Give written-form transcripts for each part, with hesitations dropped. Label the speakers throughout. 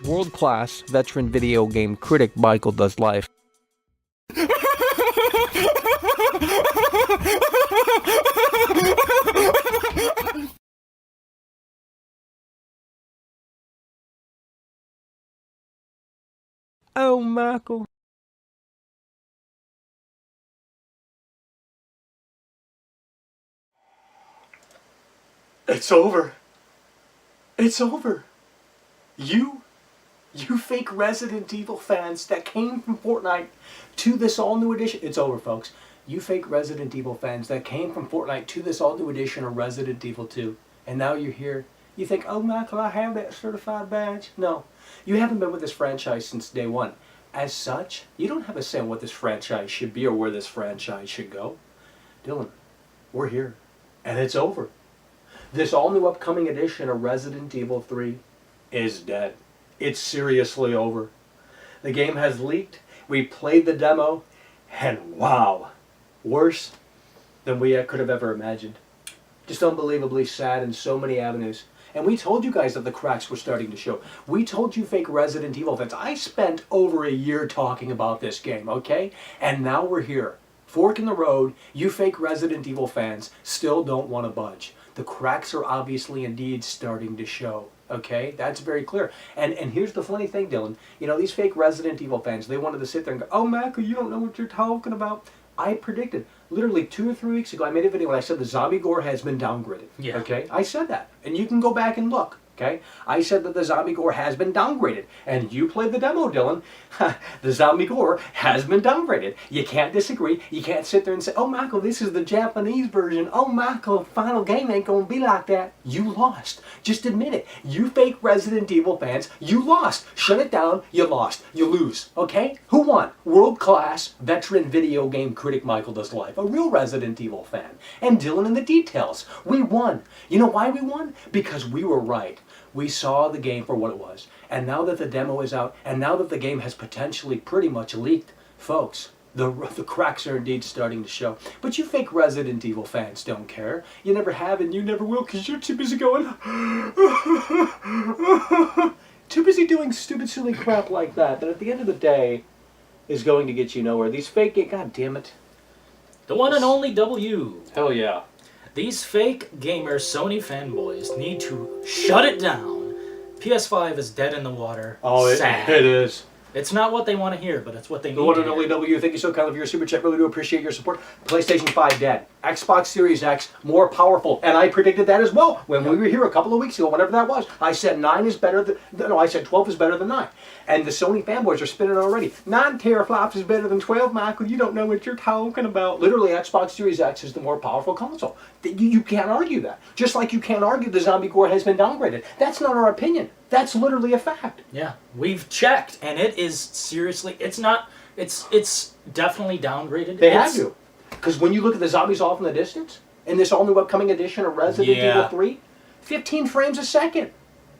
Speaker 1: World-class veteran video game critic Michael does life. Oh, Michael.
Speaker 2: It's over. It's over. You fake Resident Evil fans that came from Fortnite to this all-new edition. It's over, folks. You fake Resident Evil fans that came from Fortnite to this all-new edition of Resident Evil 2. And now you're here. You think, oh, Michael, I have that certified badge. No. You haven't been with this franchise since day one. As such, you don't have a say on what this franchise should be or where this franchise should go. Dillon, we're here. And it's over. This all-new upcoming edition of Resident Evil 3 is dead. It's seriously over. The game has leaked. We played the demo. And wow. Worse than we could have ever imagined. Just unbelievably sad in so many avenues. And we told you guys that the cracks were starting to show. We told you fake Resident Evil fans. I spent over a year talking about this game, okay? And now we're here. Fork in the road. You fake Resident Evil fans still don't want to budge. The cracks are obviously indeed starting to show. Okay, that's very clear. And here's the funny thing, Dillon. You know, these fake Resident Evil fans, they wanted to sit there and go, oh, Michael, you don't know what you're talking about. I predicted, literally 2 or 3 weeks ago, I made a video when I said the zombie gore has been downgraded. Yeah. Okay, I said that. And you can go back and look. Okay, I said that the zombie gore has been downgraded, and you played the demo, Dillon. The zombie gore has been downgraded. You can't disagree. You can't sit there and say, oh, Michael, this is the Japanese version. Oh, Michael, final game ain't gonna be like that. You lost. Just admit it. You fake Resident Evil fans, you lost. Shut it down, you lost. You lose, okay? Who won? World-class veteran video game critic Michael Does Life, a real Resident Evil fan. And Dillon in the details. We won. You know why we won? Because we were right. We saw the game for what it was. And now that the demo is out, and now that the game has potentially pretty much leaked, folks, the cracks are indeed starting to show. But you fake Resident Evil fans don't care. You never have and you never will because you're too busy going... too busy doing stupid, silly crap like that at the end of the day is going to get you nowhere. These fake... God damn it.
Speaker 3: The one and only W.
Speaker 2: Hell yeah.
Speaker 3: These fake gamer Sony fanboys need to shut it down. PS5 is dead in the water.
Speaker 2: Oh,
Speaker 3: sad.
Speaker 2: It is.
Speaker 3: It's not what they want to hear, but it's what they need
Speaker 2: The one
Speaker 3: to
Speaker 2: and
Speaker 3: hear.
Speaker 2: only W, thank you so kindly for your super chat. Really do appreciate your support. PlayStation 5 dead. Xbox Series X more powerful. And I predicted that as well when we were here a couple of weeks ago, whenever that was. I said 9 is better than... No, I said 12 is better than 9. And the Sony fanboys are spinning already. 9 teraflops is better than 12, Michael. You don't know what you're talking about. Literally, Xbox Series X is the more powerful console. You can't argue that. Just like you can't argue the zombie gore has been downgraded. That's not our opinion. That's literally a fact.
Speaker 3: Yeah, we've checked, and it is seriously, it's not, it's definitely downgraded.
Speaker 2: They have to. Because when you look at the zombies off in the distance, in this all new upcoming edition of Resident Evil 3, 15 frames a second.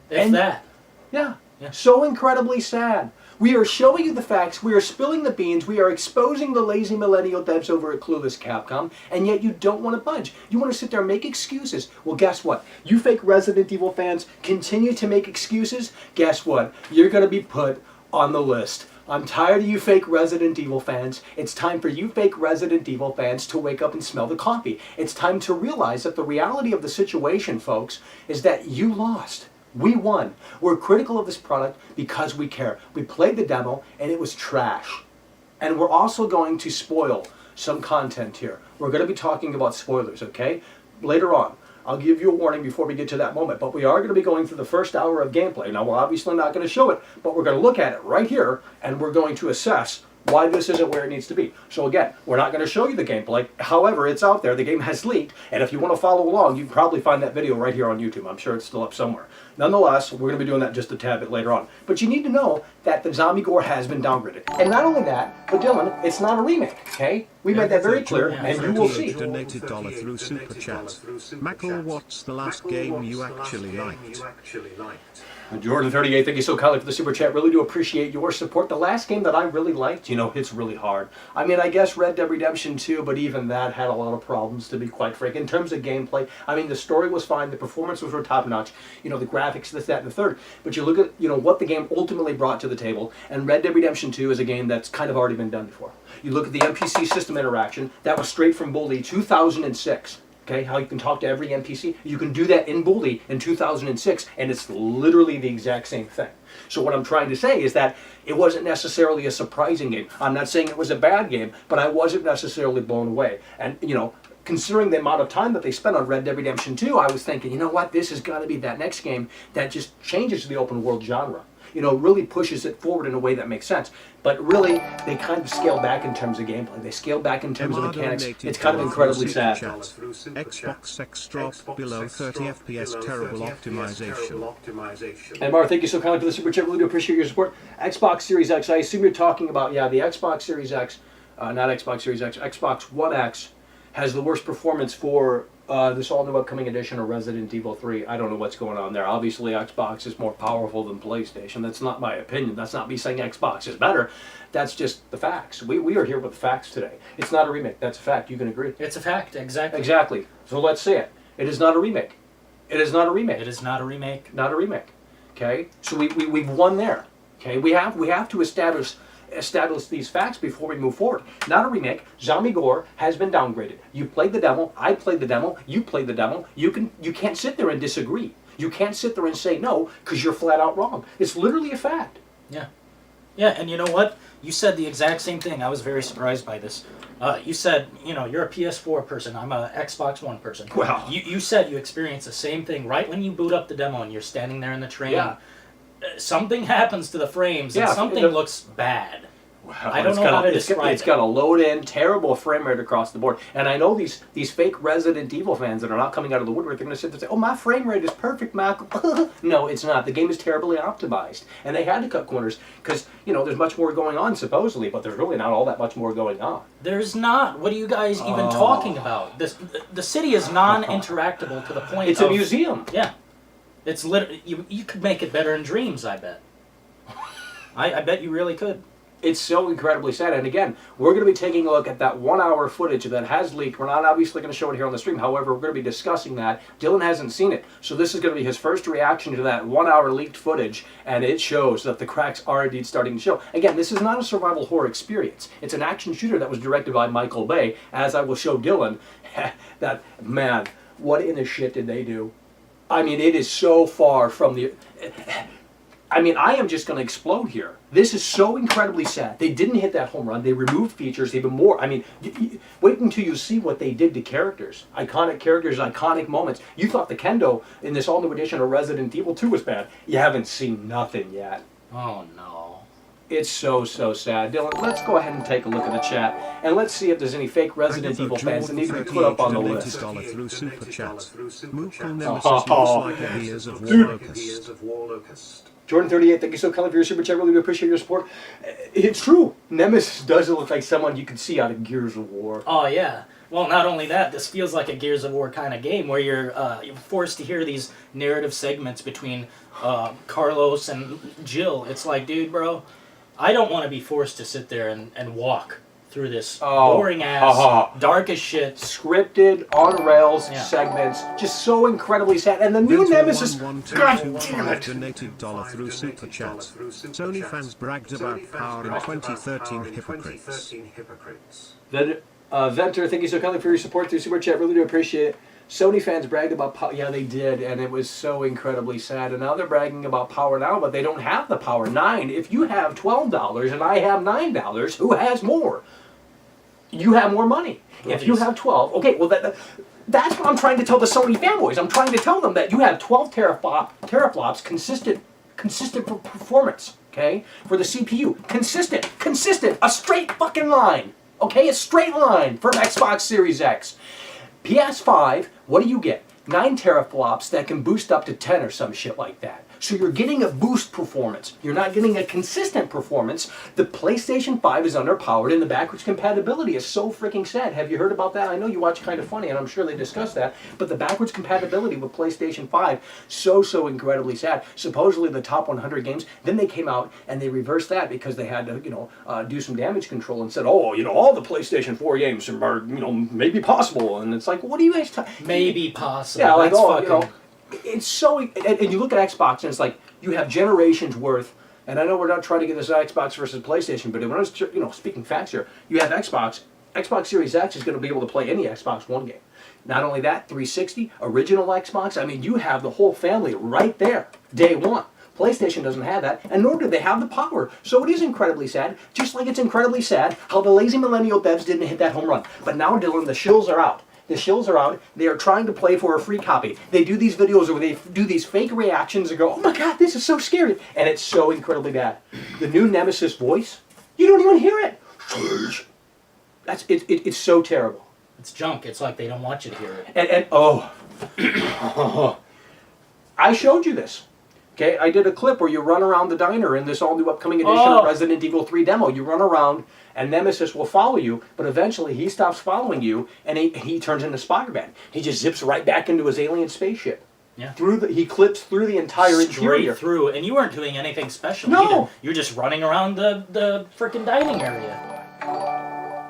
Speaker 3: If that.
Speaker 2: Yeah. So incredibly sad. We are showing you the facts, we are spilling the beans, we are exposing the lazy millennial devs over at Clueless Capcom, and yet you don't want to budge. You want to sit there and make excuses. Well, guess what? You fake Resident Evil fans continue to make excuses, guess what? You're going to be put on the list. I'm tired of you fake Resident Evil fans. It's time for you fake Resident Evil fans to wake up and smell the coffee. It's time to realize that the reality of the situation, folks, is that you lost. We won. We're critical of this product because we care. We played the demo and it was trash. And we're also going to spoil some content here. We're going to be talking about spoilers, okay? Later on. I'll give you a warning before we get to that moment, but we are going to be going through the first hour of gameplay. Now, we're obviously not going to show it, but we're going to look at it right here, and we're going to assess why this isn't where it needs to be. So again, we're not going to show you the gameplay. However, it's out there. The game has leaked, and if you want to follow along, you can probably find that video right here on YouTube. I'm sure it's still up somewhere. Nonetheless, we're going to be doing that just a tad bit later on. But you need to know that the zombie gore has been downgraded. And not only that, but Dillon, it's not a remake, okay? We made that very clear, and you will see.
Speaker 4: Donated $1 through Super Chat. Mackle, what's the last game you actually liked?
Speaker 2: Jordan 38, thank you so kindly for the super chat. Really do appreciate your support. The last game that I really liked, you know, it's really hard. I mean, I guess Red Dead Redemption 2, but even that had a lot of problems, to be quite frank. In terms of gameplay, I mean, the story was fine, the performance was top notch, you know, the graphics, this, that, and the third. But you look at, you know, what the game ultimately brought to the table, and Red Dead Redemption 2 is a game that's kind of already been done before. You look at the NPC system interaction, that was straight from Bully 2006. Okay, how you can talk to every NPC. You can do that in Bully in 2006, and it's literally the exact same thing. So what I'm trying to say is that it wasn't necessarily a surprising game. I'm not saying it was a bad game, but I wasn't necessarily blown away. And, you know, considering the amount of time that they spent on Red Dead Redemption 2, I was thinking, you know what, this has got to be that next game that just changes the open world genre. You know, really pushes it forward in a way that makes sense. But really, they kind of scale back in terms of gameplay. They scale back in terms of mechanics. It's kind of incredibly sad.
Speaker 4: Xbox X drop below 30 FPS, terrible optimization.
Speaker 2: And Mar, thank you so kindly for the super chat. Really do appreciate your support. Xbox Series X, I assume you're talking about, yeah, the Xbox Series X, not Xbox Series X, Xbox One X has the worst performance for this all-new upcoming edition of Resident Evil 3. I don't know what's going on there. Obviously, Xbox is more powerful than PlayStation. That's not my opinion. That's not me saying Xbox is better. That's just the facts. We are here with the facts today. It's not a remake. That's a fact. You can agree.
Speaker 3: It's a fact, exactly.
Speaker 2: Exactly. So let's say it. It is not a remake. It is not a remake.
Speaker 3: It is not a remake.
Speaker 2: Not a remake. Okay? So we've won there. Okay? We have to establish these facts before we move forward. Not a remake. Zombie gore has been downgraded. You played the demo. I played the demo. You played the demo. You can't sit there and disagree. You can't sit there and say no because you're flat out wrong. It's literally a fact.
Speaker 3: Yeah. Yeah, and you know what? You said the exact same thing. I was very surprised by this. You said, you know, you're a PS4 person. I'm a Xbox One person.
Speaker 2: Well,
Speaker 3: you said you experienced the same thing right when you boot up the demo and you're standing there in the train.
Speaker 2: Yeah.
Speaker 3: Something happens to the frames and something looks bad.
Speaker 2: Wow,
Speaker 3: I don't know how to describe it.
Speaker 2: It's got a load-in, terrible frame rate across the board. And I know these fake Resident Evil fans that are not coming out of the woodwork, they're going to sit there and say, oh, my frame rate is perfect, Michael. No, it's not. The game is terribly optimized. And they had to cut corners because, you know, there's much more going on, supposedly, but there's really not all that much more going on.
Speaker 3: There's not. What are you guys even talking about? The city is non-interactable to the point
Speaker 2: It's a museum.
Speaker 3: Yeah. It's literally, you could make it better in dreams, I bet. I bet you really could.
Speaker 2: It's so incredibly sad. And again, we're going to be taking a look at that 1 hour footage that has leaked. We're not obviously going to show it here on the stream. However, we're going to be discussing that. Dillon hasn't seen it. So this is going to be his first reaction to that 1 hour leaked footage. And it shows that the cracks are indeed starting to show. Again, this is not a survival horror experience. It's an action shooter that was directed by Michael Bay. As I will show Dillon, that, man, what in the shit did they do? I mean, it is so far from the... I mean, I am just going to explode here. This is so incredibly sad. They didn't hit that home run. They removed features even more. I mean, wait until you see what they did to characters. Iconic characters, iconic moments. You thought the kendo in this all-new edition of Resident Evil 2 was bad. You haven't seen nothing yet.
Speaker 3: Oh, no.
Speaker 2: It's so, so sad. Dillon, let's go ahead and take a look at the chat, and let's see if there's any fake Resident Evil fans that need to be put up on the list.
Speaker 4: Through Super Chat. Moogle Nemesis looks like a Gears of War locust.
Speaker 2: Jordan 38, thank you so kindly for your super chat. Really do appreciate your support. It's true. Nemesis does look like someone you could see out of Gears of War.
Speaker 3: Oh, yeah. Well, not only that, this feels like a Gears of War kind of game where you're forced to hear these narrative segments between Carlos and Jill. It's like, dude, bro, I don't want to be forced to sit there and walk through this boring-ass, dark as shit.
Speaker 2: Scripted, on-rails segments, just so incredibly sad. And the new Nemesis... God damn it!
Speaker 4: Donated $1 through Super Chat. Sony fans bragged about power in 2013 hypocrites.
Speaker 2: Venter, thank you so kindly for your support through Super Chat. Really do appreciate it. Sony fans bragged about power. Yeah, they did, and it was so incredibly sad. And now they're bragging about power now, but they don't have the power. 9. If you have $12 and I have $9, who has more? You have more money. If you have 12, okay, well that's what I'm trying to tell the Sony fanboys. I'm trying to tell them that you have 12 teraflops, consistent performance. Okay, for the CPU, consistent, a straight fucking line. Okay, a straight line for Xbox Series X. PS5, what do you get? 9 teraflops that can boost up to 10 or some shit like that. So you're getting a boost performance. You're not getting a consistent performance. The PlayStation 5 is underpowered and the backwards compatibility is so freaking sad. Have you heard about that? I know you watch Kind of Funny and I'm sure they discussed that. But the backwards compatibility with PlayStation 5, so incredibly sad. Supposedly the top 100 games, then they came out and they reversed that because they had to, do some damage control and said, oh, all the PlayStation 4 games are, maybe possible. And it's like, what are you guys talking?
Speaker 3: Maybe possible.
Speaker 2: Yeah, like,
Speaker 3: that's
Speaker 2: oh,
Speaker 3: fucking...
Speaker 2: It's so, and you look at Xbox and it's like you have generations worth. And I know we're not trying to get this Xbox versus PlayStation, but when I was, speaking facts here, you have Xbox Series X is going to be able to play any Xbox One game. Not only that, 360, original Xbox. I mean, you have the whole family right there, day one. PlayStation doesn't have that, and nor do they have the power. So it is incredibly sad, just like it's incredibly sad how the lazy millennial devs didn't hit that home run. But now, Dillon, the shills are out. The shills are out. They are trying to play for a free copy. They do these videos where they do these fake reactions and go, oh my god, this is so scary. And it's so incredibly bad. The new Nemesis voice, you don't even hear it. It's so terrible.
Speaker 3: It's junk. It's like they don't want you to hear it.
Speaker 2: And I showed you this. Okay, I did a clip where you run around the diner in this all-new upcoming edition of Resident Evil 3 demo. You run around, and Nemesis will follow you, but eventually he stops following you, and he turns into Spider-Man. He just zips right back into his alien spaceship.
Speaker 3: Yeah.
Speaker 2: He clips through the entire interior.
Speaker 3: Straight through, and you weren't doing anything special
Speaker 2: No.
Speaker 3: either. You're just running around the freaking dining area.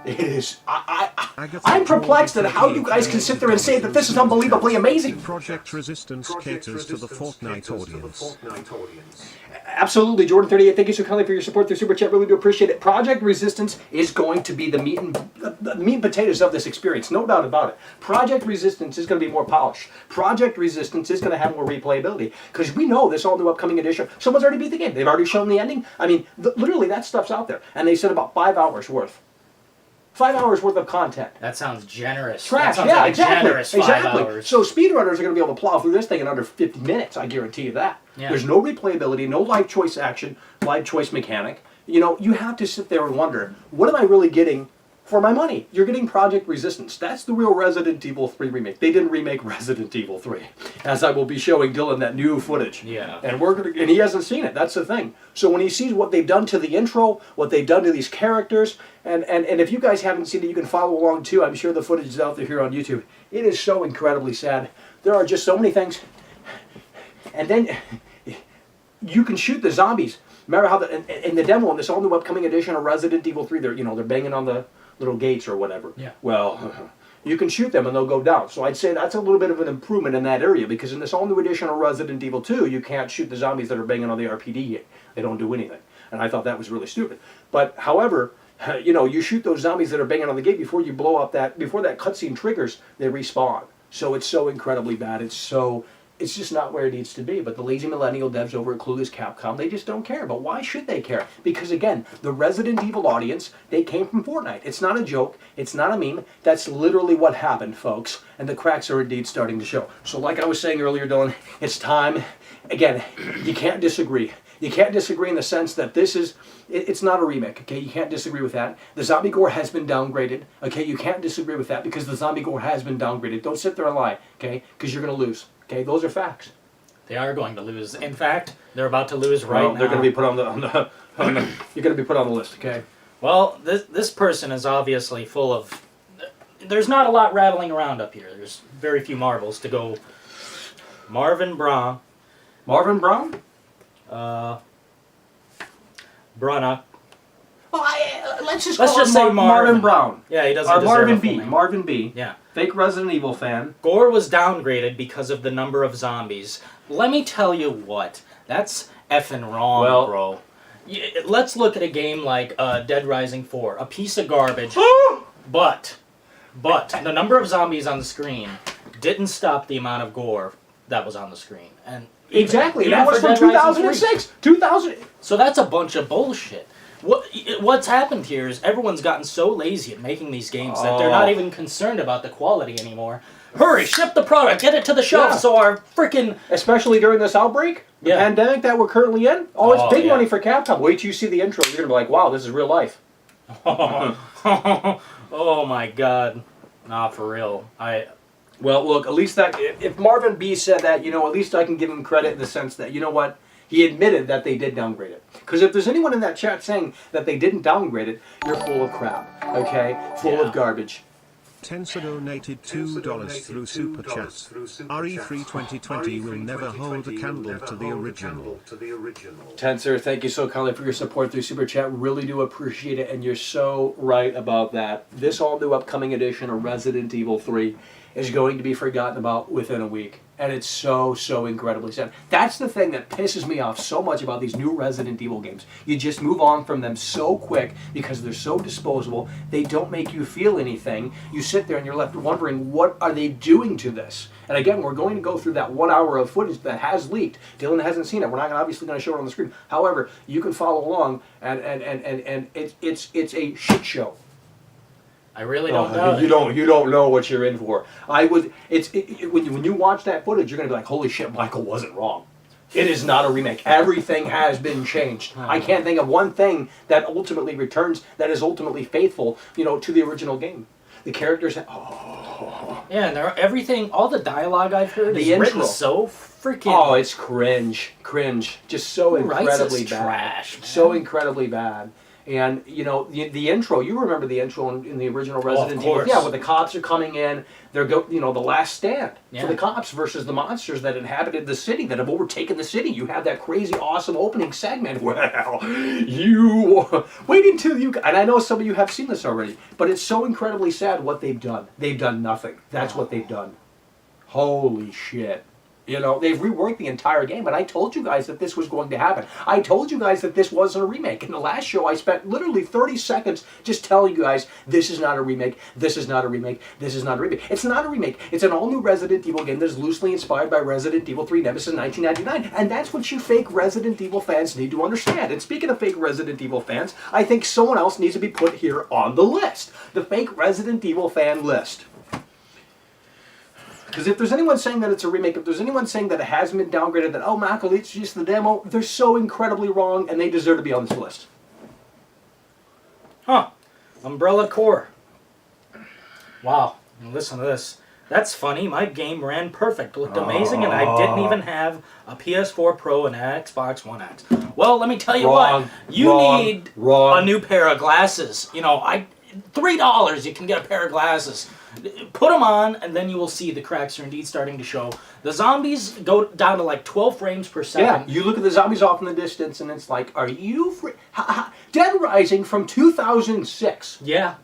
Speaker 2: It is. I'm perplexed at how you guys can sit there and say that this is unbelievably amazing.
Speaker 4: Project Resistance caters to the Fortnite audience.
Speaker 2: Absolutely, Jordan38. Thank you so kindly for your support through Super Chat. Really do appreciate it. Project Resistance is going to be the meat and potatoes of this experience, no doubt about it. Project Resistance is going to be more polished. Project Resistance is going to have more replayability because we know this all new upcoming edition. Someone's already beat the game. They've already shown the ending. I mean, literally that stuff's out there, and they said about 5 hours worth. 5 hours worth of content.
Speaker 3: That sounds generous.
Speaker 2: Trash,
Speaker 3: that sounds
Speaker 2: yeah,
Speaker 3: like
Speaker 2: exactly.
Speaker 3: Generous 5 hours.
Speaker 2: So speedrunners are going to be able to plow through this thing in under 50 minutes. I guarantee you that.
Speaker 3: Yeah.
Speaker 2: There's no replayability, no live choice action, live choice mechanic. You have to sit there and wonder, what am I really getting for my money? You're getting Project Resistance. That's the real Resident Evil 3 remake. They didn't remake Resident Evil 3, as I will be showing Dillon that new footage.
Speaker 3: Yeah.
Speaker 2: And he hasn't seen it. That's the thing. So when he sees what they've done to the intro, what they've done to these characters, and if you guys haven't seen it, you can follow along too. I'm sure the footage is out there here on YouTube. It is so incredibly sad. There are just so many things. And then you can shoot the zombies. Remember how in the demo in this all new upcoming edition of Resident Evil 3, they're banging on the little gates or whatever.
Speaker 3: Yeah.
Speaker 2: Well, you can shoot them and they'll go down. So I'd say that's a little bit of an improvement in that area because in this all new edition of Resident Evil 2, you can't shoot the zombies that are banging on the RPD. They don't do anything. And I thought that was really stupid. But however, you shoot those zombies that are banging on the gate before you blow up before that cutscene triggers, they respawn. So it's so incredibly bad. It's just not where it needs to be. But the lazy millennial devs over at Clueless Capcom, they just don't care. But why should they care? Because again, the Resident Evil audience, they came from Fortnite. It's not a joke. It's not a meme. That's literally what happened, folks. And the cracks are indeed starting to show. So like I was saying earlier, Dillon, it's time. Again, you can't disagree. You can't disagree in the sense that it's not a remake, okay? You can't disagree with that. The zombie gore has been downgraded, okay? You can't disagree with that because the zombie gore has been downgraded. Don't sit there and lie, okay? Because you're going to lose, okay? Those are facts.
Speaker 3: They are going to lose. In fact, they're about to lose right now.
Speaker 2: They're going to be put on the you're going to be put on the list, okay?
Speaker 3: Well, this person is obviously full of... There's not a lot rattling around up here. There's very few marbles to go. Marvin Braun.
Speaker 2: Marvin Braun?
Speaker 3: Brunnock.
Speaker 2: Well, let's just
Speaker 3: say
Speaker 2: Marvin Braun.
Speaker 3: Yeah, he doesn't
Speaker 2: Or
Speaker 3: deserve
Speaker 2: Marvin
Speaker 3: a full
Speaker 2: B.
Speaker 3: name.
Speaker 2: Marvin B.
Speaker 3: Yeah.
Speaker 2: Fake Resident Evil fan.
Speaker 3: Gore was downgraded because of the number of zombies. Let me tell you what. That's effing wrong, bro. Let's look at a game like Dead Rising 4. A piece of garbage. but the number of zombies on the screen didn't stop the amount of gore that was on the screen. And
Speaker 2: Exactly.
Speaker 3: even
Speaker 2: That was
Speaker 3: for
Speaker 2: from
Speaker 3: Dead Rising
Speaker 2: 2006. 2000.
Speaker 3: So that's a bunch of bullshit. What's happened here is everyone's gotten so lazy at making these games that they're not even concerned about the quality anymore. Hurry, ship the product, get it to the shelf so our freaking...
Speaker 2: Especially during this outbreak, the pandemic that we're currently in. Oh, it's big money for Capcom. Wait till you see the intro. You're going to be like, wow, this is real life.
Speaker 3: Oh my god. Nah, for real.
Speaker 2: Well, look, at least that... If Marvin B said that, you know, at least I can give him credit in the sense that, you know what? He admitted that they did downgrade it. Because if there's anyone in that chat saying that they didn't downgrade it, you're full of crap, okay? Full of garbage.
Speaker 4: Tensa donated $2 through Super Chat. RE3 2020 will never hold a candle to the original.
Speaker 2: Tensor, thank you so kindly for your support through Super Chat. Really do appreciate it, and you're so right about that. This all-new upcoming edition of Resident Evil 3 is going to be forgotten about within a week. And it's so, so incredibly sad. That's the thing that pisses me off so much about these new Resident Evil games. You just move on from them so quick because they're so disposable. They don't make you feel anything. You sit there and you're left wondering, what are they doing to this? And again, we're going to go through that 1 hour of footage that has leaked. Dillon hasn't seen it. We're not obviously going to show it on the screen. However, you can follow along, and it's a shit show.
Speaker 3: I really don't know.
Speaker 2: You don't know what you're in for. When you watch that footage, you're gonna be like, holy shit, Michael wasn't wrong. It is not a remake. Everything has been changed. I can't think of one thing that ultimately returns, that is ultimately faithful, you know, to the original game. The characters,
Speaker 3: yeah, and everything, all the dialogue I've heard is
Speaker 2: intro.
Speaker 3: written so freaking.
Speaker 2: Oh, it's cringe, just so incredibly bad,
Speaker 3: trash, man.
Speaker 2: So incredibly bad. And, you know, the intro, you remember the intro in the original Resident Evil. Yeah, where the cops are coming in, they're the last stand for the cops versus the monsters that inhabited the city, that have overtaken the city. You have that crazy, awesome opening segment. Well, you wait until you... And I know some of you have seen this already, but it's so incredibly sad what they've done. They've done nothing. That's what they've done. Holy shit. You know, they've reworked the entire game, but I told you guys that this was going to happen. I told you guys that this wasn't a remake. In the last show, I spent literally 30 seconds just telling you guys, this is not a remake, this is not a remake, this is not a remake. It's not a remake. It's an all-new Resident Evil game that is loosely inspired by Resident Evil 3 Nemesis in 1999, and that's what you fake Resident Evil fans need to understand. And speaking of fake Resident Evil fans, I think someone else needs to be put here on the list. The fake Resident Evil fan list. Because if there's anyone saying that it's a remake, if there's anyone saying that it hasn't been downgraded, that, oh, Michael, it's just the demo, they're so incredibly wrong, and they deserve to be on this list.
Speaker 3: Huh. Umbrella Core. Wow. Listen to this. That's funny. My game ran perfect. Looked amazing, and I didn't even have a PS4 Pro and an Xbox One X. Well, let me tell you what. You need a new pair of glasses. You know, $3 you can get a pair of glasses. Put them on, and then you will see the cracks are indeed starting to show. The zombies go down to like 12 frames per second.
Speaker 2: Yeah, you look at the zombies off in the distance, and it's like, are you Dead Rising from 2006.
Speaker 3: Yeah.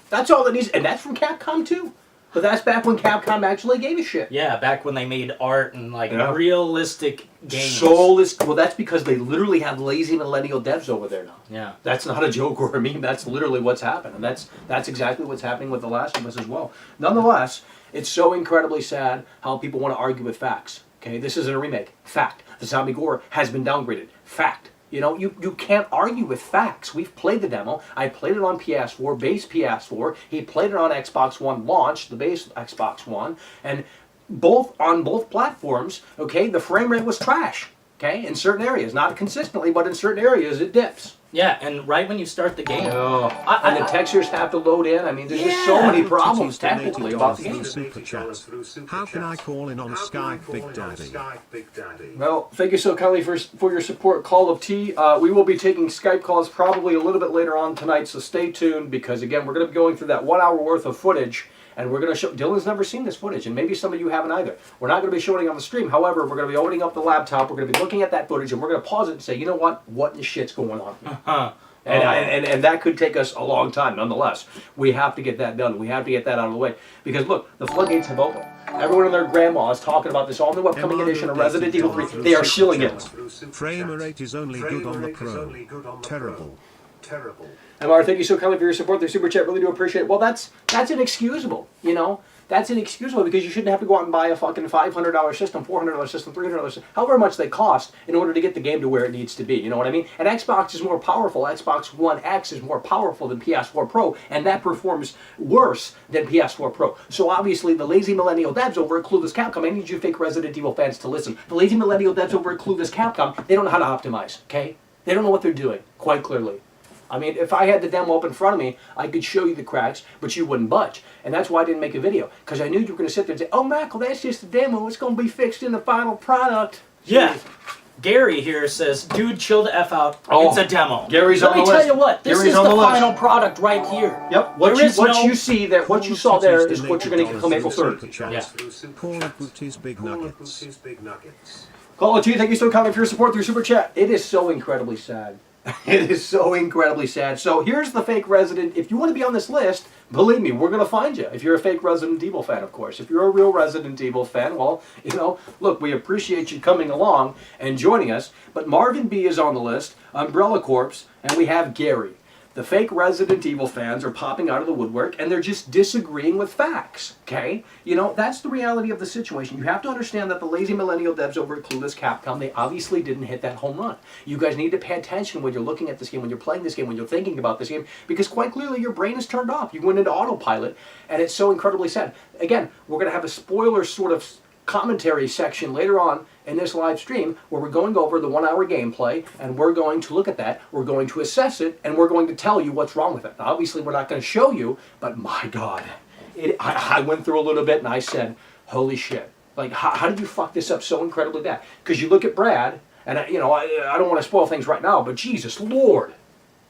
Speaker 2: That's all that needs, and that's from Capcom too. But that's back when Capcom actually gave a shit.
Speaker 3: Yeah, back when they made art and like realistic games.
Speaker 2: Well, that's because they literally have lazy millennial devs over there now.
Speaker 3: Yeah.
Speaker 2: That's not a joke or a meme. That's literally what's happened. And that's exactly what's happening with The Last of Us as well. Nonetheless, it's so incredibly sad how people want to argue with facts. Okay, this isn't a remake. Fact. The zombie gore has been downgraded. Fact. You know, you can't argue with facts. We've played the demo. I played it on PS4, base PS4. He played it on Xbox One launch, the base Xbox One. And on both platforms, okay, the frame rate was trash. Okay, in certain areas. Not consistently, but in certain areas it dips.
Speaker 3: Yeah, and right when you start the game.
Speaker 2: And the textures have to load in. I mean, there's just so many problems technically about the game.
Speaker 4: How can I call in on Skype, Big Daddy?
Speaker 2: Well, thank you so kindly for your support, Call of T. We will be taking Skype calls probably a little bit later on tonight, so stay tuned because, again, we're going to be going through that 1 hour worth of footage. And we're going to show... Dillon's never seen this footage, and maybe some of you haven't either. We're not going to be showing it on the stream. However, we're going to be opening up the laptop. We're going to be looking at that footage, and we're going to pause it and say, you know what? What in the shit's going on here? And that could take us a long time, nonetheless. We have to get that done. We have to get that out of the way. Because, look, the floodgates have opened. Everyone and their grandma is talking about this all-new upcoming edition of Resident Evil 3. They are shilling it.
Speaker 4: Frame rate is only good on the Pro. Terrible.
Speaker 2: MR, thank you so kindly for your support. The super chat, really do appreciate it. Well, that's inexcusable, you know. that's inexcusable because you shouldn't have to go out and buy a fucking $500 system, $400 system, $300 system, however much they cost in order to get the game to where it needs to be. You know what I mean? And Xbox is more powerful. Xbox One X is more powerful than PS4 Pro, and that performs worse than PS4 Pro. So obviously the lazy millennial devs over at Clueless Capcom, I need you fake Resident Evil fans to listen. The lazy millennial devs over at Clueless Capcom, they don't know how to optimize, okay? They don't know what they're doing, quite clearly. I mean, if I had the demo up in front of me, I could show you the cracks, but you wouldn't budge. And that's why I didn't make a video, because I knew you were going to sit there and say, oh, Michael, that's just a demo. It's going to be fixed in the final product.
Speaker 3: Yeah. Gary here says, dude, chill the F out.
Speaker 2: Oh,
Speaker 3: it's a demo.
Speaker 2: Gary's
Speaker 3: Let
Speaker 2: on the
Speaker 3: me tell
Speaker 2: list.
Speaker 3: you what, this
Speaker 2: Gary's
Speaker 3: is
Speaker 2: on
Speaker 3: the
Speaker 2: the list.
Speaker 3: final product right here.
Speaker 2: Yep.
Speaker 3: What
Speaker 2: You see there, what you saw there is what you're going to get from April 3rd.
Speaker 3: Yeah.
Speaker 4: Call of Booty's Big Nuggets.
Speaker 2: Call of Duty, thank you so kindly for your support through Super Chat. It is so incredibly sad. It is so incredibly sad. So here's the fake Resident. If you want to be on this list, believe me, we're going to find you. If you're a fake Resident Evil fan, of course. If you're a real Resident Evil fan, well, you know, look, we appreciate you coming along and joining us. But Marvin B is on the list, Umbrella Corpse, and we have Gary. The fake Resident Evil fans are popping out of the woodwork, and they're just disagreeing with facts, okay? You know, that's the reality of the situation. You have to understand that the lazy millennial devs over at Clueless Capcom, they obviously didn't hit that home run. You guys need to pay attention when you're looking at this game, when you're playing this game, when you're thinking about this game, because quite clearly your brain is turned off. You went into autopilot, and it's so incredibly sad. Again, we're going to have a spoiler sort of commentary section later on in this live stream where we're going over the 1 hour gameplay, and we're going to look at that, we're going to assess it, and we're going to tell you what's wrong with it. Now, obviously we're not going to show you, but my God, I went through a little bit and I said, holy shit, like how did you fuck this up so incredibly bad? Because you look at Brad, and I don't want to spoil things right now, but Jesus Lord,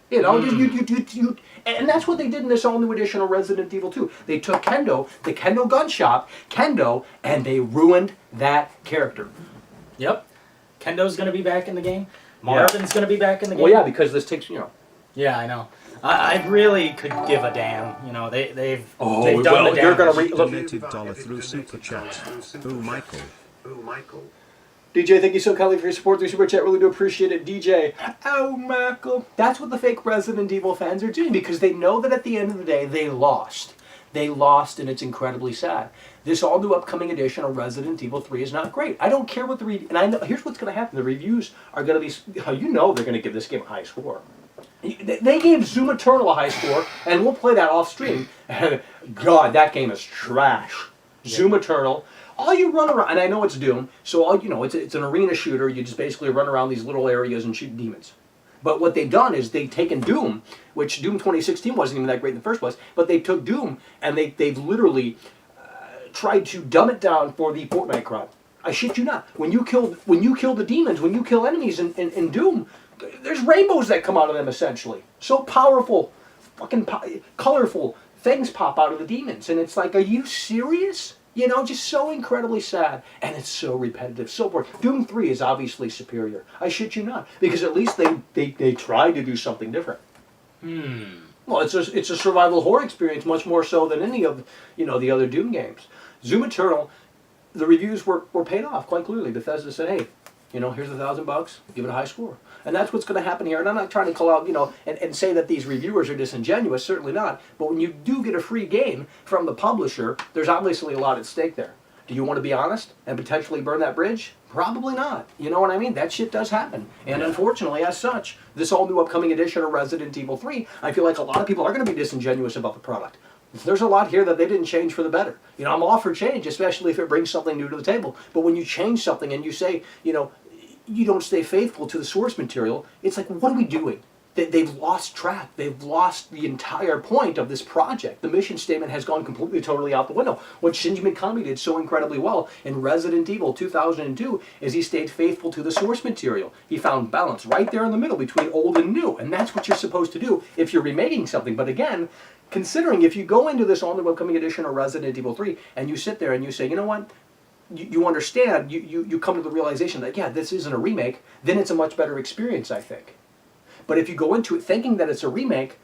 Speaker 2: you know, and that's what they did in this all-new edition of Resident Evil 2. They took Kendo, the Kendo gun shop, Kendo, and they ruined that character.
Speaker 3: Yep. Kendo's going to be back in the game. Marvin's going to be back in the game.
Speaker 2: Well, yeah, because this takes, you know.
Speaker 3: Yeah, I know. I really could give a damn. You know, they've done the damage.
Speaker 2: You're going to
Speaker 4: Donated dollar through Super Chat. Oh, Michael.
Speaker 2: DJ, thank you so kindly for your support through Super Chat. Really do appreciate it, DJ. Oh, Michael. That's what the fake Resident Evil fans are doing, because they know that at the end of the day, they lost. They lost, and it's incredibly sad. This all-new upcoming edition of Resident Evil 3 is not great. I don't care what the and I know. Here's what's going to happen. The reviews are going to be. You know they're going to give this game a high score. They gave Zoom Eternal a high score, and we'll play that off stream. God, that game is trash. Yeah. Zoom Eternal. All you run around, and I know it's Doom, so all you know, it's an arena shooter. You just basically run around these little areas and shoot demons. But what they've done is they've taken Doom, which Doom 2016 wasn't even that great in the first place, but they took Doom and they've literally tried to dumb it down for the Fortnite crowd. I shit you not. When you kill the demons, when you kill enemies in Doom, there's rainbows that come out of them essentially. So powerful, fucking colorful things pop out of the demons, and it's like, are you serious? You know, just so incredibly sad, and it's so repetitive, so boring. Doom 3 is obviously superior. I shit you not, because at least they tried to do something different. Well, it's a survival horror experience, much more so than any of the other Doom games. Zoom Eternal, the reviews were paid off quite clearly. Bethesda said, hey, here's $1,000, give it a high score. And that's what's going to happen here. And I'm not trying to call out, and say that these reviewers are disingenuous, certainly not. But when you do get a free game from the publisher, there's obviously a lot at stake there. Do you want to be honest and potentially burn that bridge? Probably not. You know what I mean? That shit does happen. And unfortunately, as such, this all new upcoming edition of Resident Evil 3, I feel like a lot of people are going to be disingenuous about the product. There's a lot here that they didn't change for the better. I'm all for change, especially if it brings something new to the table. But when you change something and you say, you don't stay faithful to the source material, it's like, what are we doing? They've lost track. They've lost the entire point of this project. The mission statement has gone completely, totally out the window. What Shinji Mikami did so incredibly well in Resident Evil 2002 is he stayed faithful to the source material. He found balance right there in the middle between old and new, and that's what you're supposed to do if you're remaking something. But again, considering if you go into this all-new upcoming edition of Resident Evil 3 and you sit there and you say, you know what? You understand, you come to the realization that, yeah, this isn't a remake, then it's a much better experience, I think. But if you go into it thinking that it's a remake,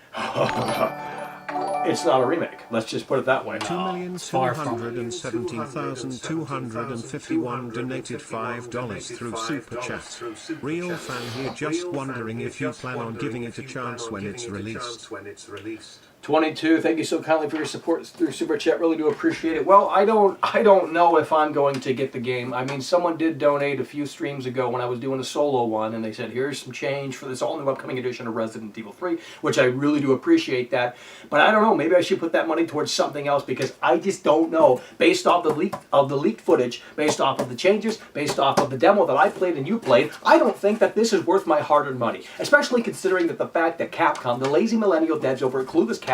Speaker 2: it's not a remake. Let's just put it that way.
Speaker 4: 2,217,251 donated $5 through Super Chat. Real fan here, just wondering if you plan on giving it a chance when it's released.
Speaker 2: 22, thank you so kindly for your support through Super Chat. Really do appreciate it. Well, I don't know if I'm going to get the game. I mean, someone did donate a few streams ago when I was doing a solo one, and they said, here's some change for this all-new upcoming edition of Resident Evil 3, which I really do appreciate that. But I don't know, maybe I should put that money towards something else, because I just don't know, based off the leaked footage, based off of the changes, based off of the demo that I played and you played, I don't think that this is worth my hard-earned money. Especially considering that the fact that Capcom, the lazy millennial devs over at Clueless Capcom,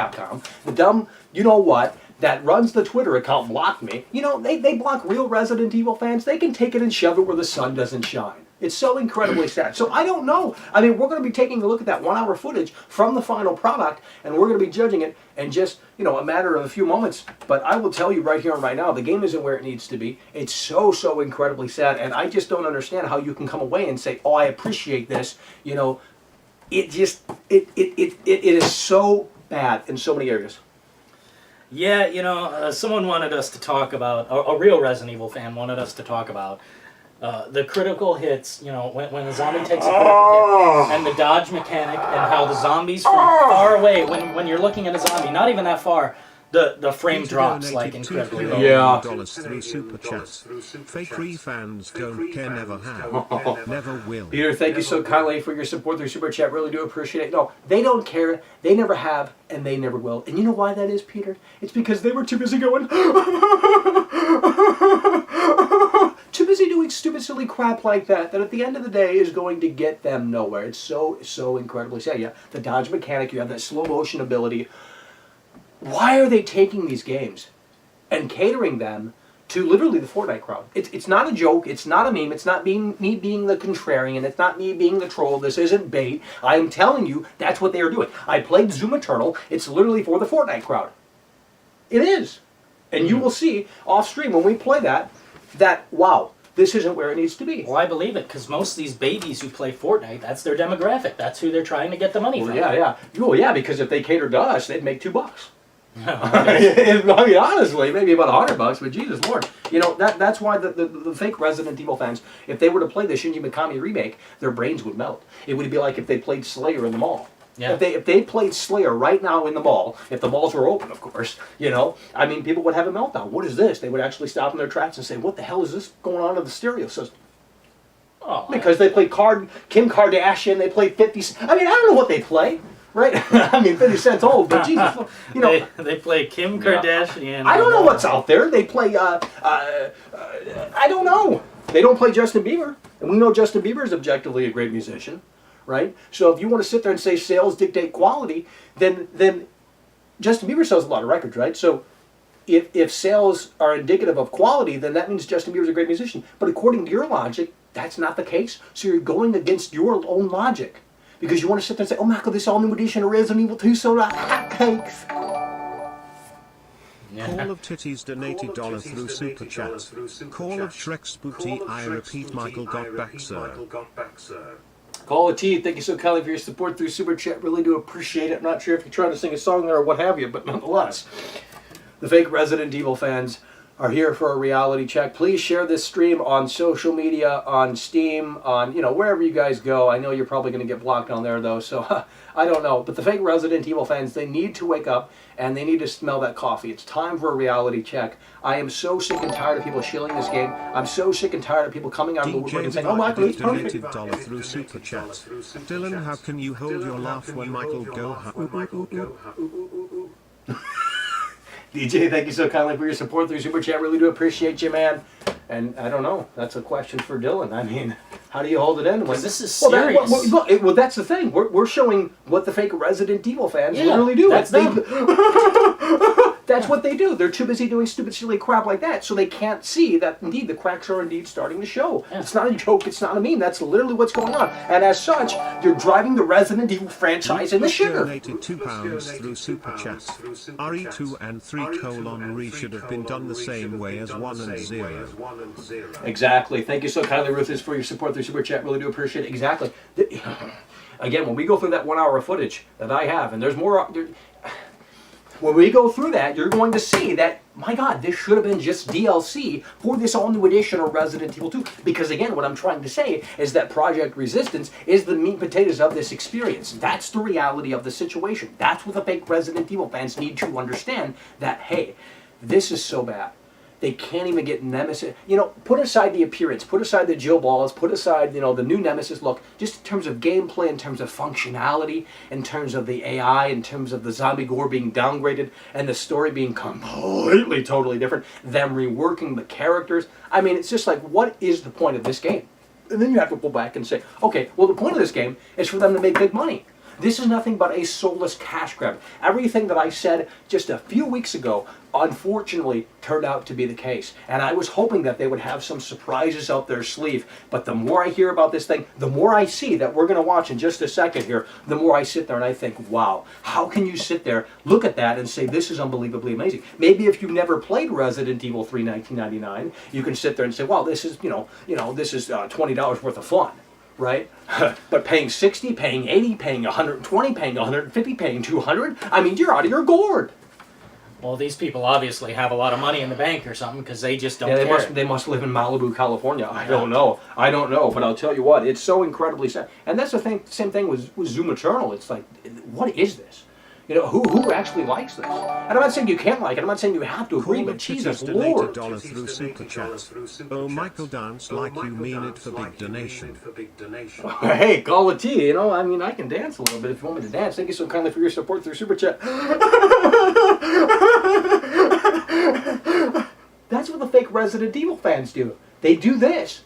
Speaker 2: the dumb, you know what, that runs the Twitter account blocked me. You know, they block real Resident Evil fans. They can take it and shove it where the sun doesn't shine. It's so incredibly sad. So I don't know. I mean, we're going to be taking a look at that 1 hour footage from the final product, and we're going to be judging it in just, you know, a matter of a few moments. But I will tell you right here and right now, the game isn't where it needs to be. It's so incredibly sad, and I just don't understand how you can come away and say, oh, I appreciate this. You know, it is so bad in so many areas.
Speaker 3: Yeah, you know, someone wanted us to talk about, a real Resident Evil fan wanted us to talk about the critical hits, you know, when the zombie takes a critical hit, and the dodge mechanic, and how the zombies from far away, when you're looking at a zombie, not even that far, the frame drops like incredibly low.
Speaker 2: Yeah.
Speaker 4: Through Super Chat. Fake fans don't care, never have, never will.
Speaker 2: Peter, thank you so kindly for your support through Super Chat. Really do appreciate it. No, they don't care. They never have, and they never will. And you know why that is, Peter? It's because they were too busy going, too busy doing stupid, silly crap like that, that at the end of the day is going to get them nowhere. It's so incredibly sad. Yeah, the dodge mechanic, you have that slow motion ability. Why are they taking these games and catering them to literally the Fortnite crowd? It's not a joke. It's not a meme. It's not me being the contrarian. It's not me being the troll. This isn't bait. I'm telling you, that's what they are doing. I played Zoom Eternal. It's literally for the Fortnite crowd. It is. And you will see off stream when we play that, wow, this isn't where it needs to be.
Speaker 3: Well, I believe it, because most of these babies who play Fortnite, that's their demographic. That's who they're trying to get the money from.
Speaker 2: Yeah. Oh, yeah, because if they catered to us, they'd make $2. I mean, honestly, maybe about $100, but Jesus Lord, you know that's why the fake Resident Evil fans, if they were to play the Shinji Mikami remake, their brains would melt. It would be like if they played Slayer in the mall. Yeah. If they played Slayer right now in the mall, if the malls were open, of course, you know, I mean, people would have a meltdown. What is this? They would actually stop in their tracks and say, "What the hell is this going on in the stereo system?" Oh, because they play Kim Kardashian, they play 50. I mean, I don't know what they play. Right? I mean, 50 Cent's old, but Jesus, you know.
Speaker 3: They play Kim Kardashian.
Speaker 2: I don't know what's out there. They play, I don't know. They don't play Justin Bieber. And we know Justin Bieber is objectively a great musician, right? So if you want to sit there and say sales dictate quality, then Justin Bieber sells a lot of records, right? So if sales are indicative of quality, then that means Justin Bieber's a great musician. But according to your logic, that's not the case. So you're going against your own logic. Because you want to sit there and say, oh, Michael, this all-new edition of Resident Evil 2 sold out hotcakes.
Speaker 4: Call of Titties donated $1 through Super Chat. Call of Shrek's Booty, I repeat, Michael got back, sir.
Speaker 2: Call of T, thank you so kindly for your support through Super Chat. Really do appreciate it. I'm not sure if you're trying to sing a song there or what have you, but nonetheless. The fake Resident Evil fans are here for a reality check. Please share this stream on social media, on Steam, on, you know, wherever you guys go. I know you're probably going to get blocked on there, though, so I don't know. But the fake Resident Evil fans, they need to wake up, and they need to smell that coffee. It's time for a reality check. I am so sick and tired of people shilling this game. I'm so sick and tired of people coming out of the woodwork and saying, oh, Michael, he's perfect.
Speaker 4: $1 through Super Chat. Dillon, how can you hold your laugh when Michael go
Speaker 2: DJ, thank you so kindly for your support through Super Chat. Really do appreciate you, man. And I don't know. That's a question for Dillon. I mean, how do you hold it in? When
Speaker 3: this is serious.
Speaker 2: Well, that's the thing. We're showing what the fake Resident Evil fans literally do.
Speaker 3: That's them.
Speaker 2: That's what they do. They're too busy doing stupid, silly crap like that, so they can't see that, indeed, the cracks are indeed starting to show. Yeah. It's not a joke. It's not a meme. That's literally what's going on. And as such, you're driving the Resident Evil franchise in the shitter.
Speaker 4: Donated £2 through Super Chat. RE2 and 3:re should have been done the same way as 1 and 0.
Speaker 2: Exactly. Thank you so kindly, Ruthless, for your support through Super Chat. Really do appreciate it. Exactly. Again, when we go through that 1 hour of footage that I have, and there's more... When we go through that, you're going to see that, my God, this should have been just DLC for this all-new edition of Resident Evil 2. Because again, what I'm trying to say is that Project Resistance is the meat and potatoes of this experience. That's the reality of the situation. That's what the fake Resident Evil fans need to understand, that, hey, this is so bad. They can't even get Nemesis. You know, put aside the appearance, put aside the Jill balls, put aside, you know, the new Nemesis look, just in terms of gameplay, in terms of functionality, in terms of the AI, in terms of the zombie gore being downgraded, and the story being completely, totally different, them reworking the characters. I mean, it's just like, what is the point of this game? And then you have to pull back and say, okay, well, the point of this game is for them to make big money. This is nothing but a soulless cash grab. Everything that I said just a few weeks ago, unfortunately, turned out to be the case. And I was hoping that they would have some surprises up their sleeve. But the more I hear about this thing, the more I see that we're going to watch in just a second here, the more I sit there and I think, wow, how can you sit there, look at that, and say this is unbelievably amazing? Maybe if you never played Resident Evil 3 1999, you can sit there and say, wow, this is, this is $20 worth of fun. Right? But paying 60, paying 80, paying 120, paying 150, paying 200, I mean, you're out of your gourd.
Speaker 3: Well, these people obviously have a lot of money in the bank or something, because they just don't
Speaker 2: Yeah,
Speaker 3: care.
Speaker 2: they must live in Malibu, California. I don't know, but I'll tell you what, it's so incredibly sad. And that's the thing. Same thing with Zoom Eternal. It's like, what is this? You know, who actually likes this? And I'm not saying you can't like it. I'm not saying you have to agree, but Jesus Lord.
Speaker 4: $1 through Super Chat. Oh, Michael, dance like you mean it for big donation.
Speaker 2: Hey, call it tea. You know, I mean, I can dance a little bit if you want me to dance. Thank you so kindly for your support through Super Chat. That's what the fake Resident Evil fans do. They do this.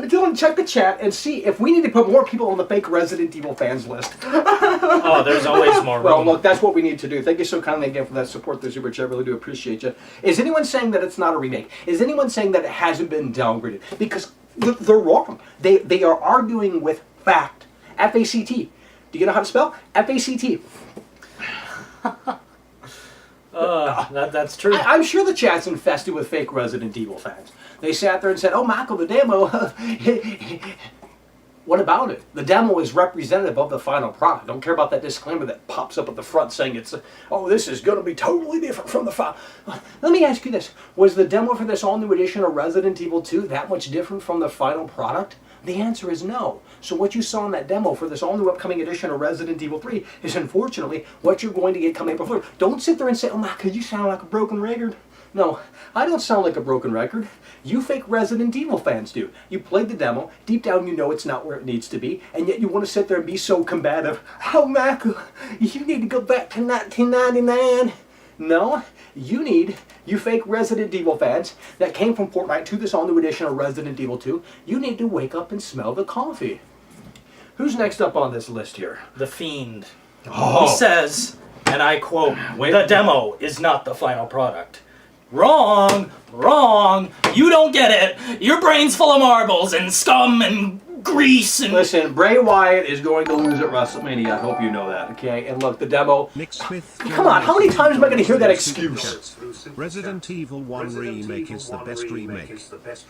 Speaker 2: Dillon, check the chat and see if we need to put more people on the fake Resident Evil fans list.
Speaker 3: Oh, there's always more room.
Speaker 2: Well, look, that's what we need to do. Thank you so kindly again for that support, the Super Chat. Really do appreciate you. Is anyone saying that it's not a remake? Is anyone saying that it hasn't been downgraded? Because they're wrong. They are arguing with fact. F-A-C-T. Do you know how to spell? F-A-C-T.
Speaker 3: That's true.
Speaker 2: I'm sure the chat's infested with fake Resident Evil fans. They sat there and said, oh, Michael, the demo. What about it? The demo is representative of the final product. Don't care about that disclaimer that pops up at the front saying it's, oh, this is going to be totally different from the final. Let me ask you this. Was the demo for this all-new edition of Resident Evil 2 that much different from the final product? The answer is no. So what you saw in that demo for this all-new upcoming edition of Resident Evil 3 is unfortunately what you're going to get coming April 3rd. Don't sit there and say, oh, Michael, you sound like a broken record. No, I don't sound like a broken record. You fake Resident Evil fans do. You played the demo, deep down you know it's not where it needs to be, and yet you want to sit there and be so combative. Oh, Michael, you need to go back to 1999. No, you fake Resident Evil fans that came from Fortnite to this all-new edition of Resident Evil 2, you need to wake up and smell the coffee. Who's next up on this list here?
Speaker 3: The Fiend.
Speaker 2: Oh.
Speaker 3: He says, and I quote, the demo is not the final product. Wrong! Wrong! You don't get it! Your brain's full of marbles and scum and grease and...
Speaker 2: Listen, Bray Wyatt is going to lose at WrestleMania. I hope you know that, okay? And look, the demo...
Speaker 4: Nick Smith.
Speaker 2: Come on, how many times am I going to hear that excuse?
Speaker 4: Resident Evil 1 Remake is the best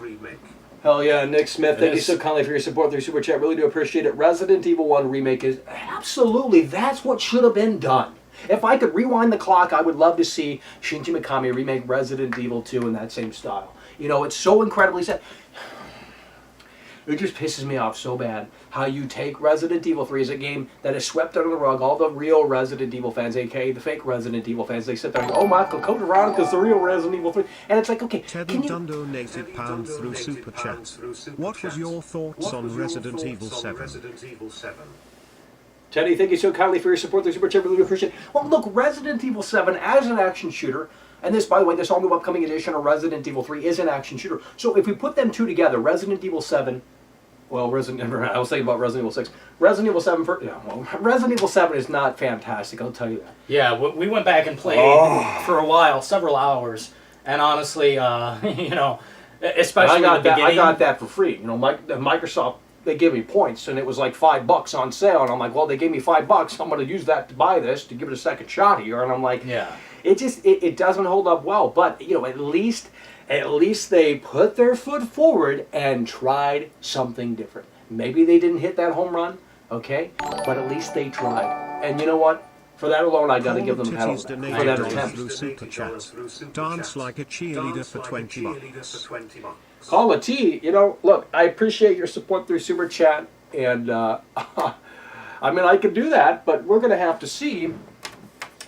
Speaker 4: remake.
Speaker 2: Hell yeah, Nick Smith, thank you so kindly for your support through Super Chat. Really do appreciate it. Resident Evil 1 Remake is... Absolutely, that's what should have been done. If I could rewind the clock, I would love to see Shinji Mikami remake Resident Evil 2 in that same style. You know, it's so incredibly sad. It just pisses me off so bad how you take Resident Evil 3 as a game that is swept under the rug. All the real Resident Evil fans, aka the fake Resident Evil fans, they sit there and go, oh, Michael, Code Veronica's the real Resident Evil 3. And it's like, okay,
Speaker 4: Teddy Dunn donated pound through Super Chat. What was your thoughts on Resident Evil 7?
Speaker 2: Teddy, thank you so kindly for your support. The Super Chat, really appreciate it. Well, look, Resident Evil 7 as an action shooter, and this, by the way, this all-new upcoming edition of Resident Evil 3 is an action shooter. So if we put them two together, Resident Evil 7, well, I was thinking about Resident Evil 6. Resident Evil 7, Resident Evil 7 is not fantastic, I'll tell you that.
Speaker 3: Yeah, we went back and played for a while, several hours, and honestly, you know, especially
Speaker 2: I
Speaker 3: at the beginning...
Speaker 2: I got that for free. You know, Microsoft... They give me points, and it was like $5 on sale, and I'm like, well, they gave me $5, I'm going to use that to buy this, to give it a second shot here, and I'm like,
Speaker 3: yeah,
Speaker 2: it doesn't hold up well, but, you know, at least they put their foot forward and tried something different. Maybe they didn't hit that home run, okay? But at least they tried. And you know what? For that alone, I gotta give them a
Speaker 4: Titties
Speaker 2: pat
Speaker 4: donated
Speaker 2: for that
Speaker 4: dollars
Speaker 2: attempt.
Speaker 4: through Super Chat. Dance like a cheerleader for 20 bucks.
Speaker 2: Call a T. You know, look, I appreciate your support through Super Chat, and I mean, I could do that, but we're gonna have to see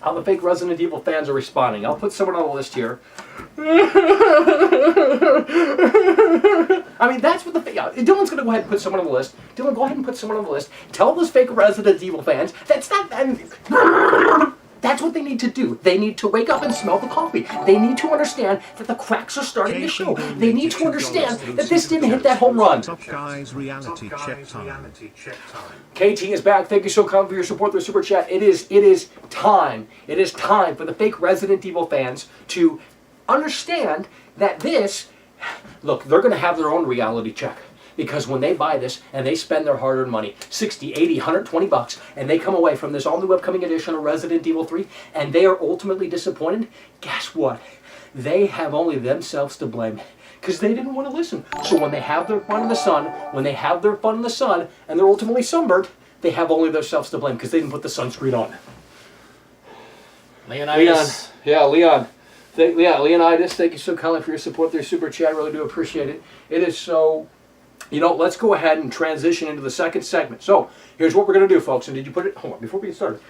Speaker 2: how the fake Resident Evil fans are responding. I'll put someone on the list here. I mean, that's what the Dillon's going to go ahead and put someone on the list. Dillon, go ahead and put someone on the list. Tell those fake Resident Evil fans that's not. That's what they need to do. They need to wake up and smell the coffee. They need to understand that the cracks are starting to show. They need to understand that this didn't hit that home run.
Speaker 4: Top guys, reality check time.
Speaker 2: KT is back. Thank you so much for your support through Super Chat. It is time. It is time for the fake Resident Evil fans to understand that this, look, they're going to have their own reality check. Because when they buy this and they spend their hard-earned money, 60, 80, 120 bucks, and they come away from this all-new upcoming edition of Resident Evil 3, and they are ultimately disappointed, guess what? They have only themselves to blame. Because they didn't want to listen. So when they have their fun in the sun, and they're ultimately sunburned, they have only themselves to blame because they didn't put the sunscreen on.
Speaker 3: Leonidas.
Speaker 2: Leon. Leonidas, thank you so kindly for your support through Super Chat. I really do appreciate it. It is so... You know, let's go ahead and transition into the second segment. So, here's what we're going to do, folks. And did you put it... Hold on, before we get started.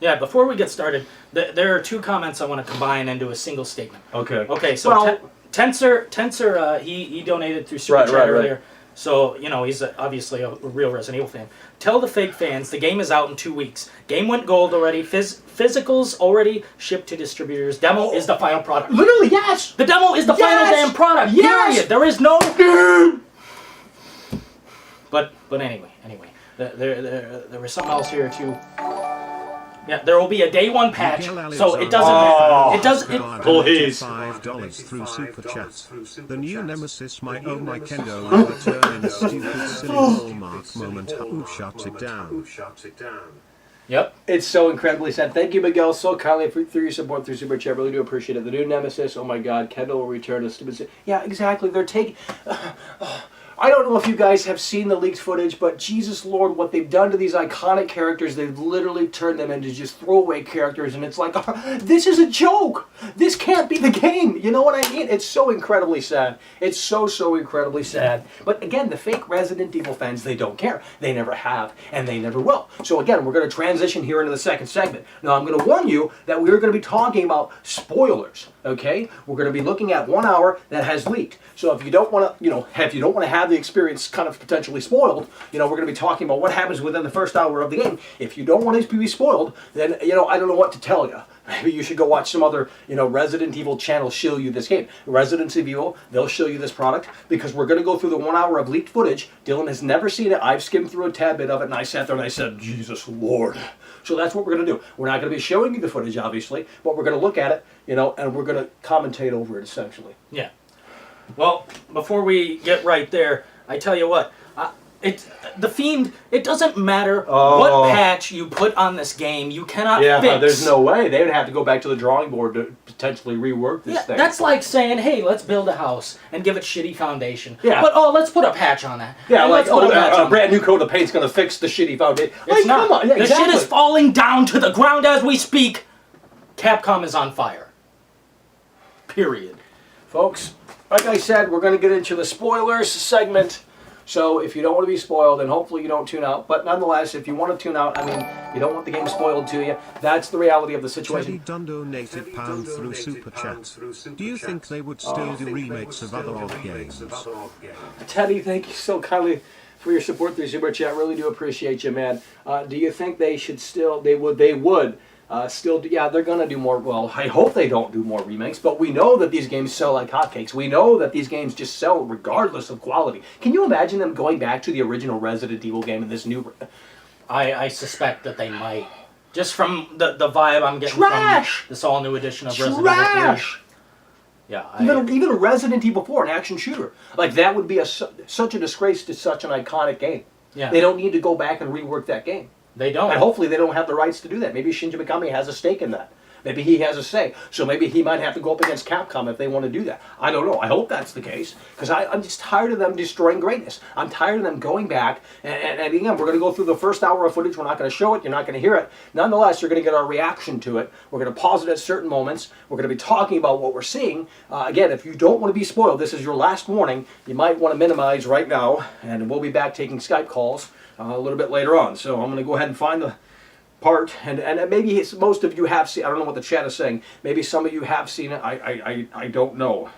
Speaker 3: Yeah, before we get started, there are two comments I want to combine into a single statement.
Speaker 2: Okay.
Speaker 3: Okay, so Tensor, he donated through Super Chat earlier. Right. So, you know, he's obviously a real Resident Evil fan. Tell the fake fans the game is out in 2 weeks. Game went gold already. Physicals already shipped to distributors. Demo is the final product.
Speaker 2: Literally, yes!
Speaker 3: The demo is the final damn product.
Speaker 2: Yes!
Speaker 3: Period. There is no... But anyway, there was something else here too. Yeah, there will be a day one patch, so it doesn't matter. It doesn't.
Speaker 2: Please.
Speaker 4: $5 through Super Chat. The new nemesis, my oh my Kendo, will return in a stupid silly hallmark moment. Who shuts it down?
Speaker 3: Yep.
Speaker 2: It's so incredibly sad. Thank you, Miguel, so kindly for your support through Super Chat. Really do appreciate it. The new nemesis, oh my God, Kendall will return to stupid. Yeah, exactly. They're taking. I don't know if you guys have seen the leaked footage, but Jesus Lord, what they've done to these iconic characters, they've literally turned them into just throwaway characters, and it's like, this is a joke! This can't be the game! You know what I mean? It's so incredibly sad. It's so incredibly sad. But again, the fake Resident Evil fans, they don't care. They never have, and they never will. So again, we're going to transition here into the second segment. Now, I'm going to warn you that we're going to be talking about spoilers, okay? We're going to be looking at 1 hour that has leaked. So if you don't want to, if you don't want to have the experience kind of potentially spoiled, we're going to be talking about what happens within the first hour of the game. If you don't want to be spoiled, then, I don't know what to tell you. Maybe you should go watch some other, Resident Evil channel show you this game. Resident Evil, they'll show you this product because we're going to go through the 1 hour of leaked footage. Dillon has never seen it. I've skimmed through a tad bit of it, and I sat there and I said, Jesus Lord. So that's what we're going to do. We're not going to be showing you the footage, obviously, but we're going to look at it, and we're going to commentate over it, essentially.
Speaker 3: Yeah. Well, before we get right there, I tell you what, The Fiend, it doesn't matter what patch you put on this game, you cannot fix.
Speaker 2: There's no way. They would have to go back to the drawing board to potentially rework this thing.
Speaker 3: That's like saying, hey, let's build a house and give it shitty foundation.
Speaker 2: Yeah.
Speaker 3: But, let's put a patch on that.
Speaker 2: Yeah,
Speaker 3: and
Speaker 2: like,
Speaker 3: a
Speaker 2: brand new coat of paint's going to fix the shitty foundation.
Speaker 3: It's not.
Speaker 2: Come on. Yeah,
Speaker 3: the shit is falling down to the ground as we speak. Capcom is on fire. Period.
Speaker 2: Folks, like I said, we're going to get into the spoilers segment. So if you don't want to be spoiled, then hopefully you don't tune out. But nonetheless, if you want to tune out, you don't want the game spoiled to you. That's the reality of the situation.
Speaker 4: Teddy Dunn donated £1 through Super Chat. Do you think they would still do remakes of other old games?
Speaker 2: Teddy, thank you so kindly for your support through Super Chat. Really do appreciate you, man. Do you think they should still? They would. Yeah, they're going to do more. Well, I hope they don't do more remakes, but we know that these games sell like hotcakes. We know that these games just sell regardless of quality. Can you imagine them going back to the original Resident Evil game in this new...
Speaker 3: I suspect that they might. Just from the vibe I'm getting from this all-new edition of Resident Evil 3. Yeah,
Speaker 2: even a Resident Evil 4, an action shooter. Like, that would be such a disgrace to such an iconic game.
Speaker 3: Yeah.
Speaker 2: They don't need to go back and rework that game.
Speaker 3: They don't.
Speaker 2: And hopefully they don't have the rights to do that. Maybe Shinji Mikami has a stake in that. Maybe he has a say. So maybe he might have to go up against Capcom if they want to do that. I don't know. I hope that's the case. Because I'm just tired of them destroying greatness. I'm tired of them going back. And again, we're going to go through the first hour of footage. We're not going to show it. You're not going to hear it. Nonetheless, you're going to get our reaction to it. We're going to pause it at certain moments. We're going to be talking about what we're seeing. Again, if you don't want to be spoiled, this is your last warning. You might want to minimize right now. And we'll be back taking Skype calls a little bit later on. So I'm going to go ahead and find the part, and maybe most of you have seen. I don't know what the chat is saying. Maybe some of you have seen it. I don't know.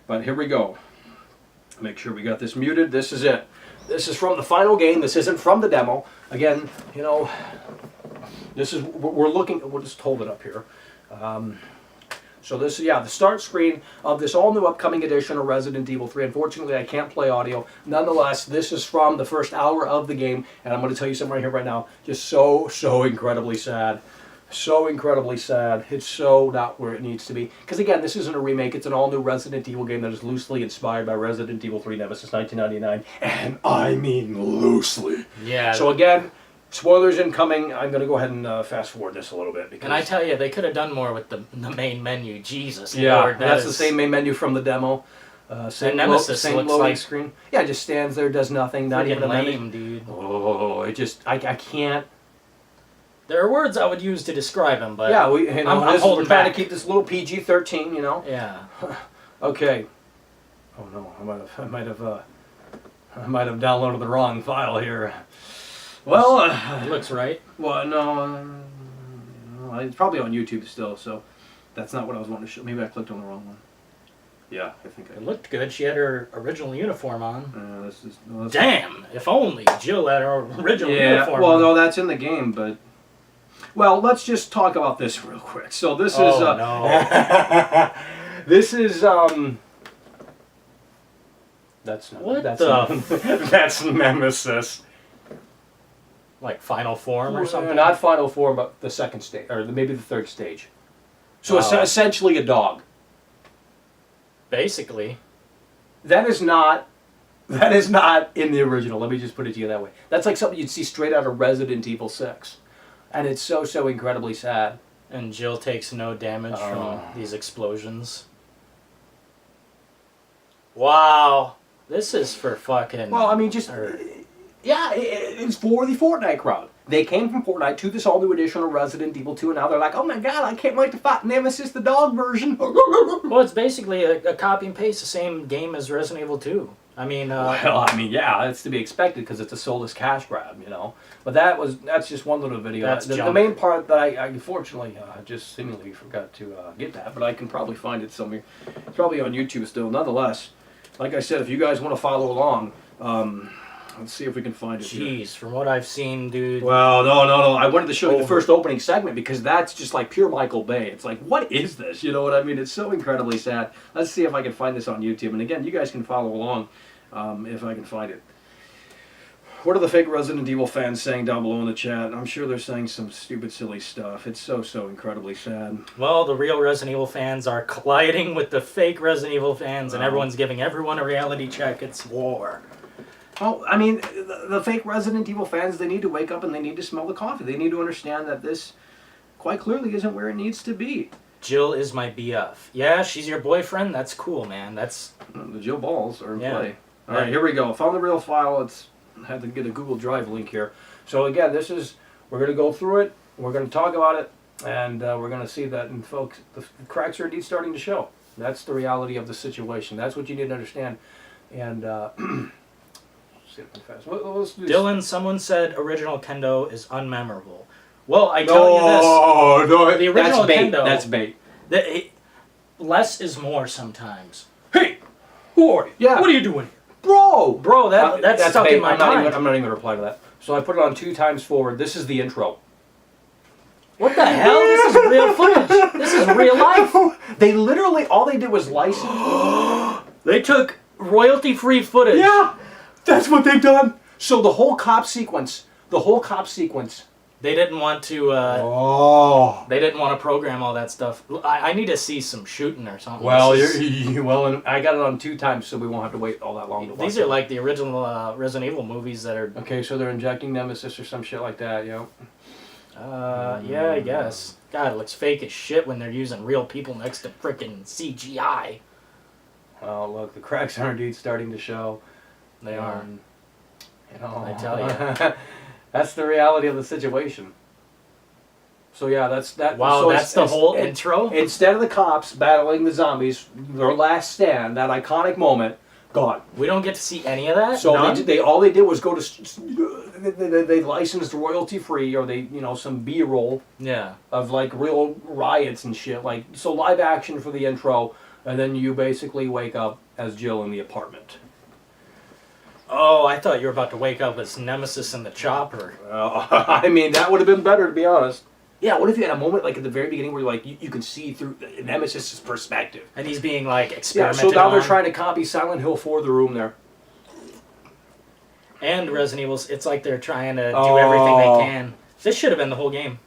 Speaker 2: But here we go. Make sure we got this muted. This is it. This is from the final game. This isn't from the demo. Again, you know, this is we're looking. We'll just hold it up here. So this is, yeah, the start screen of this all new upcoming edition of Resident Evil 3. Unfortunately, I can't play audio. Nonetheless, this is from the first hour of the game, and I'm going to tell you something right here, right now. Just so incredibly sad. So incredibly sad. It's so not where it needs to be. Because again, this isn't a remake. It's an all-new Resident Evil game that is loosely inspired by Resident Evil 3 Nemesis 1999. And I mean loosely.
Speaker 3: Yeah.
Speaker 2: So again, spoilers incoming. I'm going to go ahead and fast forward this a little bit. Because
Speaker 3: and I tell you, they could have done more with the main menu. Jesus.
Speaker 2: yeah,
Speaker 3: Lord,
Speaker 2: that's the same main menu from the demo. Same
Speaker 3: Nemesis
Speaker 2: same
Speaker 3: looks
Speaker 2: loading
Speaker 3: like
Speaker 2: screen. Yeah, it just stands there, does nothing, not even a
Speaker 3: lame,
Speaker 2: menu.
Speaker 3: dude.
Speaker 2: Oh, it just, I can't.
Speaker 3: There are words I would use to describe him, but
Speaker 2: Yeah,
Speaker 3: I'm
Speaker 2: we're
Speaker 3: holding
Speaker 2: trying
Speaker 3: back.
Speaker 2: to keep this little PG-13, you know.
Speaker 3: Yeah.
Speaker 2: Okay. Oh no, I might have downloaded the wrong file here. Well,
Speaker 3: It looks right.
Speaker 2: well, no, it's probably on YouTube still, so that's not what I was wanting to show. Maybe I clicked on the wrong one. Yeah, I think
Speaker 3: It looked good. She had her original uniform on.
Speaker 2: this is. No, that's
Speaker 3: Damn! If only Jill had her original
Speaker 2: yeah,
Speaker 3: uniform
Speaker 2: well,
Speaker 3: on.
Speaker 2: no, that's in the game, but. Well, let's just talk about this real quick. So this is.
Speaker 3: Oh, no.
Speaker 2: This is. That's not.
Speaker 3: What
Speaker 2: that's
Speaker 3: the
Speaker 2: that's Nemesis.
Speaker 3: Like Final Form or something?
Speaker 2: Not final form, but the second stage, or maybe the third stage. So it's
Speaker 3: Oh.
Speaker 2: essentially a dog.
Speaker 3: Basically.
Speaker 2: That is not in the original. Let me just put it to you that way. That's like something you'd see straight out of Resident Evil 6. And it's so incredibly sad.
Speaker 3: And Jill takes no damage
Speaker 2: Oh.
Speaker 3: from these explosions. Wow. This is for fucking...
Speaker 2: Well, I mean, just... Yeah, it's for the Fortnite crowd. They came from Fortnite to this all-new edition of Resident Evil 2, and now they're like, oh my god, I can't wait to fight Nemesis the dog version.
Speaker 3: Well, it's basically a copy and paste, the same game as Resident Evil 2. I mean,
Speaker 2: Well, I mean, yeah, it's to be expected because it's a soulless cash grab, you know. But that's just one little video.
Speaker 3: That's
Speaker 2: The
Speaker 3: junk.
Speaker 2: main part that I unfortunately just seemingly forgot to get that, but I can probably find it somewhere. It's probably on YouTube still. Nonetheless, like I said, if you guys want to follow along, let's see if we can find it. Here.
Speaker 3: jeez, from what I've seen, dude.
Speaker 2: Well, no. I wanted to show you the first opening segment because that's just like pure Michael Bay. It's like, what is this? You know what I mean? It's so incredibly sad. Let's see if I can find this on YouTube. And again, you guys can follow along if I can find it. What are the fake Resident Evil fans saying down below in the chat? I'm sure they're saying some stupid, silly stuff. It's so incredibly sad.
Speaker 3: Well, the real Resident Evil fans are colliding with the fake Resident Evil fans, and everyone's giving everyone a reality check. It's war.
Speaker 2: Well, I mean, the fake Resident Evil fans, they need to wake up and they need to smell the coffee. They need to understand that this quite clearly isn't where it needs to be.
Speaker 3: Jill is my BF. Yeah, she's your boyfriend? That's cool, man. That's...
Speaker 2: The Jill balls are in
Speaker 3: Yeah.
Speaker 2: play. All right, here we go. Found the real file. I had to get a Google Drive link here. So again, we're going to go through it. We're going to talk about it. And we're going to see that, and folks, the cracks are indeed starting to show. That's the reality of the situation. That's what you need to understand. And...
Speaker 3: Dillon, someone said original Kendo is unmemorable. Well, I tell you this.
Speaker 2: No,
Speaker 3: The original
Speaker 2: that's bait.
Speaker 3: Kendo-
Speaker 2: That's bait.
Speaker 3: Less is more sometimes.
Speaker 2: Hey, who are you? Yeah.
Speaker 3: What are you doing here?
Speaker 2: Bro!
Speaker 3: Bro, that's stuck
Speaker 2: bait.
Speaker 3: in my
Speaker 2: I'm not
Speaker 3: mind.
Speaker 2: even going to reply to that. So I put it on 2 times forward. This is the intro.
Speaker 3: What the hell? This is real footage. This is real life.
Speaker 2: They literally, all they did was license.
Speaker 3: They took royalty-free footage.
Speaker 2: Yeah! That's what they've done. So the whole cop sequence.
Speaker 3: They didn't want to. They didn't want to program all that stuff. I need to see some shooting or something.
Speaker 2: Well,
Speaker 3: This is-
Speaker 2: and I got it on 2 times, so we won't have to wait all that long to watch
Speaker 3: these
Speaker 2: it.
Speaker 3: are like the original Resident Evil movies that are.
Speaker 2: Okay, so they're injecting Nemesis or some shit like that,
Speaker 3: Yeah, I guess. God, it looks fake as shit when they're using real people next to frickin' CGI.
Speaker 2: Oh, look, the cracks are indeed starting to show.
Speaker 3: They are.
Speaker 2: You know,
Speaker 3: I tell you.
Speaker 2: that's the reality of the situation. So yeah, that's that.
Speaker 3: Wow,
Speaker 2: so
Speaker 3: that's the whole intro?
Speaker 2: Instead of the cops battling the zombies, their last stand, that iconic moment, gone.
Speaker 3: We don't get to see any of that?
Speaker 2: So
Speaker 3: None?
Speaker 2: they all they did was go to they licensed royalty free, or they some B-roll
Speaker 3: Yeah.
Speaker 2: of like real riots and shit, like so live action for the intro, and then you basically wake up as Jill in the apartment.
Speaker 3: Oh, I thought you were about to wake up as Nemesis in the chopper.
Speaker 2: I mean, that would have been better, to be honest. Yeah, what if you had a moment like at the very beginning where like you can see through Nemesis' perspective?
Speaker 3: And he's being like
Speaker 2: Yeah,
Speaker 3: experimented
Speaker 2: so now they're
Speaker 3: on.
Speaker 2: trying to copy Silent Hill 4 the room there.
Speaker 3: And Resident Evil, it's like they're trying to do everything they can. This should have been the whole game.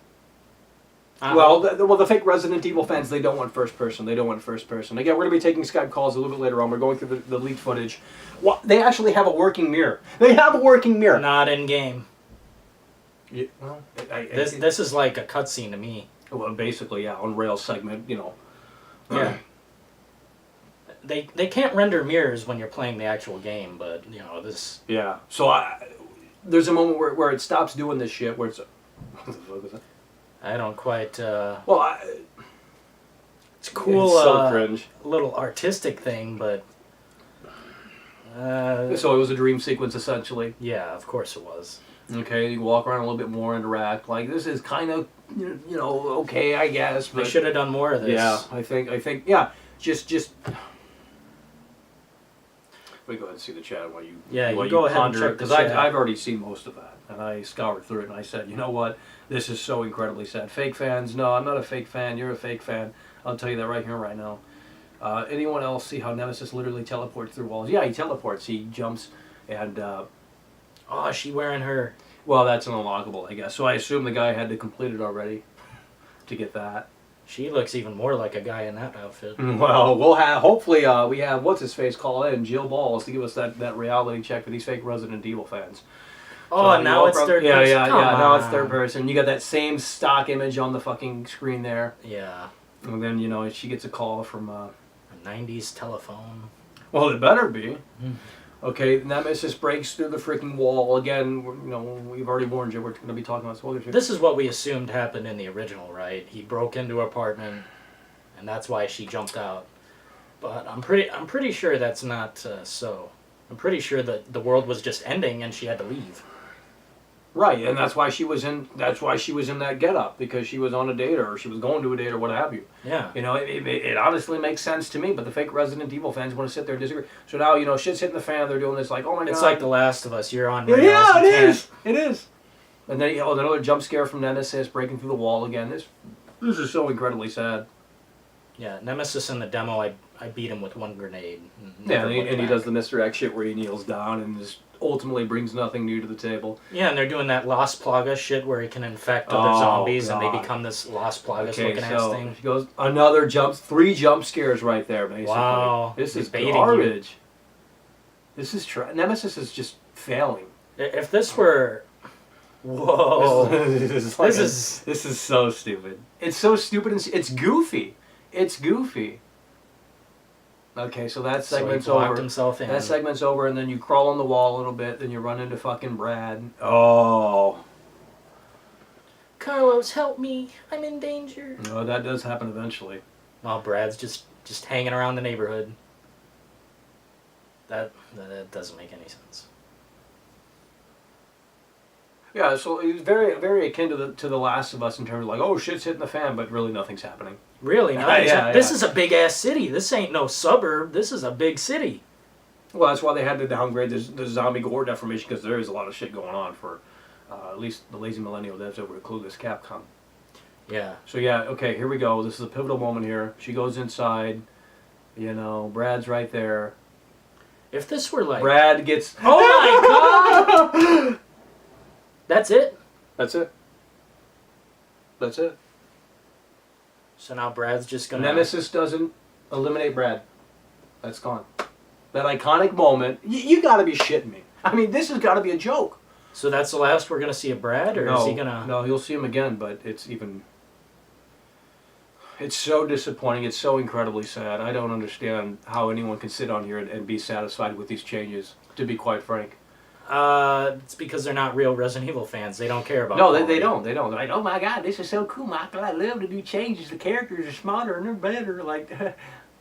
Speaker 2: Well, the fake Resident Evil fans, they don't want first person. They don't want first person. Again, we're going to be taking Skype calls a little bit later on. We're going through the leaked footage. Well, they actually have a working mirror. They have a working mirror.
Speaker 3: Not in game.
Speaker 2: Yeah, well,
Speaker 3: This is like a cutscene to me.
Speaker 2: well, basically, yeah, on rail segment,
Speaker 3: Yeah. They can't render mirrors when you're playing the actual game, but this.
Speaker 2: Yeah. So there's a moment where it stops doing this shit. Where it's what the fuck is that?
Speaker 3: I don't quite.
Speaker 2: Well,
Speaker 3: It's cool.
Speaker 2: It's so cringe.
Speaker 3: Little artistic thing, but.
Speaker 2: So it was a dream sequence essentially.
Speaker 3: Yeah, of course it was.
Speaker 2: Okay, you walk around a little bit more, interact. Like this is kind of okay, I guess. But
Speaker 3: They should have done more of this.
Speaker 2: yeah, I think yeah. Just. We go ahead and see the chat while you
Speaker 3: go ahead and check the
Speaker 2: because
Speaker 3: chat.
Speaker 2: I've already seen most of that and I scoured through it and I said, you know what, this is so incredibly sad. Fake fans, no, I'm not a fake fan. You're a fake fan. I'll tell you that right here, right now. Anyone else see how Nemesis literally teleports through walls? Yeah, he teleports. He jumps and.
Speaker 3: Oh, is she wearing her?
Speaker 2: Well, that's an unlockable, I guess. So I assume the guy had to complete it already to get that.
Speaker 3: She looks even more like a guy in that outfit.
Speaker 2: Well, we'll have, hopefully, we have, what's his face, call in, Jill Balls, to give us that reality check for these fake Resident Evil fans.
Speaker 3: Oh,
Speaker 2: So
Speaker 3: now it's third
Speaker 2: yeah,
Speaker 3: person.
Speaker 2: Yeah,
Speaker 3: Come
Speaker 2: now it's
Speaker 3: on.
Speaker 2: third person. You got that same stock image on the fucking screen there.
Speaker 3: Yeah.
Speaker 2: And then, she gets a call from,
Speaker 3: A 90s telephone.
Speaker 2: well, it better be. Okay, Nemesis breaks through the freaking wall. Again, we've already warned you, we're going to be talking about spoilers here.
Speaker 3: This is what we assumed happened in the original, right? He broke into her apartment, and that's why she jumped out. But I'm pretty sure that's not so. I'm pretty sure that the world was just ending and she had to leave.
Speaker 2: Right, and that's why she was in that getup, because she was on a date or she was going to a date or what have you.
Speaker 3: Yeah.
Speaker 2: It honestly makes sense to me, but the fake Resident Evil fans want to sit there and disagree. So now, shit's hitting the fan, they're doing this like, oh my god.
Speaker 3: It's like The Last of Us. You're on
Speaker 2: Yeah,
Speaker 3: rails.
Speaker 2: it
Speaker 3: You can't-
Speaker 2: is. It is. And then another jump scare from Nemesis breaking through the wall again. This is so incredibly sad.
Speaker 3: Yeah, Nemesis in the demo, I beat him with one grenade.
Speaker 2: Yeah,
Speaker 3: Never
Speaker 2: and
Speaker 3: looked
Speaker 2: he
Speaker 3: back.
Speaker 2: does the Mr. X shit where he kneels down and just ultimately brings nothing new to the table.
Speaker 3: Yeah, and they're doing that Las Plagas shit where he can infect other zombies and they
Speaker 2: God.
Speaker 3: become this Las Plagas
Speaker 2: Okay,
Speaker 3: looking ass
Speaker 2: so
Speaker 3: thing.
Speaker 2: she goes three jump scares right there, basically.
Speaker 3: Wow,
Speaker 2: This
Speaker 3: he's
Speaker 2: is
Speaker 3: baiting
Speaker 2: garbage. This is Nemesis is just failing.
Speaker 3: If this were... Whoa.
Speaker 2: This is so stupid. It's so stupid and it's goofy. It's goofy. Okay, so that
Speaker 3: So he
Speaker 2: segment's
Speaker 3: blocked
Speaker 2: over.
Speaker 3: himself in.
Speaker 2: That segment's over, and then you crawl on the wall a little bit, then you run into fucking Brad. Oh.
Speaker 3: Carlos, help me. I'm in danger.
Speaker 2: No, that does happen eventually.
Speaker 3: Well, Brad's just hanging around the neighborhood. That doesn't make any sense.
Speaker 2: Yeah, so it was very, very akin to the Last of Us in terms of like, oh, shit's hitting the fan, but really nothing's happening.
Speaker 3: Really?
Speaker 2: Yeah,
Speaker 3: This
Speaker 2: yeah.
Speaker 3: is a big ass city. This ain't no suburb. This is a big city.
Speaker 2: Well, that's why they had to downgrade the zombie gore deformation, because there is a lot of shit going on for at least the lazy millennial devs over at Clueless Capcom.
Speaker 3: Yeah.
Speaker 2: So yeah, okay, here we go. This is a pivotal moment here. She goes inside. Brad's right there.
Speaker 3: If this were like...
Speaker 2: Brad gets...
Speaker 3: Oh my god! That's it?
Speaker 2: That's it. That's it.
Speaker 3: So now Brad's just gonna...
Speaker 2: Nemesis doesn't eliminate Brad. That's gone. That iconic moment. You gotta be shitting me. I mean, this has gotta be a joke.
Speaker 3: So that's the last we're gonna see of Brad, or is he gonna...
Speaker 2: No, you'll see him again, but it's even... It's so disappointing. It's so incredibly sad. I don't understand how anyone can sit on here and be satisfied with these changes, to be quite frank.
Speaker 3: It's because they're not real Resident Evil fans. They don't care about
Speaker 2: No,
Speaker 3: quality.
Speaker 2: they don't. They're like, oh my god, this is so cool, Michael. I love to do changes. The characters are smarter and they're better. Like,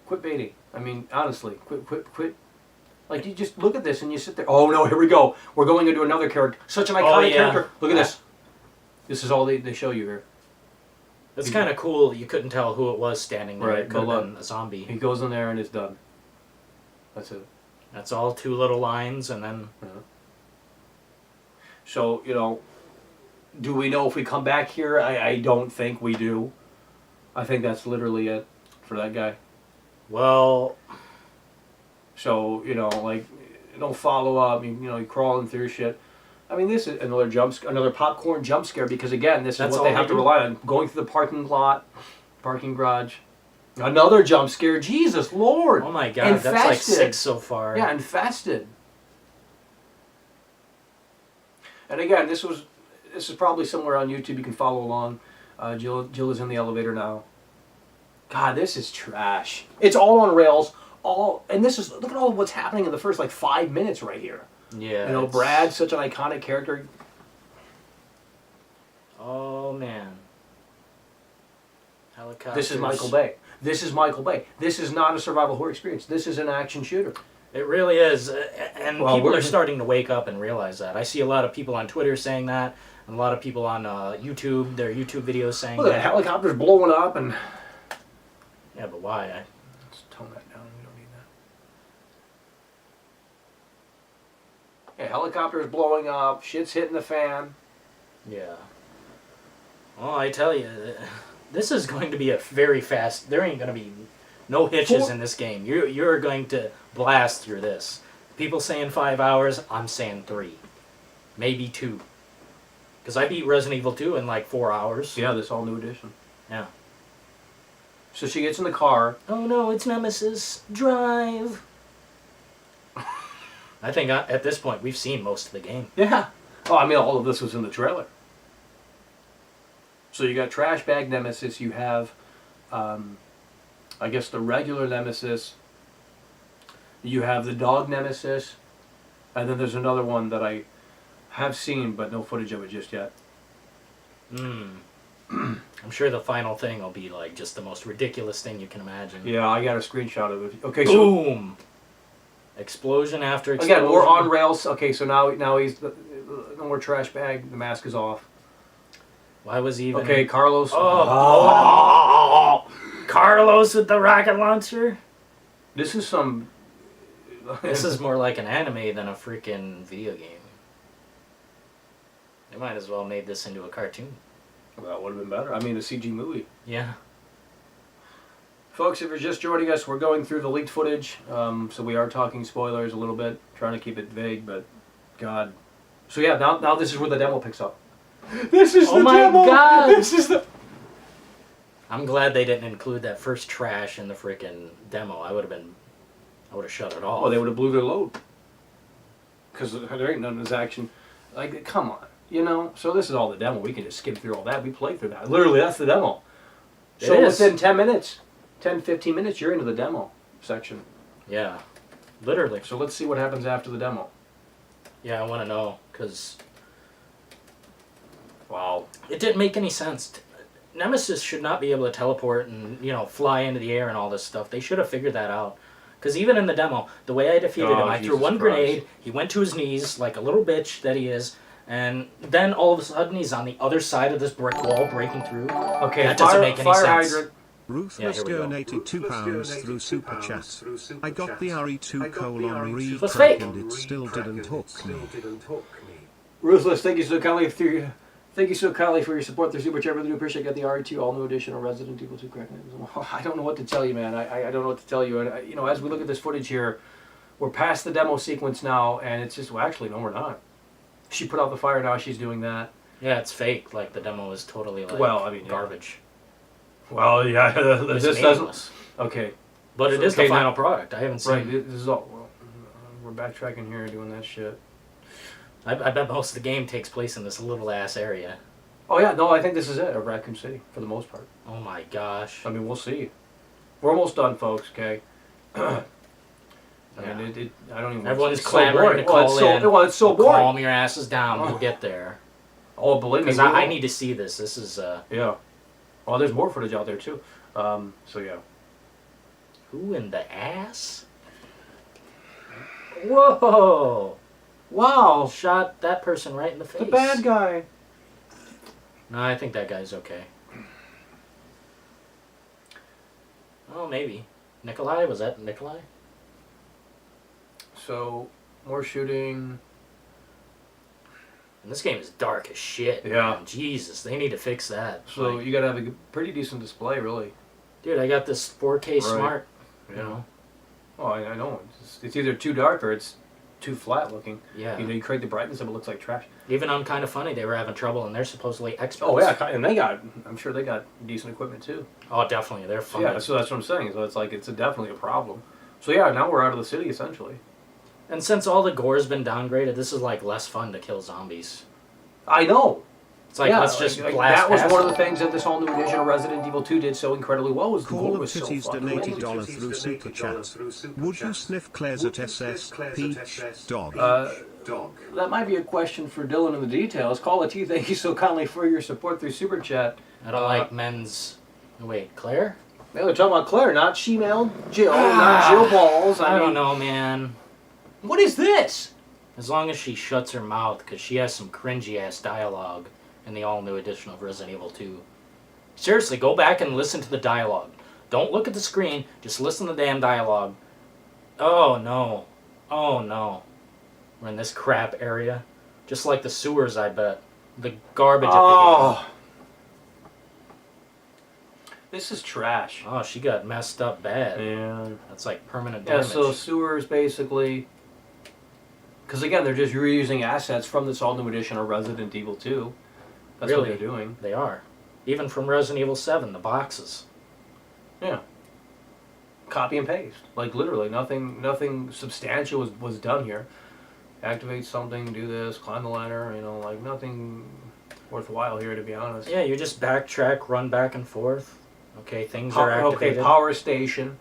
Speaker 2: quit baiting. I mean, honestly, quit. Like, you just look at this and you sit there. Oh no, here we go. We're going into another character. Such an iconic character. Look at this. This is all they show you here.
Speaker 3: It's kind of cool. You couldn't tell who it was standing there.
Speaker 2: Right,
Speaker 3: It could have
Speaker 2: but
Speaker 3: been a zombie.
Speaker 2: He goes in there and it's done. That's it.
Speaker 3: That's all 2 little lines, and then...
Speaker 2: Yeah. So, you know, do we know if we come back here? I don't think we do. I think that's literally it for that guy.
Speaker 3: Well...
Speaker 2: So, you know, like, no follow-up, you know, you're crawling through shit. I mean, this is another popcorn jump scare because, again, this is what they have to rely on. Going through the parking garage. Another jump scare. Jesus Lord.
Speaker 3: Oh my god,
Speaker 2: infested.
Speaker 3: That's like 6 so far.
Speaker 2: Yeah, infested. And again, this is probably somewhere on YouTube. You can follow along. Jill is in the elevator now. God, this is trash. It's all on rails. And this is, look at all what's happening in the first like 5 minutes right here.
Speaker 3: Yeah.
Speaker 2: You know, Brad's such an iconic character.
Speaker 3: Oh man. Helicopters.
Speaker 2: This is Michael Bay. This is Michael Bay. This is not a survival horror experience. This is an action shooter.
Speaker 3: It really is, and people are starting to wake up and realize that. I see a lot of people on Twitter saying that, and a lot of people on YouTube, their YouTube videos saying
Speaker 2: Look at
Speaker 3: that.
Speaker 2: helicopters blowing up and...
Speaker 3: Yeah, but why?
Speaker 2: Let's tone that down. We don't need that. Yeah, helicopters blowing up. Shit's hitting the fan.
Speaker 3: Yeah. Well, I tell you, this is going to be a very fast... There ain't going to be no hitches in this game. You're going to blast through this. People saying 5 hours, I'm saying 3. Maybe 2. Because I beat Resident Evil 2 in like 4 hours.
Speaker 2: Yeah, this all new edition.
Speaker 3: Yeah.
Speaker 2: So she gets in the car.
Speaker 3: Oh no, it's Nemesis. Drive. I think at this point we've seen most of the game.
Speaker 2: Yeah. Oh, I mean, all of this was in the trailer. So you got Trash Bag Nemesis. You have, I guess, the regular Nemesis. You have the dog Nemesis. And then there's another one that I have seen, but no footage of it just yet.
Speaker 3: I'm sure the final thing will be like just the most ridiculous thing you can imagine.
Speaker 2: Yeah, I got a screenshot of it. Okay, so
Speaker 3: boom! Explosion after explosion.
Speaker 2: again, we're on rails. Okay, so now he's no more Trash Bag. The mask is off.
Speaker 3: Why was he even...
Speaker 2: Okay, Carlos.
Speaker 3: Oh. Carlos with the rocket launcher?
Speaker 2: This is some...
Speaker 3: This is more like an anime than a freaking video game. They might as well made this into a cartoon.
Speaker 2: Well, that would have been better. I mean, a CG movie.
Speaker 3: Yeah.
Speaker 2: Folks, if you're just joining us, we're going through the leaked footage. So we are talking spoilers a little bit, trying to keep it vague, but God. So yeah, now this is where the demo picks up. This is the demo!
Speaker 3: Oh my God!
Speaker 2: This is the...
Speaker 3: I'm glad they didn't include that first trash in the freaking demo. I would have shut it off.
Speaker 2: Oh, they would have blew their load. Because there ain't none of this action. Like, come on. You know? So this is all the demo. We can just skim through all that. We played through that. Literally, that's the demo. So within 10 minutes, 10, 15 minutes, you're into the demo section.
Speaker 3: Yeah. Literally.
Speaker 2: So let's see what happens after the demo.
Speaker 3: Yeah, I want to know, because...
Speaker 2: Wow.
Speaker 3: It didn't make any sense. Nemesis should not be able to teleport and, you know, fly into the air and all this stuff. They should have figured that out. Because even in the demo, the way I defeated him, I threw one grenade, he went to his knees like a little bitch that he is, and then all of a sudden he's on the other side of this brick wall breaking through.
Speaker 2: Okay,
Speaker 3: that doesn't make any sense.
Speaker 2: Hydrant.
Speaker 4: Ruthless donated £2 through Super Chat. I got the RE2 colon
Speaker 3: What's fake?
Speaker 4: re-crack and it still didn't hook me.
Speaker 2: Ruthless, thank you so kindly for your support through Super Chat. Really do appreciate it. Got the RE2 all new edition of Resident Evil 2 crack. I don't know what to tell you, man. I don't know what to tell you. And you know, as we look at this footage here, we're past the demo sequence now, and it's just, well, actually, no, we're not. She put out the fire now. She's doing that.
Speaker 3: Yeah, it's fake. Like, the demo is totally, like, garbage.
Speaker 2: Well, yeah, this doesn't... Okay.
Speaker 3: But it is the final product. I haven't seen...
Speaker 2: Right, this is all... Well, we're backtracking here and doing that shit.
Speaker 3: I bet most of the game takes place in this little-ass area.
Speaker 2: Oh yeah, no, I think this is it, of Raccoon City, for the most part.
Speaker 3: Oh my gosh.
Speaker 2: I mean, we'll see. We're almost done, folks, okay? I mean, I don't even...
Speaker 3: Everyone's
Speaker 2: it's
Speaker 3: clamoring to call in.
Speaker 2: Well, it's so boring.
Speaker 3: Calm your asses down. We'll get there.
Speaker 2: Oh, believe me.
Speaker 3: Because I need to see this. This is...
Speaker 2: Yeah. Well, there's more footage out there, too. So, yeah.
Speaker 3: Who in the ass? Whoa!
Speaker 2: Wow!
Speaker 3: Shot that person right in the face.
Speaker 2: The bad guy.
Speaker 3: No, I think that guy's okay. Oh, maybe. Nikolai? Was that Nikolai?
Speaker 2: So, more shooting.
Speaker 3: And this game is dark as shit.
Speaker 2: Yeah.
Speaker 3: Man. Jesus, they need to fix that.
Speaker 2: So,
Speaker 3: Like,
Speaker 2: you gotta have a pretty decent display, really.
Speaker 3: dude, I got this 4K
Speaker 2: Right.
Speaker 3: Smart.
Speaker 2: Yeah.
Speaker 3: You know?
Speaker 2: Oh, I know. It's either too dark or it's too flat looking.
Speaker 3: Yeah.
Speaker 2: You know, you create the brightness and it looks like trash.
Speaker 3: Even on Kind of Funny, they were having trouble, and they're supposedly experts.
Speaker 2: Oh, yeah. And I'm sure they got decent equipment, too.
Speaker 3: Oh, definitely. They're fun.
Speaker 2: Yeah, so that's what I'm saying. So it's like, it's definitely a problem. So yeah, now we're out of the city, essentially.
Speaker 3: And since all the gore's been downgraded, this is like less fun to kill zombies.
Speaker 2: I know.
Speaker 3: It's like,
Speaker 2: Yeah,
Speaker 3: let's just
Speaker 2: like,
Speaker 3: blast
Speaker 2: that was
Speaker 3: past
Speaker 2: one of
Speaker 3: it.
Speaker 2: the things that this whole new edition of Resident Evil 2 did so incredibly well, was the
Speaker 4: Call
Speaker 2: gore
Speaker 4: of
Speaker 2: was so
Speaker 4: Titties
Speaker 2: fucking
Speaker 4: donated
Speaker 2: amazing.
Speaker 4: $1 through Super Chat. Would you sniff Claire's at SS? Peach? Dog?
Speaker 2: That might be a question for Dillon in the details. Call it T, thank you so kindly for your support through Super Chat.
Speaker 3: I don't like men's... Wait, Claire?
Speaker 2: They were talking about Claire, not Shemale Jill, not Jill Balls.
Speaker 3: I
Speaker 2: mean,
Speaker 3: don't know, man.
Speaker 2: What is this?
Speaker 3: As long as she shuts her mouth, because she has some cringy-ass dialogue in the all-new edition of Resident Evil 2. Seriously, go back and listen to the dialogue. Don't look at the screen, just listen to the damn dialogue. Oh, no. Oh, no. We're in this crap area. Just like the sewers, I bet. The garbage of the game.
Speaker 2: This is trash.
Speaker 3: Oh, she got messed up bad.
Speaker 2: Yeah.
Speaker 3: That's like permanent
Speaker 2: Yeah,
Speaker 3: damage.
Speaker 2: so sewers basically... Because again, they're just reusing assets from this all-new edition of Resident Evil 2. That's what
Speaker 3: Really?
Speaker 2: they're doing.
Speaker 3: They are. Even from Resident Evil 7, the boxes.
Speaker 2: Yeah. Copy and paste. Like literally, nothing substantial was done here. Activate something, do this, climb the ladder, you know, like nothing worthwhile here, to be honest.
Speaker 3: Yeah, you just backtrack, run back and forth. Okay, things are activated.
Speaker 2: Okay, power station.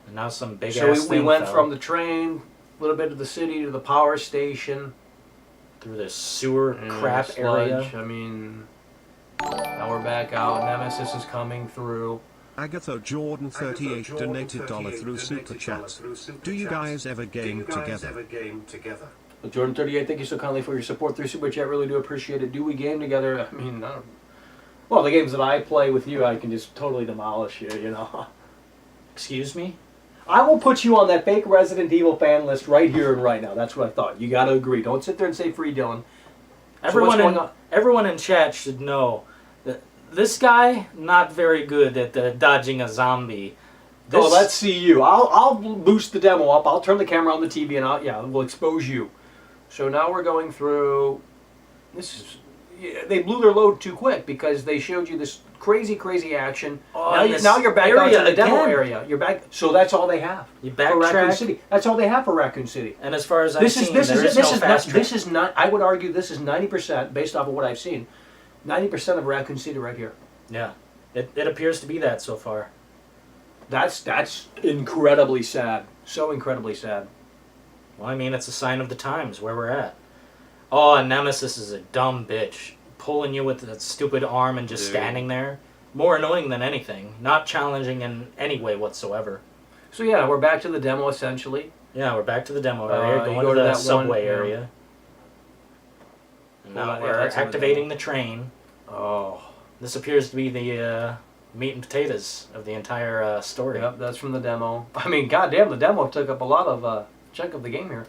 Speaker 3: And now some big
Speaker 2: So
Speaker 3: ass
Speaker 2: we
Speaker 3: thing
Speaker 2: went
Speaker 3: fell
Speaker 2: from the train, a little bit to the city, to the power station.
Speaker 3: through this sewer
Speaker 2: and
Speaker 3: crap
Speaker 2: sludge.
Speaker 3: area.
Speaker 2: I mean, now we're back out. Nemesis is coming through.
Speaker 4: Agatha Jordan 38 donated $1 through Super Chat. Do you guys ever game together?
Speaker 2: Jordan 38, thank you so kindly for your support through Super Chat. Really do appreciate it. Do we game together? I mean, well, the games that I play with you, I can just totally demolish you, you know.
Speaker 3: Excuse me?
Speaker 2: I will put you on that fake Resident Evil fan list right here and right now. That's what I thought. You got to agree. Don't sit there and say free, Dillon.
Speaker 3: Everyone in chat should know that this guy not very good at dodging a zombie.
Speaker 2: Oh, let's see you. I'll boost the demo up. I'll turn the camera on the TV and we'll expose you. So now we're going through. They blew their load too quick because they showed you this crazy action.
Speaker 3: Oh,
Speaker 2: now you're back out to the demo
Speaker 3: again.
Speaker 2: area. You're back. So that's all they have.
Speaker 3: You
Speaker 2: for Raccoon
Speaker 3: backtrack.
Speaker 2: City. That's all they have for Raccoon City.
Speaker 3: And as far as I've seen, there is no fast track.
Speaker 2: This is not. I would argue this is 90% based off of what I've seen. 90% of Raccoon City right here.
Speaker 3: Yeah, it appears to be that so far.
Speaker 2: That's incredibly sad. So incredibly sad.
Speaker 3: Well, I mean, it's a sign of the times where we're at. Oh, Nemesis is a dumb bitch. Pulling you with that stupid arm and just standing there. More annoying than anything. Not challenging in any way whatsoever.
Speaker 2: So yeah, we're back to the demo essentially.
Speaker 3: Yeah, we're back to the demo area.
Speaker 2: you
Speaker 3: Going
Speaker 2: go
Speaker 3: to
Speaker 2: to
Speaker 3: the
Speaker 2: that
Speaker 3: subway
Speaker 2: one, yeah.
Speaker 3: area. And
Speaker 2: Well,
Speaker 3: now
Speaker 2: yeah,
Speaker 3: we're
Speaker 2: that's in the
Speaker 3: activating
Speaker 2: demo.
Speaker 3: the train.
Speaker 2: Oh.
Speaker 3: This appears to be the meat and potatoes of the entire story.
Speaker 2: Yep, that's from the demo. I mean, goddamn, the demo took up a lot of chunk of the game here.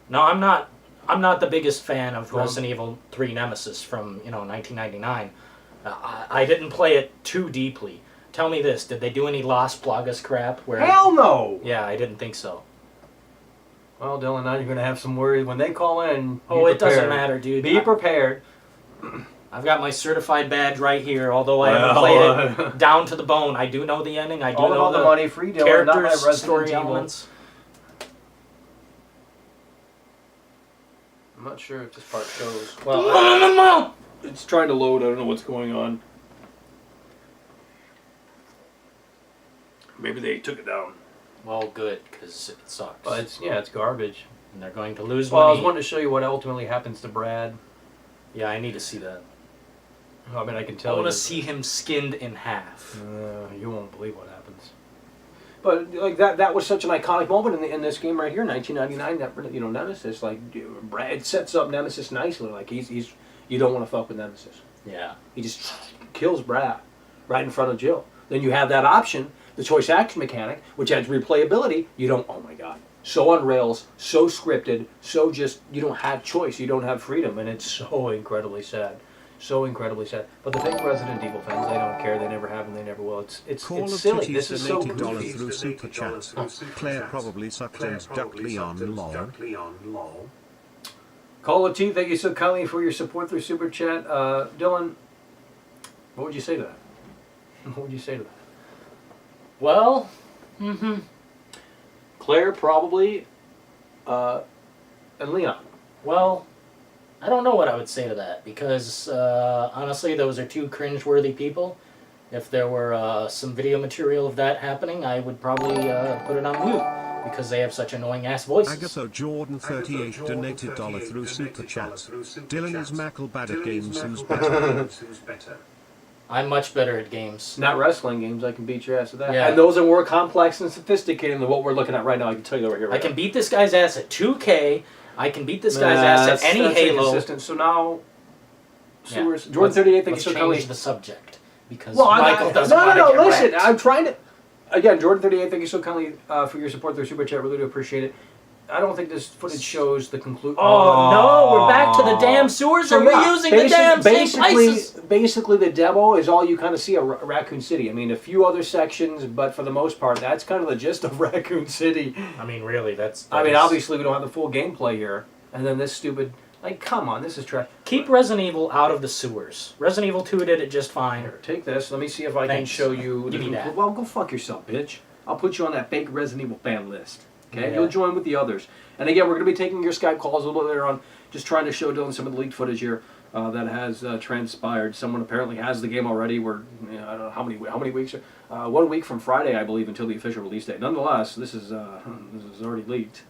Speaker 3: No, I'm not the biggest fan of Resident Evil 3 Nemesis from 1999. I didn't play it too deeply. Tell me this: did they do any Las Plagas crap? Where?
Speaker 2: Hell no!
Speaker 3: Yeah, I didn't think so.
Speaker 2: Well, Dylan, now you're going to have some worries when they call in.
Speaker 3: Oh, it doesn't
Speaker 2: prepared.
Speaker 3: matter, dude.
Speaker 2: Be prepared.
Speaker 3: I've got my certified badge right here. Although I haven't played it down to the bone, I do know the ending. I do
Speaker 2: All
Speaker 3: know
Speaker 2: about the money, free Dylan, not my
Speaker 3: characters,
Speaker 2: Resident
Speaker 3: story
Speaker 2: Evil.
Speaker 3: elements.
Speaker 2: I'm not sure if this part shows. Well, It's trying to load. I don't know what's going on. Maybe they took it down.
Speaker 3: Well, good, because it sucks.
Speaker 2: But it's garbage.
Speaker 3: And they're going to lose
Speaker 2: Well, I was
Speaker 3: money.
Speaker 2: wanting to show you what ultimately happens to Brad.
Speaker 3: Yeah, I need to see that.
Speaker 2: I mean, I can
Speaker 3: I
Speaker 2: tell you.
Speaker 3: want to see him skinned in half.
Speaker 2: You won't believe what happens. But like that was such an iconic moment in this game right here, 1999. That Nemesis, like Brad sets up Nemesis nicely. Like he's you don't want to fuck with Nemesis.
Speaker 3: Yeah.
Speaker 2: He just kills Brad right in front of Jill. Then you have that option, the choice action mechanic, which adds replayability. You don't. Oh my god. So on rails, so scripted, so just you don't have choice. You don't have freedom, and it's so incredibly sad. So incredibly sad. But the fake Resident Evil fans, they don't care. They never have and they never will. It's
Speaker 4: Call of
Speaker 2: silly.
Speaker 4: Duty's
Speaker 2: This is so
Speaker 4: $80
Speaker 2: goofy.
Speaker 4: through Super Chat. Claire probably sucked and ducked Leon lol.
Speaker 2: Call of Duty, thank you so kindly for your support through Super Chat. Dillon, what would you say to that? What would you say to that?
Speaker 3: Well,
Speaker 2: Claire probably, and Leon.
Speaker 3: well, I don't know what I would say to that, because honestly, those are two cringeworthy people. If there were some video material of that happening, I would probably put it on mute, because they have such annoying ass voices.
Speaker 4: Agatha Jordan 38 donated $1 through Super Chat. Dillon is Mackle bad at games, who's better?
Speaker 3: I'm much better at games.
Speaker 2: Not wrestling games, I can beat your ass at that.
Speaker 3: Yeah.
Speaker 2: And those are more complex and sophisticated than what we're looking at right now. I can tell you that right here.
Speaker 3: I can beat this guy's ass at 2K. I can beat this guy's ass at any Halo.
Speaker 2: Inconsistent. So now, Sewers,
Speaker 3: Yeah.
Speaker 2: Jordan 38, thank you
Speaker 3: Let's
Speaker 2: so
Speaker 3: change
Speaker 2: kindly.
Speaker 3: the subject, because
Speaker 2: Well,
Speaker 3: Michael doesn't
Speaker 2: no,
Speaker 3: want to get
Speaker 2: listen.
Speaker 3: wrecked.
Speaker 2: I'm trying to. Again, Jordan 38, thank you so kindly for your support through Super Chat. Really do appreciate it. I don't think this footage shows the conclusion.
Speaker 3: Oh no, we're back to the damn sewers, and we're using the damn same places.
Speaker 2: Basically, the demo is all you kind of see of Raccoon City. I mean, a few other sections, but for the most part, that's kind of the gist of Raccoon City.
Speaker 3: I mean, really, that's
Speaker 2: I mean, obviously, we don't have the full gameplay here. And then this stupid... Like, come on, this is trash.
Speaker 3: Keep Resident Evil out of the sewers. Resident Evil 2 did it just fine.
Speaker 2: Here, take this. Let me see if I
Speaker 3: Thanks.
Speaker 2: can show you...
Speaker 3: Give me that.
Speaker 2: Well, go fuck yourself, bitch. I'll put you on that fake Resident Evil fan list. Okay?
Speaker 3: Yeah.
Speaker 2: You'll join with the others. And again, we're going to be taking your Skype calls a little bit later on. Just trying to show Dillon some of the leaked footage here that has transpired. Someone apparently has the game already. We're, I don't know how many weeks. 1 week from Friday, I believe, until the official release date. Nonetheless, this is already leaked.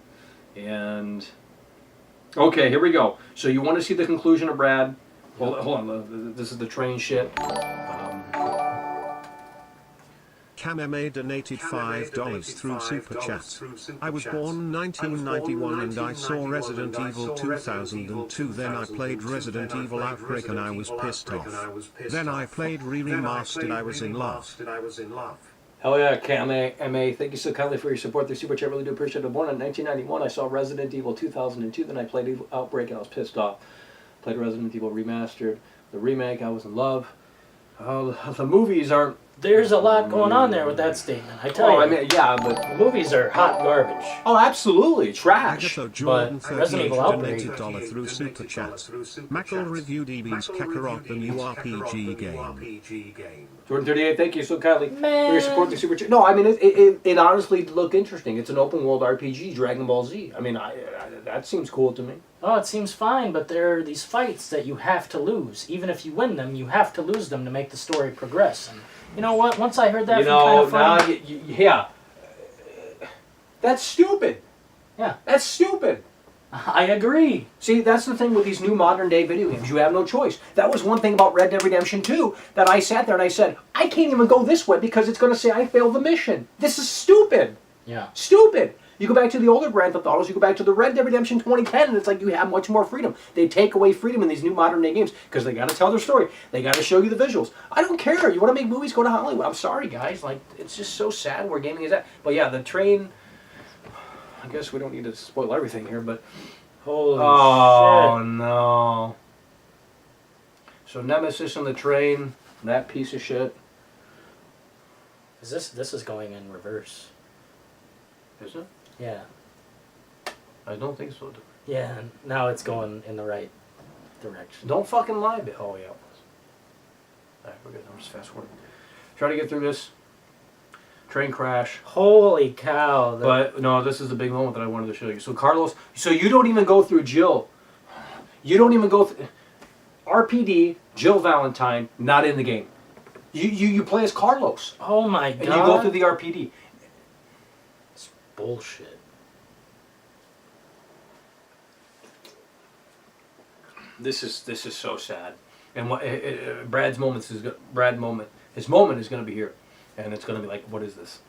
Speaker 2: And... Okay, here we go. So you want to see the conclusion of Brad? Hold on. This is the train shit.
Speaker 4: Kameme donated $5 through Super Chat. I was born in 1991 and I saw Resident Evil 2002. Then I played Resident Evil Outbreak and I was pissed off. Then I played Remastered. I was in love.
Speaker 2: Hell yeah, K-M-A, thank you so kindly for your support through Super Chat. Really do appreciate it. Born in 1991, I saw Resident Evil 2002. Then I played Outbreak and I was pissed off. Played Resident Evil Remastered. The remake, I was in love. The movies aren't...
Speaker 3: There's a lot going on there with that statement, I tell you.
Speaker 2: I mean, yeah, but...
Speaker 3: The movies are hot garbage.
Speaker 2: Oh, absolutely. Trash.
Speaker 4: Agatha Jordan
Speaker 3: But Resident
Speaker 4: 38
Speaker 3: Evil Outbreak-
Speaker 4: donated $1 through Super Chat. Mackle reviewed EB's Kakarot, the new RPG game.
Speaker 2: Jordan 38, thank you so kindly for
Speaker 3: Man.
Speaker 2: your support through Super Chat. No, I mean, it honestly looked interesting. It's an open world RPG, Dragon Ball Z. I mean, that seems cool to me.
Speaker 3: Oh, it seems fine, but there are these fights that you have to lose. Even if you win them, you have to lose them to make the story progress. And you know what? Once I heard that from Kind of Funny...
Speaker 2: Yeah. That's stupid.
Speaker 3: Yeah.
Speaker 2: That's stupid.
Speaker 3: I agree.
Speaker 2: See, that's the thing with these new modern day video games. You have no choice. That was one thing about Red Dead Redemption 2 that I sat there and I said, I can't even go this way because it's going to say I failed the mission. This is stupid.
Speaker 3: Yeah.
Speaker 2: Stupid. You go back to the older Grand Theft Autos, you go back to the Red Dead Redemption 2010, and it's like you have much more freedom. They take away freedom in these new modern day games because they got to tell their story. They got to show you the visuals. I don't care. You want to make movies, go to Hollywood. I'm sorry, guys. Like, it's just so sad where gaming is at. But yeah, the train, I guess we don't need to spoil everything here, but...
Speaker 3: Holy
Speaker 2: Oh,
Speaker 3: shit.
Speaker 2: no. So Nemesis on the train, that piece of shit.
Speaker 3: This is going in reverse.
Speaker 2: Is it?
Speaker 3: Yeah.
Speaker 2: I don't think so.
Speaker 3: Yeah, now it's going in the right direction.
Speaker 2: Don't fucking lie, but oh yeah. Alright, we're good. I'm just fast forwarding. Trying to get through this. Train crash.
Speaker 3: Holy cow.
Speaker 2: But no, this is the big moment that I wanted to show you. So Carlos, so you don't even go through Jill. You don't even go through... RPD, Jill Valentine, not in the game. You play as Carlos.
Speaker 3: Oh my god.
Speaker 2: And you go through the RPD.
Speaker 3: It's bullshit.
Speaker 2: This is so sad. And what Brad's moment is his moment is going to be here, and it's going to be like, what is this?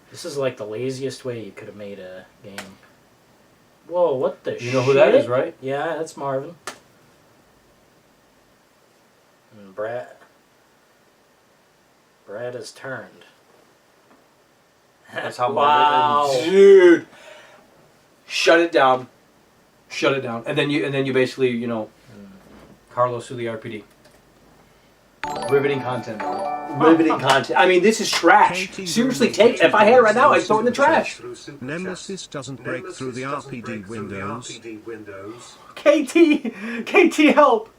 Speaker 3: This is like the laziest way you could have made a game. Whoa, what the shit?
Speaker 2: You know who that is, right?
Speaker 3: Yeah, that's Marvin. And Brad has turned.
Speaker 2: That's how
Speaker 3: wow.
Speaker 2: Marvin, dude. Shut it down. Shut it down. And then you basically, you know, Carlos through the RPD. Riveting content, bro. Riveting content. I mean, this is trash. Seriously, if I had it right now, I'd throw it in the trash.
Speaker 4: Nemesis doesn't break through the RPD windows.
Speaker 2: KT, help!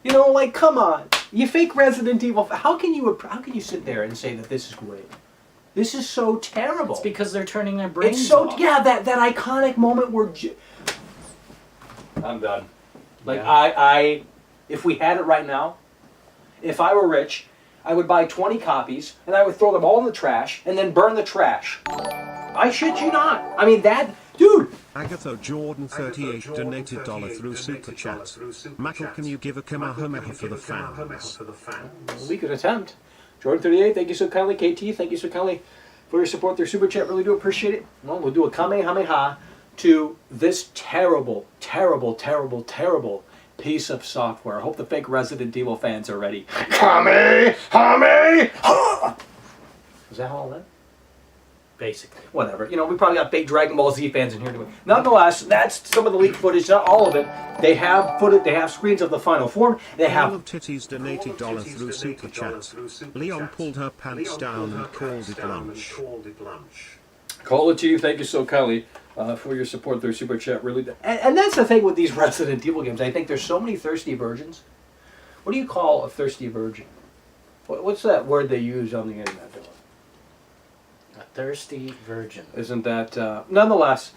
Speaker 2: You know, like, come on. You fake Resident Evil. How can you sit there and say that this is great? This is so terrible.
Speaker 3: It's because they're turning their brains
Speaker 2: It's so
Speaker 3: off.
Speaker 2: yeah, that iconic moment where I'm done. Like
Speaker 3: Yeah.
Speaker 2: I if we had it right now, if I were rich, I would buy 20 copies and I would throw them all in the trash and then burn the trash. I shit you not. I mean that dude.
Speaker 4: Agatha Jordan 38 donated $1 through Super Chat. Mackle, can you give a Kamehameha for the fans?
Speaker 2: We could attempt. Jordan 38, thank you so kindly. KT, thank you so kindly for your support through Super Chat. Really do appreciate it. Well, we'll do a Kamehameha to this terrible, terrible, terrible, terrible piece of software. I hope the fake Resident Evil fans are ready. Kamehameha! Is that how it went?
Speaker 3: Basically.
Speaker 2: Whatever. You know, we probably got fake Dragon Ball Z fans in here doing. Nonetheless, that's some of the leaked footage, not all of it. They have footage, they have screens of the final form. They
Speaker 4: All
Speaker 2: have
Speaker 4: of Titties donated $1 through Super Chat. Leon pulled her pants down and called it lunch.
Speaker 2: Call it to you. Thank you so kindly for your support through Super Chat. Really, and that's the thing with these Resident Evil games. I think there's so many thirsty virgins. What do you call a thirsty virgin? What's that word they use on the internet? Dillon?
Speaker 3: A thirsty virgin.
Speaker 2: Isn't that nonetheless?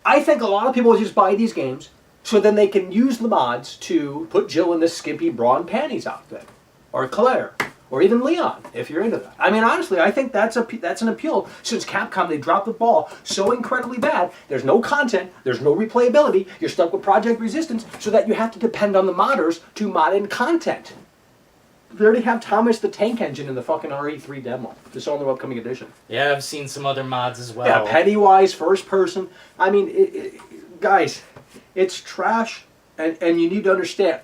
Speaker 2: I think a lot of people just buy these games so then they can use the mods to put Jill in this skimpy bra and panties outfit, or Claire, or even Leon, if you're into that. I mean, honestly, I think that's an appeal. Since Capcom, they dropped the ball so incredibly bad. There's no content, there's no replayability. You're stuck with Project Resistance, so that you have to depend on the modders to mod in content. They already have Thomas the Tank Engine in the fucking RE3 demo. This all new upcoming edition.
Speaker 3: Yeah, I've seen some other mods as well.
Speaker 2: Yeah, Pennywise, first person. I mean, guys, it's trash, and you need to understand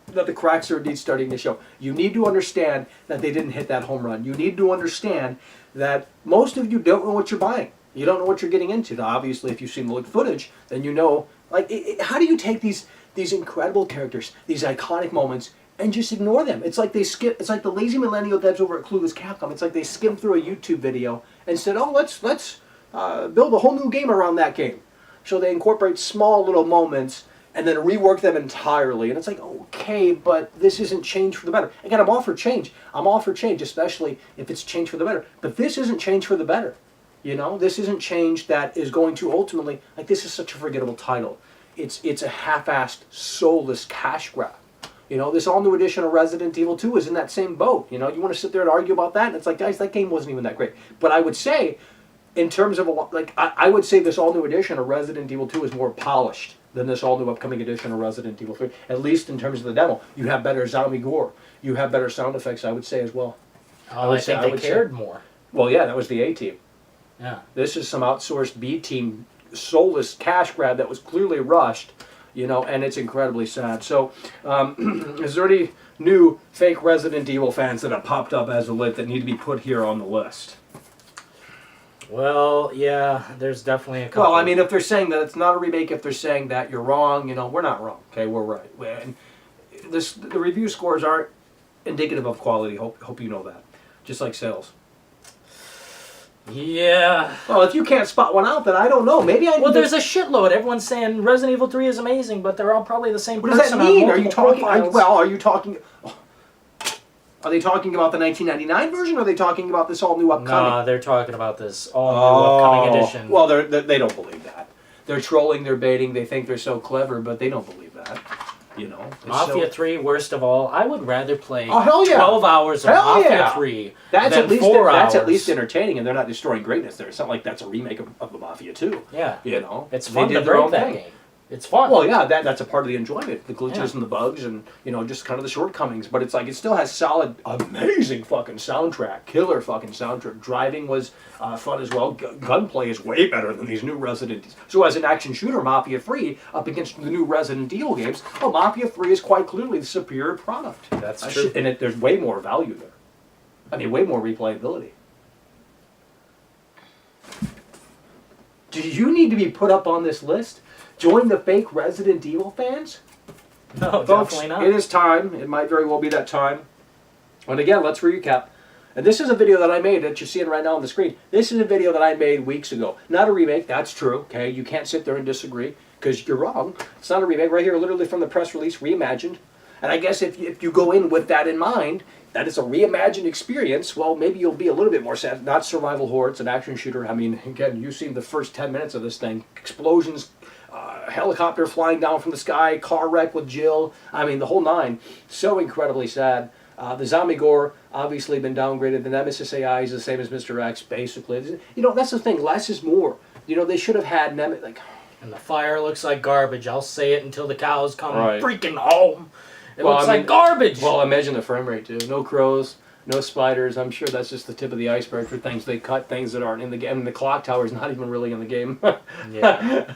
Speaker 2: that the cracks are indeed starting to show. You need to understand that they didn't hit that home run. You need to understand that most of you don't know what you're buying. You don't know what you're getting into. Now, obviously, if you've seen the leaked footage, then you know. Like, how do you take these incredible characters, these iconic moments, and just ignore them? It's like they skip. It's like the lazy millennial devs over at Clueless Capcom. It's like they skimmed through a YouTube video and said, "Oh, let's build a whole new game around that game." So they incorporate small little moments and then rework them entirely. And it's like, okay, but this isn't change for the better. Again, I'm all for change. I'm all for change, especially if it's change for the better. But this isn't change for the better. You know, this isn't change that is going to ultimately, like, this is such a forgettable title. It's a half-assed, soulless cash grab. You know, this all-new edition of Resident Evil 2 is in that same boat. You know, you want to sit there and argue about that, and it's like, guys, that game wasn't even that great. But I would say, in terms of, I would say this all-new edition of Resident Evil 2 is more polished than this all-new upcoming edition of Resident Evil 3, at least in terms of the demo. You have better zombie gore. You have better sound effects, I would say, as well.
Speaker 3: Oh, I think they cared more.
Speaker 2: Well, yeah, that was the A-team.
Speaker 3: Yeah.
Speaker 2: This is some outsourced B-team soulless cash grab that was clearly rushed, you know, and it's incredibly sad. So, is there any new fake Resident Evil fans that have popped up as a lit that need to be put here on the list?
Speaker 3: Well, yeah, there's definitely a couple.
Speaker 2: Well, I mean, if they're saying that it's not a remake, if they're saying that you're wrong, you know, we're not wrong. Okay, we're right. And the review scores aren't indicative of quality. Hope you know that. Just like sales.
Speaker 3: Yeah.
Speaker 2: Well, if you can't spot one out, then I don't know. Maybe I.
Speaker 3: Well, there's a shitload. Everyone's saying Resident Evil 3 is amazing, but they're all probably the same
Speaker 2: What
Speaker 3: person.
Speaker 2: does that mean?
Speaker 3: On
Speaker 2: Are you
Speaker 3: multiple
Speaker 2: talking?
Speaker 3: profiles.
Speaker 2: Are you talking? Are they talking about the 1999 version, or are they talking about this all new upcoming?
Speaker 3: No, they're talking about this all new upcoming edition.
Speaker 2: Well, they don't believe that. They're trolling. They're baiting. They think they're so clever, but they don't believe that. You know, it's
Speaker 3: Mafia 3, worst of all. I would rather play
Speaker 2: Oh, hell yeah.
Speaker 3: 12 hours of
Speaker 2: Hell
Speaker 3: Mafia
Speaker 2: yeah.
Speaker 3: 3
Speaker 2: That's
Speaker 3: than
Speaker 2: at least
Speaker 3: 4 hours.
Speaker 2: that's at least entertaining, and they're not destroying greatness there. It's not like that's a remake of the Mafia 2.
Speaker 3: Yeah.
Speaker 2: You know,
Speaker 3: It's
Speaker 2: They
Speaker 3: fun
Speaker 2: did
Speaker 3: to
Speaker 2: their
Speaker 3: break
Speaker 2: own
Speaker 3: that
Speaker 2: thing.
Speaker 3: game. It's fun.
Speaker 2: Well, yeah, that's a part of the enjoyment, the glitches
Speaker 3: Yeah.
Speaker 2: and the bugs, and you know, just kind of the shortcomings. But it's like it still has solid, amazing fucking soundtrack, killer fucking soundtrack. Driving was fun as well. Gunplay is way better than these new Resident. So as an action shooter, Mafia 3 up against the new Resident Evil games, oh, Mafia 3 is quite clearly the superior product.
Speaker 3: That's true.
Speaker 2: And there's way more value there. I mean, way more replayability. Do you need to be put up on this list? Join the fake Resident Evil fans?
Speaker 3: No,
Speaker 2: Folks,
Speaker 3: definitely not.
Speaker 2: it is time. It might very well be that time. And again, let's recap. And this is a video that I made that you're seeing right now on the screen. This is a video that I made weeks ago. Not a remake, that's true, okay? You can't sit there and disagree, because you're wrong. It's not a remake. Right here, literally from the press release, reimagined. And I guess if you go in with that in mind, that it's a reimagined experience, well, maybe you'll be a little bit more sad. Not survival horror, it's an action shooter. I mean, again, you've seen the first 10 minutes of this thing. Explosions, helicopter flying down from the sky, car wreck with Jill. I mean, the whole nine. So incredibly sad. The zombie gore, obviously been downgraded. The Nemesis AI is the same as Mr. X, basically. You know, that's the thing. Less is more. You know, they should have had Nemesis, like...
Speaker 3: And the fire looks like garbage. I'll say it until the cows come
Speaker 2: Right.
Speaker 3: freaking home. It
Speaker 2: Well,
Speaker 3: looks
Speaker 2: I mean,
Speaker 3: like garbage.
Speaker 2: Well, imagine the frame rate, too. No crows, no spiders. I'm sure that's just the tip of the iceberg for things they cut, things that aren't in the game. I mean, the clock tower's not even really in the game.
Speaker 3: yeah.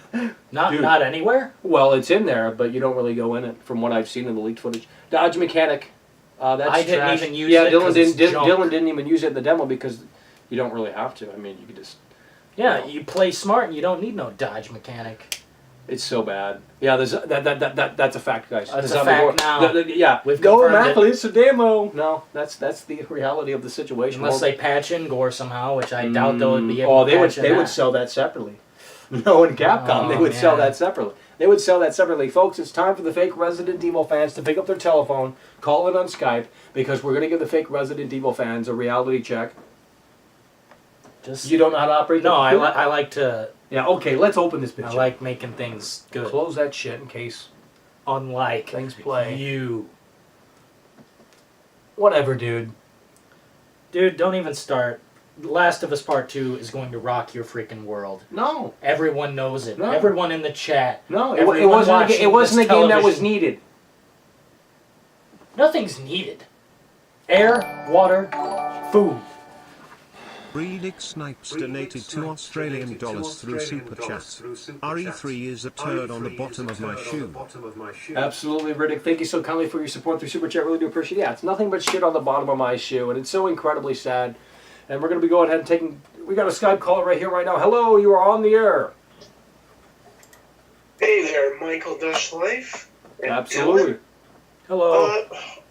Speaker 3: Not
Speaker 2: Dude.
Speaker 3: not anywhere.
Speaker 2: Well, it's in there, but you don't really go in it from what I've seen in the leaked footage. Dodge mechanic. That's
Speaker 3: I didn't
Speaker 2: trash.
Speaker 3: even use
Speaker 2: yeah,
Speaker 3: it
Speaker 2: Dillon
Speaker 3: 'cause it's
Speaker 2: didn't.
Speaker 3: junk.
Speaker 2: Dillon didn't even use it in the demo because you don't really have to. I mean, you could just.
Speaker 3: Yeah, you play smart and you don't need no dodge mechanic.
Speaker 2: It's so bad. Yeah, that's a fact, guys.
Speaker 3: That's
Speaker 2: The
Speaker 3: a fact
Speaker 2: zombie
Speaker 3: now.
Speaker 2: gore- yeah,
Speaker 3: We've
Speaker 2: no,
Speaker 3: confirmed
Speaker 2: Matt,
Speaker 3: it.
Speaker 2: it's a demo. No, that's the reality of the situation.
Speaker 3: Unless they patch in gore somehow, which I doubt they would be able
Speaker 2: Oh,
Speaker 3: to
Speaker 2: they would
Speaker 3: patch in
Speaker 2: they would
Speaker 3: that.
Speaker 2: sell that separately. No, in Capcom, they
Speaker 3: Oh,
Speaker 2: would sell
Speaker 3: man.
Speaker 2: that separately. They would sell that separately. Folks, it's time for the fake Resident Evil fans to pick up their telephone, call in on Skype, because we're going to give the fake Resident Evil fans a reality check.
Speaker 3: Just
Speaker 2: You don't know how to operate the
Speaker 3: no, I,
Speaker 2: computer?
Speaker 3: I like to.
Speaker 2: Yeah, okay, let's open this bitch
Speaker 3: I
Speaker 2: up.
Speaker 3: like making things good.
Speaker 2: Close that shit in case
Speaker 3: Unlike
Speaker 2: things play.
Speaker 3: you,
Speaker 2: Whatever, dude.
Speaker 3: dude. Don't even start. Last of Us Part 2 is going to rock your freaking world.
Speaker 2: No.
Speaker 3: Everyone knows it.
Speaker 2: No.
Speaker 3: Everyone in the chat.
Speaker 2: No, it
Speaker 3: Everyone
Speaker 2: wasn't.
Speaker 3: watching
Speaker 2: It wasn't a
Speaker 3: this
Speaker 2: game that was
Speaker 3: television.
Speaker 2: needed.
Speaker 3: Nothing's needed. Air, water, food.
Speaker 4: Breedick Snipes donated $2 Australian through Super Chat. RE3 is a turd on the bottom of my shoe.
Speaker 2: Absolutely, Riddick. Thank you so kindly for your support through Super Chat. Really do appreciate it. Yeah, it's nothing but shit on the bottom of my shoe, and it's so incredibly sad. And we're going to be going ahead and taking... We got a Skype caller right here right now. Hello, you are on the air.
Speaker 5: Hey there, Michael Dust Life. And
Speaker 2: Absolutely.
Speaker 5: Dillon.
Speaker 3: Hello.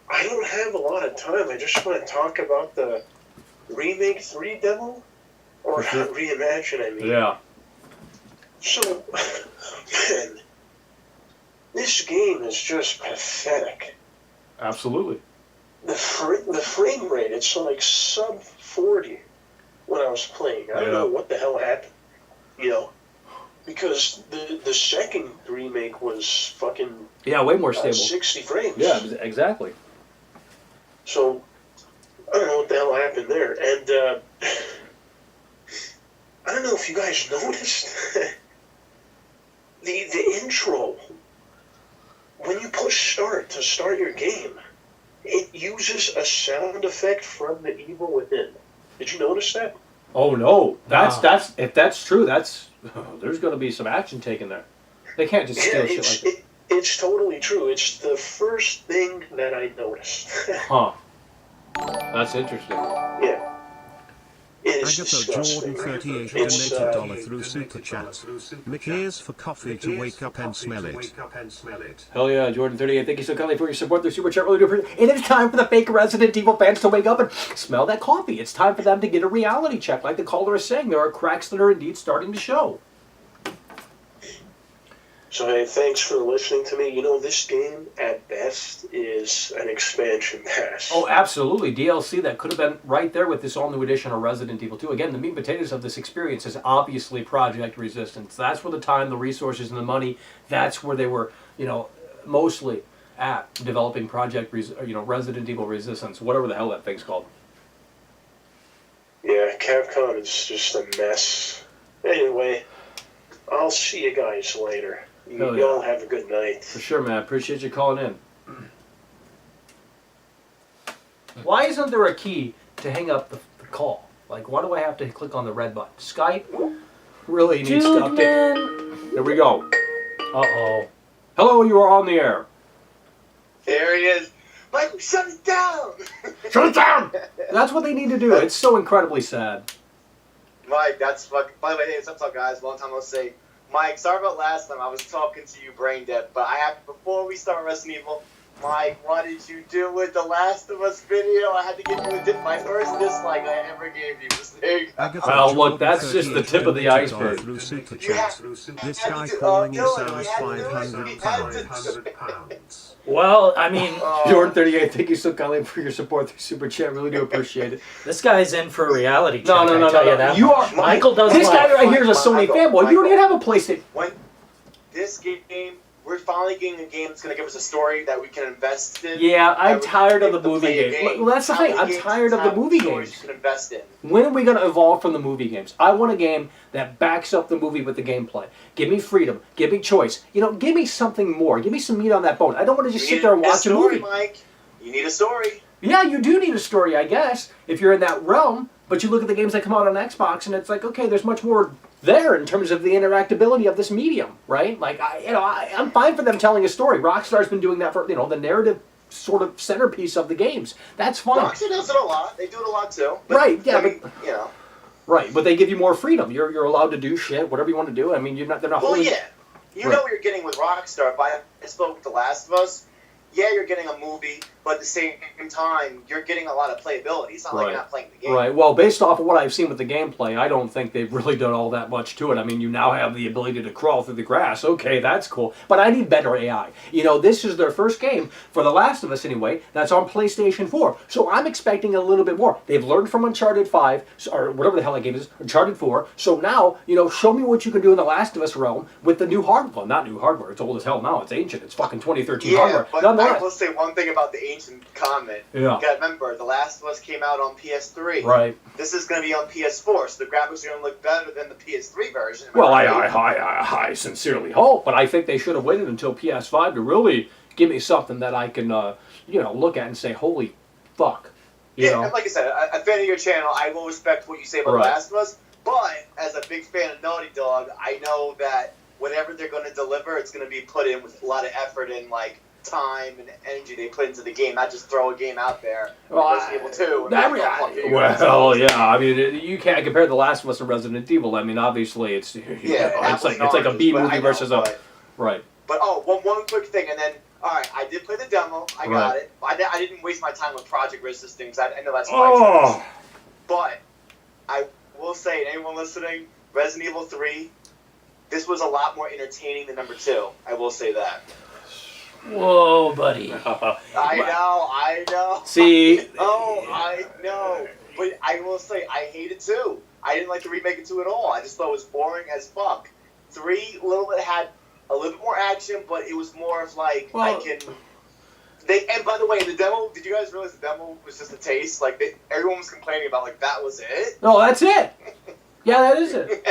Speaker 5: I don't have a lot of time. I just want to talk about the Remake 3 demo. Or
Speaker 2: For sure.
Speaker 5: Reimagine, I mean.
Speaker 2: Yeah.
Speaker 5: So, man, this game is just pathetic.
Speaker 2: Absolutely.
Speaker 5: The frame rate, it's like sub 40 when I was playing. I don't know what the hell happened. You know? Because the second remake was fucking
Speaker 2: Yeah, way more stable.
Speaker 5: 60 frames.
Speaker 2: Yeah, exactly.
Speaker 5: So, I don't know what the hell happened there. And, I don't know if you guys noticed, the intro, when you push start to start your game, it uses a sound effect from the Evil Within. Did you notice that?
Speaker 2: Oh, no.
Speaker 3: Wow.
Speaker 2: That's if that's true, there's going to be some action taken there. They can't just steal shit like that.
Speaker 5: It's totally true. It's the first thing that I noticed.
Speaker 2: Huh. That's interesting.
Speaker 5: Yeah. It is
Speaker 4: Agatha
Speaker 5: disgusting.
Speaker 4: Jordan 38
Speaker 5: It's,
Speaker 4: donated $1 through Super Chat. Mick, here's for coffee to wake up and smell it.
Speaker 2: Hell yeah, Jordan38. Thank you so kindly for your support through Super Chat. Really do appreciate it. And it's time for the fake Resident Evil fans to wake up and smell that coffee. It's time for them to get a reality check. Like the caller is saying, there are cracks that are indeed starting to show.
Speaker 5: So, hey, thanks for listening to me. You know, this game, at best, is an expansion pass.
Speaker 2: Oh, absolutely. DLC that could have been right there with this all-new edition of Resident Evil 2. Again, the meat and potatoes of this experience is obviously Project Resistance. That's where the time, the resources, and the money, that's where they were, you know, mostly at developing Project, Resident Evil Resistance, whatever the hell that thing's called.
Speaker 5: Yeah, Capcom is just a mess. Anyway, I'll see you guys later. You all have a good night.
Speaker 2: For sure, man. Appreciate you calling in. Why isn't there a key to hang up the call? Like, why do I have to click on the red button? Skype really needs to update. Here we go. Uh-oh. Hello, you are on the air.
Speaker 6: There he is. Michael, shut it down!
Speaker 2: Shut it down! That's what they need to do. It's so incredibly sad.
Speaker 6: Mike, that's fucking... By the way, hey, what's up, guys? Long time no see. Mike, sorry about last time. I was talking to you brain dead, but I have... Before we start Resident Evil, Mike, what did you do with the Last of Us video? I had to give you my first dislike I ever gave you. There you go.
Speaker 2: Well, look, that's just the tip of the iceberg.
Speaker 4: Through Super Chat. This guy calling you sounds £500.
Speaker 3: Well, I mean,
Speaker 2: Jordan 38, thank you so kindly for your support through Super Chat. Really do appreciate it.
Speaker 3: this guy's in for a reality check.
Speaker 2: No.
Speaker 3: I tell you that
Speaker 2: You
Speaker 3: much.
Speaker 2: are
Speaker 3: Michael does
Speaker 2: This guy
Speaker 3: live.
Speaker 2: right here is a Sony fanboy. You don't even have a PlayStation.
Speaker 6: When this game, we're finally getting a game that's going to give us a story that we can invest in.
Speaker 2: Yeah, I'm
Speaker 6: that we
Speaker 2: tired
Speaker 6: can
Speaker 2: of the movie
Speaker 6: play a
Speaker 2: games. Well, that's the
Speaker 6: How
Speaker 2: thing.
Speaker 6: many
Speaker 2: I'm
Speaker 6: games
Speaker 2: tired of the
Speaker 6: have
Speaker 2: movie
Speaker 6: stories
Speaker 2: games.
Speaker 6: you can invest in?
Speaker 2: When are we going to evolve from the movie games? I want a game that backs up the movie with the gameplay. Give me freedom. Give me choice. Give me something more. Give me some meat on that bone. I don't want to just sit there and watch a
Speaker 6: story,
Speaker 2: movie.
Speaker 6: Mike. You need a story.
Speaker 2: Yeah, you do need a story, I guess, if you're in that realm. But you look at the games that come out on Xbox, and it's like, okay, there's much more there in terms of the interactability of this medium, right? Like, I'm fine for them telling a story. Rockstar's been doing that for, the narrative sort of centerpiece of the games. That's fine.
Speaker 6: Rockstar does it a lot. They do it a lot too.
Speaker 2: Right? Yeah,
Speaker 6: but
Speaker 2: right. But they give you more freedom. You're allowed to do shit, whatever you want to do. I mean, they're not.
Speaker 6: Well,
Speaker 2: holding...
Speaker 6: yeah. You know what you're getting with Rockstar. But I spoke with The Last of Us. Yeah, you're getting a movie, but at the same time, you're getting a lot of playability. It's not like you're not playing the game.
Speaker 2: Right. Well, based off of what I've seen with the gameplay, I don't think they've really done all that much to it. I mean, you now have the ability to crawl through the grass. Okay, that's cool. But I need better AI. This is their first game, for The Last of Us anyway, that's on PlayStation 4. So I'm expecting a little bit more. They've learned from Uncharted 5, or whatever the hell that game is, Uncharted 4. So now, show me what you can do in The Last of Us realm with the new hardware. Well, not new hardware. It's old as hell now. It's ancient. It's fucking 2013 hardware.
Speaker 6: But I will say one thing about the ancient comment.
Speaker 2: Yeah.
Speaker 6: You gotta remember, The Last of Us came out on PS3.
Speaker 2: Right.
Speaker 6: This is going to be on PS4, so the graphics are going to look better than the PS3 version.
Speaker 2: Well, I sincerely hope, but I think they should have waited until PS5 to really give me something that I can, look at and say, holy fuck. You know?
Speaker 6: And like I said, a fan of your channel, I will respect what you say about The Last of Us, but as a big fan of Naughty Dog, I know that whatever they're going to deliver, it's going to be put in with a lot of effort and, time and energy they put into the game, not just throw a game out there. Resident Evil 2.
Speaker 2: Well, yeah. I mean, you can't compare The Last of Us and Resident Evil. I mean, obviously, it's like a B movie versus a right.
Speaker 6: But one quick thing, and then I did play the demo. I got it. I didn't waste my time with Project Resistance. I know that's my choice. But I will say, anyone listening, Resident Evil 3, this was a lot more entertaining than number 2. I will say that.
Speaker 3: Whoa, buddy.
Speaker 6: I know.
Speaker 2: See?
Speaker 6: I know. But I will say, I hate it too. I didn't like the remake of 2 at all. I just thought it was boring as fuck. 3, had a little bit more action, but it was more of and by the way, the demo, did you guys realize the demo was just a taste? Everyone was complaining about, that was it?
Speaker 2: No, that's it. Yeah, that is it.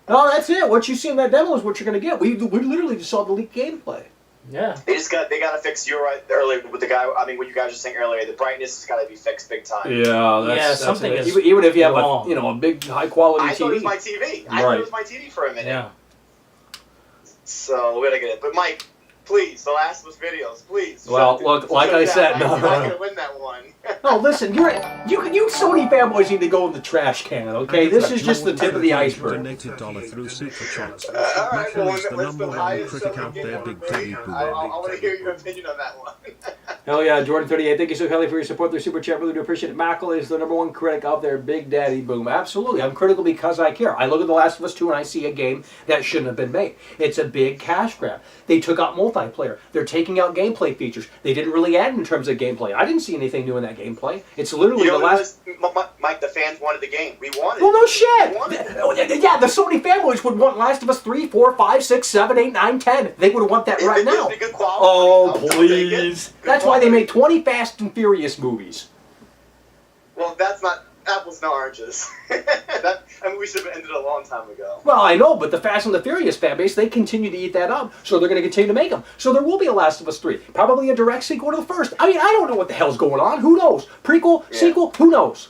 Speaker 2: No, that's it. What you see in that demo is what you're going to get. We literally just saw the leaked gameplay.
Speaker 3: Yeah.
Speaker 6: They got to fix, you're right, earlier with the guy, what you guys were saying earlier, the brightness has got to be fixed big time.
Speaker 2: Yeah,
Speaker 3: something is
Speaker 2: even if you have
Speaker 3: wrong.
Speaker 2: a big high quality TV.
Speaker 6: I thought it was my TV. I thought it was my TV for a minute.
Speaker 3: Yeah.
Speaker 6: So we gotta get it. But Mike, please, The Last of Us videos, please.
Speaker 2: Well, look, like I said,
Speaker 6: I'm not gonna win that one.
Speaker 2: No, listen, you Sony fanboys need to go in the trash can, okay? This is just the tip of the iceberg.
Speaker 4: Donated $1 through Super Chats.
Speaker 6: Alright, well,
Speaker 4: is the
Speaker 6: what's the
Speaker 4: number one
Speaker 6: highest
Speaker 4: critic
Speaker 6: selling
Speaker 4: out
Speaker 6: game
Speaker 4: there,
Speaker 6: on
Speaker 4: Big
Speaker 6: the
Speaker 4: Teddy
Speaker 6: break?
Speaker 4: Boo.
Speaker 6: I want to hear your opinion on that one.
Speaker 2: Hell yeah, Jordan 38, thank you so kindly for your support. Their Super Chat, really do appreciate it. Mackle is the number one critic out there, Big Daddy Boom. Absolutely, I'm critical because I care. I look at The Last of Us 2 and I see a game that shouldn't have been made. It's a big cash grab. They took out multiple multiplayer. They're taking out gameplay features. They didn't really add in terms of gameplay. I didn't see anything new in that gameplay. It's literally
Speaker 6: You know
Speaker 2: the
Speaker 6: what it
Speaker 2: last...
Speaker 6: was? Mike, the fans wanted the game. We wanted
Speaker 2: Well, no
Speaker 6: it.
Speaker 2: shit!
Speaker 6: We wanted it.
Speaker 2: Yeah, the Sony fanboys would want Last of Us 3, 4, 5, 6, 7, 8, 9, 10. They would want that
Speaker 6: If
Speaker 2: right
Speaker 6: it
Speaker 2: now.
Speaker 6: gives me good quality,
Speaker 2: Oh,
Speaker 6: I'll take it.
Speaker 2: please.
Speaker 6: Good
Speaker 2: That's why they
Speaker 6: quality.
Speaker 2: made 20 Fast and Furious movies.
Speaker 6: Well, that's not apples and oranges. We should have ended a long time ago.
Speaker 2: Well, I know, but the Fast and the Furious fan base, they continue to eat that up, so they're going to continue to make them. So there will be a Last of Us 3. Probably a direct sequel to the first. I mean, I don't know what the hell's going on. Who knows? Prequel, sequel, who knows?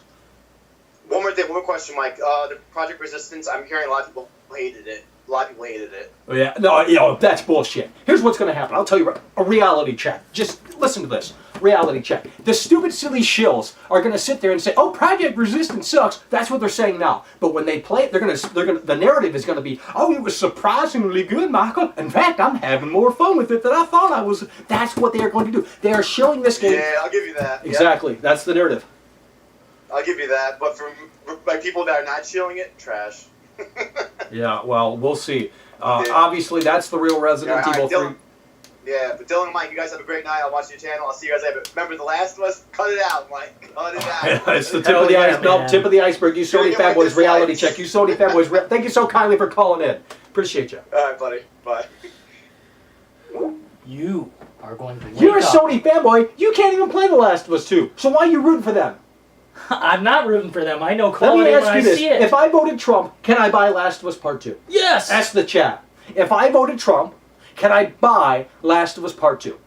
Speaker 6: One more question, Mike. The Project Resistance, I'm hearing a lot of people hated it. A lot of people hated it.
Speaker 2: Yeah, no, that's bullshit. Here's what's going to happen. I'll tell you, a reality check. Just listen to this. Reality check. The stupid, silly shills are going to sit there and say, "Oh, Project Resistance sucks." That's what they're saying now. But when they play it, the narrative is going to be, "Oh, it was surprisingly good, Michael. In fact, I'm having more fun with it than I thought I was." That's what they are going to do. They are showing this game.
Speaker 6: Yeah, I'll give you that.
Speaker 2: Exactly. Yep. That's the narrative.
Speaker 6: I'll give you that. But for people that are not showing it, trash.
Speaker 2: Yeah. Well, we'll see. Obviously, that's the real Resident Evil 3.
Speaker 6: Dillon, yeah, but Dillon and Mike, you guys have a great night. I'll watch your channel. I'll see you guys later. Remember, The Last of Us? Cut it out, Mike. Cut it out.
Speaker 2: It's the tip of the iceberg. No, tip of the iceberg. You Sony fanboys, reality check. You Sony fanboys, thank you so kindly for calling in. Appreciate you.
Speaker 6: All right, buddy. Bye.
Speaker 3: You are going to wake
Speaker 2: You're a
Speaker 3: up.
Speaker 2: Sony fanboy. You can't even play The Last of Us 2. So why are you rooting for them?
Speaker 3: I'm not rooting for them. I know
Speaker 2: Let
Speaker 3: quality
Speaker 2: me
Speaker 3: when
Speaker 2: ask
Speaker 3: I
Speaker 2: you this.
Speaker 3: see it.
Speaker 2: If I voted Trump, can I buy Last of Us Part 2?
Speaker 3: Yes!
Speaker 2: Ask the chat. If I voted Trump, can I buy Last of Us Part 2?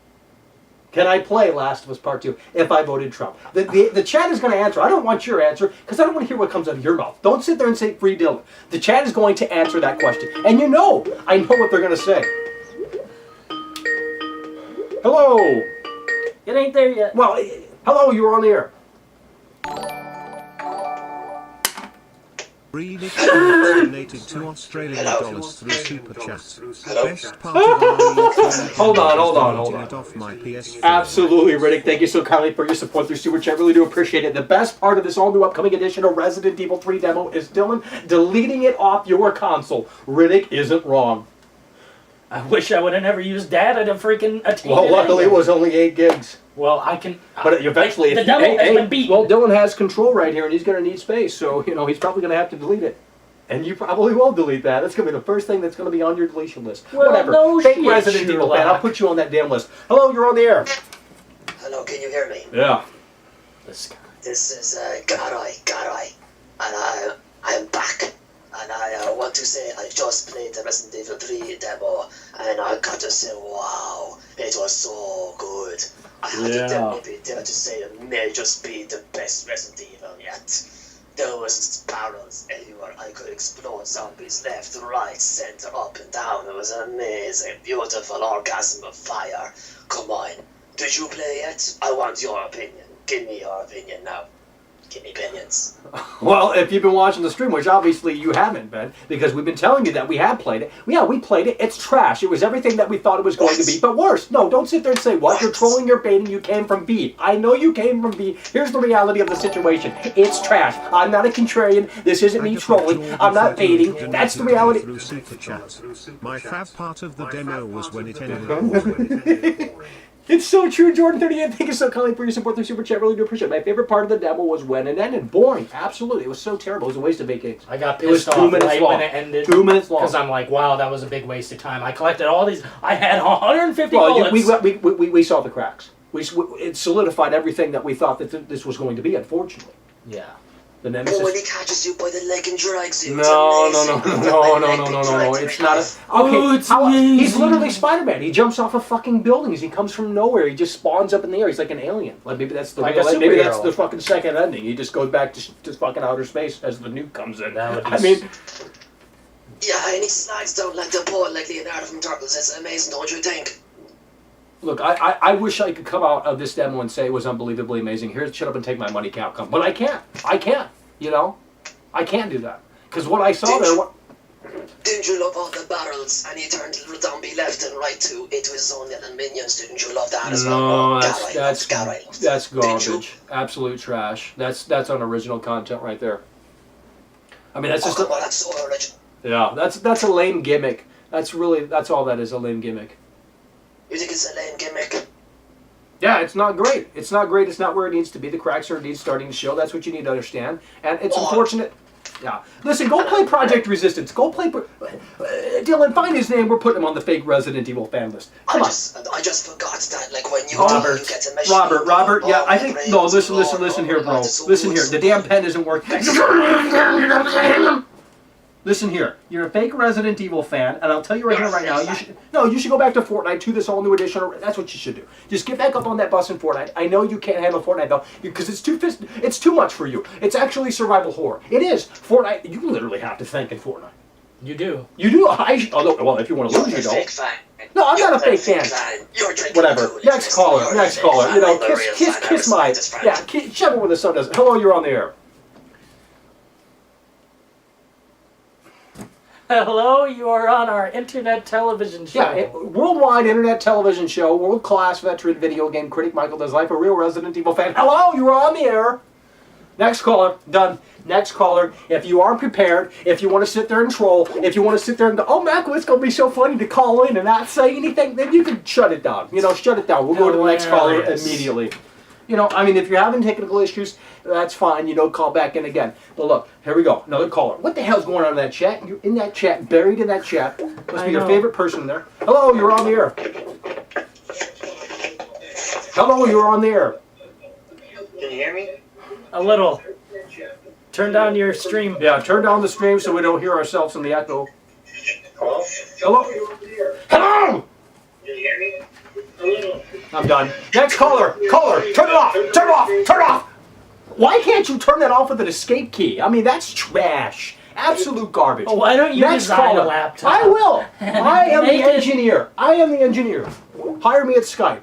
Speaker 2: Can I play Last of Us Part 2 if I voted Trump? The chat is going to answer. I don't want your answer because I don't want to hear what comes out of your mouth. Don't sit there and say free Dillon. The chat is going to answer that question. And I know what they're going to say. Hello.
Speaker 3: It ain't there yet.
Speaker 2: Well, hello, you were on the air.
Speaker 4: Remake donated $2 Australian through Super Chat. Best part of the
Speaker 2: Hold on.
Speaker 4: off my PS4.
Speaker 2: Absolutely, Riddick. Thank you so kindly for your support through Super Chat. Really do appreciate it. The best part of this all-new upcoming edition of Resident Evil 3 demo is Dillon deleting it off your console. Riddick isn't wrong.
Speaker 3: I wish I would have never used data to freaking attain
Speaker 2: Well,
Speaker 3: it
Speaker 2: luckily it
Speaker 3: anyway.
Speaker 2: was only 8 gigs.
Speaker 3: Well, I can...
Speaker 2: But eventually...
Speaker 3: the demo has been beaten.
Speaker 2: Well, Dillon has control right here, and he's going to need space, so, he's probably going to have to delete it. And you probably will delete that. That's going to be the first thing that's going to be on your deletion list.
Speaker 3: Well,
Speaker 2: Whatever.
Speaker 3: no
Speaker 2: Fake
Speaker 3: shit,
Speaker 2: Resident Evil fan. I'll put you on that damn list. Hello, you're on the air.
Speaker 7: Hello, can you hear me?
Speaker 2: Yeah.
Speaker 3: This guy.
Speaker 7: This is Garai, and I'm back. And I want to say I just played the Resident Evil 3 demo, and I got to say, wow, it was so good. I had to maybe dare to say it may just be the best Resident Evil yet. There was barrels everywhere. I could explode zombies left, right, center, up and down. It was an amazing, beautiful orgasm of fire. Come on, did you play it? I want your opinion. Give me your opinion now. Give me opinions.
Speaker 2: Well, if you've been watching the stream, which obviously you haven't been, because we've been telling you that we have played it. Yeah, we played it. It's trash. It was everything that we thought it was going to be, but worse. No, don't sit there and say, what? You're trolling, you're baiting, you came from B. I know you came from B. Here's the reality of the situation. It's trash. I'm not a contrarian. This isn't me trolling. I'm not baiting. That's the reality.
Speaker 4: Through Super Chat. My fav part of the demo was when it ended.
Speaker 2: It's so true, Jordan38. Thank you so kindly for your support through Super Chat. Really do appreciate it. My favorite part of the demo was when it ended. Boring. Absolutely. It was so terrible. It was a waste of 8 gigs.
Speaker 3: I got
Speaker 2: It was
Speaker 3: pissed
Speaker 2: 2
Speaker 3: off
Speaker 2: minutes
Speaker 3: right
Speaker 2: long.
Speaker 3: when it ended.
Speaker 2: 2 minutes long.
Speaker 3: Because I'm like, wow, that was a big waste of time. I collected all these. I had 150
Speaker 2: Well,
Speaker 3: bullets.
Speaker 2: we saw the cracks. It solidified everything that we thought that this was going to be, unfortunately.
Speaker 3: Yeah.
Speaker 2: The
Speaker 7: But
Speaker 2: Nemesis.
Speaker 7: when he catches you by the leg and drags you,
Speaker 2: No.
Speaker 7: it's
Speaker 2: It's not. He's literally Spider-Man. He jumps off of fucking buildings. He comes from nowhere. He just spawns up in the air. He's like an alien. Like maybe that's the
Speaker 3: Like
Speaker 2: real,
Speaker 3: a
Speaker 2: maybe that's
Speaker 3: superhero.
Speaker 2: the fucking second ending. He just goes back to fucking outer space as the nuke comes in.
Speaker 3: That would be
Speaker 2: I mean,
Speaker 7: Yeah, and he slides down like the boat like Leonardo from Turtles. It's amazing, don't you think?
Speaker 2: look, I wish I could come out of this demo and say it was unbelievably amazing. Here, shut up and take my money, Capcom. But I can't. I can't do that. Because what I saw there...
Speaker 7: Didn't you love all the barrels and he turned little zombie left and right too? It was his own little minions. Didn't you love that as well?
Speaker 2: No,
Speaker 7: Garai.
Speaker 2: that's garbage. Absolute trash. That's unoriginal content right there. I mean, that's just
Speaker 7: come on, that's so original.
Speaker 2: yeah. That's a lame gimmick. That's all that is, a lame gimmick.
Speaker 7: You think it's a lame gimmick?
Speaker 2: Yeah, it's not great. It's not great. It's not where it needs to be. The cracks are indeed starting to show. That's what you need to understand. And it's unfortunate. Yeah. Listen, go play Project Resistance. Go play... Dillon, find his name. We're putting him on the fake Resident Evil fan list. Come on.
Speaker 7: I just forgot that, like, when you
Speaker 2: Robert,
Speaker 7: you get a machine
Speaker 2: Robert,
Speaker 7: gun,
Speaker 2: yeah,
Speaker 7: all
Speaker 2: I
Speaker 7: the
Speaker 2: think...
Speaker 7: brains
Speaker 2: No, listen
Speaker 7: roll
Speaker 2: here,
Speaker 7: over
Speaker 2: bro.
Speaker 7: like it's a
Speaker 2: Listen here.
Speaker 7: wood
Speaker 2: The damn pen isn't working. Listen here. You're a fake Resident Evil fan, and I'll tell you right here, right now, you should go back to Fortnite to this all-new edition. That's what you should do. Just get back up on that bus in Fortnite. I know you can't handle Fortnite, though, because it's too much for you. It's actually survival horror. It is. Fortnite, you literally have to think in Fortnite.
Speaker 3: You do.
Speaker 2: You do? Although, well, if you want to lose, you don't. No, I'm not a fake fan. Whatever. Next caller. You know, kiss my... Yeah, shove it where the sun doesn't. Hello, you're on the air.
Speaker 3: Hello, you are on our internet television show.
Speaker 2: Yeah, worldwide internet television show, world-class veteran video game critic Michael does life, a real Resident Evil fan. Hello, you are on the air. Next caller, done. Next caller, if you aren't prepared, if you want to sit there and troll, if you want to sit there and go, oh, Michael, it's going to be so funny to call in and not say anything, then you can shut it down. You know, shut it down. We'll go to the next caller immediately. You know, I mean, if you're having technical issues, that's fine. You know, call back in again. But look, here we go. Another caller. What the hell's going on in that chat? You're in that chat, buried in that chat. Must be your favorite person there. Hello, you're on the air. Hello, you're on the air.
Speaker 6: Can you hear me?
Speaker 3: A little. Turn down your stream.
Speaker 2: Yeah, turn down the stream so we don't hear ourselves in the echo.
Speaker 6: Hello?
Speaker 2: Hello? Hello!
Speaker 6: Can you hear me?
Speaker 2: I'm done. Next caller. Caller, turn it off. Turn it off. Turn it off. Why can't you turn that off with an escape key? I mean, that's trash. Absolute garbage.
Speaker 3: Oh, why don't you
Speaker 2: Next
Speaker 3: design
Speaker 2: caller.
Speaker 3: a laptop?
Speaker 2: I will. I am the
Speaker 3: Make it-
Speaker 2: engineer. I am the engineer. Hire me at Skype.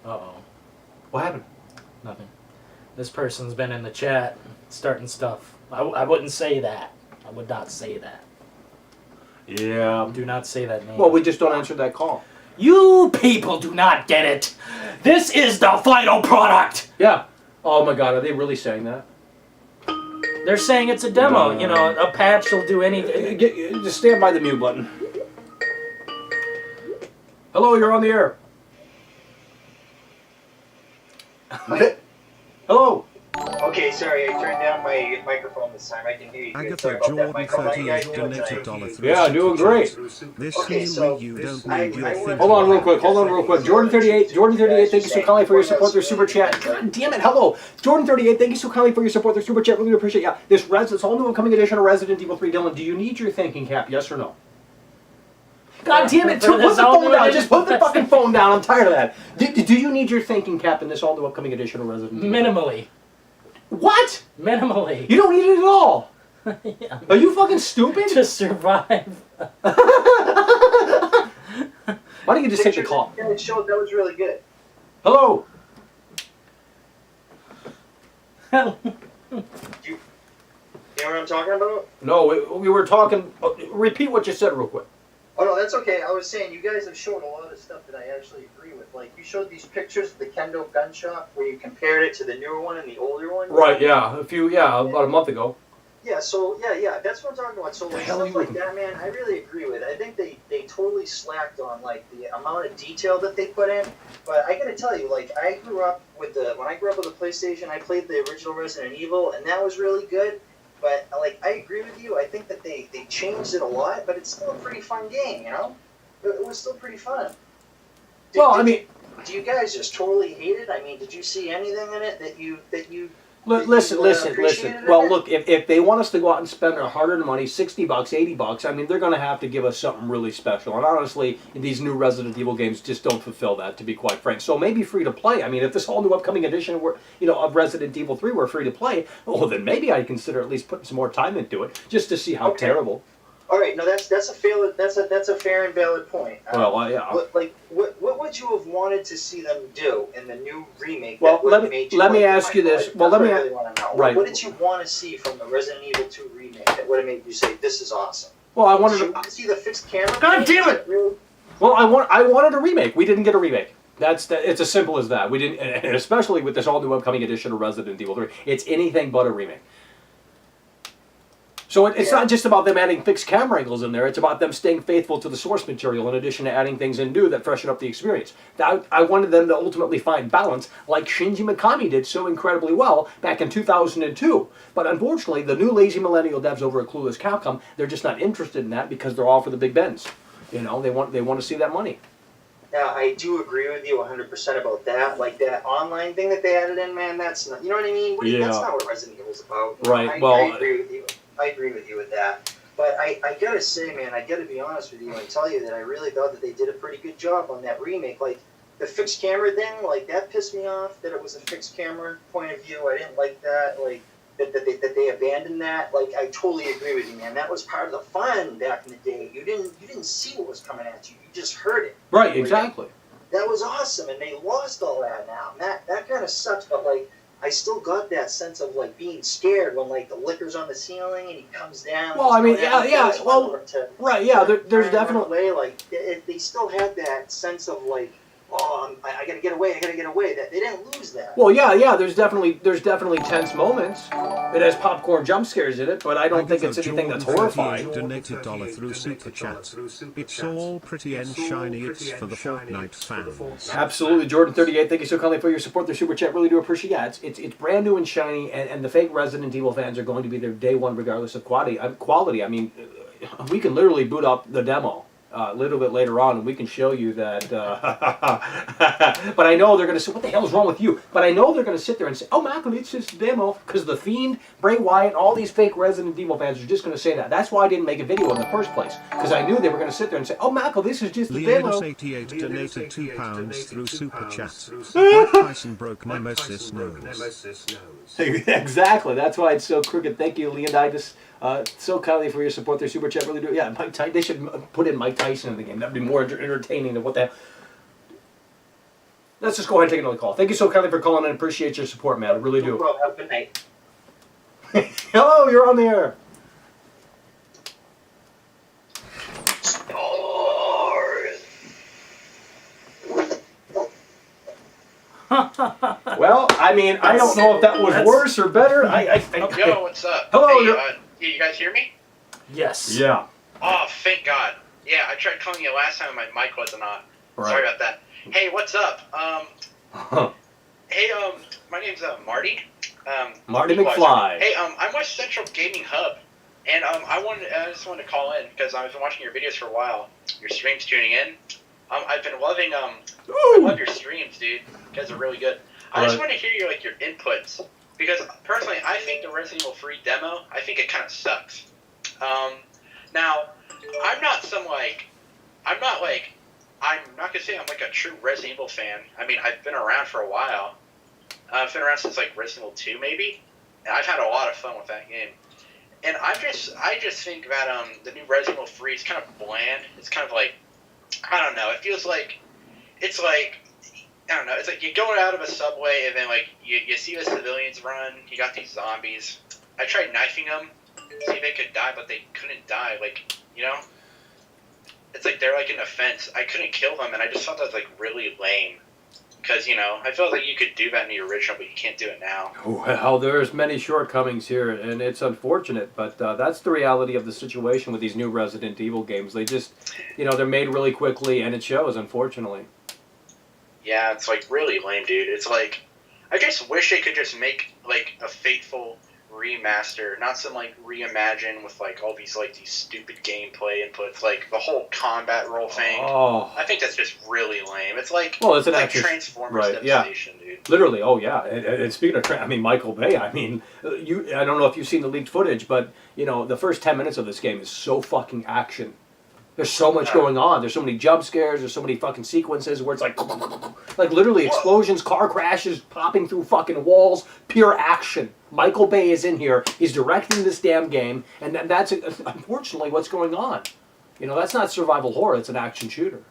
Speaker 3: Uh-oh.
Speaker 2: What happened?
Speaker 3: Nothing. This person's been in the chat starting stuff. I wouldn't say that. I would not say that.
Speaker 2: Yeah.
Speaker 3: Do not say that name.
Speaker 2: Well, we just don't answer that call.
Speaker 3: You people do not get it. This is the final product.
Speaker 2: Yeah. Oh my God, are they really saying that?
Speaker 3: They're saying it's a demo. You know, a patch will do anything.
Speaker 2: Just stand by the mute button. Hello, you're on the air. Hello.
Speaker 6: Okay, sorry, I turned down my microphone this time. I can hear you. Sorry
Speaker 4: Agatha
Speaker 6: about that,
Speaker 4: Jordan
Speaker 6: Michael. How you guys
Speaker 4: 38
Speaker 6: doing
Speaker 4: donated
Speaker 6: tonight?
Speaker 4: $3.
Speaker 2: Yeah, doing great.
Speaker 4: This
Speaker 6: Okay,
Speaker 4: new
Speaker 6: so
Speaker 4: Wii U don't
Speaker 6: I-
Speaker 4: need your
Speaker 6: I
Speaker 4: thinking.
Speaker 2: Hold on real quick. Jordan 38, thank you so kindly for your support through Super Chat. God damn it, hello. Jordan 38, thank you so kindly for your support through Super Chat. Really appreciate it. Yeah, this all new upcoming edition of Resident Evil 3. Dillon, do you need your thinking cap, yes or no? God damn it,
Speaker 3: For
Speaker 2: put
Speaker 3: this
Speaker 2: the
Speaker 3: all
Speaker 2: phone
Speaker 3: new
Speaker 2: down.
Speaker 3: edition?
Speaker 2: Just put the fucking phone down. I'm tired of that. Do you need your thinking cap in this all new upcoming edition of Resident Evil?
Speaker 3: Minimally.
Speaker 2: What?
Speaker 3: Minimally.
Speaker 2: You don't need it at all.
Speaker 3: Yeah.
Speaker 2: Are you fucking stupid?
Speaker 3: To survive.
Speaker 2: Why don't you just take the call?
Speaker 6: Yeah, it showed that was really good.
Speaker 2: Hello.
Speaker 6: You know what I'm talking about?
Speaker 2: No, we were talking. Repeat what you said real quick.
Speaker 6: Oh no, that's okay. I was saying you guys have shown a lot of stuff that I actually agree with. Like you showed these pictures of the Kendo gun shop where you compared it to the newer one and the older one.
Speaker 2: Right, yeah. About a month ago.
Speaker 6: Yeah, so yeah, that's what I'm talking about. So like
Speaker 2: hell are
Speaker 6: stuff
Speaker 2: you
Speaker 6: like that, man, I really agree with. I think they totally slacked on like the amount of detail that they put in. But I gotta tell you, like when I grew up with the PlayStation, I played the original Resident Evil, and that was really good. But like I agree with you. I think that they changed it a lot, but it's still a pretty fun game. You know, it was still pretty fun. Do you guys just totally hate it? I mean, did you see anything in it that you
Speaker 2: Listen.
Speaker 6: appreciated
Speaker 2: Well,
Speaker 6: it?
Speaker 2: look, if they want us to go out and spend our hard-earned money, $60, $80, I mean, they're going to have to give us something really special. And honestly, these new Resident Evil games just don't fulfill that, to be quite frank. So maybe free to play. I mean, if this whole new upcoming edition of Resident Evil 3 were free to play, well, then maybe I'd consider at least putting some more time into it just to see how terrible.
Speaker 6: All right, no, that's a fair and valid point.
Speaker 2: Well, yeah.
Speaker 6: What would you have wanted to see them do in the new remake?
Speaker 2: Well,
Speaker 6: that would
Speaker 2: let
Speaker 6: have
Speaker 2: me-
Speaker 6: made you
Speaker 2: let me
Speaker 6: like,
Speaker 2: ask you this.
Speaker 6: that's
Speaker 2: Well, let
Speaker 6: what
Speaker 2: me
Speaker 6: I
Speaker 2: a-
Speaker 6: really want to know.
Speaker 2: right.
Speaker 6: What did you want to see from the Resident Evil 2 remake that would have made you say this is awesome?
Speaker 2: Well, I
Speaker 6: Did
Speaker 2: wanted
Speaker 6: you
Speaker 2: to.
Speaker 6: want to see the fixed camera?
Speaker 2: God damn it!
Speaker 6: Really?
Speaker 2: Well, I wanted a remake. We didn't get a remake. It's as simple as that. We didn't, and especially with this all new upcoming edition of Resident Evil 3. It's anything but a remake. So it's not just about them adding fixed camera angles in there. It's about them staying faithful to the source material in addition to adding things in new that freshen up the experience. I wanted them to ultimately find balance like Shinji Mikami did so incredibly well back in 2002. But unfortunately, the new lazy millennial devs over at Clueless Capcom, they're just not interested in that because they're all for the big bends. You know, they want to see that money.
Speaker 8: Yeah, I do agree with you 100% about that. Like that online thing that they added in, man, that's not, you know what I mean? That's not what Resident Evil's about.
Speaker 2: Right,
Speaker 8: I agree with you. I agree with you with that. But I gotta say, man, I gotta be honest with you and tell you that I really thought that they did a pretty good job on that remake. Like, the fixed camera thing, like, that pissed me off, that it was a fixed camera point of view. I didn't like that, like, that they abandoned that. Like, I totally agree with you, man. That was part of the fun back in the day. You didn't see what was coming at you. You just heard it.
Speaker 2: Right, exactly.
Speaker 8: That was awesome, and they lost all that now. And that kind of sucks, but, like, I still got that sense of, like, being scared when, like, the liquor's on the ceiling and he comes down.
Speaker 2: Well, I mean, there's definitely...
Speaker 8: Way. Like, they still had that sense of, like, oh, I gotta get away, That they didn't lose that.
Speaker 2: Well, yeah, there's definitely tense moments. It has popcorn jump scares in it, but I don't think it's anything that's horrifying.
Speaker 4: Donated $1 through Super Chat. It's all pretty and shiny, it's for the Fortnite fans.
Speaker 2: Absolutely, Jordan38, thank you so kindly for your support. The Super Chat, really do appreciate it. Yeah, it's brand new and shiny, and the fake Resident Evil fans are going to be there day one regardless of quality. I mean, we can literally boot up the demo a little bit later on, and we can show you that. But I know they're going to say, what the hell is wrong with you? But I know they're going to sit there and say, oh, Michael, it's just a demo, because The Fiend, Bray Wyatt, all these fake Resident Evil fans are just going to say that. That's why I didn't make a video in the first place, because I knew they were going to sit there and say, oh, Michael, this is just a demo.
Speaker 4: Leonidas88 donated £2 through Super Chat. Mike Tyson broke Nemesis nose.
Speaker 2: Exactly, that's why it's so crooked. Thank you, Leonidas. So kindly for your support there, Super Chat, really do. Yeah, Mike Tyson, they should put in Mike Tyson in the game. That'd be more entertaining than what the hell. Let's just go ahead and take another call. Thank you so kindly for calling and appreciate your support, man. I really do.
Speaker 8: Well, have a good night.
Speaker 2: Hello, you're on the air. Well, I mean, I don't know if that was worse or better.
Speaker 9: Yo, what's up?
Speaker 2: Hello.
Speaker 9: Hey, you guys hear me?
Speaker 3: Yes.
Speaker 2: Yeah.
Speaker 9: Oh, thank God. Yeah, I tried calling you last time and my mic wasn't on.
Speaker 2: Right.
Speaker 9: Sorry about that. Hey, what's up? Hey, my name's Marty.
Speaker 2: Marty McFly.
Speaker 9: Hey, I'm with Central Gaming Hub, and I just wanted to call in because I've been watching your videos for a while. Your streams tuning in. I've been loving I love your streams, dude. You guys are really good. I just want to hear your inputs because personally, I think the Resident Evil 3 demo, I think it kind of sucks. Now, I'm not gonna say I'm like a true Resident Evil fan. I mean, I've been around for a while. I've been around since like Resident Evil 2 maybe, and I've had a lot of fun with that game. And I just think that the new Resident Evil 3 is kind of bland. It's kind of like, I don't know. It feels like it's like, I don't know. It's like you're going out of a subway and then like you see the civilians run. You got these zombies. I tried knifing them, see if they could die, but they couldn't die. Like, you know, it's like they're like in a fence. I couldn't kill them, and I just thought that was like really lame. Because, you know, I felt like you could do that in the original, but you can't do it now.
Speaker 2: Well, there's many shortcomings here, and it's unfortunate, but that's the reality of the situation with these new Resident Evil games. They just, you know, they're made really quickly, and it shows, unfortunately.
Speaker 9: Yeah, it's like really lame, dude. It's like, I just wish they could just make like a faithful remaster, not some like reimagine with like all these like these stupid gameplay inputs, like the whole combat roll thing.
Speaker 2: Oh,
Speaker 9: I think that's just really lame. It's like,
Speaker 2: well, it's an
Speaker 9: like
Speaker 2: action,
Speaker 9: Transformers
Speaker 2: right? Yeah,
Speaker 9: dude.
Speaker 2: Literally. Oh yeah. And speaking of, I mean, Michael Bay. I mean, I don't know if you've seen the leaked footage, but you know, the first 10 minutes of this game is so fucking action. There's so much going on. There's so many jump scares. There's so many fucking sequences where it's like literally explosions, car crashes, popping through fucking walls, pure action. Michael Bay is in here. He's directing this damn game, and that's unfortunately what's going on. You know, that's not survival horror. It's an action shooter.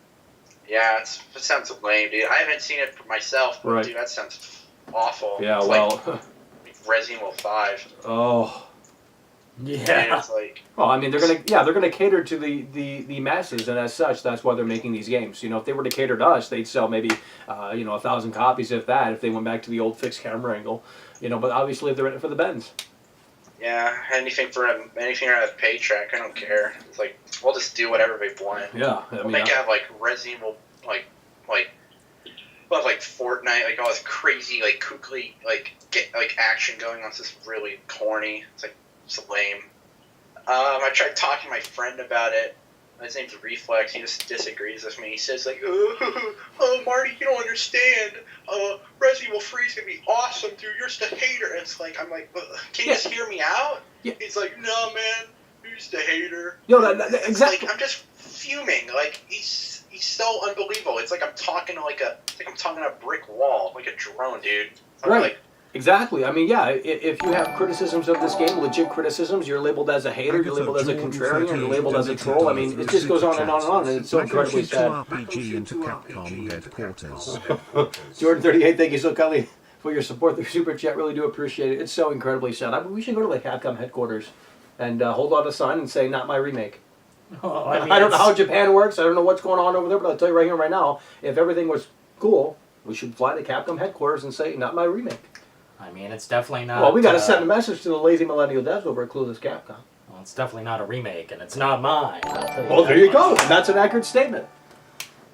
Speaker 9: Yeah, it sounds lame, dude. I haven't seen it for myself, but
Speaker 2: right.
Speaker 9: Dude, that sounds awful.
Speaker 2: Yeah,
Speaker 9: it's
Speaker 2: well,
Speaker 9: like Resident Evil 5.
Speaker 2: Oh.
Speaker 3: Yeah.
Speaker 9: It's like,
Speaker 2: well, I mean, they're gonna cater to the masses, and as such, that's why they're making these games. You know, if they were to cater to us, they'd sell maybe 1,000 copies, if that. If they went back to the old fixed camera angle, you know. But obviously, they're in it for the bends.
Speaker 9: Yeah, anything for a paycheck. I don't care. It's like we'll just do whatever they want.
Speaker 2: Yeah, I
Speaker 9: We'll
Speaker 2: mean,
Speaker 9: make it have like Resident Evil, like we'll have like Fortnite, like all this crazy like kooky get like action going on. It's just really corny. It's lame. I tried talking to my friend about it. His name's Reflex. He just disagrees with me. He says like, "Oh, Marty, you don't understand. Resident Evil 3 is gonna be awesome, dude. You're just a hater." And it's like, I'm like, can you just hear me out?
Speaker 2: Yeah.
Speaker 9: He's like, "No, man, you're just a hater."
Speaker 2: Yo, exactly.
Speaker 9: Like, I'm just fuming. Like he's so unbelievable. It's like I'm talking to a brick wall, like a drone, dude.
Speaker 2: Right.
Speaker 9: Like,
Speaker 2: exactly. I mean, yeah, if you have criticisms of this game, legit criticisms, you're labeled as a hater, you're labeled as a contrarian, you're labeled as a troll. I mean, it just goes on and on and on, and it's so incredibly sad.
Speaker 4: RPG into Capcom headquarters.
Speaker 2: Jordan38, thank you so kindly for your support through Super Chat. Really do appreciate it. It's so incredibly sad. I mean, we should go to the Capcom headquarters and hold out a sign and say, "Not my remake."
Speaker 3: Oh, I mean,
Speaker 2: I don't know how Japan works. I don't know what's going on over there, but I'll tell you right here, right now, if everything was cool, we should fly to Capcom headquarters and say, "Not my remake."
Speaker 3: I mean, it's definitely not.
Speaker 2: Well, we got to send a message to the lazy millennial devs over at Clueless Capcom.
Speaker 3: Well, it's definitely not a remake, and it's not mine.
Speaker 2: Well, there you go. That's an accurate statement.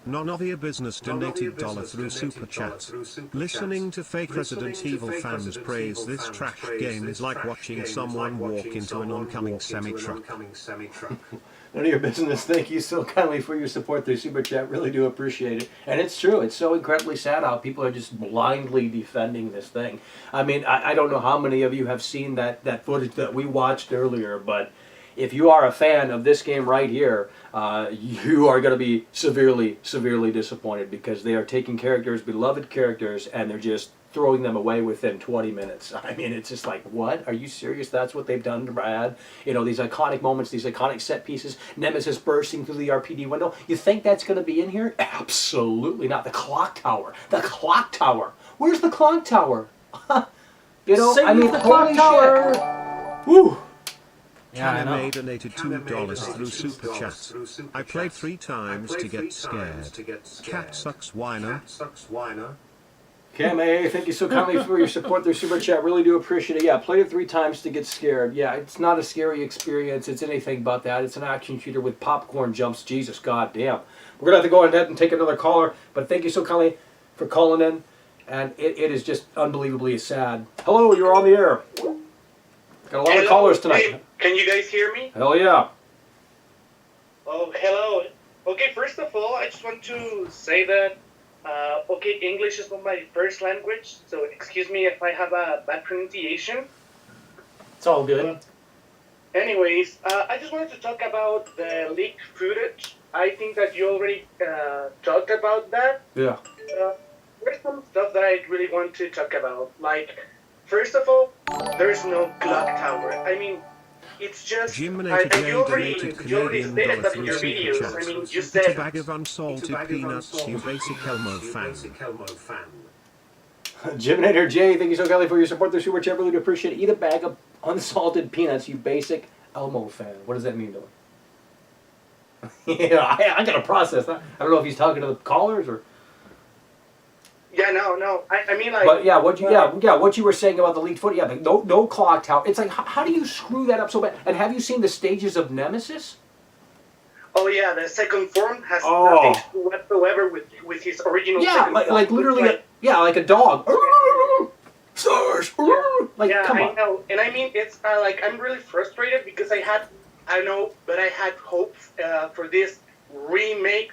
Speaker 4: None of your business donated $1 through Super Chat. Listening to fake Resident Evil fans praise this trash game is like watching someone walk into an oncoming semi-truck.
Speaker 2: None of your business. Thank you so kindly for your support through Super Chat. Really do appreciate it. And it's true. It's so incredibly sad how people are just blindly defending this thing. I mean, I don't know how many of you have seen that footage that we watched earlier, but if you are a fan of this game right here, you are going to be severely, severely disappointed because they are taking characters, beloved characters, and they're just throwing them away within 20 minutes. I mean, it's just like, what? Are you serious? That's what they've done to Brad? You know, these iconic moments, these iconic set pieces, Nemesis bursting through the RPD window. You think that's going to be in here? Absolutely not. The clock tower. The clock tower. Where's the clock tower? You know,
Speaker 3: Save
Speaker 2: I mean,
Speaker 3: the clock
Speaker 2: holy
Speaker 3: tower.
Speaker 2: shit. Woo.
Speaker 3: Yeah, I know.
Speaker 4: Kaname donated $2 through Super Chat. I played 3 times to get scared. Cat sucks whiner.
Speaker 2: Kame, thank you so kindly for your support through Super Chat. Really do appreciate it. Yeah, played it 3 times to get scared. Yeah, it's not a scary experience. It's anything but that. It's an action shooter with popcorn jumps. Jesus, goddamn. We're going to have to go ahead and take another caller, but thank you so kindly for calling in. And it is just unbelievably sad. Hello, you're on the air. Got a lot of callers tonight.
Speaker 10: Hey, can you guys hear me?
Speaker 2: Hell yeah.
Speaker 10: Oh, hello. Okay, first of all, I just want to say that, okay, English is not my first language, so excuse me if I have a bad pronunciation.
Speaker 3: It's all good.
Speaker 10: Anyways, I just wanted to talk about the leaked footage. I think that you already talked about that.
Speaker 2: Yeah.
Speaker 10: There's some stuff that I really want to talk about. Like, first of all, there's no clock tower. I mean, it's just...
Speaker 4: Jim
Speaker 10: you
Speaker 4: donated
Speaker 10: already
Speaker 4: Canadian
Speaker 10: stated
Speaker 4: dollar
Speaker 10: that in
Speaker 4: through
Speaker 10: your
Speaker 4: Super
Speaker 10: videos.
Speaker 4: Chat.
Speaker 10: I mean, you
Speaker 4: Eat a
Speaker 10: said...
Speaker 4: bag of unsalted peanuts, you basic Elmo fan.
Speaker 2: Jiminator J, thank you so kindly for your support through Super Chat. Really do appreciate it. Eat a bag of unsalted peanuts, you basic Elmo fan. What does that mean, Dillon? Yeah, I got to process that. I don't know if he's talking to the callers or...
Speaker 10: Yeah, no. I mean, like...
Speaker 2: But yeah, what you were saying about the leaked footage, yeah, no clock tower. It's like, how do you screw that up so bad? And have you seen the stages of Nemesis?
Speaker 10: Oh yeah, the second form has nothing to do whatsoever with his original.
Speaker 2: Yeah,
Speaker 10: second
Speaker 2: like
Speaker 10: form.
Speaker 2: literally, like a dog. Stars. Like,
Speaker 10: yeah,
Speaker 2: come
Speaker 10: I
Speaker 2: on.
Speaker 10: know, and I mean, it's like I'm really frustrated because I had hope for this remake,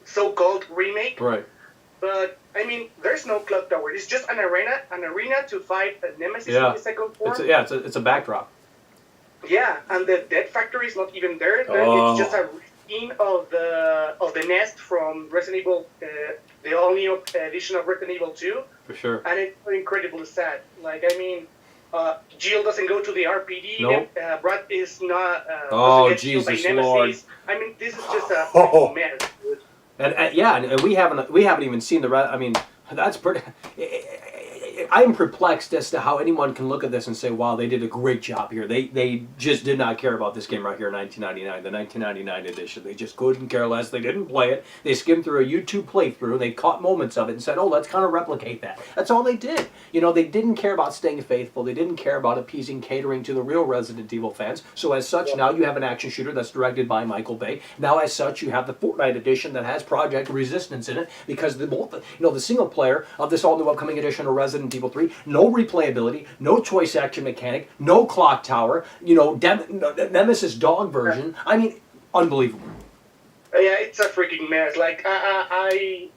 Speaker 10: so-called remake.
Speaker 2: Right.
Speaker 10: But I mean, there's no clock tower. It's just an arena to fight a Nemesis in the second form.
Speaker 2: It's a backdrop.
Speaker 10: Yeah, and the death factory is not even there. It's just a scene of the nest from Resident Evil, the all-new edition of Resident Evil 2.
Speaker 2: For sure.
Speaker 10: And it's incredibly sad. Like, I mean, Jill doesn't go to the RPD.
Speaker 2: Nope.
Speaker 10: Brad is not.
Speaker 2: Oh,
Speaker 10: gets killed by
Speaker 2: Jesus
Speaker 10: Nemesis.
Speaker 2: Lord.
Speaker 10: I mean, this is just a mess.
Speaker 2: And we haven't even seen the rest. I mean, that's pretty. I'm perplexed as to how anyone can look at this and say, wow, they did a great job here. They just did not care about this game right here in 1999, the 1999 edition. They just couldn't care less. They didn't play it. They skimmed through a YouTube playthrough. They caught moments of it and said, oh, let's kind of replicate that. That's all they did. You know, they didn't care about staying faithful. They didn't care about appeasing, catering to the real Resident Evil fans. So as such, now you have an action shooter that's directed by Michael Bay. Now as such, you have the Fortnite edition that has Project Resistance in it, because the single player of this all new upcoming edition of Resident Evil 3, no replayability, no choice action mechanic, no clock tower, Nemesis dog version. I mean, unbelievable.
Speaker 10: Yeah, it's a freaking mess. Like there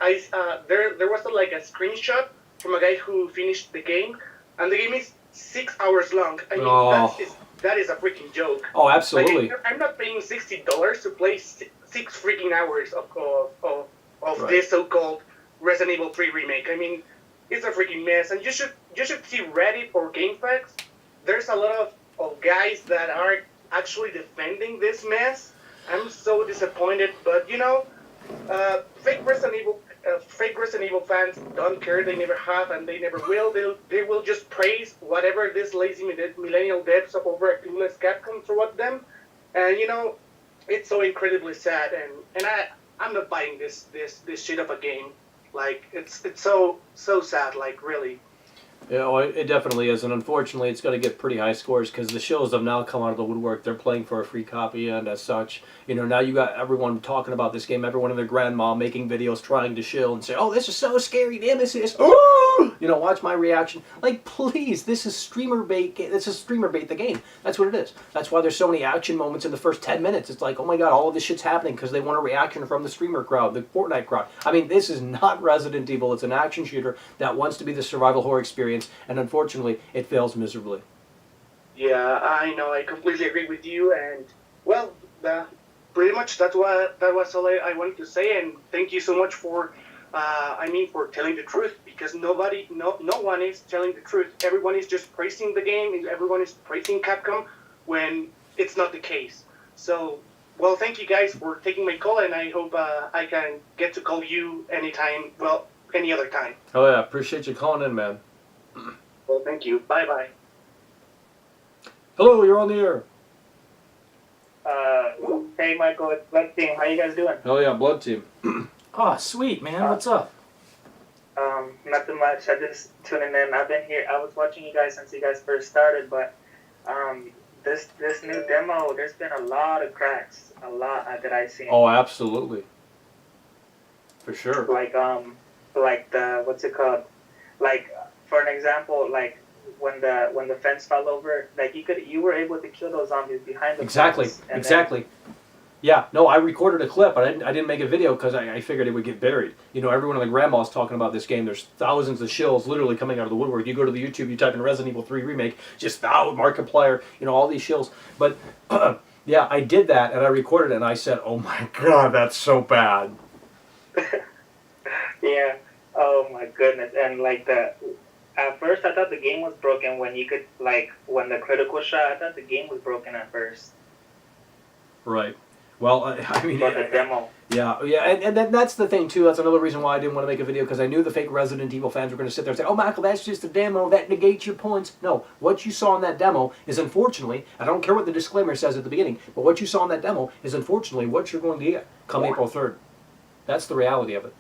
Speaker 10: was like a screenshot from a guy who finished the game, and the game is 6 hours long. I mean, that is a freaking joke.
Speaker 2: Oh, absolutely.
Speaker 10: Like, I'm not paying $60 to play 6 freaking hours of this so-called Resident Evil 3 remake. I mean, it's a freaking mess, and you should see Reddit or GameFAQs. There's a lot of guys that are actually defending this mess. I'm so disappointed, but fake Resident Evil fans don't care. They never have, and they never will. They will just praise whatever this lazy millennial devs over a clueless Capcom throw at them, and it's so incredibly sad. And I'm not buying this shit of a game. Like it's so sad. Like really.
Speaker 2: Yeah, it definitely is, and unfortunately, it's going to get pretty high scores because the shows have now come out of the woodwork. They're playing for a free copy, and as such, now you got everyone talking about this game, everyone and their grandma making videos trying to shill and say, "Oh, this is so scary, Nemesis!" Oh! Watch my reaction. Like, please, this is streamer bait. This is streamer bait. The game. That's what it is. That's why there's so many action moments in the first 10 minutes. It's like, oh my god, all of this shit's happening because they want a reaction from the streamer crowd, the Fortnite crowd. I mean, this is not Resident Evil. It's an action shooter that wants to be the survival horror experience. And unfortunately, it fails miserably.
Speaker 10: Yeah, I know. I completely agree with you. And well, pretty much that was all I wanted to say. And thank you so much for telling the truth, because no one is telling the truth. Everyone is just praising the game. Everyone is praising Capcom when it's not the case. So, well, thank you guys for taking my call, and I hope I can get to call you anytime. Well, any other time.
Speaker 2: Oh yeah, appreciate you calling in, man.
Speaker 10: Well, thank you. Bye-bye.
Speaker 2: Hello, you're on the air.
Speaker 11: Hey, Michael, it's Blood Team. How you guys doing?
Speaker 2: Hell yeah, Blood Team.
Speaker 3: Oh, sweet, man. What's up?
Speaker 11: Nothing much. I just tuning in. I've been here. I was watching you guys since you guys first started, but this new demo, there's been a lot of cracks. A lot that I've seen.
Speaker 2: Oh, absolutely. For sure.
Speaker 11: Like the what's it called? Like, for an example, like when the fence fell over, like you were able to kill those zombies behind the fence.
Speaker 2: Exactly. Yeah, no, I recorded a clip, but I didn't make a video because I figured it would get buried. Everyone in the grandma's talking about this game. There's thousands of shills literally coming out of the woodwork. You go to the YouTube, you type in Resident Evil 3 Remake, just Markiplier, all these shills. But, yeah, I did that, and I recorded it, and I said, oh my god, that's so bad.
Speaker 11: Yeah. Oh my goodness. And at first I thought the game was broken when when the critical shot, I thought the game was broken at first.
Speaker 2: Right. Well, I mean...
Speaker 11: But the demo.
Speaker 2: Yeah, and that's the thing, too. That's another reason why I didn't want to make a video, because I knew the fake Resident Evil fans were going to sit there and say, oh, Michael, that's just a demo. That negates your points. No, what you saw in that demo is, unfortunately, I don't care what the disclaimer says at the beginning, but what you saw in that demo is, unfortunately, what you're going to get come April 3rd. That's the reality of it.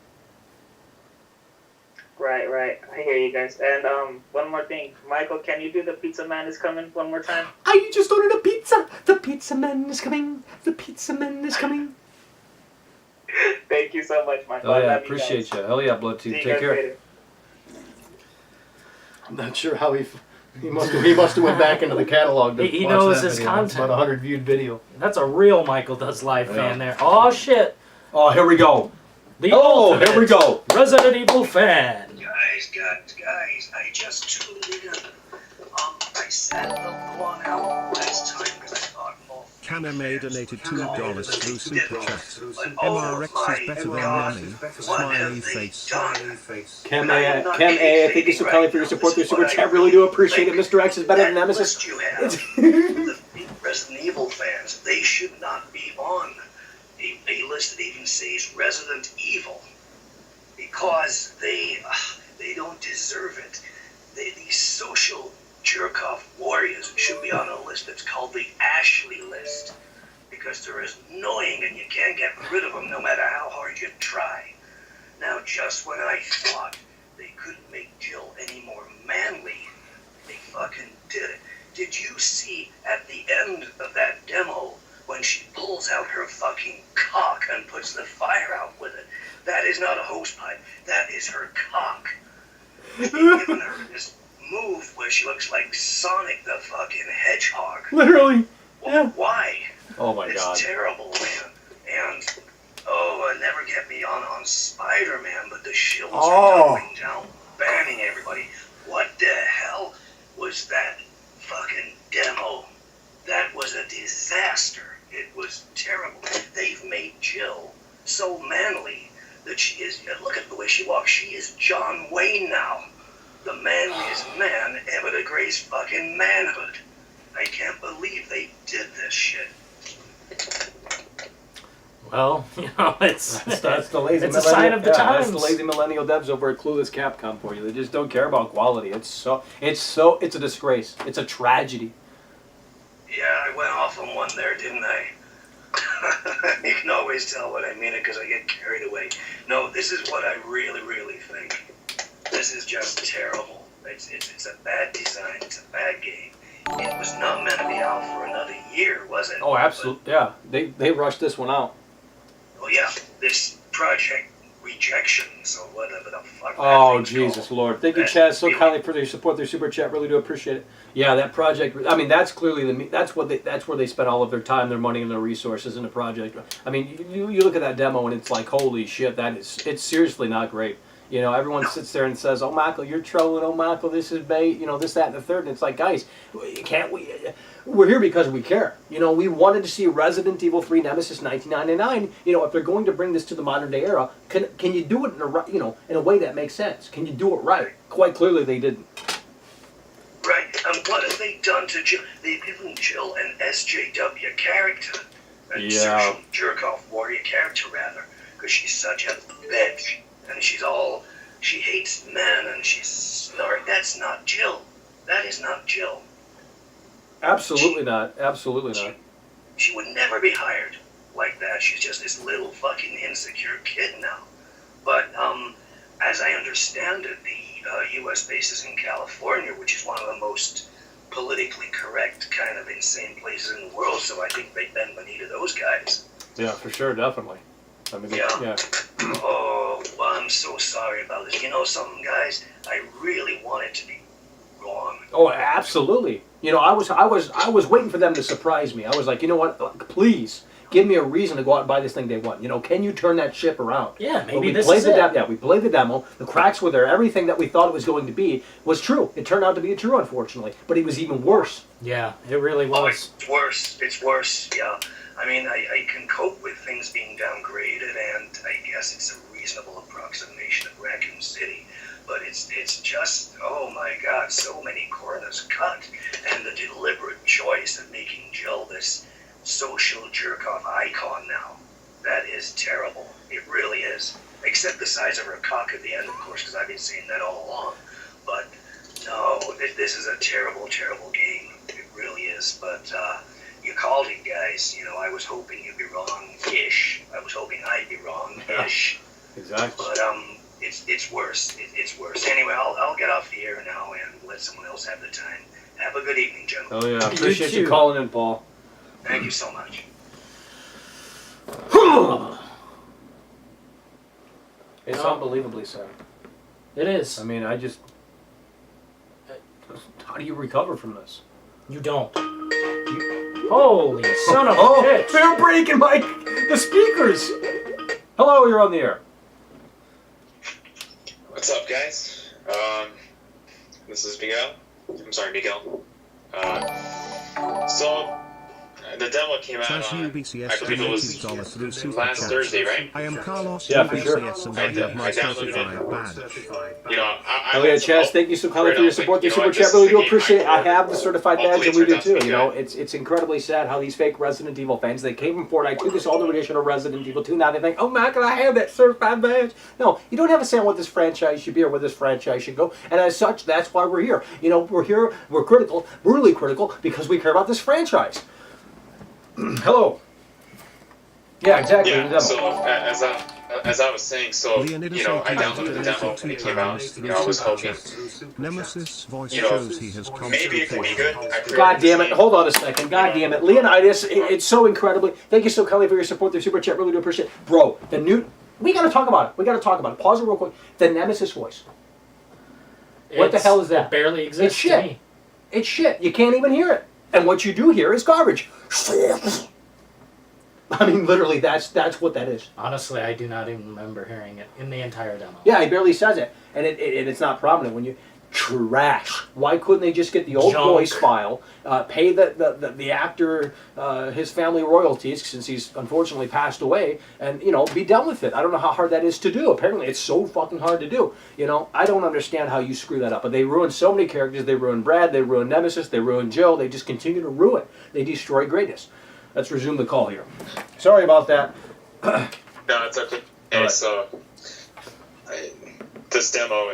Speaker 11: Right. I hear you guys. And one more thing. Michael, can you do the Pizza Man is Coming one more time?
Speaker 2: I just ordered a pizza. The Pizza Man is coming. The Pizza Man is coming.
Speaker 11: Thank you so much, Michael.
Speaker 2: Oh, yeah, appreciate you. Hell yeah, Blood Team. Take care.
Speaker 11: Later.
Speaker 2: I'm not sure how he must have went back into the catalog to
Speaker 3: He
Speaker 2: watch
Speaker 3: knows
Speaker 2: that
Speaker 3: his
Speaker 2: video.
Speaker 3: content.
Speaker 2: It's about 100 viewed video.
Speaker 3: That's a real Michael Does Live fan there. Oh, shit.
Speaker 2: Oh, here we go.
Speaker 3: The
Speaker 2: ultimate here we go.
Speaker 3: Resident Evil fan.
Speaker 7: Guys, I just tuned in. I sat up 1 hour last time because I thought,
Speaker 4: Kameme donated $2 through Super Chat. MRX is better than Remy. Smiley face.
Speaker 2: Cam A, thank you so kindly for your support through Super Chat. Really do appreciate it. Mr. X is better than Nemesis.
Speaker 7: The Resident Evil fans, they should not be on a list that even says Resident Evil, because they don't deserve it. these social jerk-off warriors should be on a list that's called the Ashley list, because they're as annoying and you can't get rid of them no matter how hard you try. Now, just when I thought they couldn't make Jill any more manly, they fucking did it. Did you see at the end of that demo when she pulls out her fucking cock and puts the fire out with it? That is not a hosepipe. That is her cock. They've given her this move where she looks like Sonic the fucking Hedgehog.
Speaker 2: Literally.
Speaker 7: Well, why?
Speaker 2: Oh my god.
Speaker 7: It's terrible, man. And never get me on Spider-Man, but the shills are doubling down, banning everybody. What the hell was that fucking demo? That was a disaster. It was terrible. They've made Jill so manly that she is, look at the way she walks. She is John Wayne now. The manliest man ever to grace fucking manhood. I can't believe they did this shit.
Speaker 3: Well, it's
Speaker 2: That's the lazy
Speaker 3: it's a sign of the times.
Speaker 2: That's the lazy millennial devs over at Clueless Capcom for you. They just don't care about quality. It's a disgrace. It's a tragedy.
Speaker 7: Yeah, I went off on one there, didn't I? You can always tell what I mean it because I get carried away. No, this is what I really, really think. This is just terrible. It's a bad design. It's a bad game. It was not meant to be out for another year, was it?
Speaker 2: Oh, absolutely. Yeah, they rushed this one out.
Speaker 7: Oh yeah, this project rejections or whatever the fuck.
Speaker 2: Oh, Jesus Lord. Thank you, Chad, so kindly for your support, their super chat. Really do appreciate it. Yeah, that project, I mean, that's clearly, that's where they spent all of their time, their money, and their resources in the project. I mean, you look at that demo and it's like, holy shit, it's seriously not great. You know, everyone sits there and says, oh, Michael, you're trolling. Oh, Michael, this is bait. You know, this, that, and the third. And it's like, guys, we're here because we care. You know, we wanted to see Resident Evil 3 Nemesis 1999. You know, if they're going to bring this to the modern day era, can you do it in a way that makes sense? Can you do it right? Quite clearly, they didn't.
Speaker 7: Right, and what have they done to Jill? They've given Jill an SJW character. A social jerk-off warrior character, rather. Because she's such a bitch. And she hates men, and she's snark. That's not Jill. That is not Jill.
Speaker 2: Absolutely not. Absolutely not.
Speaker 7: She would never be hired like that. She's just this little fucking insecure kid now. But, as I understand it, the U.S. bases in California, which is one of the most politically correct kind of insane places in the world, so I think they bend the knee to those guys.
Speaker 2: Yeah, for sure, definitely. I mean, yeah.
Speaker 7: Oh, I'm so sorry about this. You know something, guys? I really want it to be wrong.
Speaker 2: Oh, absolutely. You know, I was waiting for them to surprise me. I was like, you know what? Please give me a reason to go out and buy this thing day one. You know, can you turn that ship around?
Speaker 3: Yeah, maybe
Speaker 2: we
Speaker 3: this
Speaker 2: played
Speaker 3: is
Speaker 2: the
Speaker 3: it.
Speaker 2: Yeah, we played the demo. The cracks were there. Everything that we thought it was going to be was true. It turned out to be true, unfortunately. But it was even worse.
Speaker 3: Yeah, it really was.
Speaker 7: Oh, it's worse. It's worse, yeah. I mean, I can cope with things being downgraded, and I guess it's a reasonable approximation of Raccoon City. But it's just, oh my God, so many corners cut, and the deliberate choice of making Jill this social jerk-off icon now. That is terrible. It really is. Except the size of her cock at the end, of course, because I've been saying that all along. But no, this is a terrible, terrible game. It really is. But you called it, guys. You know, I was hoping you'd be wrong-ish. I was hoping I'd be wrong-ish.
Speaker 2: Exactly.
Speaker 7: But it's worse. It's worse. Anyway, I'll get off the air now and let someone else have the time. Have a good evening, gentlemen.
Speaker 2: Oh yeah, appreciate you calling in, Paul.
Speaker 7: Thank you so much.
Speaker 2: It's unbelievably sad.
Speaker 3: It is.
Speaker 2: I mean, how do you recover from this?
Speaker 3: You don't. Holy son of a bitch.
Speaker 2: They're breaking the speakers. Hello, you're on the air.
Speaker 12: What's up, guys? This is Miguel. I'm sorry, Miguel. So, The demo came out
Speaker 4: Says
Speaker 12: on,
Speaker 4: UBCS
Speaker 12: I believe it was
Speaker 4: $10 through Super
Speaker 12: last
Speaker 4: Chat.
Speaker 12: Thursday, right?
Speaker 4: I am Carlos
Speaker 2: Yeah, for sure.
Speaker 4: UBCS and I have my
Speaker 12: I downloaded
Speaker 4: certified
Speaker 12: it.
Speaker 4: badge.
Speaker 12: You know, I
Speaker 2: Oh yeah,
Speaker 12: had some
Speaker 2: Chaz,
Speaker 12: hope
Speaker 2: thank you so kindly
Speaker 12: it.
Speaker 2: for
Speaker 12: I
Speaker 2: your
Speaker 12: was like,
Speaker 2: support. The
Speaker 12: you know
Speaker 2: super
Speaker 12: what,
Speaker 2: chat
Speaker 12: this
Speaker 2: really
Speaker 12: is a
Speaker 2: do
Speaker 12: game
Speaker 2: appreciate it. I
Speaker 12: can
Speaker 2: have
Speaker 12: order.
Speaker 2: the certified badge,
Speaker 12: Hopefully
Speaker 2: and
Speaker 12: it
Speaker 2: we do
Speaker 12: turns out to
Speaker 2: too.
Speaker 12: be
Speaker 2: You know,
Speaker 12: good.
Speaker 2: it's incredibly sad how these fake Resident Evil fans, they came from Fortnite to this all-new edition of Resident Evil 2. Now they think, oh man, can I have that certified badge? No, you don't have a say on what this franchise should be or where this franchise should go. And as such, that's why we're here. You know, we're here, we're critical, brutally critical, because we care about this franchise. Hello. Yeah, exactly. the
Speaker 12: Yeah,
Speaker 2: demo.
Speaker 12: so as I was saying, so, you know, I downloaded the demo when it came out. You know, I was hoping,
Speaker 4: Nemesis voice
Speaker 12: you know,
Speaker 4: shows he has
Speaker 12: maybe it could be good. I pre-ordered
Speaker 2: God damn
Speaker 12: this
Speaker 2: it.
Speaker 12: game.
Speaker 2: Hold on a second. God damn it. Leonidas, it's so incredibly. Thank you so kindly for your support. The super chat really do appreciate it. Bro, the new. We got to talk about it. We got to talk about it. Pause it real quick. The Nemesis voice. What the hell is that?
Speaker 3: It barely
Speaker 2: It's
Speaker 3: exists to
Speaker 2: shit.
Speaker 3: me.
Speaker 2: It's shit. You can't even hear it. And what you do hear is garbage. I mean, literally, that's what that is.
Speaker 3: Honestly, I do not even remember hearing it in the entire demo.
Speaker 2: Yeah, he barely says it. And it's not prominent when you... Trash. Why couldn't they just get the old
Speaker 3: Junk.
Speaker 2: voice file, pay the actor his family royalties since he's unfortunately passed away, and you know, be done with it? I don't know how hard that is to do. Apparently, it's so fucking hard to do. You know, I don't understand how you screw that up. But they ruined so many characters. They ruined Brad. They ruined Nemesis. They ruined Jill. They just continue to ruin. They destroy greatness. Let's resume the call here. Sorry about that.
Speaker 12: No, it's okay. Hey,
Speaker 2: Alright.
Speaker 12: so this demo,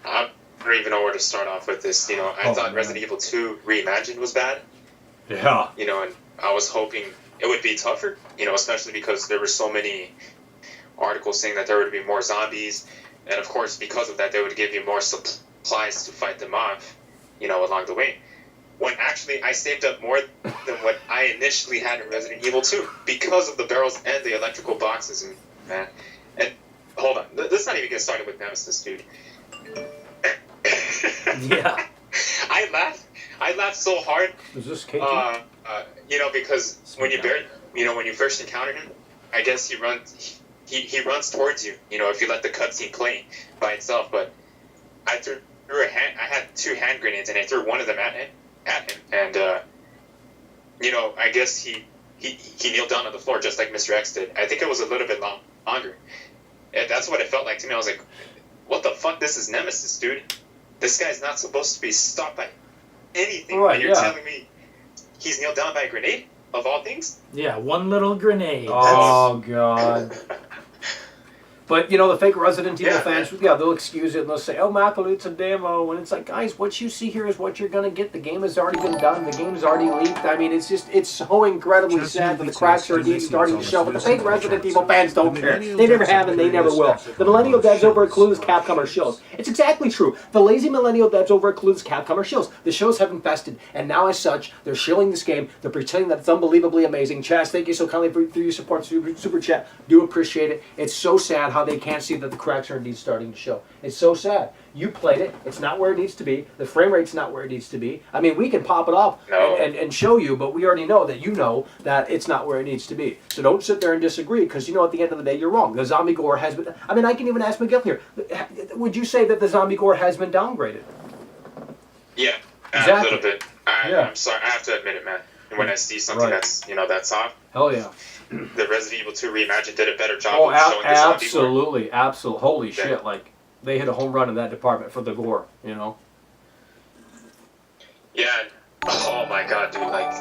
Speaker 12: I don't even know where to start off with this. You know, I thought
Speaker 2: man.
Speaker 12: Resident Evil 2 Reimagined was bad.
Speaker 2: Yeah.
Speaker 12: You know, and I was hoping it would be tougher. You know, especially because there were so many articles saying that there would be more zombies, and of course, because of that, they would give you more supplies to fight them off. You know, along the way. When actually I saved up more than what I initially had in Resident Evil 2 because of the barrels and the electrical boxes, and man. And hold on, let's not even get started with Nemesis, dude.
Speaker 3: Yeah.
Speaker 12: I laughed so hard.
Speaker 2: Is this KT?
Speaker 12: You know, because when you first encounter him, I guess he runs towards you. You know, if you let the cutscene play by itself. But I had 2 hand grenades, and I threw one of them at him, and you know, I guess he kneeled down on the floor just like Mr. X did. I think it was a little bit longer. And that's what it felt like to me. I was like, what the fuck? This is Nemesis, dude. This guy's not supposed to be stopped by anything.
Speaker 2: Right,
Speaker 12: and you're
Speaker 2: yeah.
Speaker 12: telling me he's nailed down by a grenade, of all things?
Speaker 3: Yeah, one little grenade.
Speaker 2: Oh, God. But, you know, the fake Resident Evil
Speaker 12: Yeah,
Speaker 2: fans, they'll excuse it and they'll say, oh, Michael, it's a demo. And it's like, guys, what you see here is what you're going to get. The game has already been done. The game's already leaked. I mean, it's so incredibly sad that the cracks are indeed starting to show. But the fake Resident Evil fans don't care. They never have and they never will. The millennial devs over at Clueless, Capcom are shills. It's exactly true. The lazy millennial devs over at Clueless, Capcom are shills. The shows have infested. And now, as such, they're shilling this game. They're pretending that it's unbelievably amazing. Chaz, thank you so kindly for your support. Super chat. Do appreciate it. It's so sad how they can't see that the cracks are indeed starting to show. It's so sad. You played it. It's not where it needs to be. The frame rate's not where it needs to be. I mean, we can pop it off and show you, but we already know that you know that it's not where it needs to be. So don't sit there and disagree, because you know at the end of the day you're wrong. The zombie gore has been... I mean, I can even ask Miguel here. Would you say that the zombie gore has been downgraded?
Speaker 12: Yeah,
Speaker 2: Exactly.
Speaker 12: a little bit.
Speaker 2: Yeah.
Speaker 12: I'm sorry, I have to admit it, man. When I see something that's, you know, that's off,
Speaker 2: Hell yeah.
Speaker 12: the Resident Evil 2 Reimagined did a better job
Speaker 2: Oh,
Speaker 12: of showing the zombie gore.
Speaker 2: absolutely. Absolutely. Holy shit. Like, they hit a home run in that department for the gore, you know?
Speaker 12: Yeah. Oh my god, dude. Like,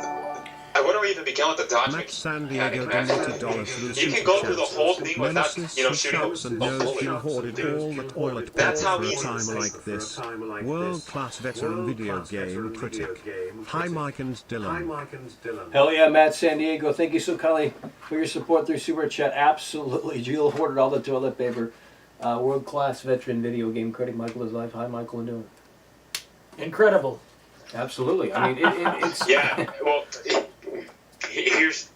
Speaker 12: where do we even begin with the dodge
Speaker 4: Matt San Diego
Speaker 12: mechanic, man?
Speaker 4: donated $1 through
Speaker 12: You
Speaker 4: Super
Speaker 12: can go
Speaker 4: Chat.
Speaker 12: through the whole thing without,
Speaker 4: Nemesis
Speaker 12: you know,
Speaker 4: who
Speaker 12: shooting
Speaker 4: shouts and knows
Speaker 12: bullet.
Speaker 4: you hoarded all the toilet
Speaker 12: That's
Speaker 4: paper
Speaker 12: how
Speaker 4: for a
Speaker 12: easy
Speaker 4: time
Speaker 12: this is.
Speaker 4: like this. World-class veteran video game critic. Hi, Mike and Dillon.
Speaker 2: Hell yeah, Matt San Diego. Thank you so kindly for your support through Super Chat. Absolutely. Jill hoarded all the toilet paper. World-class veteran video game critic. Michael is live. Hi, Michael, and doing.
Speaker 3: Incredible.
Speaker 2: Absolutely. I mean, it's...
Speaker 12: Yeah,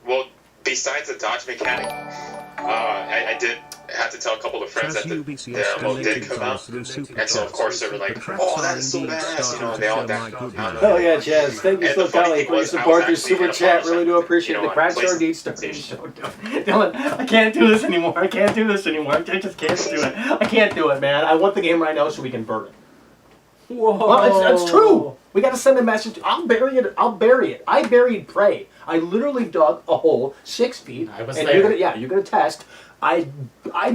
Speaker 12: well, besides the dodge mechanic, I did have to tell a couple of friends that the demo did come out, and so of course they were like, oh, that's so badass, you know, they all got
Speaker 2: Hell yeah, Chaz. Thank you so kindly for your support through Super Chat. Really do appreciate it. The cracks are indeed starting to show. Dylan, I can't do this anymore. I can't do this anymore. I just can't do it. I can't do it, man. I want the game right now so we can burn it.
Speaker 3: Whoa.
Speaker 2: Well, it's true. We got to send a message. I'll bury it. I'll bury it. I buried Prey. I literally dug a hole 6 feet.
Speaker 3: I was
Speaker 2: and
Speaker 3: there.
Speaker 2: You're gonna test. I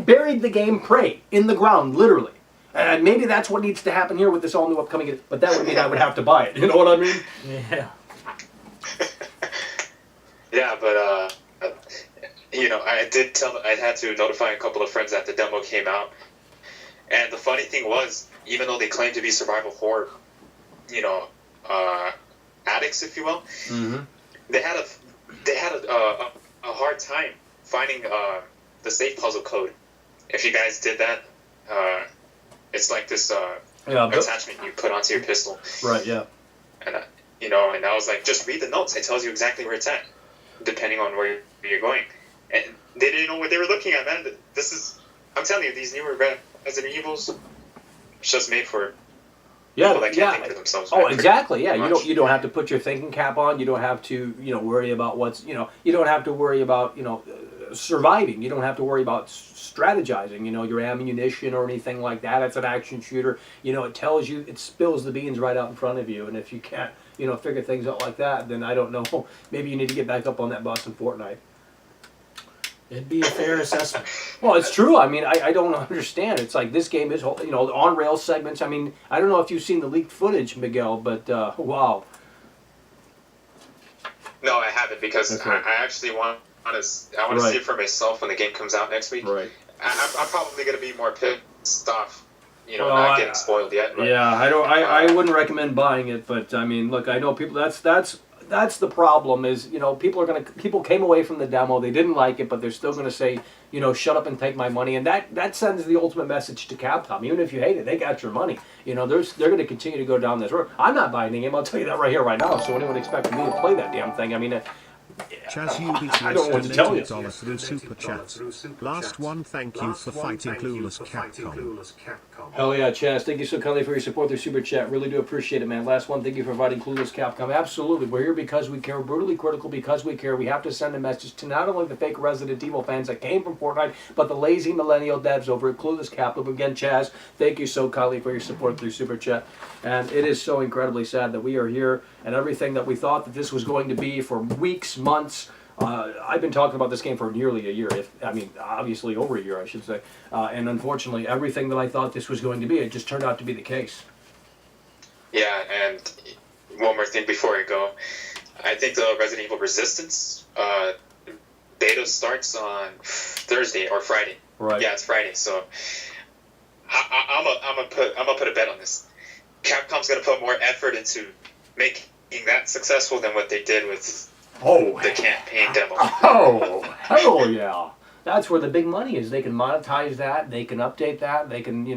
Speaker 2: buried the game Prey in the ground, literally. And maybe that's what needs to happen here with this all new upcoming. But that would mean I would have to buy it. You know what I mean?
Speaker 3: Yeah.
Speaker 12: Yeah, but I had to notify a couple of friends that the demo came out. And the funny thing was, even though they claim to be survival horror, addicts, if you will, they had a hard time finding the safe puzzle code. If you guys did that, it's like this attachment you put onto your pistol.
Speaker 2: Right. Yeah.
Speaker 12: And and I was like, just read the notes. It tells you exactly where it's at, depending on where you're going. And they didn't know what they were looking at, man. I'm telling you, these newer Resident Evils, it's just made for people that can't think for themselves.
Speaker 2: Oh,
Speaker 12: man.
Speaker 2: exactly. Yeah, you don't have to put your thinking cap on. You don't have to worry about what's you don't have to worry about surviving. You don't have to worry about strategizing. Your ammunition or anything like that. It's an action shooter. It tells you, it spills the beans right out in front of you. And if you can't figure things out like that, then I don't know. Maybe you need to get back up on that bus in Fortnite.
Speaker 3: It'd be a fair assessment.
Speaker 2: Well, it's true. I mean, I don't understand. It's like this game is, on rail segments. I mean, I don't know if you've seen the leaked footage, Miguel, but wow.
Speaker 12: No, I haven't, because I actually want to see it for myself when the game comes out next week.
Speaker 2: Right.
Speaker 12: I'm probably going to be more pissed off, not getting spoiled yet. But,
Speaker 2: yeah, I wouldn't recommend buying it, but I mean, look, I know people. That's the problem. Is people came away from the demo, they didn't like it, but they're still gonna say, shut up and take my money, and that sends the ultimate message to Capcom. Even if you hate it, they got your money. They're gonna continue to go down this road. I'm not buying the game. I'll tell you that right here, right now. So anyone expecting me to play that damn thing? I mean. I don't know what to tell you.
Speaker 4: $80 through Super Chat. Last one, thank you for fighting Clueless Capcom.
Speaker 2: Hell yeah, Chaz. Thank you so kindly for your support through Super Chat. Really do appreciate it, man. Last one, thank you for fighting Clueless Capcom. Absolutely. We're here because we care. Brutally critical because we care. We have to send a message to not only the fake Resident Evil fans that came from Fortnite, but the lazy millennial devs over at Clueless Capcom. Again, Chaz, thank you so kindly for your support through Super Chat. And it is so incredibly sad that we are here and everything that we thought that this was going to be for weeks, months. I've been talking about this game for nearly a year. Obviously over a year, I should say. And unfortunately, everything that I thought this was going to be, it just turned out to be the case.
Speaker 12: Yeah, and one more thing before I go. I think the Resident Evil Resistance beta starts on Thursday or Friday.
Speaker 2: Right.
Speaker 12: Yeah, it's Friday. So I'm gonna put a bet on this. Capcom's gonna put more effort into making that successful than what they did with the campaign demo.
Speaker 2: Oh, hell yeah. That's where the big money is. They can monetize that. They can update that. They can,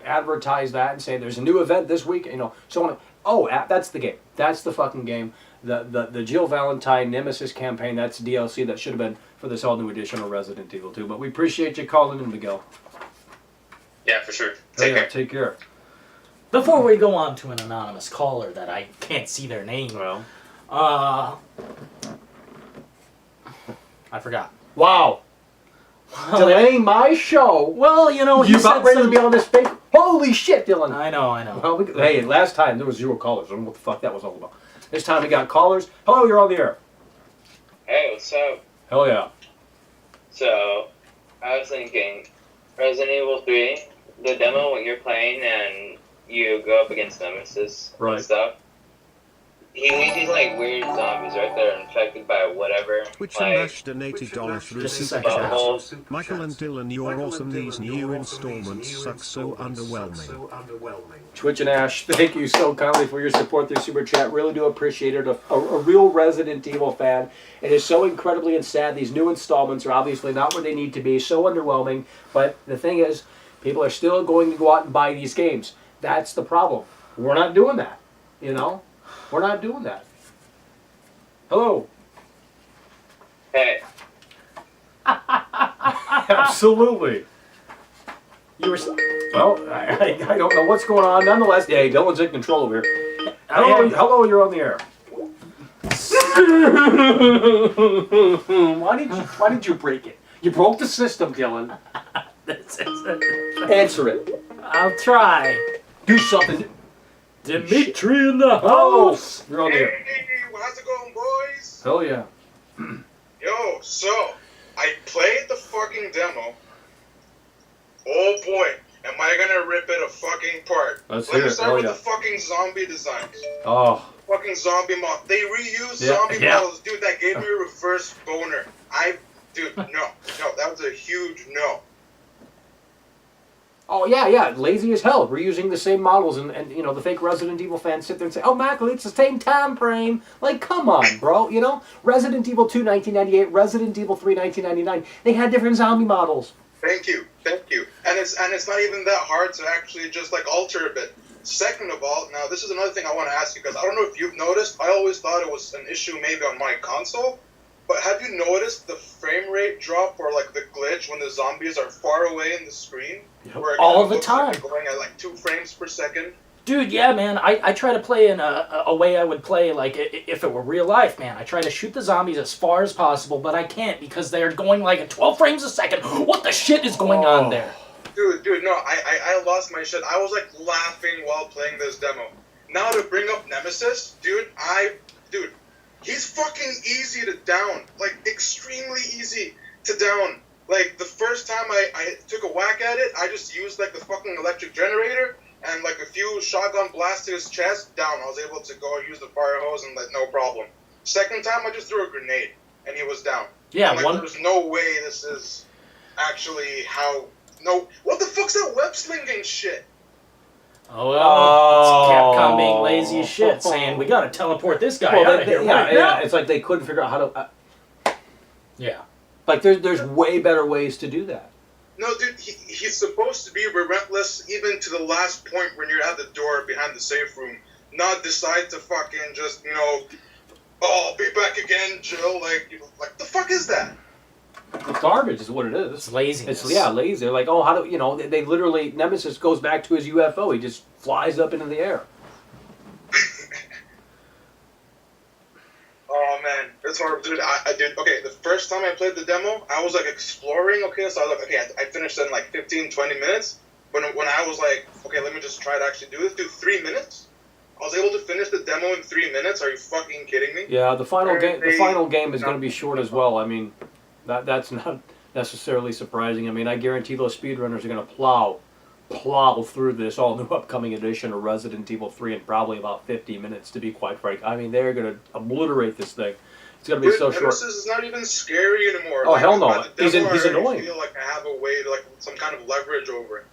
Speaker 2: advertise that and say there's a new event this week, so on. Oh, that's the game. That's the fucking game. The Jill Valentine Nemesis campaign, that's DLC that should have been for this all new edition of Resident Evil 2. But we appreciate you calling in, Miguel.
Speaker 12: Yeah, for sure.
Speaker 2: Take care.
Speaker 3: Before we go on to an anonymous caller that I can't see their name, I forgot.
Speaker 2: Wow. Delaying my show.
Speaker 3: Well,
Speaker 2: you about ready to be on this fake. Holy shit, Dillon.
Speaker 3: I know.
Speaker 2: Well, hey, last time there was 0 callers. I don't know what the fuck that was all about. This time we got callers. Hello, you're on the air.
Speaker 13: Hey, what's up?
Speaker 2: Hell yeah.
Speaker 13: So, I was thinking, Resident Evil 3, the demo when you're playing and you go up against Nemesis and stuff. He leaves these weird zombies right there infected by whatever.
Speaker 4: Twitch and Nash donated $1 through Super Chat. Michael and Dillon, you're awesome. These new installments suck so underwhelming.
Speaker 2: Twitch and Ash, thank you so kindly for your support through Super Chat. Really do appreciate it. A real Resident Evil fan. It is so incredibly and sad. These new installments are obviously not where they need to be. So underwhelming. But the thing is, people are still going to go out and buy these games. That's the problem. We're not doing that. We're not doing that. Hello.
Speaker 13: Hey.
Speaker 2: Absolutely. Well, I don't know what's going on. Nonetheless, hey, Dylan's in control over here. Hello, you're on the air. Why did you break it? You broke the system, Dylan. Answer it.
Speaker 3: I'll try.
Speaker 2: Do something.
Speaker 3: Dimitri in the house.
Speaker 2: You're on the air.
Speaker 14: Hey, how's it going, boys?
Speaker 2: Hell yeah.
Speaker 14: Yo, so I played the fucking demo. Oh boy, am I gonna rip it a fucking part?
Speaker 2: Let's
Speaker 14: Let
Speaker 2: hear
Speaker 14: me
Speaker 2: it.
Speaker 14: start
Speaker 2: Oh,
Speaker 14: with
Speaker 2: yeah.
Speaker 14: the fucking zombie designs.
Speaker 2: Oh.
Speaker 14: Fucking zombie model. They reused
Speaker 2: Yeah,
Speaker 14: zombie
Speaker 2: yeah.
Speaker 14: models, dude. That gave me a reverse boner. Dude, no, that was a huge no.
Speaker 2: Oh yeah, lazy as hell. Reusing the same models, and you know the fake Resident Evil fans sit there and say, "Oh, Michael, it's the same time frame." Like, come on, bro. You know, Resident Evil 2, 1998, Resident Evil 3, 1999. They had different zombie models.
Speaker 14: Thank you. And it's not even that hard to actually just like alter a bit. Second of all, now this is another thing I want to ask you, because I don't know if you've noticed. I always thought it was an issue maybe on my console, but have you noticed the frame rate drop or like the glitch when the zombies are far away in the screen?
Speaker 2: Yep.
Speaker 14: Where it
Speaker 3: All
Speaker 14: kind of
Speaker 3: the
Speaker 14: looks like
Speaker 3: time.
Speaker 14: they're going at like 2 frames per second.
Speaker 3: Dude, yeah, man. I try to play in a way I would play like if it were real life, man. I try to shoot the zombies as far as possible, but I can't because they are going like at 12 frames a second. What the shit is going on there?
Speaker 14: Dude, no, I lost my shit. I was like laughing while playing this demo. Now to bring up Nemesis, dude, he's fucking easy to down. Like, extremely easy to down. Like, the first time I took a whack at it, I just used like the fucking electric generator and like a few shotgun blasts to his chest, down. I was able to go use the fire hose and like no problem. Second time, I just threw a grenade and he was down.
Speaker 3: Yeah,
Speaker 14: I'm like, there's no way this is actually how... No, what the fuck's that web slinging shit?
Speaker 3: Oh, well, it's Capcom being lazy as shit, saying we gotta teleport this guy out of here right now.
Speaker 2: It's like they couldn't figure out how to.
Speaker 3: Yeah.
Speaker 2: Like there's way better ways to do that.
Speaker 14: No, dude, he's supposed to be relentless even to the last point when you're at the door behind the safe room. Not decide to fucking just, oh, I'll be back again, Jill. Like the fuck is that?
Speaker 2: It's garbage is what it is.
Speaker 3: It's laziness.
Speaker 2: It's lazy. They're like, oh, how do they literally Nemesis goes back to his UFO. He just flies up into the air.
Speaker 14: Oh man, it's hard, dude. I did. Okay, the first time I played the demo, I was like exploring. Okay, so I was like, okay, I finished in like 15, 20 minutes. When I was like, okay, let me just try to actually do this. Dude, 3 minutes. I was able to finish the demo in 3 minutes. Are you fucking kidding me?
Speaker 2: Yeah, the final game is going to be short as well. I mean, that's not necessarily surprising. I mean, I guarantee those speedrunners are going to plow through this all new upcoming edition of Resident Evil 3 in probably about 50 minutes, to be quite frank. I mean, they're going to obliterate this thing. It's going to be so short.
Speaker 14: Nemesis is not even scary anymore.
Speaker 2: Oh, hell no.
Speaker 14: By the demo,
Speaker 2: He's
Speaker 14: I
Speaker 2: annoying.
Speaker 14: feel like I have a way to, like, some kind of leverage over it.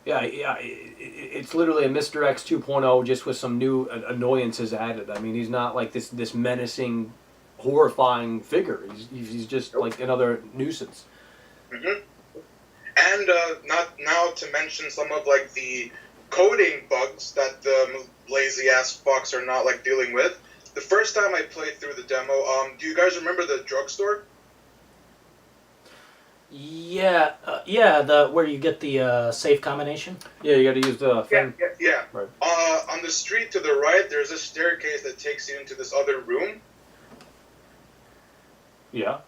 Speaker 2: Yeah, it's literally a Mr. X 2.0 just with some new annoyances added. I mean, he's not like this menacing, horrifying figure. He's just like another nuisance.
Speaker 14: Mm-hmm. And not now to mention some of like the coding bugs that the lazy ass fucks are not like dealing with. The first time I played through the demo, do you guys remember the drugstore?
Speaker 3: Yeah, where you get the safe combination.
Speaker 2: Yeah, you got to use the thing.
Speaker 14: Yeah.
Speaker 2: Right.
Speaker 14: On the street to the right, there's a staircase that takes you into this other room.
Speaker 2: Yeah.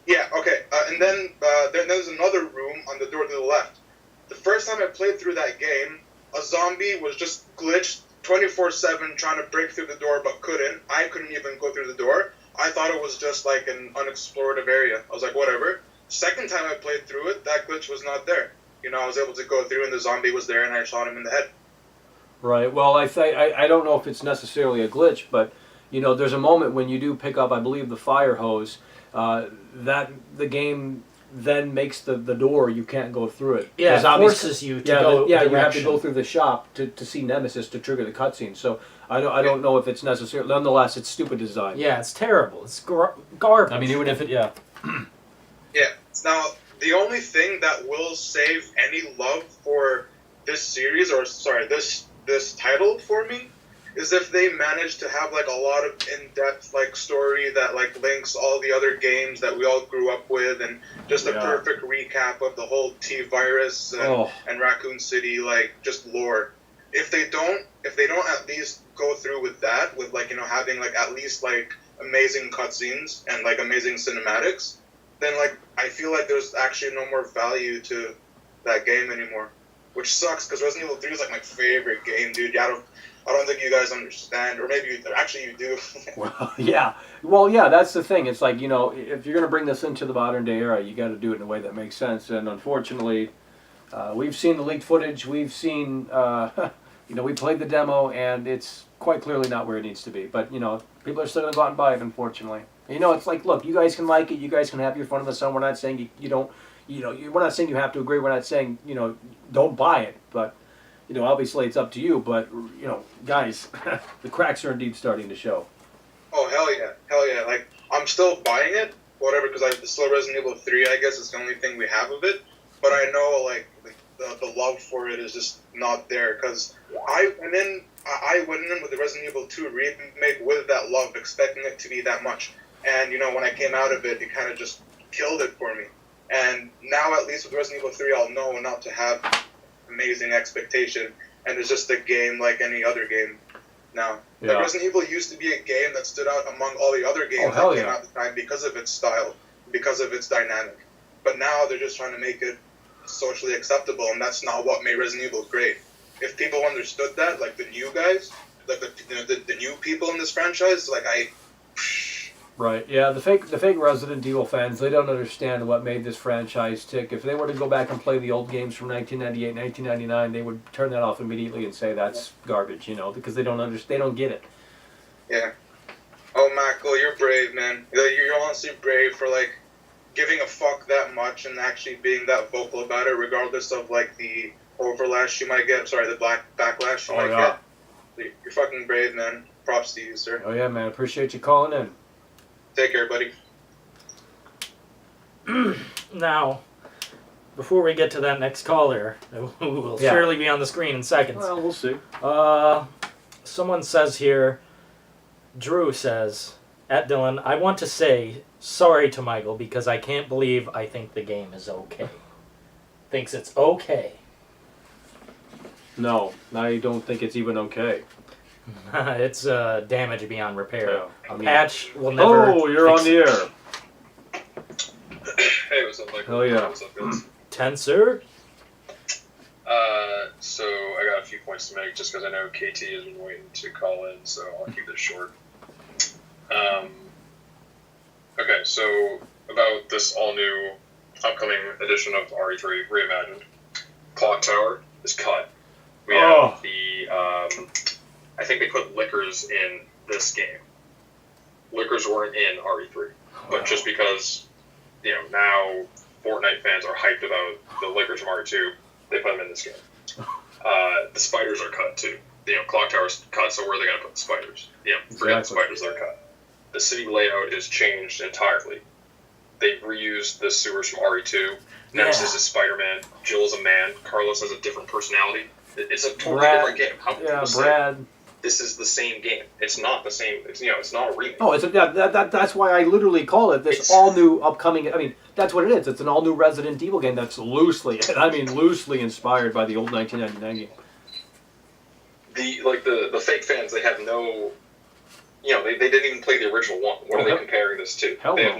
Speaker 14: Yeah, okay. And then there's another room on the door to the left. The first time I played through that game, a zombie was just glitched 24/7 trying to break through the door but couldn't. I couldn't even go through the door. I thought it was just like an unexplorative area. I was like, whatever. Second time I played through it, that glitch was not there. I was able to go through and the zombie was there and I shot him in the head.
Speaker 2: Right. Well, I don't know if it's necessarily a glitch, but there's a moment when you do pick up, I believe, the fire hose. That the game then makes the door, you can't go through it.
Speaker 3: Yeah, it forces you to go.
Speaker 2: Yeah, you have to go through the shop to see Nemesis to trigger the cutscene. So I don't know if it's necessary. Nonetheless, it's stupid design.
Speaker 3: Yeah, it's terrible. It's garbage.
Speaker 2: I mean, even if it, yeah.
Speaker 14: Yeah. Now, the only thing that will save any love for this series, or sorry, this title for me, is if they manage to have like a lot of in-depth like story that like links all the other games that we all grew up with, and just a perfect recap of the whole T-Virus and Raccoon City, like just lore. If they don't at least go through with that, with like having like at least like amazing cutscenes and like amazing cinematics, then like I feel like there's actually no more value to that game anymore. which sucks because Resident Evil 3 is like my favorite game, dude. Yeah, I don't think you guys understand, or maybe you do.
Speaker 2: Well, yeah. Well, yeah, that's the thing. It's like, you know, if you're going to bring this into the modern day era, you got to do it in a way that makes sense. And unfortunately, we've seen the leaked footage. We've seen, you know, we played the demo, and it's quite clearly not where it needs to be. But, you know, people are still going to go out and buy it, unfortunately. You know, it's like, look, you guys can like it. You guys can have your fun with the sun. We're not saying you don't, you know, we're not saying you have to agree. We're not saying, you know, don't buy it. But, you know, obviously it's up to you. But, you know, guys, the cracks are indeed starting to show.
Speaker 14: Oh, hell yeah. Like, I'm still buying it, whatever, because it's still Resident Evil 3, I guess, is the only thing we have of it. But I know, like, the love for it is just not there, because I went in with the Resident Evil 2 remake with that love, expecting it to be that much. And, you know, when I came out of it, it kind of just killed it for me. And now, at least with Resident Evil 3, I'll know not to have amazing expectation, and it's just a game like any other game now.
Speaker 2: Yeah.
Speaker 14: Like Resident Evil used to be a game that stood out among all the other games that came out at the time because of its style, because of its dynamic. But now they're just trying to make it socially acceptable, and that's not what made Resident Evil great. If people understood that, like the new guys, like the new people in this franchise, like
Speaker 2: Right, yeah, the fake Resident Evil fans, they don't understand what made this franchise tick. If they were to go back and play the old games from 1998, 1999, they would turn that off immediately and say that's garbage, you know, because they don't understand, they don't get it.
Speaker 14: Yeah. Oh, Michael, you're brave, man. You're honestly brave for, like, giving a fuck that much and actually being that vocal about it, regardless of, like, the overlash you might get. The backlash you might get. You're fucking brave, man. Props to you, sir.
Speaker 2: Oh, yeah, man. Appreciate you calling in.
Speaker 14: Take care, buddy.
Speaker 3: Now, before we get to that next caller, who will surely be on the screen in seconds.
Speaker 2: Well, we'll see.
Speaker 3: Someone says here, Drew says, at Dillon, I want to say sorry to Michael because I can't believe I think the game is okay. Thinks it's okay.
Speaker 2: No, I don't think it's even okay.
Speaker 3: It's damage beyond repair.
Speaker 2: Yeah,
Speaker 3: A patch will never.
Speaker 2: Oh, you're on the air.
Speaker 15: Hey, what's up, Michael?
Speaker 2: Oh yeah.
Speaker 15: What's up, guys?
Speaker 3: Tensor?
Speaker 15: So I got a few points to make just because I know KT has been waiting to call in, so I'll keep this short. Okay, so about this all-new upcoming edition of RE3 Reimagined, Clock Tower is cut. We have the, I think they put liquors in this game. Liquors weren't in RE3, but just because, you know, now Fortnite fans are hyped about the liquors from RE2, they put them in this game. The spiders are cut too. You know, Clock Tower's cut, so where are they going to put the spiders? You know, forget the spiders, they're cut. The city layout is changed entirely. They reused the sewers from RE2. Nemesis is Spider-Man. Jill is a man. Carlos has a different personality. It's a totally different game. How can people say this is the same game? It's not the same. It's, you know, it's not a remake.
Speaker 2: Oh, that's why I literally call it this all-new upcoming... I mean, that's what it is. It's an all-new Resident Evil game that's loosely inspired by the old 1999 game.
Speaker 15: The fake fans, they have no... You know, they didn't even play the original one. What are they comparing this to? They have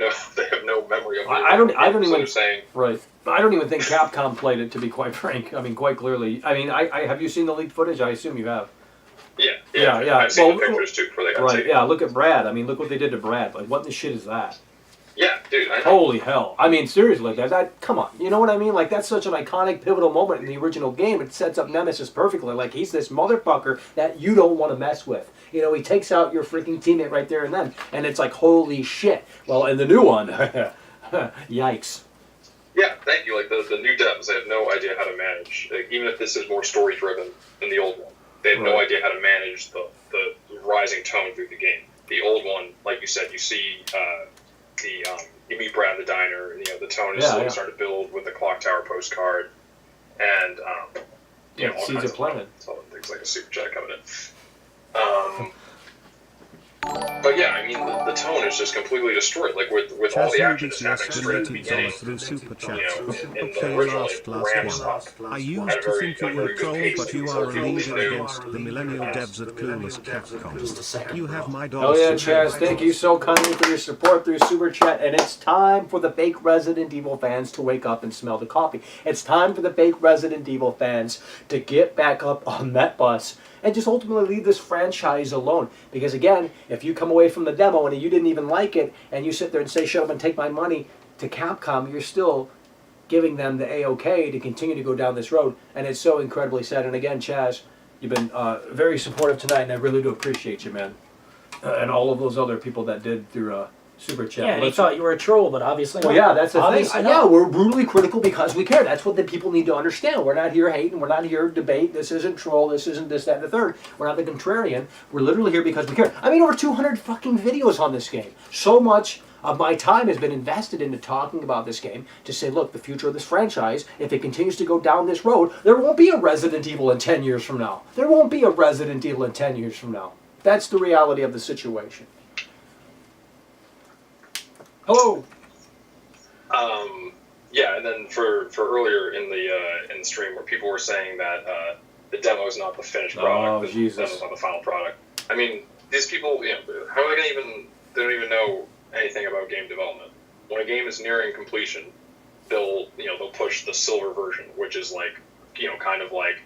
Speaker 15: no memory of it.
Speaker 2: I don't even
Speaker 15: saying,
Speaker 2: right. I don't even think Capcom played it, to be quite frank. I mean, quite clearly. I mean, I have you seen the leaked footage? I assume you have.
Speaker 15: Yeah. I've seen the pictures too before they got taken.
Speaker 2: Yeah, look at Brad. I mean, look what they did to Brad. Like, what the shit is that?
Speaker 15: Yeah, dude. I know.
Speaker 2: Holy hell! I mean, seriously, that come on. You know what I mean? Like, that's such an iconic, pivotal moment in the original game. It sets up Nemesis perfectly. Like, he's this motherfucker that you don't want to mess with. You know, he takes out your freaking teammate right there and then, and it's like, holy shit. Well, in the new one, yikes.
Speaker 15: Yeah, thank you. Like, the new devs, they have no idea how to manage. Like, even if this is more story-driven than the old one, they have no idea how to manage the rising tone through the game. The old one, like you said, you see you meet Brad in the diner, and, you know, the tone is slowly starting to build with the Clock Tower postcard, and, you know, all kinds of things like a super chat coming in. But yeah, I mean, the tone is just completely destroyed. Like with all the action just happening straight at the beginning.
Speaker 4: Through super chat.
Speaker 15: In the
Speaker 4: Okay,
Speaker 15: original,
Speaker 4: last
Speaker 15: it ramps
Speaker 4: one.
Speaker 15: up.
Speaker 4: I
Speaker 15: Had
Speaker 4: used
Speaker 15: a
Speaker 4: to
Speaker 15: very,
Speaker 4: think you
Speaker 15: like,
Speaker 4: were a
Speaker 15: very good
Speaker 4: troll,
Speaker 15: pace
Speaker 4: but
Speaker 15: to
Speaker 4: you
Speaker 15: it,
Speaker 4: are
Speaker 15: so
Speaker 4: a
Speaker 15: it feels
Speaker 4: leader
Speaker 15: new.
Speaker 4: against the millennial devs at Clueless Capcom.
Speaker 3: Just a second,
Speaker 4: You
Speaker 3: bro.
Speaker 4: have my
Speaker 2: Oh
Speaker 4: dollars.
Speaker 2: yeah, Chaz, thank you so kindly for your support through Super Chat. And it's time for the fake Resident Evil fans to wake up and smell the coffee. It's time for the fake Resident Evil fans to get back up on that bus and just ultimately leave this franchise alone. Because again, if you come away from the demo and you didn't even like it, and you sit there and say, shut up and take my money to Capcom, you're still giving them the A-OK to continue to go down this road. And it's so incredibly sad. And again, Chaz, you've been very supportive tonight, and I really do appreciate you, man. And all of those other people that did through Super Chat.
Speaker 3: Yeah, and he thought you were a troll, but obviously
Speaker 2: well,
Speaker 3: not.
Speaker 2: yeah, that's the
Speaker 3: Obviously
Speaker 2: thing.
Speaker 3: not.
Speaker 2: Yeah, we're brutally critical because we care. That's what the people need to understand. We're not here hating. We're not here to debate. This isn't troll. This isn't this, that, and the third. We're not the contrarian. We're literally here because we care. I mean, over 200 fucking videos on this game. So much of my time has been invested into talking about this game to say, look, the future of this franchise, if it continues to go down this road, there won't be a Resident Evil in 10 years from now. There won't be a Resident Evil in 10 years from now. That's the reality of the situation. Hello.
Speaker 15: Yeah, and then for earlier in the stream where people were saying that the demo is not the finished product, the demo is not the final product. I mean, these people, how are they gonna they don't even know anything about game development. When a game is nearing completion, they'll push the silver version, which is like, kind of like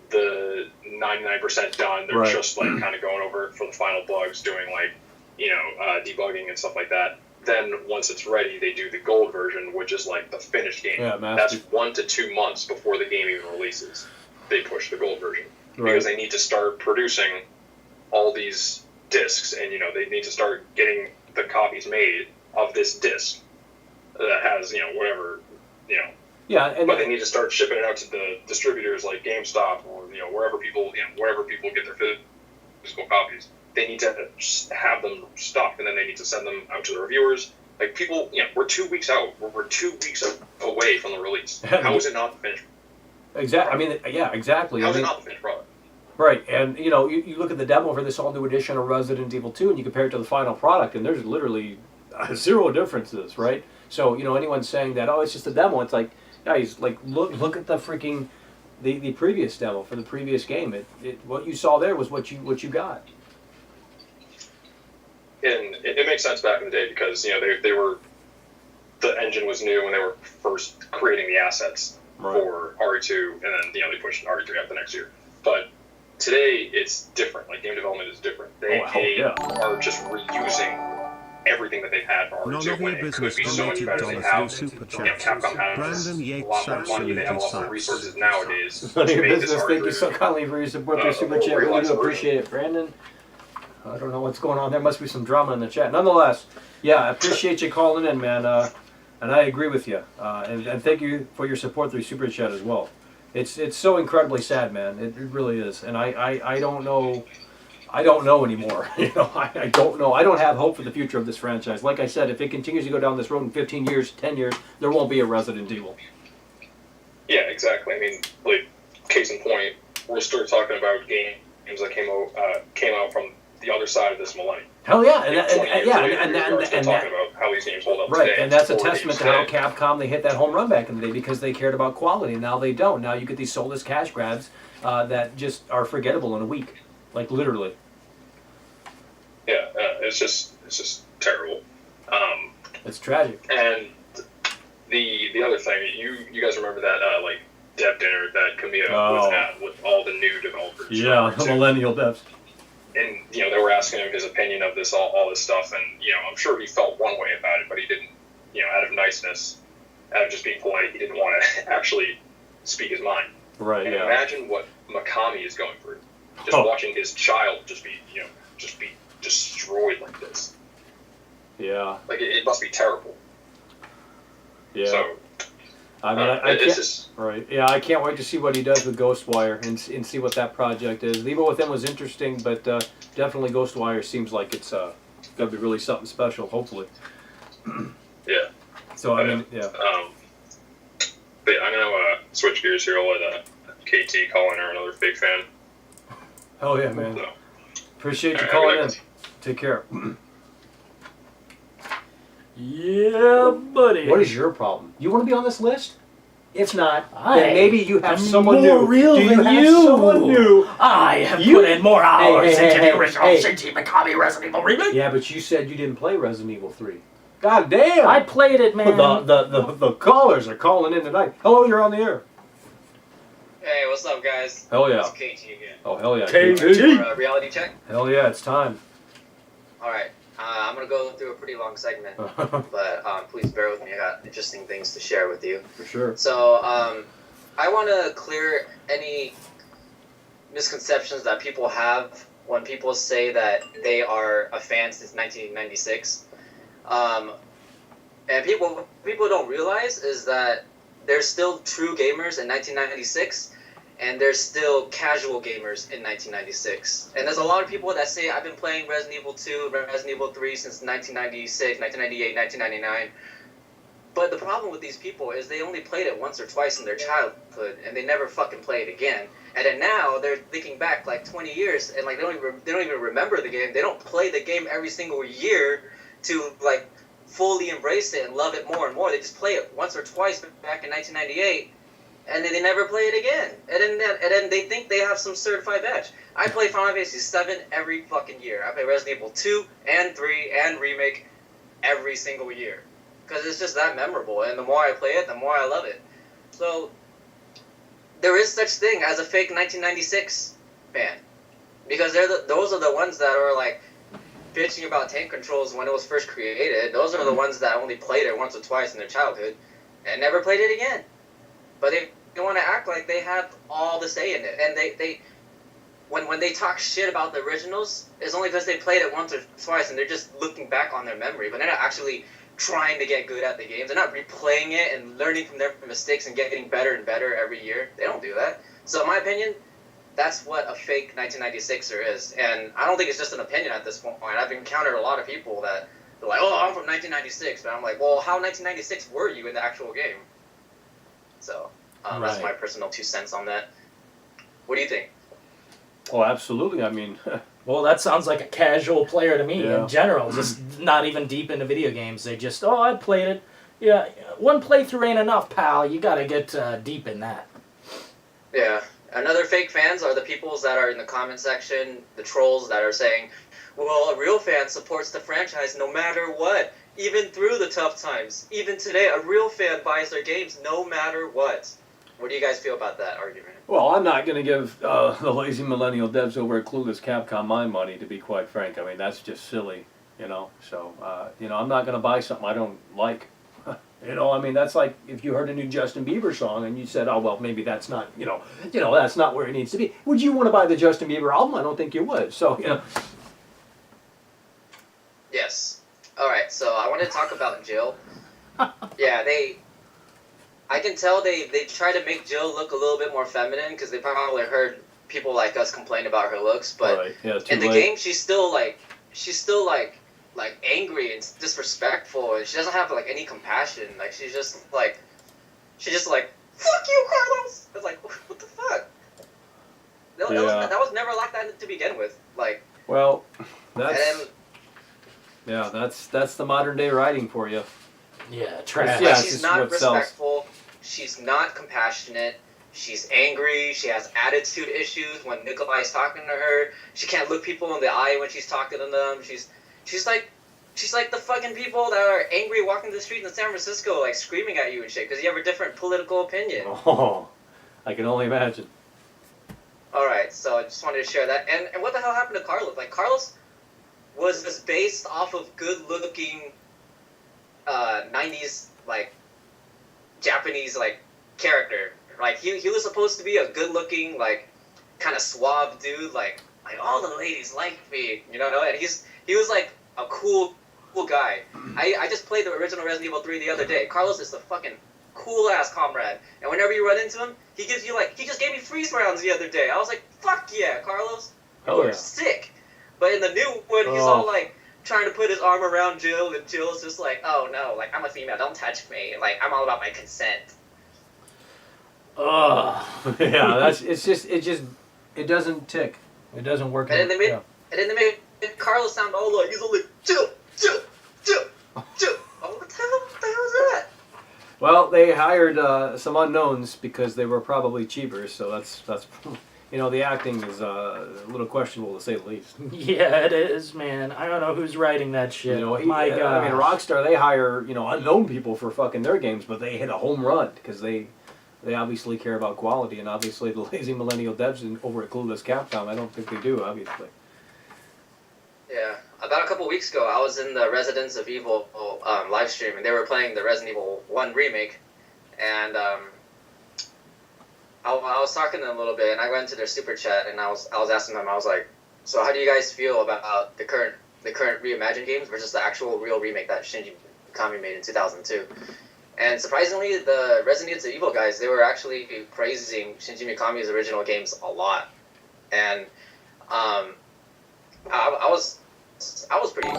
Speaker 15: the 99% done. They're just like kind of going over it for the final bugs, doing like, debugging and stuff like that. Then once it's ready, they do the gold version, which is like the finished game.
Speaker 2: Yeah,
Speaker 15: that's 1 to 2 months before the game even releases. They push the gold version because they need to start producing all these discs, and they need to start getting the copies made of this disc that has whatever.
Speaker 2: Yeah,
Speaker 15: but they need to start shipping it out to the distributors like GameStop or wherever people get their physical copies. They need to have them stocked, and then they need to send them out to the reviewers. Like people, we're 2 weeks out. We're 2 weeks away from the release. How is it not the finished?
Speaker 2: Exactly. I mean, yeah, exactly.
Speaker 15: How is it not the finished product?
Speaker 2: Right, and you look at the demo for this all-new edition of Resident Evil 2, and you compare it to the final product, and there's literally zero differences, right? So anyone saying that, oh, it's just a demo, it's like, guys, like look at the freaking the previous demo for the previous game. What you saw there was what you got.
Speaker 15: And it makes sense back in the day because they were, the engine was new when they were first creating the assets for RE2, and then they pushed RE3 out the next year. But today it's different. Like game development is different. They are just reusing everything that they've had for RE2 when it could be so much better. They have Capcom has a lot more money. They have a lot more resources nowadays
Speaker 2: None of
Speaker 15: to
Speaker 2: your
Speaker 15: make this
Speaker 2: business. Thank you
Speaker 15: RE3.
Speaker 2: so kindly for your support through Super Chat. Really do appreciate it, Brandon. I don't know what's going on. There must be some drama in the chat. Nonetheless, yeah, I appreciate you calling in, man. And I agree with you. And thank you for your support through Super Chat as well. It's so incredibly sad, man. It really is. And I don't know. I don't know anymore. I don't know. I don't have hope for the future of this franchise. Like I said, if it continues to go down this road in 15 years, 10 years, there won't be a Resident Evil.
Speaker 15: Yeah, exactly. I mean, like, case in point, we're still talking about games that came out from the other side of this millennium.
Speaker 2: Hell yeah,
Speaker 15: and talking about how these games hold up
Speaker 2: right,
Speaker 15: today.
Speaker 2: and that's a testament to how Capcom, they hit that home run back in the day because they cared about quality. Now they don't. Now you get these soulless cash grabs that just are forgettable in a week, like literally.
Speaker 15: Yeah, it's just terrible.
Speaker 2: It's tragic.
Speaker 15: And the other thing, you guys remember that like dev dinner that Camille was at with all the new developers?
Speaker 2: Yeah, the millennial devs.
Speaker 15: And they were asking him his opinion of this all this stuff, and I'm sure he felt one way about it, but he didn't, out of niceness, out of just being polite, he didn't want to actually speak his mind.
Speaker 2: Right.
Speaker 15: And
Speaker 2: yeah.
Speaker 15: imagine what Mikami is going through, just watching his child just be destroyed like this.
Speaker 2: Yeah.
Speaker 15: Like it must be terrible.
Speaker 2: Yeah.
Speaker 15: So.
Speaker 2: I mean, I can't. Right. Yeah, I can't wait to see what he does with Ghostwire and see what that project is. Leave It With Him was interesting, but definitely Ghostwire seems like it's going to be really something special. Hopefully.
Speaker 15: Yeah.
Speaker 2: So I mean, yeah.
Speaker 15: But I'm gonna switch gears here. I'll let KT call in, or another big fan.
Speaker 2: Oh yeah, man.
Speaker 15: So.
Speaker 2: Appreciate you
Speaker 15: Right,
Speaker 2: calling in. Take care.
Speaker 3: Yeah, buddy.
Speaker 2: What is your problem? You want to be on this list? If not,
Speaker 3: I
Speaker 2: then maybe you have
Speaker 3: am
Speaker 2: someone
Speaker 3: more
Speaker 2: new.
Speaker 3: real
Speaker 2: Do you
Speaker 3: than
Speaker 2: have
Speaker 3: you.
Speaker 2: someone new?
Speaker 3: I have
Speaker 2: You-
Speaker 3: put in more hours
Speaker 2: Hey,
Speaker 3: into
Speaker 2: hey,
Speaker 3: the original
Speaker 2: hey.
Speaker 3: Shinji Mikami Resident Evil Remake.
Speaker 2: Yeah, but you said you didn't play Resident Evil 3. God damn!
Speaker 3: I played it, man.
Speaker 2: The callers are calling in tonight. Hello, you're on the air.
Speaker 16: Hey, what's up, guys?
Speaker 2: Hell yeah.
Speaker 16: It's KT again.
Speaker 2: Oh, hell yeah.
Speaker 16: For, reality check?
Speaker 2: Hell yeah, it's time.
Speaker 16: Alright, I'm gonna go through a pretty long segment, but please bear with me. I got interesting things to share with you.
Speaker 2: For sure.
Speaker 16: So, I want to clear any misconceptions that people have when people say that they are a fan since 1996. And people don't realize is that there's still true gamers in 1996, and there's still casual gamers in 1996. And there's a lot of people that say, I've been playing Resident Evil 2, Resident Evil 3 since 1996, 1998, 1999. But the problem with these people is they only played it once or twice in their childhood, and they never fucking play it again. And then now they're thinking back like 20 years, and like they don't even remember the game. They don't play the game every single year to like fully embrace it and love it more and more. They just play it once or twice back in 1998, and then they never play it again. And then they think they have some certified badge. I play Final Fantasy 7 every fucking year. I play Resident Evil 2 and 3 and Remake every single year. Because it's just that memorable, and the more I play it, the more I love it. So, there is such thing as a fake 1996 fan. Because those are the ones that are like bitching about tank controls when it was first created. Those are the ones that only played it once or twice in their childhood and never played it again. But they want to act like they have all the say in it. And they when they talk shit about the originals, it's only because they played it once or twice and they're just looking back on their memory. But they're not actually trying to get good at the games. They're not replaying it and learning from their mistakes and getting better and better every year. They don't do that. So in my opinion, that's what a fake 1996er is. And I don't think it's just an opinion at this point. I've encountered a lot of people that they're like, oh, I'm from 1996. But I'm like, well, how 1996 were you in the actual game? So that's my personal 2 cents on that. What do you think?
Speaker 2: Oh, absolutely. I mean...
Speaker 3: Well, that sounds like a casual player to me
Speaker 2: Yeah.
Speaker 3: in general, just not even deep into video games. They just, oh, I played it. Yeah, one playthrough ain't enough, pal. You gotta get deep in that.
Speaker 16: Yeah. Another fake fans are the peoples that are in the comment section, the trolls that are saying, well, a real fan supports the franchise no matter what, even through the tough times. Even today, a real fan buys their games no matter what. What do you guys feel about that argument?
Speaker 2: Well, I'm not going to give the lazy millennial devs over at Clueless Capcom my money, to be quite frank. I mean, that's just silly, you know. So, I'm not going to buy something I don't like. I mean, that's like if you heard a new Justin Bieber song and you said, oh, well, maybe that's not, that's not where it needs to be. Would you want to buy the Justin Bieber album? I don't think you would. So,
Speaker 16: Yes. All right, so I want to talk about Jill. Yeah, I can tell they try to make Jill look a little bit more feminine because they probably heard people like us complain about her looks, but in the game she's still like angry and disrespectful, and she doesn't have like any compassion. Like she's just like fuck you, Carlos. It's like, what the fuck? That was never like that to begin with. Like,
Speaker 2: well, that's the modern day writing for you.
Speaker 3: Yeah, trash.
Speaker 16: Yeah, she's not respectful. She's not compassionate. She's angry. She has attitude issues when Nikolai's talking to her. She can't look people in the eye when she's talking to them. She's like the fucking people that are angry walking the street in San Francisco, like screaming at you and shit because you have a different political opinion.
Speaker 2: Oh, I can only imagine.
Speaker 16: All right, so I just wanted to share that. And what the hell happened to Carlos? Like Carlos was just based off of good-looking 90s like Japanese like character. Like he was supposed to be a good-looking like kind of suave dude. Like all the ladies liked me, and he was like a cool guy. I just played the original Resident Evil 3 the other day. Carlos is the fucking cool ass comrade, and whenever you run into him, he gives you he just gave me freeze rounds the other day. I was like, fuck yeah, Carlos, you're sick. But in the new one, he's all like trying to put his arm around Jill, and Jill's just like, oh no, like I'm a female, don't touch me, like I'm all about my consent.
Speaker 2: Yeah, it doesn't tick. It doesn't work.
Speaker 16: And then they made Carlos sound all like he's only chill. Oh, what the hell is that?
Speaker 2: Well, they hired some unknowns because they were probably cheaper. So that's you know, the acting is a little questionable to say the least.
Speaker 3: Yeah, it is, man. I don't know who's writing that shit.
Speaker 2: You know,
Speaker 3: My God.
Speaker 2: I mean, Rockstar, they hire, you know, unknown people for fucking their games, but they hit a home run because they obviously care about quality, and obviously the lazy millennial devs over at Clueless Capcom, I don't think they do, obviously.
Speaker 16: Yeah, about a couple weeks ago, I was in the Residents of Evil live stream, and they were playing the Resident Evil 1 remake, and I was talking to them a little bit, and I went to their super chat, and I was asking them, I was like, so how do you guys feel about the current reimagined games versus the actual real remake that Shinji Mikami made in 2002? And surprisingly, the Resident Evil guys, they were actually praising Shinji Mikami's original games a lot, and I was pretty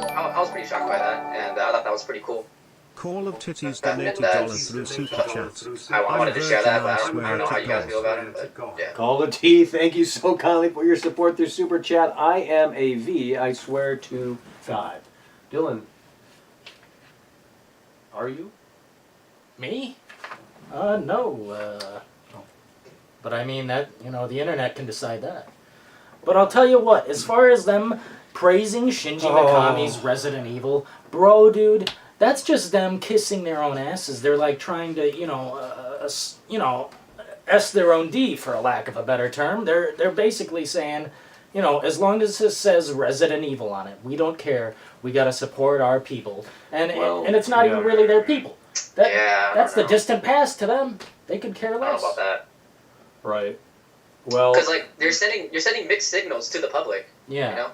Speaker 16: shocked by that, and I thought that was pretty cool.
Speaker 4: Call of Titties donated $1 through Super Chat.
Speaker 16: I wanted to share that, but I don't know how you guys feel about it. But yeah.
Speaker 2: Call of T, thank you so kindly for your support through Super Chat. I am a V, I swear to God. Dillon, are you?
Speaker 3: Me? No. But I mean, that, you know, the internet can decide that. But I'll tell you what, as far as them praising Shinji Mikami's Resident Evil, bro, dude, that's just them kissing their own asses. They're like trying to, S their own D, for a lack of a better term. They're basically saying, you know, as long as it says Resident Evil on it, we don't care. We gotta support our people, and it's not even really their people. That's the distant past to them. They could care less.
Speaker 16: I don't know about that.
Speaker 2: Right. Well,
Speaker 16: because like you're sending mixed signals to the public.
Speaker 3: Yeah.
Speaker 16: You know,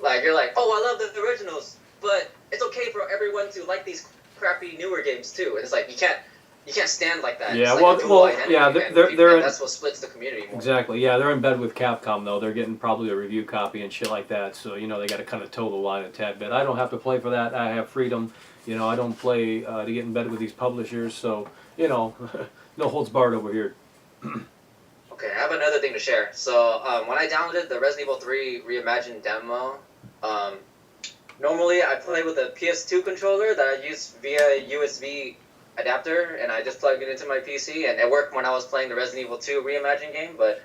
Speaker 16: like you're like, oh, I love the originals, but it's okay for everyone to like these crappy newer games too. And it's like you can't stand like that.
Speaker 2: Yeah,
Speaker 16: it's like
Speaker 2: they're
Speaker 16: that's what splits the community more.
Speaker 2: Exactly. Yeah, they're in bed with Capcom though. They're getting probably a review copy and shit like that. So you know they got to kind of toe the line a tad bit. I don't have to play for that. I have freedom. You know, I don't play to get in bed with these publishers. So you know, no holds barred over here.
Speaker 16: Okay, I have another thing to share. So when I downloaded the Resident Evil 3 reimagined demo, normally I play with a PS2 controller that I use via USB adapter, and I just plugged it into my PC, and it worked when I was playing the Resident Evil 2 reimagined game, but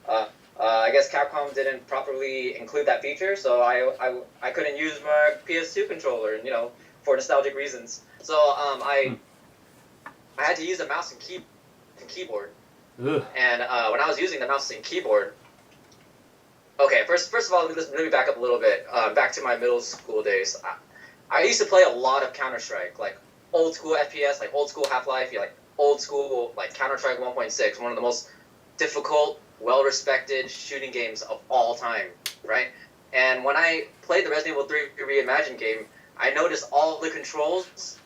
Speaker 16: I guess Capcom didn't properly include that feature, so I couldn't use my PS2 controller, you know, for nostalgic reasons. So I had to use a mouse and keyboard.
Speaker 2: Ugh.
Speaker 16: And when I was using the mouse and keyboard, okay, first of all, let me back up a little bit. Back to my middle school days, I used to play a lot of Counter-Strike, like old school FPS, like old school Half-Life, like old school like Counter-Strike 1.6, one of the most difficult, well-respected shooting games of all time, right? And when I played the Resident Evil 3 Reimagined game, I noticed all the controls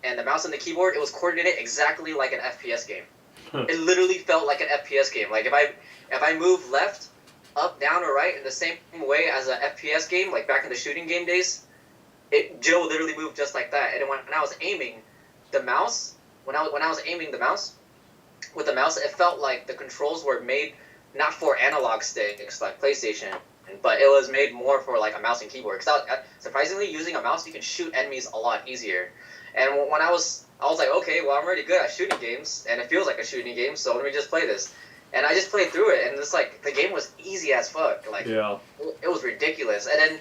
Speaker 16: and the mouse and the keyboard, it was coordinated exactly like an FPS game. It literally felt like an FPS game. Like if I move left, up, down, or right in the same way as an FPS game, like back in the shooting game days, Jill literally moved just like that. And when I was aiming the mouse, when I was aiming the mouse, with the mouse, it felt like the controls were made not for analog sticks like PlayStation, but it was made more for like a mouse and keyboard. Because surprisingly, using a mouse, you can shoot enemies a lot easier. And when I was like, okay, well, I'm already good at shooting games, and it feels like a shooting game, so let me just play this. And I just played through it, and it's like, the game was easy as fuck. Like,
Speaker 2: yeah.
Speaker 16: It was ridiculous. And then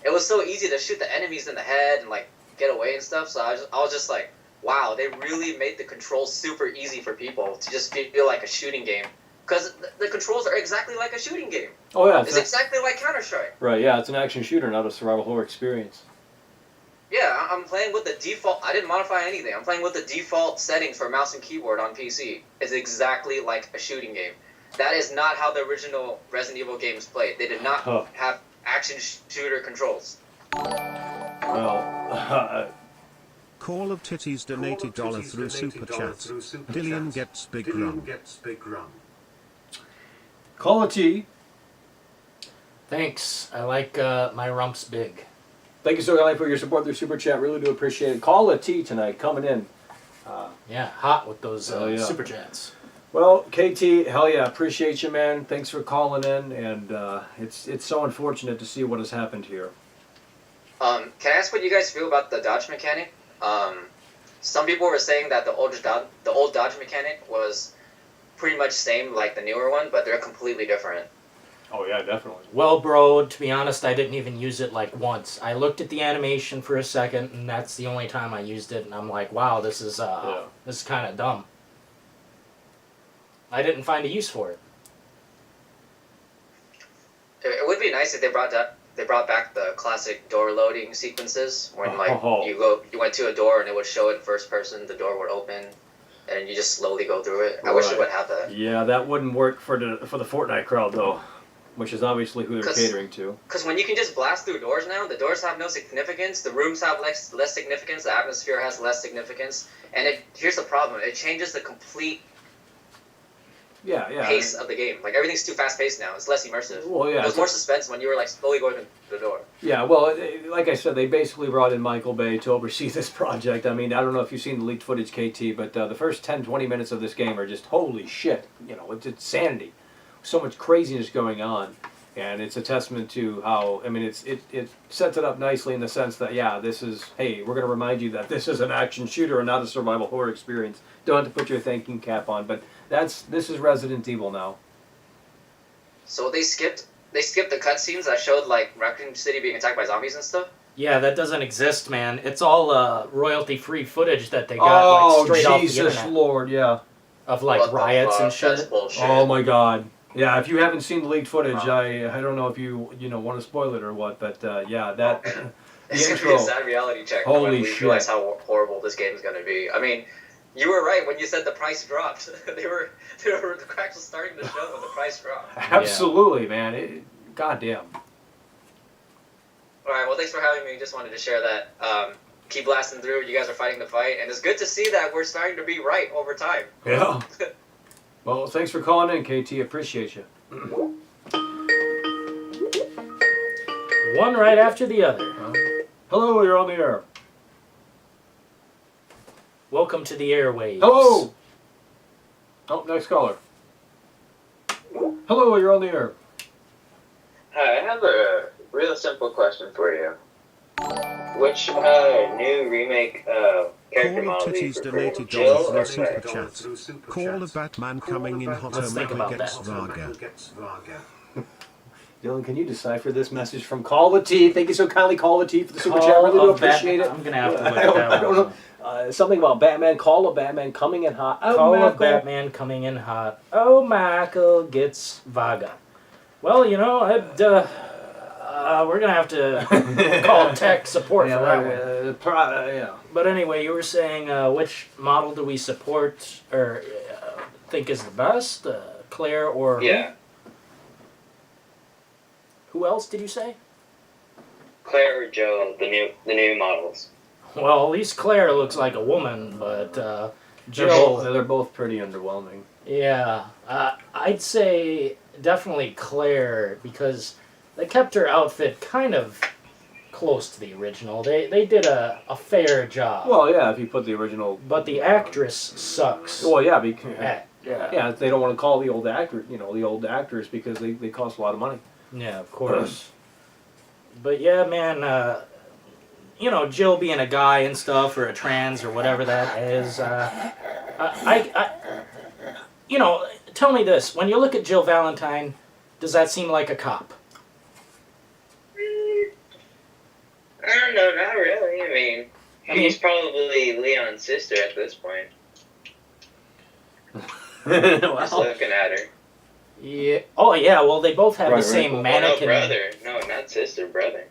Speaker 16: it was so easy to shoot the enemies in the head and, like, get away and stuff, so I was just like, wow, they really made the controls super easy for people to just feel like a shooting game. Because the controls are exactly like a shooting game.
Speaker 2: Oh, yeah.
Speaker 16: It's exactly like Counter-Strike.
Speaker 2: Right, yeah, it's an action shooter, not a survival horror experience.
Speaker 16: Yeah, I'm playing with the default. I didn't modify anything. I'm playing with the default settings for mouse and keyboard on PC. It's exactly like a shooting game. That is not how the original Resident Evil games played. They did not have action shooter controls.
Speaker 2: Well,
Speaker 4: Call of Titties donated $1 through Super Chat. Dillon gets big rum.
Speaker 2: Call of T.
Speaker 3: Thanks. I like my rumps big.
Speaker 2: Thank you so kindly for your support through Super Chat. Really do appreciate it. Call of T tonight coming in.
Speaker 3: Yeah, hot with those Super Chats.
Speaker 2: Well, KT, hell yeah, appreciate you, man. Thanks for calling in, and it's so unfortunate to see what has happened here.
Speaker 16: Can I ask what you guys feel about the dodge mechanic? Some people were saying that the old dodge mechanic was pretty much same like the newer one, but they're completely different.
Speaker 2: Oh yeah, definitely.
Speaker 3: Well, bro, to be honest, I didn't even use it like once. I looked at the animation for a second, and that's the only time I used it, and I'm like, wow, this is kind of dumb. I didn't find a use for it.
Speaker 16: It would be nice if they brought back the classic door loading sequences when you went to a door and it would show it first person, the door would open, and you just slowly go through it. I wish it would have that.
Speaker 2: Yeah, that wouldn't work for the Fortnite crowd though, which is obviously who they're catering to.
Speaker 16: Because when you can just blast through doors now, the doors have no significance, the rooms have less significance, the atmosphere has less significance, and here's the problem: it changes the complete pace of the game. Like everything's too fast paced now. It's less immersive.
Speaker 2: Well, yeah,
Speaker 16: there's more suspense when you were like slowly going to the door.
Speaker 2: Yeah, well, like I said, they basically brought in Michael Bay to oversee this project. I mean, I don't know if you've seen the leaked footage, KT, but the first 10-20 minutes of this game are just holy shit. You know, it's insanity. So much craziness going on, and it's a testament to how, I mean, it sets it up nicely in the sense that, yeah, this is, hey, we're going to remind you that this is an action shooter and not a survival horror experience. Don't have to put your thinking cap on, but this is Resident Evil now.
Speaker 16: So they skipped the cutscenes that showed like Raccoon City being attacked by zombies and stuff?
Speaker 3: Yeah, that doesn't exist, man. It's all royalty-free footage that they got like straight off the internet.
Speaker 2: Oh, Jesus Lord, yeah.
Speaker 3: Of like riots and shit.
Speaker 16: That's bullshit.
Speaker 2: Oh my God. Yeah, if you haven't seen the leaked footage, I don't know if you want to spoil it or what, but yeah, that
Speaker 16: it's gonna be a sad reality check when we realize how horrible this game is gonna be. I mean, you were right when you said the price dropped. The cracks was starting to show when the price dropped.
Speaker 2: Absolutely, man. Goddamn.
Speaker 16: All right, well, thanks for having me. Just wanted to share that. Keep blasting through. You guys are fighting the fight, and it's good to see that we're starting to be right over time.
Speaker 2: Yeah. Well, thanks for calling in, KT. Appreciate you.
Speaker 3: One right after the other.
Speaker 2: Hello, you're on the air.
Speaker 3: Welcome to the airwaves.
Speaker 2: Hello. Oh, next caller. Hello, you're on the air.
Speaker 13: Hi, I have a real simple question for you. Which new remake character
Speaker 4: Call
Speaker 13: model
Speaker 4: of
Speaker 13: do you
Speaker 4: Titties
Speaker 13: prefer?
Speaker 4: donated
Speaker 13: Jill
Speaker 4: dollars
Speaker 13: or
Speaker 4: through
Speaker 13: Claire?
Speaker 4: Super Chat. Call of Batman coming in hotter Mega gets Varga.
Speaker 2: Dillon, can you decipher this message from Call of T? Thank you so kindly, Call of T, for the super chat. Really do appreciate it.
Speaker 3: I'm gonna have to look
Speaker 2: I don't know. Something about Batman. Call of Batman coming in hot. Oh,
Speaker 3: Call of
Speaker 2: Michael.
Speaker 3: Batman coming in hot. Oh, Michael gets Vaga. Well, you know, we're gonna have to call tech support for that one.
Speaker 2: Yeah.
Speaker 3: But anyway, you were saying which model do we support or think is the best? Claire or
Speaker 13: Yeah.
Speaker 3: Who else did you say?
Speaker 13: Claire or Jill, the new models.
Speaker 3: Well, at least Claire looks like a woman, but
Speaker 2: Jill, they're both pretty underwhelming.
Speaker 3: Yeah, I'd say definitely Claire because they kept her outfit kind of close to the original. They did a fair job.
Speaker 2: Well, yeah, if you put the original.
Speaker 3: But the actress sucks.
Speaker 2: Well, yeah, because
Speaker 3: yeah,
Speaker 2: they don't want to call the old actor, the old actors because they cost a lot of money.
Speaker 3: Yeah, of course. But yeah, man, Jill being a guy and stuff, or a trans, or whatever that is, tell me this. When you look at Jill Valentine, does that seem like a cop?
Speaker 13: I don't know, not really. I mean, she's probably Leon's sister at this point. Just looking at her.
Speaker 3: Yeah. Oh, yeah. Well, they both have the same mannequin.
Speaker 13: No, brother. No, not sister, brother.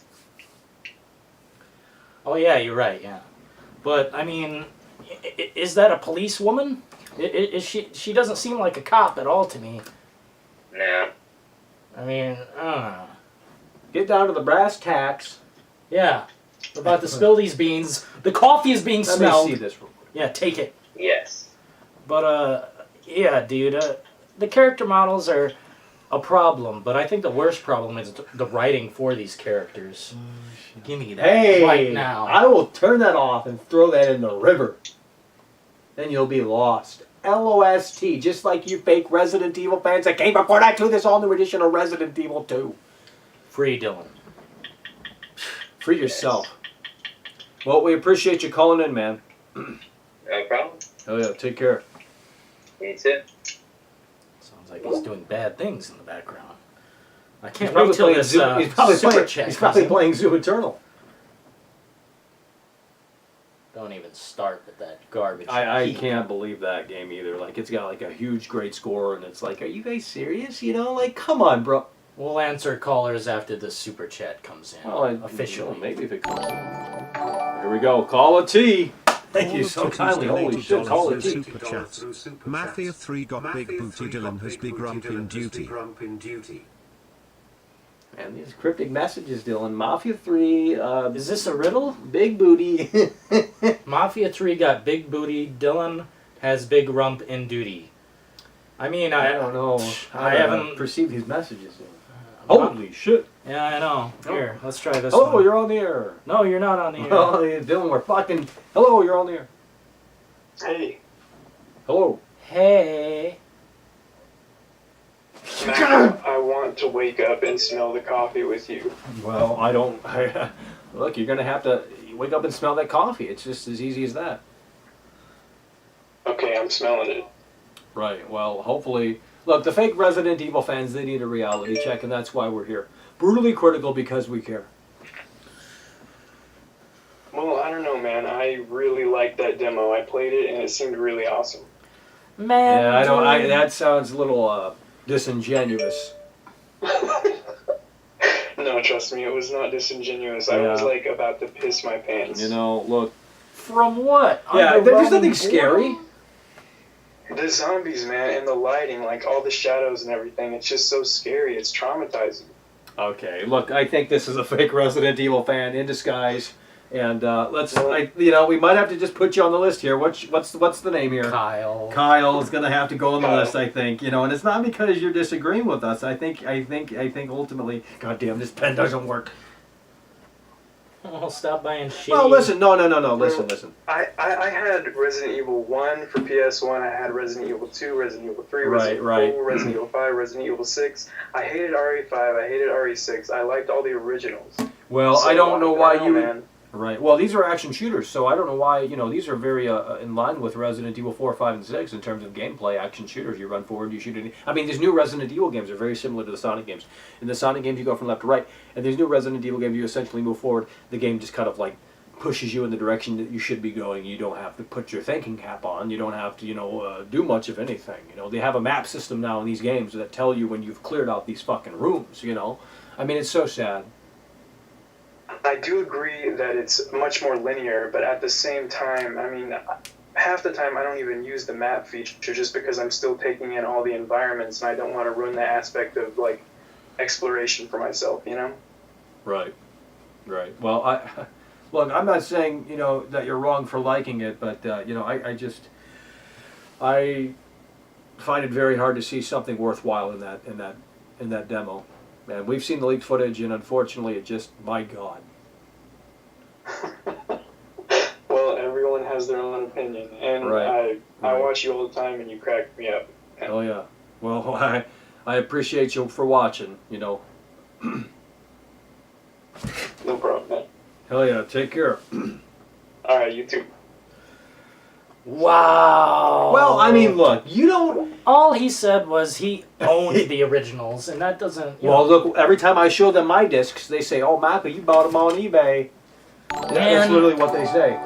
Speaker 3: Oh, yeah, you're right, yeah. But, I mean, is that a police woman? Is she doesn't seem like a cop at all to me.
Speaker 13: No.
Speaker 3: I mean, I don't know.
Speaker 2: Get down to the brass tacks.
Speaker 3: Yeah. We're about to spill these beans. The coffee is being smelled.
Speaker 2: Let me see this real quick.
Speaker 3: Yeah, take it.
Speaker 13: Yes.
Speaker 3: But, yeah, dude, the character models are a problem, but I think the worst problem is the writing for these characters. Give me that right now.
Speaker 2: I will turn that off and throw that in the river. Then you'll be lost. LOST, just like you fake Resident Evil fans that came from Fortnite to this all-new edition of Resident Evil 2.
Speaker 3: Free Dillon.
Speaker 2: Free yourself. Well, we appreciate you calling in, man.
Speaker 13: No problem.
Speaker 2: Oh yeah, take care.
Speaker 13: Me too.
Speaker 3: Sounds like he's doing bad things in the background. I
Speaker 2: He's
Speaker 3: can't
Speaker 2: probably
Speaker 3: wait till
Speaker 2: playing
Speaker 3: this
Speaker 2: Zoo. He's probably
Speaker 3: super
Speaker 2: playing.
Speaker 3: chat
Speaker 2: He's
Speaker 3: comes
Speaker 2: probably
Speaker 3: in.
Speaker 2: playing Zoo Eternal.
Speaker 3: Don't even start with that garbage.
Speaker 2: I
Speaker 3: heap.
Speaker 2: can't believe that game either. Like, it's got like a huge great score, and it's like, are you guys serious? You know, like, come on, bro.
Speaker 3: We'll answer callers after the super chat comes in.
Speaker 2: Well,
Speaker 3: officially.
Speaker 2: Maybe if it comes in. Here we go. Call a T. Thank you so kindly. Holy shit, call a T.
Speaker 4: Super chat. Mafia 3 got big booty. Dillon has big rump in duty.
Speaker 2: And these cryptic messages, Dylan. Mafia 3.
Speaker 3: Is this a riddle?
Speaker 2: Big booty.
Speaker 3: Mafia 3 got big booty. Dillon has big rump in duty. I mean, I
Speaker 2: don't know.
Speaker 3: I haven't
Speaker 2: perceived these messages. Holy shit.
Speaker 3: Yeah, I know. Here, let's try this
Speaker 2: Oh,
Speaker 3: one.
Speaker 2: you're on the air.
Speaker 3: No, you're not on the air.
Speaker 2: Oh, Dylan, we're fucking... Hello, you're on the air.
Speaker 17: Hey.
Speaker 2: Hello.
Speaker 3: Hey.
Speaker 17: I want to wake up and smell the coffee with you.
Speaker 2: Well, I don't... look, you're going to have to wake up and smell that coffee. It's just as easy as that.
Speaker 17: Okay, I'm smelling it.
Speaker 2: Right, well, hopefully... Look, the fake Resident Evil fans, they need a reality check, and that's why we're here. Brutally critical because we care.
Speaker 17: Well, I don't know, man. I really liked that demo. I played it, and it seemed really awesome.
Speaker 3: Man.
Speaker 2: Yeah, that sounds a little disingenuous.
Speaker 17: No, trust me, it was not disingenuous. I was, like, about to piss my pants.
Speaker 2: You know, look...
Speaker 3: From what?
Speaker 2: Yeah, there's nothing
Speaker 3: Underwhelming
Speaker 2: scary.
Speaker 17: The zombies, man, and the lighting, like, all the shadows and everything, it's just so scary. It's traumatizing.
Speaker 2: Okay, look, I think this is a fake Resident Evil fan in disguise, and we might have to just put you on the list here. What's the name here?
Speaker 3: Kyle.
Speaker 2: Kyle is going to have to go on the list, I think. You know, and it's not because you're disagreeing with us. I think ultimately, goddamn, this pen doesn't work.
Speaker 3: Oh, stop buying shitty.
Speaker 2: Well, listen, no, listen.
Speaker 17: I had Resident Evil 1 for PS1, I had Resident Evil 2, Resident Evil 3, Resident Evil 4, Resident Evil 5, Resident Evil 6. I hated RE5, I hated RE6, I liked all the originals.
Speaker 2: Well,
Speaker 17: So,
Speaker 2: I don't know why you...
Speaker 17: man.
Speaker 2: Right. Well, these are action shooters, so I don't know why, these are very in line with Resident Evil 4, 5, and 6 in terms of gameplay. Action shooters, you run forward, you shoot. I mean, these new Resident Evil games are very similar to the Sonic games. In the Sonic games, you go from left to right, and these new Resident Evil games, you essentially move forward. The game just kind of like pushes you in the direction that you should be going. You don't have to put your thinking cap on. You don't have to, do much of anything. They have a map system now in these games that tell you when you've cleared out these fucking rooms, I mean, it's so sad.
Speaker 17: I do agree that it's much more linear, but at the same time, I mean, half the time I don't even use the map feature just because I'm still taking in all the environments and I don't want to ruin the aspect of, like, exploration for myself,
Speaker 2: Right. Right. Well, look, I'm not saying, that you're wrong for liking it, but, I find it very hard to see something worthwhile in that demo. And we've seen the leaked footage, and unfortunately, it just, my God.
Speaker 17: Well, everyone has their own opinion, and I watch you all the time, and you crack me up.
Speaker 2: Oh, yeah. Well, I appreciate you for watching,
Speaker 17: No problem, man.
Speaker 2: Hell yeah, take care.
Speaker 17: All right, you too.
Speaker 3: Wow.
Speaker 2: Well, I mean, look, you don't...
Speaker 3: All he said was he owned the originals, and that doesn't...
Speaker 2: Well, look, every time I show them my discs, they say, oh, Michael, you bought them on eBay. That's literally what they say.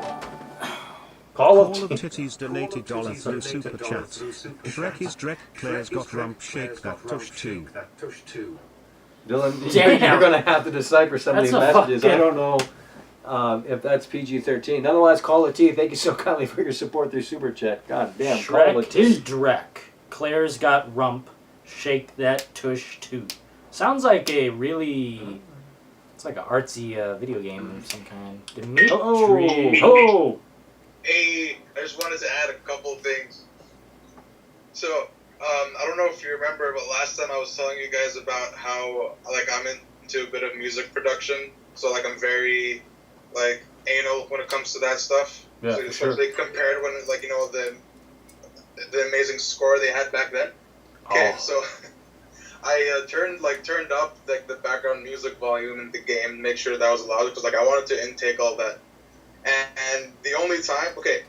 Speaker 2: Call of
Speaker 4: Titties donated $1 through Super Chat. Drek is Drek, Claire's got rump, shake that tush too.
Speaker 2: Dylan,
Speaker 3: Damn.
Speaker 2: you're going to have to decipher some of these messages. I don't know if that's PG-13. Nonetheless, Call of T, thank you so kindly for your support through Super Chat. God damn, Call of
Speaker 3: Shrek
Speaker 2: T.
Speaker 3: is Drek. Claire's got rump. Shake that tush too. Sounds like a really... It's like an artsy video game of some kind. Dimitri.
Speaker 2: Oh!
Speaker 14: Hey, I just wanted to add a couple things. So, I don't know if you remember, but last time I was telling you guys about how, like, I'm into a bit of music production. So, like, I'm very, anal when it comes to that stuff.
Speaker 2: Yeah,
Speaker 14: so, especially compared when, the amazing score they had back then. Okay, so I turned up like the background music volume in the game, make sure that was allowed because like I wanted to intake all that. And the only time, okay,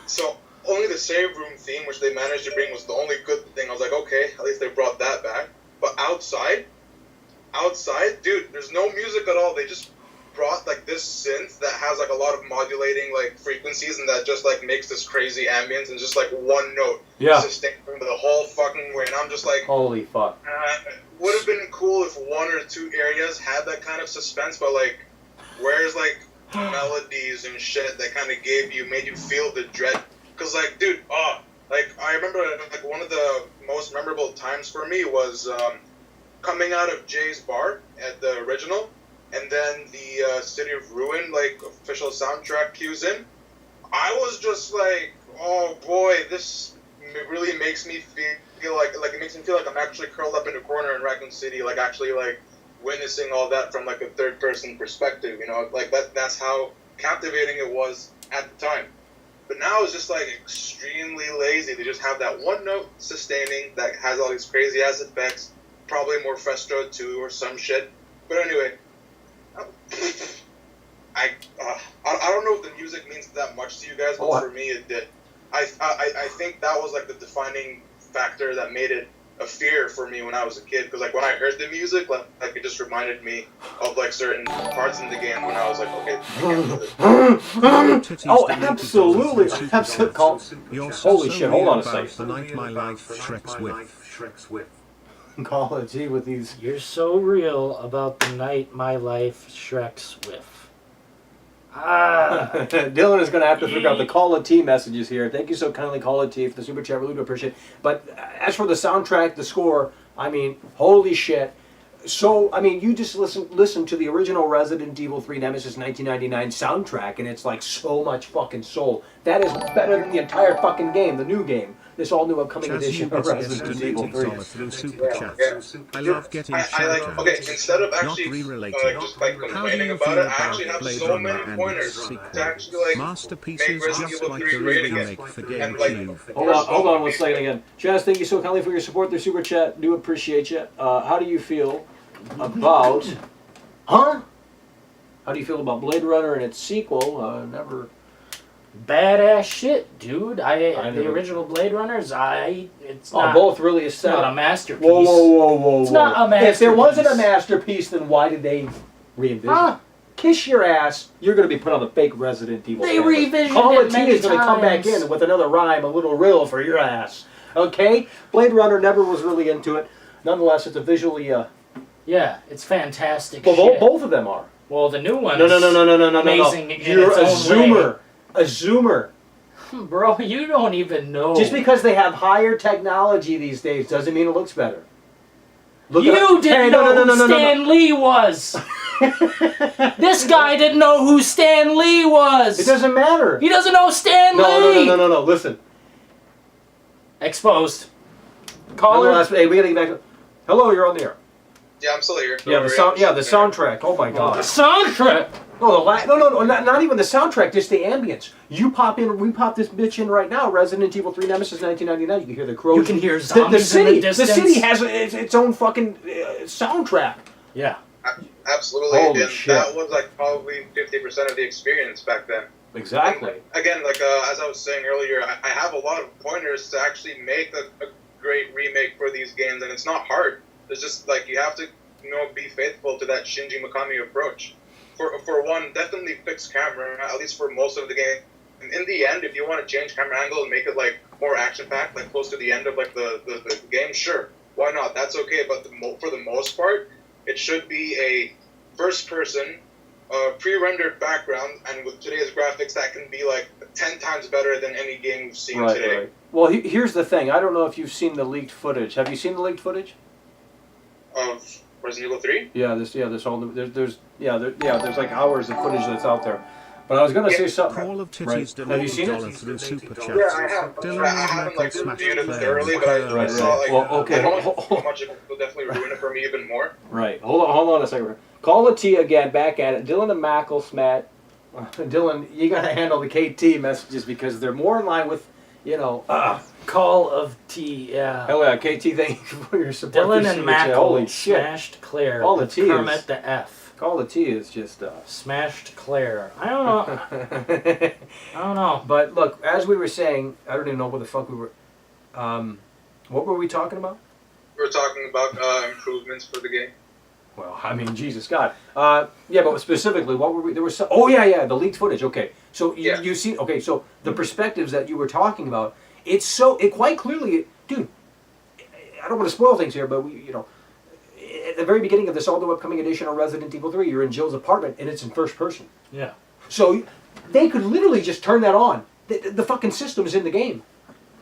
Speaker 14: so only the save room theme, which they managed to bring, was the only good thing. I was like, okay, at least they brought that back. But outside, dude, there's no music at all. They just brought like this synth that has like a lot of modulating like frequencies and that just like makes this crazy ambience and just like one note sustained the whole fucking way. And I'm just like,
Speaker 2: holy fuck.
Speaker 14: Would have been cool if one or two areas had that kind of suspense, but like, where's like melodies and shit that kind of made you feel the dread? Cause like, dude, like I remember like one of the most memorable times for me was coming out of Jay's bar at the original, and then the City of Ruin like official soundtrack cues in. I was just like, oh boy, this really makes me feel like it makes me feel like I'm actually curled up in a corner in Raccoon City, like actually like witnessing all that from like a third person perspective, you know, like that's how captivating it was at the time. But now it's just like extremely lazy. They just have that one note sustaining that has all these crazy ass effects, probably more Festro 2 or some shit. But anyway, I don't know if the music means that much to you guys, but for me it did. I think that was like the defining factor that made it a fear for me when I was a kid, because like when I heard the music, like it just reminded me of like certain parts in the game when I was like, okay, I can't do this.
Speaker 2: Oh, absolutely. Holy shit, hold on a second.
Speaker 4: The night my life Shreks with.
Speaker 2: Call of Duty with these.
Speaker 3: You're so real about the night my life Shreks with.
Speaker 2: Dillon is going to have to figure out the Call of T messages here. Thank you so kindly, Call of T, for the super chat. Really do appreciate it. But as for the soundtrack, the score, I mean, holy shit. So, I mean, you just listen to the original Resident Evil 3 Nemesis 1999 soundtrack, and it's like so much fucking soul. That is better than the entire fucking game, the new game. This all new upcoming edition of Resident Evil 3.
Speaker 4: I love getting
Speaker 14: like, okay, instead of actually just like complaining about it, I actually have so many pointers to actually like make Resident Evil 3 great again. And like,
Speaker 2: hold on one second again. Jazz, thank you so kindly for your support through super chat. Do appreciate you. How do you feel about How do you feel about Blade Runner and its sequel? Never.
Speaker 3: Badass shit, dude. The original Blade Runners, it's not,
Speaker 2: both really
Speaker 3: it's not a masterpiece.
Speaker 2: Whoa.
Speaker 3: It's not a masterpiece.
Speaker 2: If there wasn't a masterpiece, then why did they re-envision it? Kiss your ass, you're going to be put on the fake Resident Evil.
Speaker 3: They revisioned
Speaker 2: Call
Speaker 3: it
Speaker 2: of
Speaker 3: many
Speaker 2: Duty is going to come back in with another rhyme, a little riddle for your ass. Okay? Blade Runner never was really into it. Nonetheless, it's a visually...
Speaker 3: yeah, it's fantastic
Speaker 2: well,
Speaker 3: shit.
Speaker 2: Both of them are.
Speaker 3: Well, the new one
Speaker 2: No.
Speaker 3: amazing in
Speaker 2: You're
Speaker 3: its
Speaker 2: a
Speaker 3: own
Speaker 2: zoomer.
Speaker 3: way.
Speaker 2: A zoomer.
Speaker 3: Bro, you don't even know.
Speaker 2: Just because they have higher technology these days doesn't mean it looks better.
Speaker 3: You didn't know who Stan Lee was. This guy didn't know who Stan Lee was.
Speaker 2: It doesn't matter.
Speaker 3: He doesn't know Stan Lee.
Speaker 2: No. Listen.
Speaker 3: Exposed. Caller.
Speaker 2: Hey, we gotta get back to... Hello, you're on the air.
Speaker 14: Yeah, I'm still here.
Speaker 2: Yeah, the soundtrack. Oh my god.
Speaker 3: The soundtrack.
Speaker 2: No, not even the soundtrack. Just the ambience. You pop in. We pop this bitch in right now. Resident Evil 3 Nemesis 1999. You can hear the crows.
Speaker 3: You can hear zombies
Speaker 2: in
Speaker 3: the distance.
Speaker 2: The city has its own fucking soundtrack.
Speaker 3: Yeah.
Speaker 14: Absolutely.
Speaker 2: Holy
Speaker 14: and
Speaker 2: shit.
Speaker 14: that was like probably 50% of the experience back then.
Speaker 2: Exactly.
Speaker 14: And again, like as I was saying earlier, I have a lot of pointers to actually make a great remake for these games, and it's not hard. It's just like you have to, be faithful to that Shinji Mikami approach. For one, definitely fix camera, at least for most of the game. And in the end, if you want to change camera angle and make it like more action-packed, like close to the end of like the game, sure, why not? That's okay. But for the most part, it should be a first-person, pre-rendered background, and with today's graphics, that can be like 10 times better than any game we've seen today.
Speaker 2: Right. Well, here's the thing. I don't know if you've seen the leaked footage. Have you seen the leaked footage?
Speaker 14: Of Resident Evil 3?
Speaker 2: There's all there's like hours of footage that's out there. But I was gonna say something.
Speaker 4: Call of Titties
Speaker 2: Have you seen it?
Speaker 4: through super chat.
Speaker 14: Yeah, I have. I haven't like reviewed it thoroughly, but I saw like how much it will definitely ruin it for me even more.
Speaker 2: Right. Hold on a second. Call of T again. Back at it. Dillon and Mackle, Smat. Dylan, you got to handle the KT messages because they're more in line with, you know.
Speaker 3: Call of T, yeah.
Speaker 2: Hell yeah, KT, thank you for your support.
Speaker 3: Dylan and Mackle
Speaker 2: Holy shit.
Speaker 3: smashed Claire.
Speaker 2: All the
Speaker 3: with
Speaker 2: T is.
Speaker 3: Kermit the F.
Speaker 2: Call the T is just.
Speaker 3: Smashed Claire. I don't know. I don't know.
Speaker 2: But look, as we were saying, I don't even know what the fuck we were. What were we talking about?
Speaker 14: We were talking about improvements for the game.
Speaker 2: Well, I mean, Jesus God. Yeah, but specifically, what were we? There was some. Oh yeah, the leaked footage. Okay, so you see. Okay, so the perspectives that you were talking about. It quite clearly, dude. I don't want to spoil things here, but at the very beginning of this all-new upcoming edition of Resident Evil 3, you're in Jill's apartment and it's in first person.
Speaker 3: Yeah.
Speaker 2: So they could literally just turn that on. The fucking system is in the game.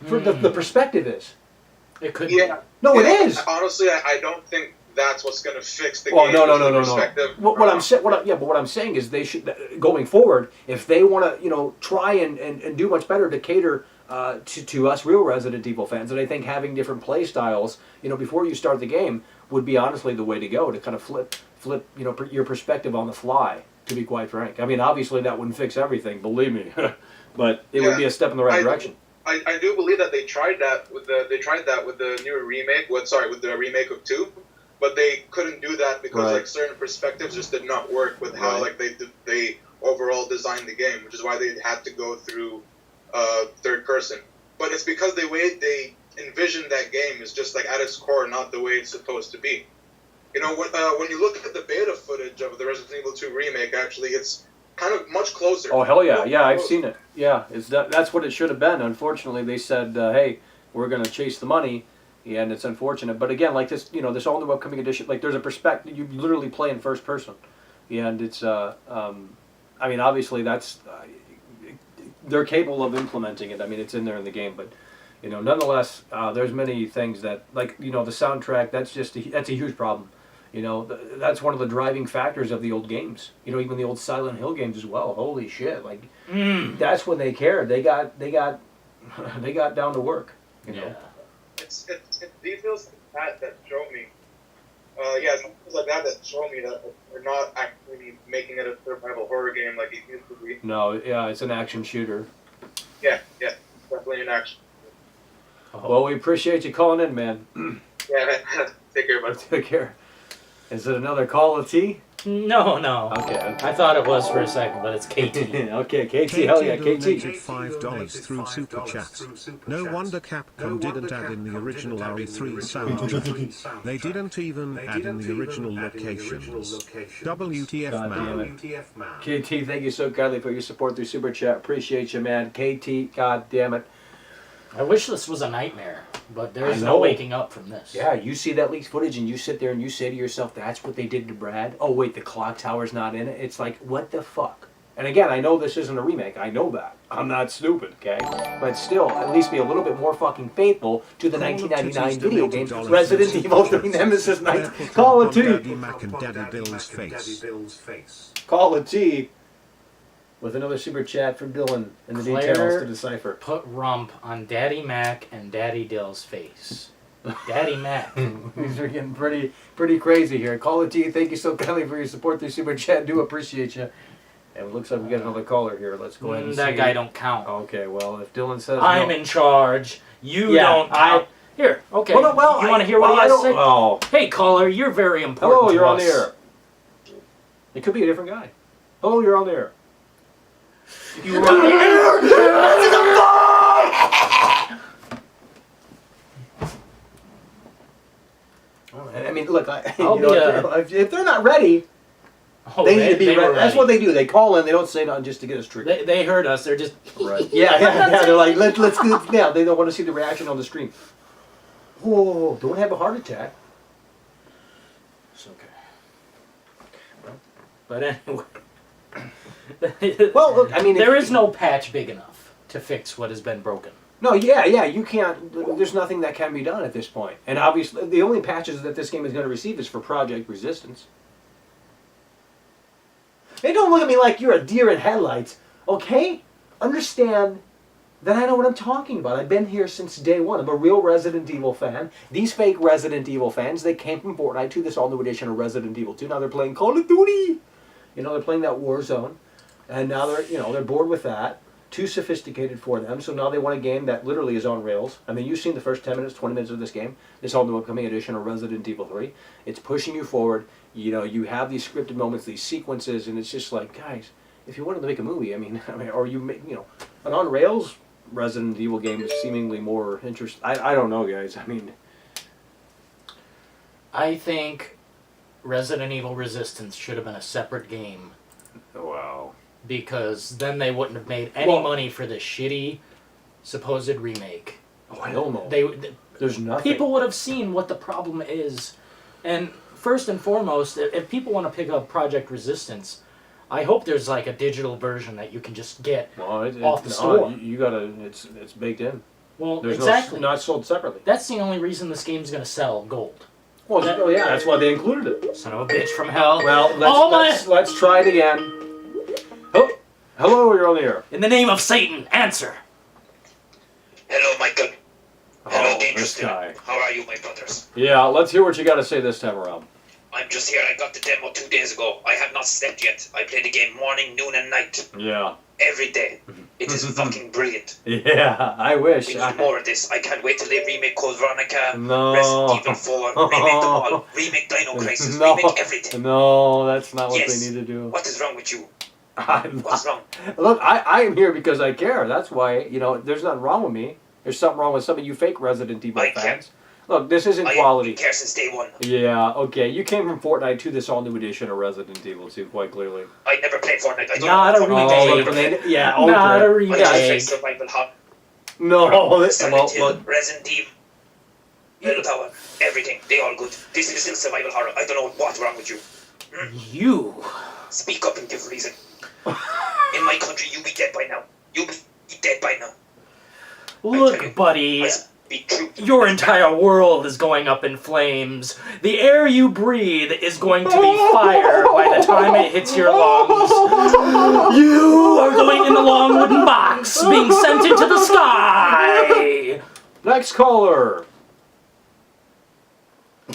Speaker 2: For the perspective is.
Speaker 3: It could.
Speaker 14: Yeah.
Speaker 2: No, it is.
Speaker 14: Honestly, I don't think that's what's going to fix the
Speaker 2: Well,
Speaker 14: game.
Speaker 2: no.
Speaker 14: Perspective.
Speaker 2: What I'm saying, but what I'm saying is they should, going forward, if they want to, try and do much better to cater to us real Resident Evil fans, and I think having different play styles, before you start the game, would be honestly the way to go to kind of flip, your perspective on the fly. To be quite frank, I mean, obviously that wouldn't fix everything, believe me, but it would be a step in the right direction.
Speaker 14: I do believe that they tried that with the newer remake. With the remake of 2, but they couldn't do that because like certain perspectives just did not work with how like they overall designed the game, which is why they had to go through third person. But it's because the way they envisioned that game is just like at its core not the way it's supposed to be. When you look at the beta footage of the Resident Evil 2 remake, actually it's kind of much closer.
Speaker 2: Oh hell yeah, yeah, I've seen it. Yeah, that's what it should have been. Unfortunately, they said, "Hey, we're going to chase the money," and it's unfortunate. But again, like this, this all new upcoming edition, like there's a perspective. You literally play in first person, and it's. I mean, obviously that's. They're capable of implementing it. I mean, it's in there in the game, but nonetheless, there's many things that, like the soundtrack. That's a huge problem. That's one of the driving factors of the old games. Even the old Silent Hill games as well. Holy shit! Like, that's when they cared. They got down to work.
Speaker 14: Yeah. It's details like that show me. It's details like that show me that we're not actually making it a survival horror game like it used to be.
Speaker 2: No, yeah, it's an action shooter.
Speaker 14: Yeah, definitely an action.
Speaker 2: Well, we appreciate you calling in, man.
Speaker 14: Yeah, take care, bud.
Speaker 2: Take care. Is it another call of T?
Speaker 3: No.
Speaker 2: Okay.
Speaker 3: I thought it was for a second, but it's KT.
Speaker 2: Okay, KT, hell yeah, KT.
Speaker 4: $5 through Super Chat. No wonder Capcom didn't add in the original RE3 soundtrack. They didn't even add in the original locations. WTF, man.
Speaker 2: KT, thank you so kindly for your support through Super Chat. Appreciate you, man. KT, god damn it.
Speaker 3: I wish this was a nightmare, but there's no waking up from this.
Speaker 2: Yeah, you see that leaked footage and you sit there and you say to yourself, that's what they did to Brad? Oh wait, the clock tower's not in it? It's like, what the fuck? And again, I know this isn't a remake. I know that. I'm not stupid, okay? But still, at least be a little bit more fucking faithful to the 1999 video game, Resident Evil 3 Nemesis Nights. Call of Duty. Call of Duty. With another super chat from Dillon and the details to decipher.
Speaker 3: Put rump on Daddy Mac and Daddy Dill's face. Daddy Mac.
Speaker 2: These are getting pretty crazy here. Call of Duty, thank you so kindly for your support through super chat. Do appreciate you. And it looks like we got another caller here. Let's go ahead and
Speaker 3: that guy don't count.
Speaker 2: Okay, well, if Dillon says
Speaker 3: I'm in charge. You don't count. Here, okay.
Speaker 2: Well,
Speaker 3: you want to hear what he has to say?
Speaker 2: Oh.
Speaker 3: Hey, caller, you're very important.
Speaker 2: Hello, you're
Speaker 3: to
Speaker 2: on
Speaker 3: us.
Speaker 2: the air. It could be a different guy. Hello, you're on the air.
Speaker 3: You're on the air.
Speaker 2: I mean, look, if they're not ready, they need to be ready. That's what they do. They call in. They don't say nothing just to get us triggered.
Speaker 3: They heard us. They're just
Speaker 2: right. Yeah. They're like, let's do it now. They don't want to see the reaction on the screen. Whoa! Don't have a heart attack.
Speaker 3: It's okay. But anyway.
Speaker 2: Well, look, I mean,
Speaker 3: there is no patch big enough to fix what has been broken.
Speaker 2: No, yeah, you can't. There's nothing that can be done at this point. And obviously, the only patches that this game is going to receive is for Project Resistance. Hey, don't look at me like you're a deer in headlights, okay? Understand that I know what I'm talking about. I've been here since day one. I'm a real Resident Evil fan. These fake Resident Evil fans, they came from Fortnite to this all-new edition of Resident Evil 2. Now they're playing Call of Duty. They're playing that Warzone. And now they're bored with that. Too sophisticated for them. So now they want a game that literally is on rails. I mean, you've seen the first 10 minutes, 20 minutes of this game. This whole new upcoming edition of Resident Evil 3. It's pushing you forward. You have these scripted moments, these sequences, and it's just like, guys, if you wanted to make a movie, I mean, or you make, an on rails Resident Evil game is seemingly more interesting. I don't know, guys. I mean,
Speaker 3: I think Resident Evil Resistance should have been a separate game.
Speaker 2: Wow.
Speaker 3: Because then they wouldn't have made any money for the shitty supposed remake.
Speaker 2: Oh, hell no. There's nothing.
Speaker 3: People would have seen what the problem is. And first and foremost, if people want to pick up Project Resistance, I hope there's like a digital version that you can just get off the store.
Speaker 2: You gotta, it's baked in.
Speaker 3: Well,
Speaker 2: there's
Speaker 3: exactly.
Speaker 2: Not sold separately.
Speaker 3: That's the only reason this game's going to sell gold.
Speaker 2: Well, that's why they included it.
Speaker 3: Son of a bitch from hell.
Speaker 2: Well, let's try it again. Oh, hello, you're on the air.
Speaker 3: In the name of Satan, answer.
Speaker 18: Hello, Michael. Hello, Dangerous.
Speaker 2: This guy.
Speaker 18: How are you, my brothers?
Speaker 2: Yeah, let's hear what you got to say this time around.
Speaker 18: I'm just here. I got the demo 2 days ago. I have not slept yet. I play the game morning, noon, and night.
Speaker 2: Yeah.
Speaker 18: Every day. It is fucking brilliant.
Speaker 2: Yeah, I wish.
Speaker 18: We need more of this. I can't wait till they remake Code Veronica,
Speaker 2: No.
Speaker 18: Resident Evil 4, remake them all, remake Dino Crisis, remake everything.
Speaker 2: No, that's not what
Speaker 18: Yes.
Speaker 2: they need to do.
Speaker 18: What is wrong with you?
Speaker 2: What's wrong? Look, I am here because I care. That's why, there's nothing wrong with me. There's something wrong with some of you fake Resident Evil fans. Look, this isn't quality.
Speaker 18: I care since day one.
Speaker 2: Yeah, okay. You came from Fortnite to this all-new edition of Resident Evil 2, quite clearly.
Speaker 18: I never played Fortnite. I don't
Speaker 3: Not
Speaker 18: know
Speaker 3: a
Speaker 18: Fortnite.
Speaker 3: remake.
Speaker 2: Yeah,
Speaker 3: Not a
Speaker 18: I
Speaker 3: remake.
Speaker 18: just survival horror.
Speaker 2: No,
Speaker 18: Silent Hill, Resident Evil Tower, everything. They all good. This is still survival horror. I don't know what's wrong with you.
Speaker 3: You.
Speaker 18: Speak up and give reason. In my country, you be dead by now. You be dead by now.
Speaker 3: Look, buddy.
Speaker 18: Be true.
Speaker 3: Your entire world is going up in flames. The air you breathe is going to be fire by the time it hits your lungs. You are going in the long wooden box, being sent into the sky.
Speaker 2: Next caller.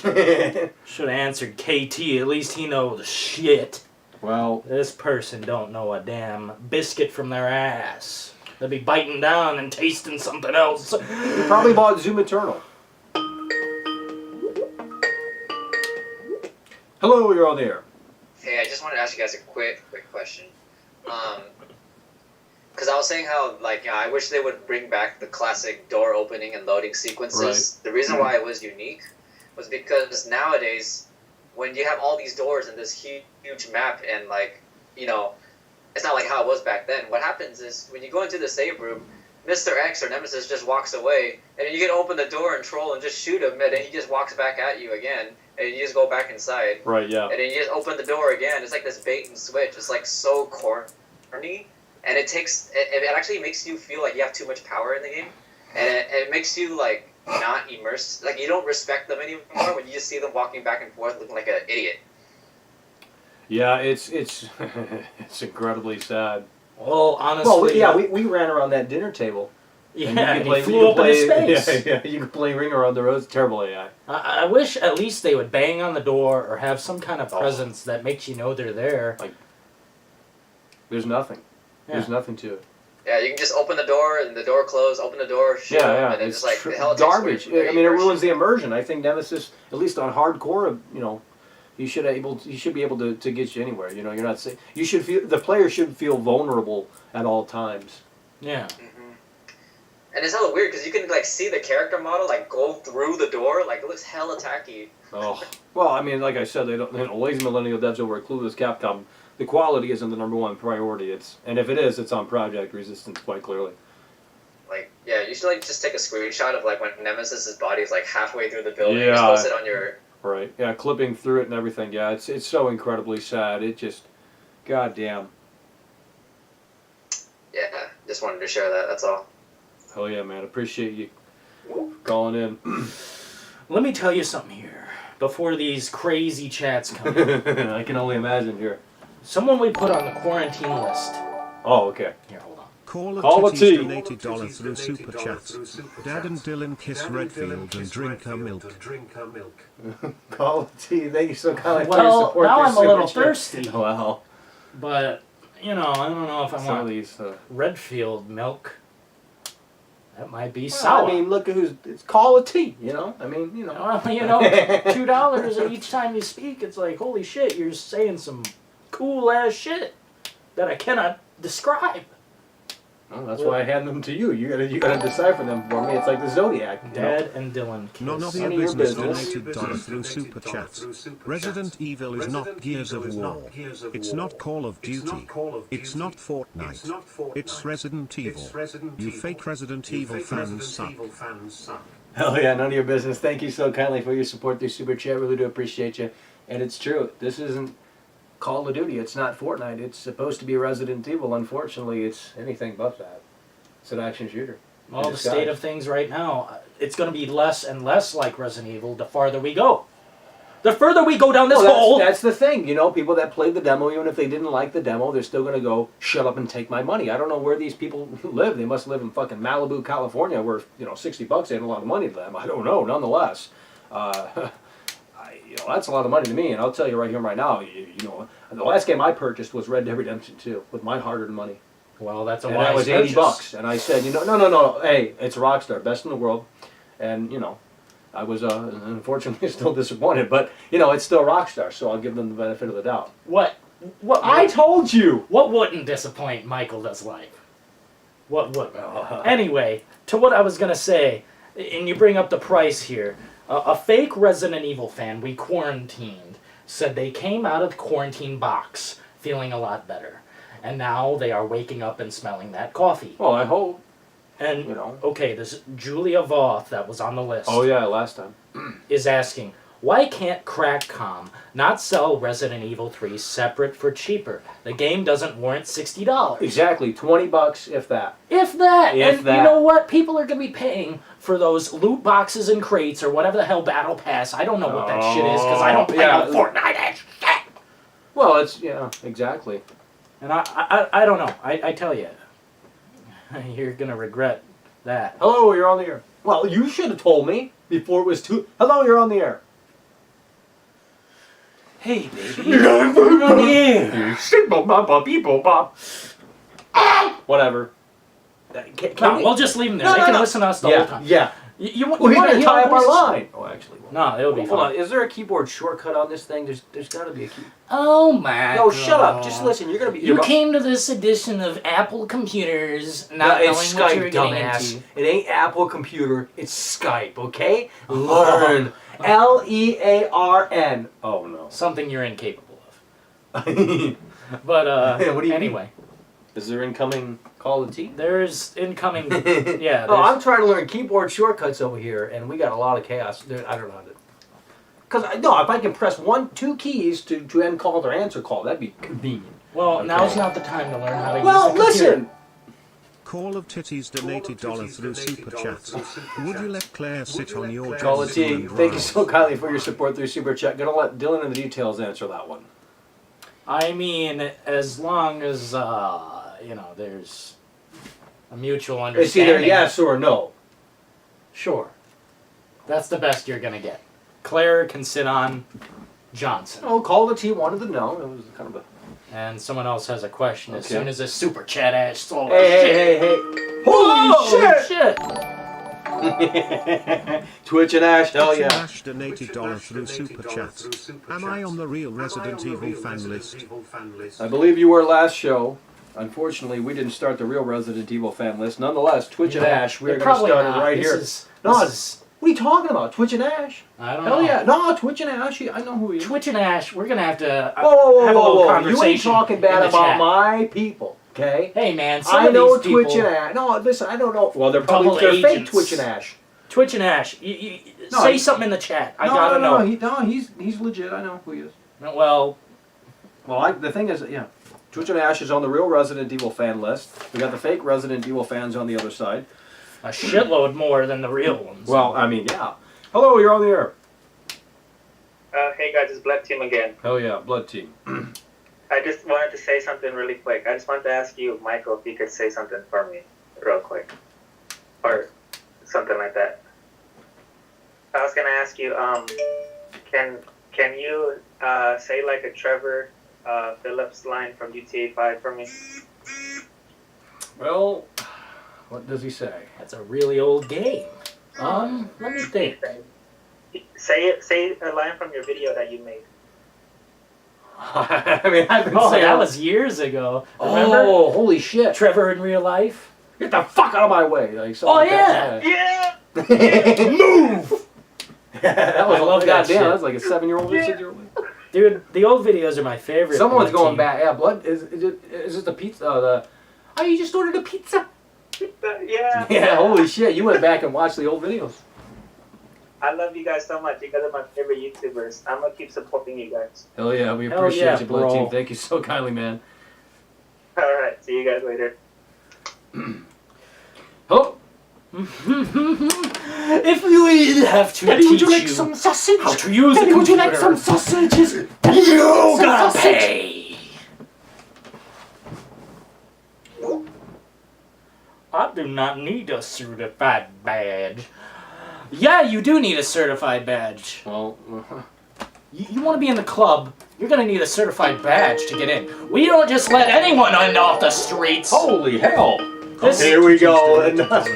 Speaker 3: Should have answered KT. At least he knows shit.
Speaker 2: Well,
Speaker 3: this person don't know a damn biscuit from their ass. They'll be biting down and tasting something else.
Speaker 2: You probably bought Zoom Eternal. Hello, you're on the air.
Speaker 16: Hey, I just wanted to ask you guys a quick question. Because I was saying how, I wish they would bring back the classic door opening and loading sequences.
Speaker 2: Right.
Speaker 16: The reason why it was unique was because nowadays, when you have all these doors in this huge map and, it's not like how it was back then. What happens is, when you go into the save room, Mr. X or Nemesis just walks away, and then you can open the door and troll and just shoot him, and then he just walks back at you again, and you just go back inside.
Speaker 2: Right, yeah.
Speaker 16: And then you just open the door again. It's like this bait and switch. It's so corny, and it actually makes you feel like you have too much power in the game, and it makes you not immersed. You don't respect them anymore when you just see them walking back and forth looking like an idiot.
Speaker 2: Yeah, it's it's incredibly sad.
Speaker 3: Well, honestly...
Speaker 2: Well, we ran around that dinner table.
Speaker 3: Yeah, and he flew up into space.
Speaker 2: Yeah, you can play Ring Around the Rose. Terrible AI.
Speaker 3: I wish at least they would bang on the door or have some kind of presence that makes you know they're there.
Speaker 2: There's nothing.
Speaker 3: Yeah.
Speaker 2: There's nothing to it.
Speaker 16: Yeah, you can just open the door and the door close, open the door, shoot
Speaker 2: Yeah,
Speaker 16: and then
Speaker 2: it's
Speaker 16: just hell, it takes
Speaker 2: garbage.
Speaker 16: away
Speaker 2: I
Speaker 16: from
Speaker 2: mean, it
Speaker 16: immersion.
Speaker 2: ruins the immersion. I think Nemesis, at least on hardcore, you should be able to get you anywhere. You're not safe. You should feel the player should feel vulnerable at all times.
Speaker 3: Yeah.
Speaker 16: And it's hella weird because you can see the character model go through the door. It looks hella tacky.
Speaker 2: Oh well, I mean, like I said, they don't. Lazy millennial devs over at clueless Capcom. The quality isn't the #1 priority. And if it is, it's on Project Resistance quite clearly.
Speaker 16: Yeah, you should just take a screenshot of when Nemesis's body is halfway through the building.
Speaker 2: Yeah.
Speaker 16: Just post it on your.
Speaker 2: Right. Yeah, clipping through it and everything. Yeah, it's so incredibly sad. It just, goddamn.
Speaker 16: Yeah, just wanted to share that. That's all.
Speaker 2: Hell yeah, man. Appreciate you calling in.
Speaker 3: Let me tell you something here before these crazy chats come in.
Speaker 2: I can only imagine here.
Speaker 3: Someone we put on the quarantine list.
Speaker 2: Oh, okay.
Speaker 3: Here, hold on.
Speaker 2: Call a T.
Speaker 4: donated $1 through Super Chat. Dad and Dillon kiss Redfield and drink her milk.
Speaker 2: Call a T. Thank you so kindly for your
Speaker 3: Well,
Speaker 2: support.
Speaker 3: now
Speaker 2: this
Speaker 3: I'm a little
Speaker 2: super chat.
Speaker 3: thirsty.
Speaker 2: Wow.
Speaker 3: But you know, I don't know if I
Speaker 2: Some
Speaker 3: want
Speaker 2: of these.
Speaker 3: Redfield milk. That might be
Speaker 2: Well,
Speaker 3: sour.
Speaker 2: I mean, look at it's call a tea, you know? I mean, you know.
Speaker 3: Well, you know, $2 each time you speak, it's like, holy shit, you're saying some cool-ass shit that I cannot describe.
Speaker 2: Well, that's why I hand them to you. You gotta decipher them for me. It's like the Zodiac. You know?
Speaker 3: Dad and Dillon kiss.
Speaker 4: None of your business donated $1 through Super Chat. Resident Evil is not Gears of War. It's not Call of Duty. It's not Fortnite. It's Resident Evil. You fake Resident Evil fans suck.
Speaker 2: Hell yeah, none of your business. Thank you so kindly for your support through Super Chat. Really do appreciate you. And it's true. This isn't Call of Duty. It's not Fortnite. It's supposed to be Resident Evil. Unfortunately, it's anything but that. It's an action shooter.
Speaker 3: Well, the state of things right now, it's going to be less and less like Resident Evil the farther we go. The further we go down this hole...
Speaker 2: That's the thing. You know, people that played the demo, even if they didn't like the demo, they're still going to go, shut up and take my money. I don't know where these people live. They must live in fucking Malibu, California, where, you know, $60 ain't a lot of money to them. I don't know, nonetheless. You know, that's a lot of money to me, and I'll tell you right here, right now, you know, the last game I purchased was Red Dead Redemption 2 with my hard-earned money.
Speaker 3: Well, that's a
Speaker 2: and
Speaker 3: wise
Speaker 2: that was
Speaker 3: purchase.
Speaker 2: $80, and I said, you know, no, hey, it's Rockstar, best in the world, and you know, I was unfortunately still disappointed, but you know, it's still Rockstar, so I'll give them the benefit of the doubt.
Speaker 3: What
Speaker 2: I told you.
Speaker 3: What wouldn't disappoint Michael does life? What would? Anyway, to what I was gonna say, and you bring up the price here. A fake Resident Evil fan we quarantined said they came out of the quarantine box feeling a lot better. And now they are waking up and smelling that coffee.
Speaker 2: Well, I hope.
Speaker 3: And,
Speaker 2: you know.
Speaker 3: Okay, this Julia Voth that was on the list.
Speaker 2: Oh yeah, last time.
Speaker 3: Is asking, why can't Crackcom not sell Resident Evil 3 separate for cheaper? The game doesn't warrant $60.
Speaker 2: Exactly, $20 if that.
Speaker 3: If that.
Speaker 2: If
Speaker 3: and
Speaker 2: that.
Speaker 3: You know what? People are going to be paying for those loot boxes and crates or whatever the hell Battle Pass. I don't know what that shit is because I don't play no Fortnite and shit.
Speaker 2: Well, it's, yeah, exactly.
Speaker 3: And I don't know. I tell you, you're going to regret that.
Speaker 2: Hello, you're on the air. Well, you should have told me before it was too... Hello, you're on the air.
Speaker 3: Hey, baby. You're on the air.
Speaker 2: Whatever.
Speaker 3: No, we'll just leave them there. They can listen to us the whole time.
Speaker 2: Yeah.
Speaker 3: You want
Speaker 2: Well, he's
Speaker 3: to
Speaker 2: going to
Speaker 3: hear
Speaker 2: tie
Speaker 3: our
Speaker 2: up our
Speaker 3: voices?
Speaker 2: line. Oh, actually.
Speaker 3: No, it'll be
Speaker 2: Hold
Speaker 3: fine.
Speaker 2: on. Is there a keyboard shortcut on this thing? There's got to be a key.
Speaker 3: Oh my
Speaker 2: No,
Speaker 3: God.
Speaker 2: shut up. Just listen. You're going to be...
Speaker 3: You came to this edition of Apple Computers not
Speaker 2: No,
Speaker 3: knowing
Speaker 2: it's
Speaker 3: what you were
Speaker 2: Skype,
Speaker 3: getting
Speaker 2: dumbass.
Speaker 3: into.
Speaker 2: It ain't Apple Computer. It's Skype, okay? Learn. Learn. Oh, no.
Speaker 3: Something you're incapable of. But,
Speaker 2: What do you
Speaker 3: anyway.
Speaker 2: mean? Is there incoming Call of Duty?
Speaker 3: There's incoming... yeah.
Speaker 2: Oh,
Speaker 3: there's-
Speaker 2: I'm trying to learn keyboard shortcuts over here, and we got a lot of chaos. I don't know how to... Because, no, if I can press two keys to end call or answer call, that'd be convenient.
Speaker 3: Well,
Speaker 2: Okay.
Speaker 3: now's not the time to learn how to
Speaker 2: Well,
Speaker 3: use the computer.
Speaker 2: listen!
Speaker 4: Call of Titties donated $1 through Super Chat. Would you let Claire sit on your
Speaker 2: Call of
Speaker 4: chest
Speaker 2: T.
Speaker 4: and
Speaker 2: Thank you
Speaker 4: drive?
Speaker 2: so kindly for your support through Super Chat. Gonna let Dillon and the details answer that one.
Speaker 3: I mean, as long as, you know, there's a mutual
Speaker 2: It's
Speaker 3: understanding.
Speaker 2: either yes or no.
Speaker 3: Sure. That's the best you're going to get. Claire can sit on Johnson.
Speaker 2: Oh, Call of T wanted to know. It was kind of a...
Speaker 3: And someone else has a question as
Speaker 2: Okay.
Speaker 3: soon as this super chat ash soul.
Speaker 2: Hey. Holy shit!
Speaker 3: shit!
Speaker 2: Twitch and Ash, hell
Speaker 4: Twitch and
Speaker 2: yeah.
Speaker 4: Ash donated $1 through Super Chat. Am I on the real Resident Evil fan list?
Speaker 2: I believe you were last show. Unfortunately, we didn't start the real Resident Evil fan list. Nonetheless, Twitch and Ash, we're
Speaker 3: They're
Speaker 2: going to
Speaker 3: probably
Speaker 2: start it
Speaker 3: not.
Speaker 2: right
Speaker 3: This
Speaker 2: here.
Speaker 3: is-
Speaker 2: No,
Speaker 3: this is-
Speaker 2: what are you talking about? Twitch and Ash?
Speaker 3: I don't
Speaker 2: Hell
Speaker 3: know.
Speaker 2: yeah. No, Twitch and Ash, I know who he is.
Speaker 3: Twitch and Ash, we're going to have to
Speaker 2: Whoa,
Speaker 3: have a little conversation.
Speaker 2: You ain't talking
Speaker 3: in
Speaker 2: bad
Speaker 3: the
Speaker 2: about
Speaker 3: chat.
Speaker 2: my people, okay?
Speaker 3: Hey, man, some
Speaker 2: I
Speaker 3: of
Speaker 2: know
Speaker 3: these people...
Speaker 2: Twitch and Ash. No, listen, I don't know. Well, they're
Speaker 3: Double
Speaker 2: probably fake
Speaker 3: agents.
Speaker 2: Twitch and Ash.
Speaker 3: Twitch and Ash,
Speaker 2: No,
Speaker 3: say
Speaker 2: he-
Speaker 3: something in the chat. I
Speaker 2: No,
Speaker 3: gotta
Speaker 2: no,
Speaker 3: know.
Speaker 2: he's legit. I know who he is.
Speaker 3: Well,
Speaker 2: the thing is, yeah, Twitch and Ash is on the real Resident Evil fan list. We got the fake Resident Evil fans on the other side.
Speaker 3: a shitload more than the real ones.
Speaker 2: Well, I mean, yeah. Hello, you're on the air.
Speaker 11: Hey guys, it's Black Team again.
Speaker 2: Hell yeah, Blood Team.
Speaker 11: I just wanted to say something really quick. I just wanted to ask you, Michael, if you could say something for me real quick. Or something like that. I was gonna ask you, can you say like a Trevor Philip's line from GTA 5 for me?
Speaker 2: Well, what does he say?
Speaker 3: That's a really old game. Let me think.
Speaker 11: Say a line from your video that you made.
Speaker 2: I mean, I've been
Speaker 3: Oh,
Speaker 2: saying
Speaker 3: that was years ago. Remember?
Speaker 2: Oh, holy shit!
Speaker 3: Trevor in real life.
Speaker 2: Get the fuck out of my way! Like, something
Speaker 3: Oh
Speaker 2: like
Speaker 3: yeah,
Speaker 2: that.
Speaker 3: move.
Speaker 2: That was
Speaker 3: I love that
Speaker 2: goddamn.
Speaker 3: shit.
Speaker 2: That was like a 7-year-old, 6-year-old.
Speaker 3: Dude, the old videos are my favorite.
Speaker 2: Someone's
Speaker 3: Blood
Speaker 2: going
Speaker 3: Team.
Speaker 2: back. Yeah, blood. Is it the pizza? Oh, you just ordered a pizza.
Speaker 11: Yeah.
Speaker 2: Yeah, holy shit! You went back and watched the old videos.
Speaker 11: I love you guys so much. You guys are my favorite YouTubers. I'm gonna keep supporting you guys.
Speaker 2: Hell yeah, we
Speaker 3: Hell
Speaker 2: appreciate
Speaker 3: yeah,
Speaker 2: you, Blood
Speaker 3: bro.
Speaker 2: Team. Thank you so kindly, man.
Speaker 11: All right. See you guys later.
Speaker 2: Oh.
Speaker 3: If we have to
Speaker 2: Daddy,
Speaker 3: teach
Speaker 2: would you like
Speaker 3: you
Speaker 2: some sausage?
Speaker 3: how to use
Speaker 2: Daddy,
Speaker 3: a
Speaker 2: would you like
Speaker 3: computer,
Speaker 2: some sausages?
Speaker 3: you
Speaker 2: Some
Speaker 3: gotta
Speaker 2: sausage.
Speaker 3: pay. I do not need a certified badge. Yeah, you do need a certified badge.
Speaker 2: Well,
Speaker 3: You want to be in the club, you're going to need a certified badge to get in. We don't just let anyone in off the streets.
Speaker 2: Holy hell.
Speaker 3: This
Speaker 2: Here we go.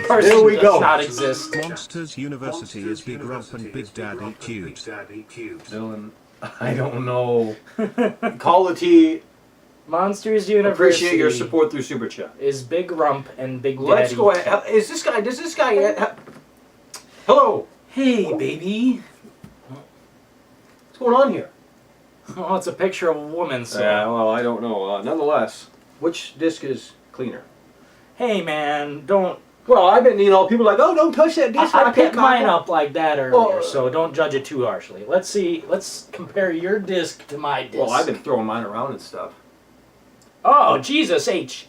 Speaker 3: person
Speaker 2: Here we
Speaker 3: does
Speaker 2: go.
Speaker 3: not exist.
Speaker 4: Monsters University is Big Rump and Big Daddy cute.
Speaker 2: Dillon, I don't know. Quality.
Speaker 3: Monsters University.
Speaker 2: Appreciate your support through Super Chat.
Speaker 3: Is Big Rump and Big Daddy.
Speaker 2: Let's go ahead. Is this guy? Does this guy? Hello.
Speaker 3: Hey, baby.
Speaker 2: What's going on here?
Speaker 3: Oh, it's a picture of a woman, so.
Speaker 2: Yeah, well, I don't know. Nonetheless, which disc is cleaner?
Speaker 3: Hey, man, don't.
Speaker 2: Well, I've been, people are like, oh, don't touch that disc.
Speaker 3: I
Speaker 2: can't
Speaker 3: picked mine
Speaker 2: copy.
Speaker 3: up like that earlier, so don't judge it too harshly. Let's see. Let's compare your disc to my disc.
Speaker 2: Well, I've been throwing mine around and stuff.
Speaker 3: Oh, Jesus H.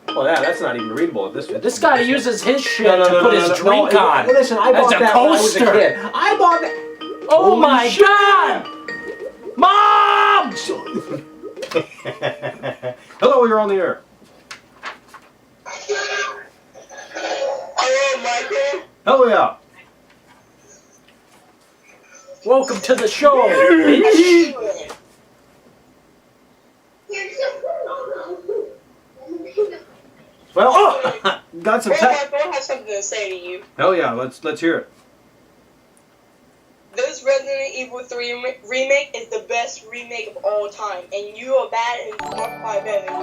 Speaker 2: Well, yeah, that's not even readable at this point.
Speaker 3: This guy uses his shit to put his drink on.
Speaker 2: Listen, I bought
Speaker 3: as a
Speaker 2: that when I was a
Speaker 3: coaster.
Speaker 2: kid. I bought that.
Speaker 3: Oh
Speaker 2: Holy
Speaker 3: my
Speaker 2: shit.
Speaker 3: God! Mom!
Speaker 2: Hello, you're on the air.
Speaker 5: Hello, Michael.
Speaker 2: Hell yeah.
Speaker 3: Welcome to the show, bitch.
Speaker 2: Well, got some tech.
Speaker 19: Michael has something to say to you.
Speaker 2: Hell yeah, let's hear it.
Speaker 19: This Resident Evil 3 remake is the best remake of all time, and you are bad and Far Cry better than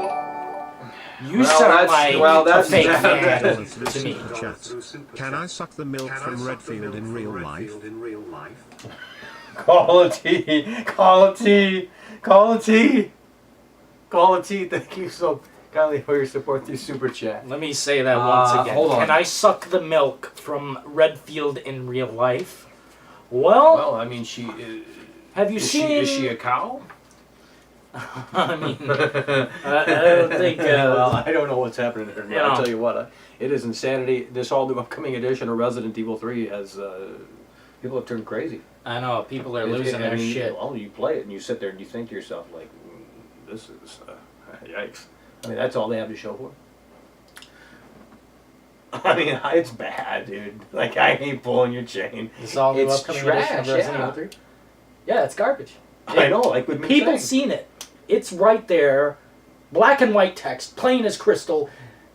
Speaker 19: you.
Speaker 3: You sound like
Speaker 4: that's
Speaker 3: a fake fan
Speaker 4: to
Speaker 3: me.
Speaker 4: Can I suck the milk from Redfield in real life?
Speaker 2: Quality. Thank you so kindly for your support through Super Chat.
Speaker 3: Let me say that once again.
Speaker 2: Hold on.
Speaker 3: Can I suck the milk from Redfield in real life? Well,
Speaker 2: I mean, she is.
Speaker 3: Have you seen?
Speaker 2: Is she a cow?
Speaker 3: I mean, I don't think.
Speaker 2: Well, I don't know what's happening here.
Speaker 3: You
Speaker 2: I'll
Speaker 3: know.
Speaker 2: tell you what. It is insanity. This all new upcoming edition of Resident Evil 3 has people have turned crazy.
Speaker 3: I know people are losing their shit.
Speaker 2: Well, you play it and you sit there and you think to yourself like, this is yikes. I mean, that's all they have to show for it. I mean, it's bad, dude. Like, I ain't pulling your chain.
Speaker 3: This all new
Speaker 2: It's
Speaker 3: upcoming
Speaker 2: trash,
Speaker 3: edition of Resident Evil 3. Yeah, it's garbage.
Speaker 2: I know, like we've been
Speaker 3: People
Speaker 2: saying.
Speaker 3: seen it. It's right there, black and white text, plain as crystal.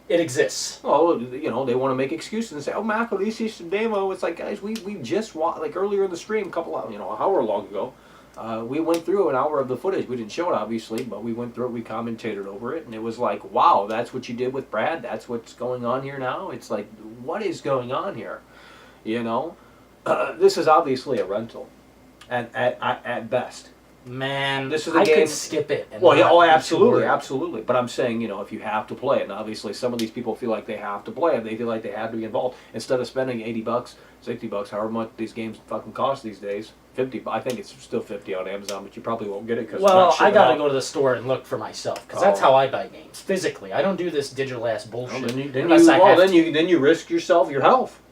Speaker 3: It exists.
Speaker 2: Oh, they want to make excuses and say, "Oh, Marco, this is the demo." It's like, guys, we just watched, like earlier in the stream, an hour long ago. We went through an hour of the footage. We didn't show it, obviously, but we went through it. We commentated over it, and it was like, wow, that's what you did with Brad. That's what's going on here now. It's like, what is going on here? This is obviously a rental, at best.
Speaker 3: Man,
Speaker 2: this is a
Speaker 3: I
Speaker 2: game.
Speaker 3: could skip it. And
Speaker 2: Well, yeah,
Speaker 3: not
Speaker 2: oh,
Speaker 3: be too
Speaker 2: absolutely,
Speaker 3: worried.
Speaker 2: absolutely. But I'm saying, if you have to play it, and obviously some of these people feel like they have to play it, they feel like they have to be involved. Instead of spending $80, $60, however much these games fucking cost these days, 50. I think it's still 50 on Amazon, but you probably won't get it because
Speaker 3: Well, I gotta go to the store and look for myself because that's
Speaker 2: Oh.
Speaker 3: how I buy games physically. I don't do this digital ass bullshit.
Speaker 2: Then you risk yourself, your health.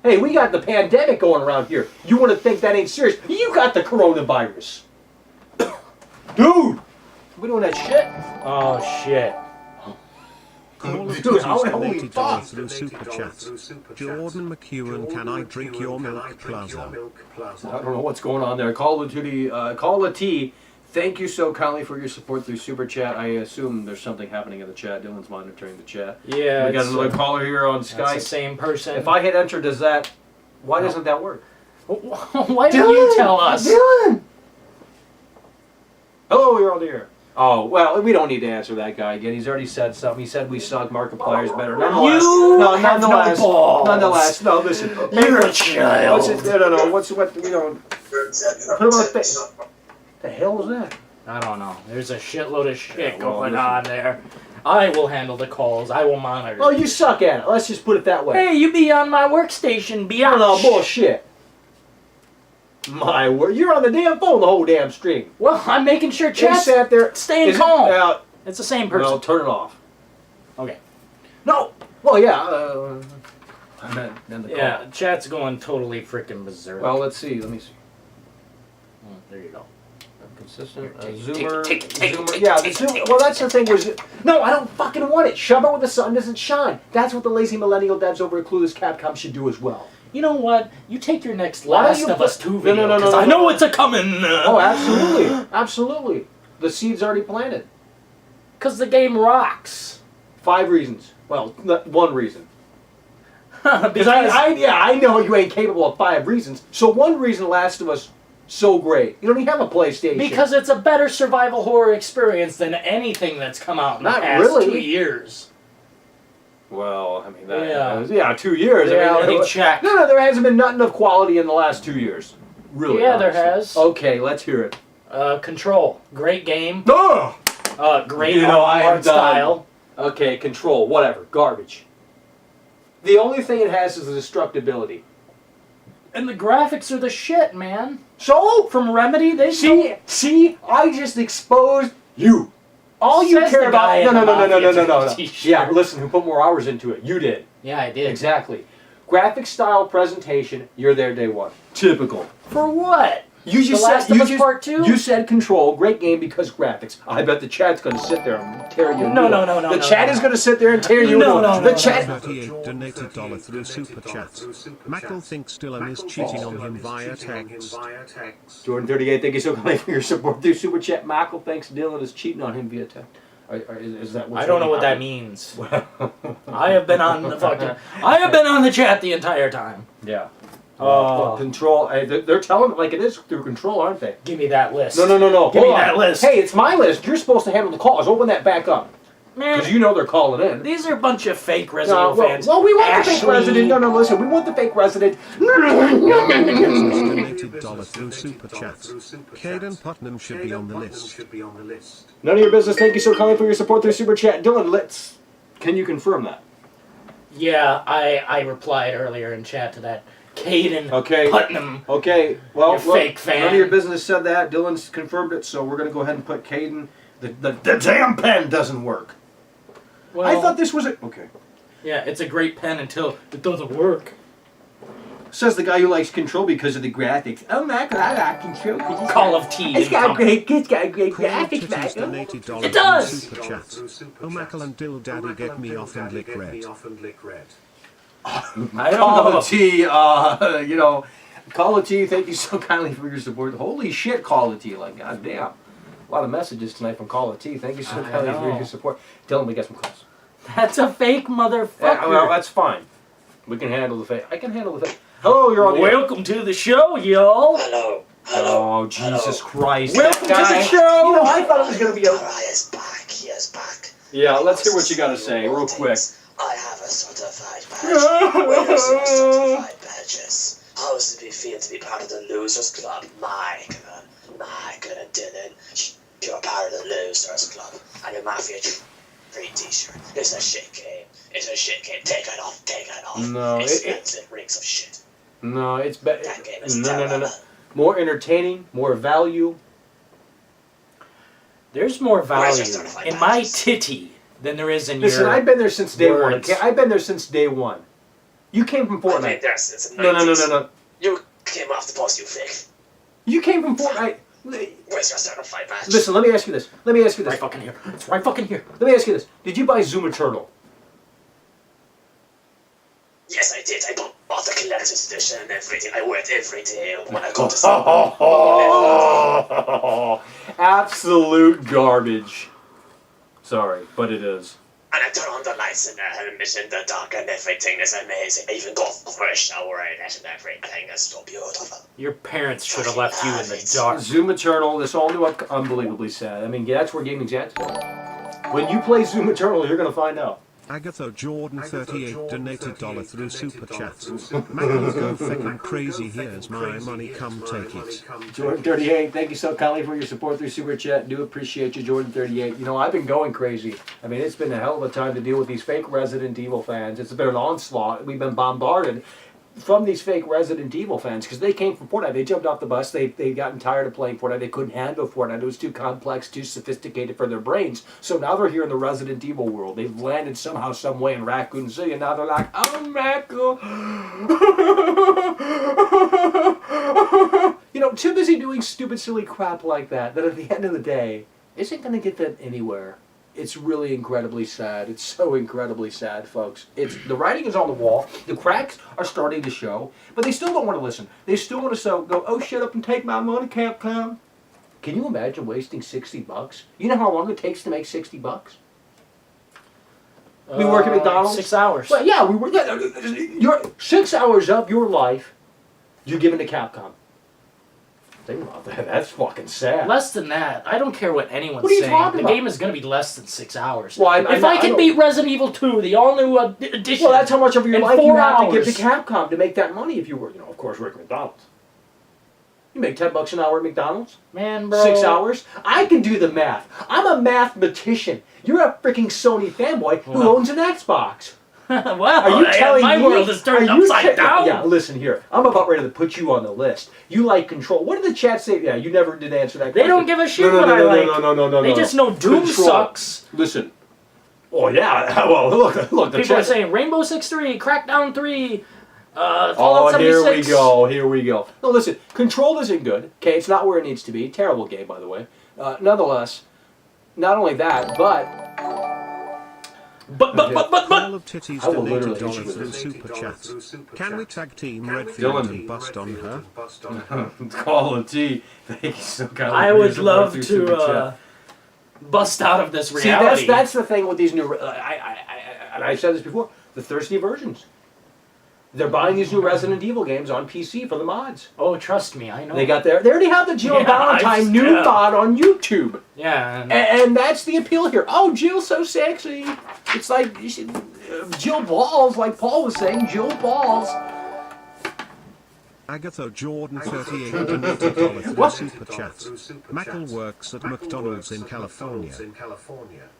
Speaker 2: Hey, we got the pandemic going around here. You want to think that ain't serious? You got the coronavirus. Dude! We doing that shit?
Speaker 3: Oh, shit.
Speaker 2: Dude, holy
Speaker 4: $donated
Speaker 2: fuck!
Speaker 4: through Super Chat. Jordan McEwen, can I drink your milk, Plaza?
Speaker 2: I don't know what's going on there. Call of Duty, Thank you so kindly for your support through Super Chat. I assume there's something happening in the chat. Dylan's monitoring the chat.
Speaker 3: Yeah.
Speaker 2: We got another caller here on Skype.
Speaker 3: That's the same person.
Speaker 2: If I hit enter, does that... Why doesn't that work?
Speaker 3: Why don't you tell us?
Speaker 2: Dylan! Hello, you're on the air. Oh, well, we don't need to answer that guy again. He's already said something. He said we suck, Markiplier's better. Nonetheless, nonetheless, no, listen.
Speaker 3: You're a child.
Speaker 2: No, what, you know, put him on the face. The hell is that?
Speaker 3: I don't know. There's a shitload of shit going on there. I will handle the calls. I will monitor.
Speaker 2: Oh, you suck at it. Let's just put it that way.
Speaker 3: Hey, you be on my workstation, biatch.
Speaker 2: No, bullshit. My word, you're on the damn phone the whole damn stream.
Speaker 3: Well, I'm making sure chat's
Speaker 2: sat there
Speaker 3: staying calm. It's the same person.
Speaker 2: Well, turn it off.
Speaker 3: Okay.
Speaker 2: No. Well, yeah.
Speaker 3: Yeah, chat's going totally freaking berserk.
Speaker 2: Well, let's see. Let me see.
Speaker 3: Oh, there you go.
Speaker 2: Consistent.
Speaker 3: Take
Speaker 2: Zoomer. Yeah, the zoom. Well, that's the thing. No, I don't fucking want it. Shove it where the sun doesn't shine. That's what the lazy millennial devs over at Clueless Capcom should do as well.
Speaker 3: You know what? You take your next
Speaker 2: Why don't
Speaker 3: Last
Speaker 2: you
Speaker 3: of
Speaker 2: put-
Speaker 3: Us 2 video,
Speaker 2: No,
Speaker 3: because I know it's a coming.
Speaker 2: Oh, absolutely. Absolutely. The seed's already planted.
Speaker 3: Because the game rocks.
Speaker 2: 5 reasons. Well, 1 reason.
Speaker 3: Because
Speaker 2: I know you ain't capable of 5 reasons. So 1 reason Last of Us so great. You don't even have a PlayStation.
Speaker 3: Because it's a better survival horror experience than anything that's come out in the
Speaker 2: Not
Speaker 3: past
Speaker 2: really.
Speaker 3: 2 years.
Speaker 2: Well, I mean,
Speaker 3: Yeah.
Speaker 2: 2 years.
Speaker 3: Reality check.
Speaker 2: No, there hasn't been nothing of quality in the last 2 years. Really?
Speaker 3: Yeah, there
Speaker 2: honestly.
Speaker 3: has.
Speaker 2: Okay, let's hear it.
Speaker 3: Control. Great game.
Speaker 2: No!
Speaker 3: Great art style.
Speaker 2: Okay, Control. Whatever. Garbage. The only thing it has is the destructibility.
Speaker 3: And the graphics are the shit, man.
Speaker 2: So?
Speaker 3: From Remedy, they
Speaker 2: See, I just exposed you. All you
Speaker 3: Says
Speaker 2: care
Speaker 3: the
Speaker 2: about...
Speaker 3: guy in the Mafia t-shirt.
Speaker 2: Yeah, listen, who put more hours into it? You did.
Speaker 3: Yeah, I did.
Speaker 2: Exactly. Graphic style presentation, you're there day 1. Typical.
Speaker 3: For what?
Speaker 2: You just
Speaker 3: The Last of Us Part 2?
Speaker 2: You said Control, great game because graphics. I bet the chat's going to sit there and tear you.
Speaker 3: No.
Speaker 2: The chat is going to sit there and tear you. The chat.
Speaker 4: 38 donated $1 through Super Chat. Mackle thinks Dillon is cheating on him via text.
Speaker 2: Jordan 38, thank you so much for your support through Super Chat. Michael thinks Dillon is cheating on him via text. Is that what
Speaker 3: I don't know what that means. I have been on the chat the entire time.
Speaker 2: Yeah. Control. They're telling it like it is through Control, aren't they?
Speaker 3: Give me that list.
Speaker 2: No.
Speaker 3: Give me that list.
Speaker 2: Hey, it's my list. You're supposed to handle the calls. Open that back up.
Speaker 3: Man,
Speaker 2: because you know they're calling in.
Speaker 3: These are a bunch of fake Resident Evil fans.
Speaker 2: Well, we want the fake resident. No, listen. We want the fake resident.
Speaker 4: Donated $1 through Super Chat. Caden Putnam should be on the list.
Speaker 2: None of your business. Thank you so kindly for your support through Super Chat. Dylan, can you confirm that?
Speaker 3: Yeah, I replied earlier in chat to that. Caden Putnam.
Speaker 2: Okay, well,
Speaker 3: you fake fan.
Speaker 2: None of your business said that. Dylan's confirmed it, so we're going to go ahead and put Caden. The damn pen doesn't work.
Speaker 3: Well,
Speaker 2: I thought this was a... Okay.
Speaker 3: Yeah, it's a great pen until it doesn't work.
Speaker 2: Says the guy who likes Control because of the graphics. Oh my god, I like Control.
Speaker 3: Call of T.
Speaker 2: It's got great graphics, man.
Speaker 4: It
Speaker 3: does!
Speaker 4: Super Chat. Oh, Mackle and Dill Daddy get me off and lick red.
Speaker 2: I Call of T, Call of T, thank you so kindly for your support. Holy shit, Call of T, like, goddamn. A lot of messages tonight from Call of T. Thank you so kindly for your support. Dylan, we got some calls.
Speaker 3: That's a fake motherfucker.
Speaker 2: Yeah, well, that's fine. We can handle the fake. I can handle the fake. Hello, you're on the
Speaker 3: Welcome to the show, y'all.
Speaker 7: Hello.
Speaker 2: Oh, Jesus Christ.
Speaker 3: Welcome
Speaker 2: that guy.
Speaker 3: to the show.
Speaker 2: You know, I thought it was going to be a...
Speaker 7: He is back. He is back.
Speaker 2: Yeah, let's hear what you got to say, real quick.
Speaker 7: I have a certified badge. Where is your certified badges? How does it feel to be part of the Losers Club? My God, Dylan. You're part of the Losers Club. And your Mafia 3 t-shirt. It's a shit game. It's a shit game. Take it off. Take it off.
Speaker 2: No,
Speaker 7: it smells and reeks of shit.
Speaker 2: No, it's better.
Speaker 7: That game is
Speaker 2: No. More entertaining, more value.
Speaker 3: There's more value in my titty than there is in your
Speaker 2: Listen, I've been there since day one.
Speaker 3: words.
Speaker 2: Okay? I've been there since day one. You came from Fortnite.
Speaker 7: I've been there since the
Speaker 2: No.
Speaker 7: 90s. You came off the bus, you fake.
Speaker 2: You came from Fortnite.
Speaker 7: Where's your certified badge?
Speaker 2: Listen, let me ask you this.
Speaker 3: Right fucking here. It's right fucking here.
Speaker 2: Let me ask you this. Did you buy Zoom Eternal?
Speaker 7: Yes, I did. I bought bought the collector's edition and everything. I wear it every day when I go to sleep.
Speaker 2: Absolute garbage. Sorry, but it is.
Speaker 7: And I turn on the lights in the helmet in the dark and everything is amazing. I even go for a shower in it and everything is so beautiful.
Speaker 3: Your parents should have left you in the dark.
Speaker 2: Zoom Eternal, this all new, unbelievably sad. I mean, that's where gaming's at today. When you play Zoom Eternal, you're going to find out.
Speaker 4: Agatha Jordan 38 donated $1 through Super Chat. Michael go feckin' crazy, here's my money, come take it.
Speaker 2: Jordan 38, thank you so kindly for your support through Super Chat. Do appreciate you, Jordan 38. You know, I've been going crazy. I mean, it's been a hell of a time to deal with these fake Resident Evil fans. It's been an onslaught. We've been bombarded from these fake Resident Evil fans because they came from Fortnite. They jumped off the bus. They gotten tired of playing Fortnite. They couldn't handle Fortnite. It was too complex, too sophisticated for their brains. So now they're here in the Resident Evil world. They've landed somehow, some way in Raccoon City, and now they're like, "Oh, Michael." You know, too busy doing stupid, silly crap like that at the end of the day isn't going to get them anywhere. It's really incredibly sad. It's so incredibly sad, folks. The writing is on the wall. The cracks are starting to show, but they still don't want to listen. They still want to go, "Oh, shut up and take my money, Capcom." Can you imagine wasting $60? You know how long it takes to make $60? We work at McDonald's
Speaker 3: 6 hours.
Speaker 2: Well, yeah, we work. Yeah, you're 6 hours of your life you're giving to Capcom. Think about that. That's fucking sad.
Speaker 3: Less than that. I don't care what anyone's
Speaker 2: What are you
Speaker 3: saying.
Speaker 2: talking
Speaker 3: The
Speaker 2: about?
Speaker 3: game is going to be less than 6 hours.
Speaker 2: Well,
Speaker 3: if I can beat Resident Evil 2, the all-new edition,
Speaker 2: well, that's how much of your
Speaker 3: in
Speaker 2: life you
Speaker 3: 4
Speaker 2: have
Speaker 3: hours.
Speaker 2: to give to Capcom to make that money. If you were, of course, work at McDonald's. You make $10 an hour at McDonald's.
Speaker 3: Man, bro.
Speaker 2: 6 hours. I can do the math. I'm a mathematician. You're a freaking Sony fanboy who owns an Xbox.
Speaker 3: Well,
Speaker 2: are you telling
Speaker 3: my
Speaker 2: me,
Speaker 3: world is turned upside down.
Speaker 2: Yeah, listen here. I'm about ready to put you on the list. You like Control. What did the chat say? Yeah, you never did answer that
Speaker 3: They
Speaker 2: question.
Speaker 3: don't give a shit
Speaker 2: No,
Speaker 3: what I like.
Speaker 2: No.
Speaker 3: They just know Doom
Speaker 2: Control.
Speaker 3: sucks.
Speaker 2: Listen. Oh, yeah. Well, look. The
Speaker 3: People are
Speaker 2: chat.
Speaker 3: saying Rainbow Six 3, Crackdown 3, Fallout 76.
Speaker 2: Here we go. No, listen. Control isn't good. Okay, it's not where it needs to be. Terrible game, by the way. Nonetheless, not only that,
Speaker 4: All of Titties
Speaker 2: I will
Speaker 4: donated
Speaker 2: literally
Speaker 4: $1 through Super Chat. Can we tag team Redfield
Speaker 2: Dillon.
Speaker 4: and bust on her?
Speaker 2: Call of T. Thank you so kindly.
Speaker 3: I would love to bust out of this reality.
Speaker 2: See, that's the thing with these new. And I've said this before. The thirsty versions. They're buying these new Resident Evil games on PC for the mods.
Speaker 3: Oh, trust me, I know.
Speaker 2: They already have the Jill
Speaker 3: Yeah,
Speaker 2: Valentine new mod on YouTube.
Speaker 3: Yeah.
Speaker 2: And that's the appeal here. Oh, Jill's so sexy. It's like Jill Balls, like Paul was saying. Jill Balls.
Speaker 4: Agatha Jordan 38 donated $1 through Super Chat. Michael works at McDonald's in California.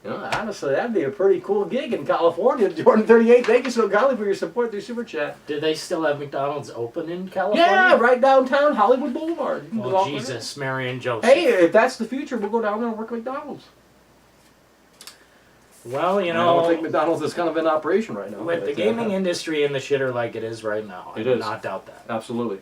Speaker 2: You know, honestly, that'd be a pretty cool gig in California. Jordan 38, thank you so kindly for your support through Super Chat.
Speaker 3: Do they still have McDonald's open in California?
Speaker 2: Yeah, right downtown Hollywood Boulevard. You can
Speaker 3: Oh,
Speaker 2: go out
Speaker 3: Jesus, Mary and Joseph.
Speaker 2: there. Hey, if that's the future, we'll go down there and work at McDonald's.
Speaker 3: Well, you
Speaker 2: I
Speaker 3: know,
Speaker 2: don't think McDonald's is kind of in operation right now.
Speaker 3: with
Speaker 2: but,
Speaker 3: the gaming industry in the shitter like it is right now, I
Speaker 2: It
Speaker 3: do
Speaker 2: is.
Speaker 3: not doubt that.
Speaker 2: Absolutely.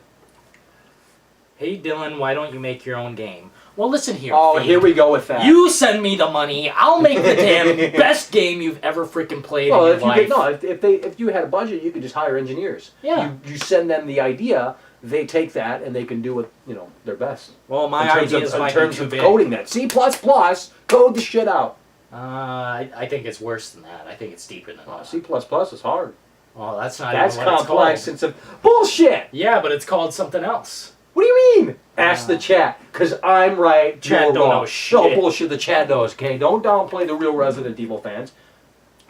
Speaker 3: Hey, Dylan, why don't you make your own game? Well, listen here.
Speaker 2: Oh,
Speaker 3: Fade.
Speaker 2: here we go with that.
Speaker 3: You send me the money. I'll make the damn best game you've ever freaking played
Speaker 2: Well,
Speaker 3: in
Speaker 2: if
Speaker 3: your
Speaker 2: you
Speaker 3: life.
Speaker 2: get, if you had a budget, you could just hire engineers.
Speaker 3: Yeah.
Speaker 2: You send them the idea, they take that, and they can do it, their best.
Speaker 3: Well, my
Speaker 2: in terms
Speaker 3: ideas
Speaker 2: of,
Speaker 3: might
Speaker 2: in terms
Speaker 3: be too
Speaker 2: of
Speaker 3: big.
Speaker 2: coding that. C++, code the shit out.
Speaker 3: I think it's worse than that. I think it's deeper than that.
Speaker 2: C++ is hard.
Speaker 3: Well, that's not
Speaker 2: That's
Speaker 3: even what
Speaker 2: complex.
Speaker 3: it's called.
Speaker 2: It's a bullshit.
Speaker 3: Yeah, but it's called something else.
Speaker 2: What do you mean? Ask the chat, because I'm right,
Speaker 3: Chat
Speaker 2: you're
Speaker 3: don't
Speaker 2: wrong.
Speaker 3: know shit.
Speaker 2: No bullshit, the chat knows, okay? Don't downplay the real Resident Evil fans.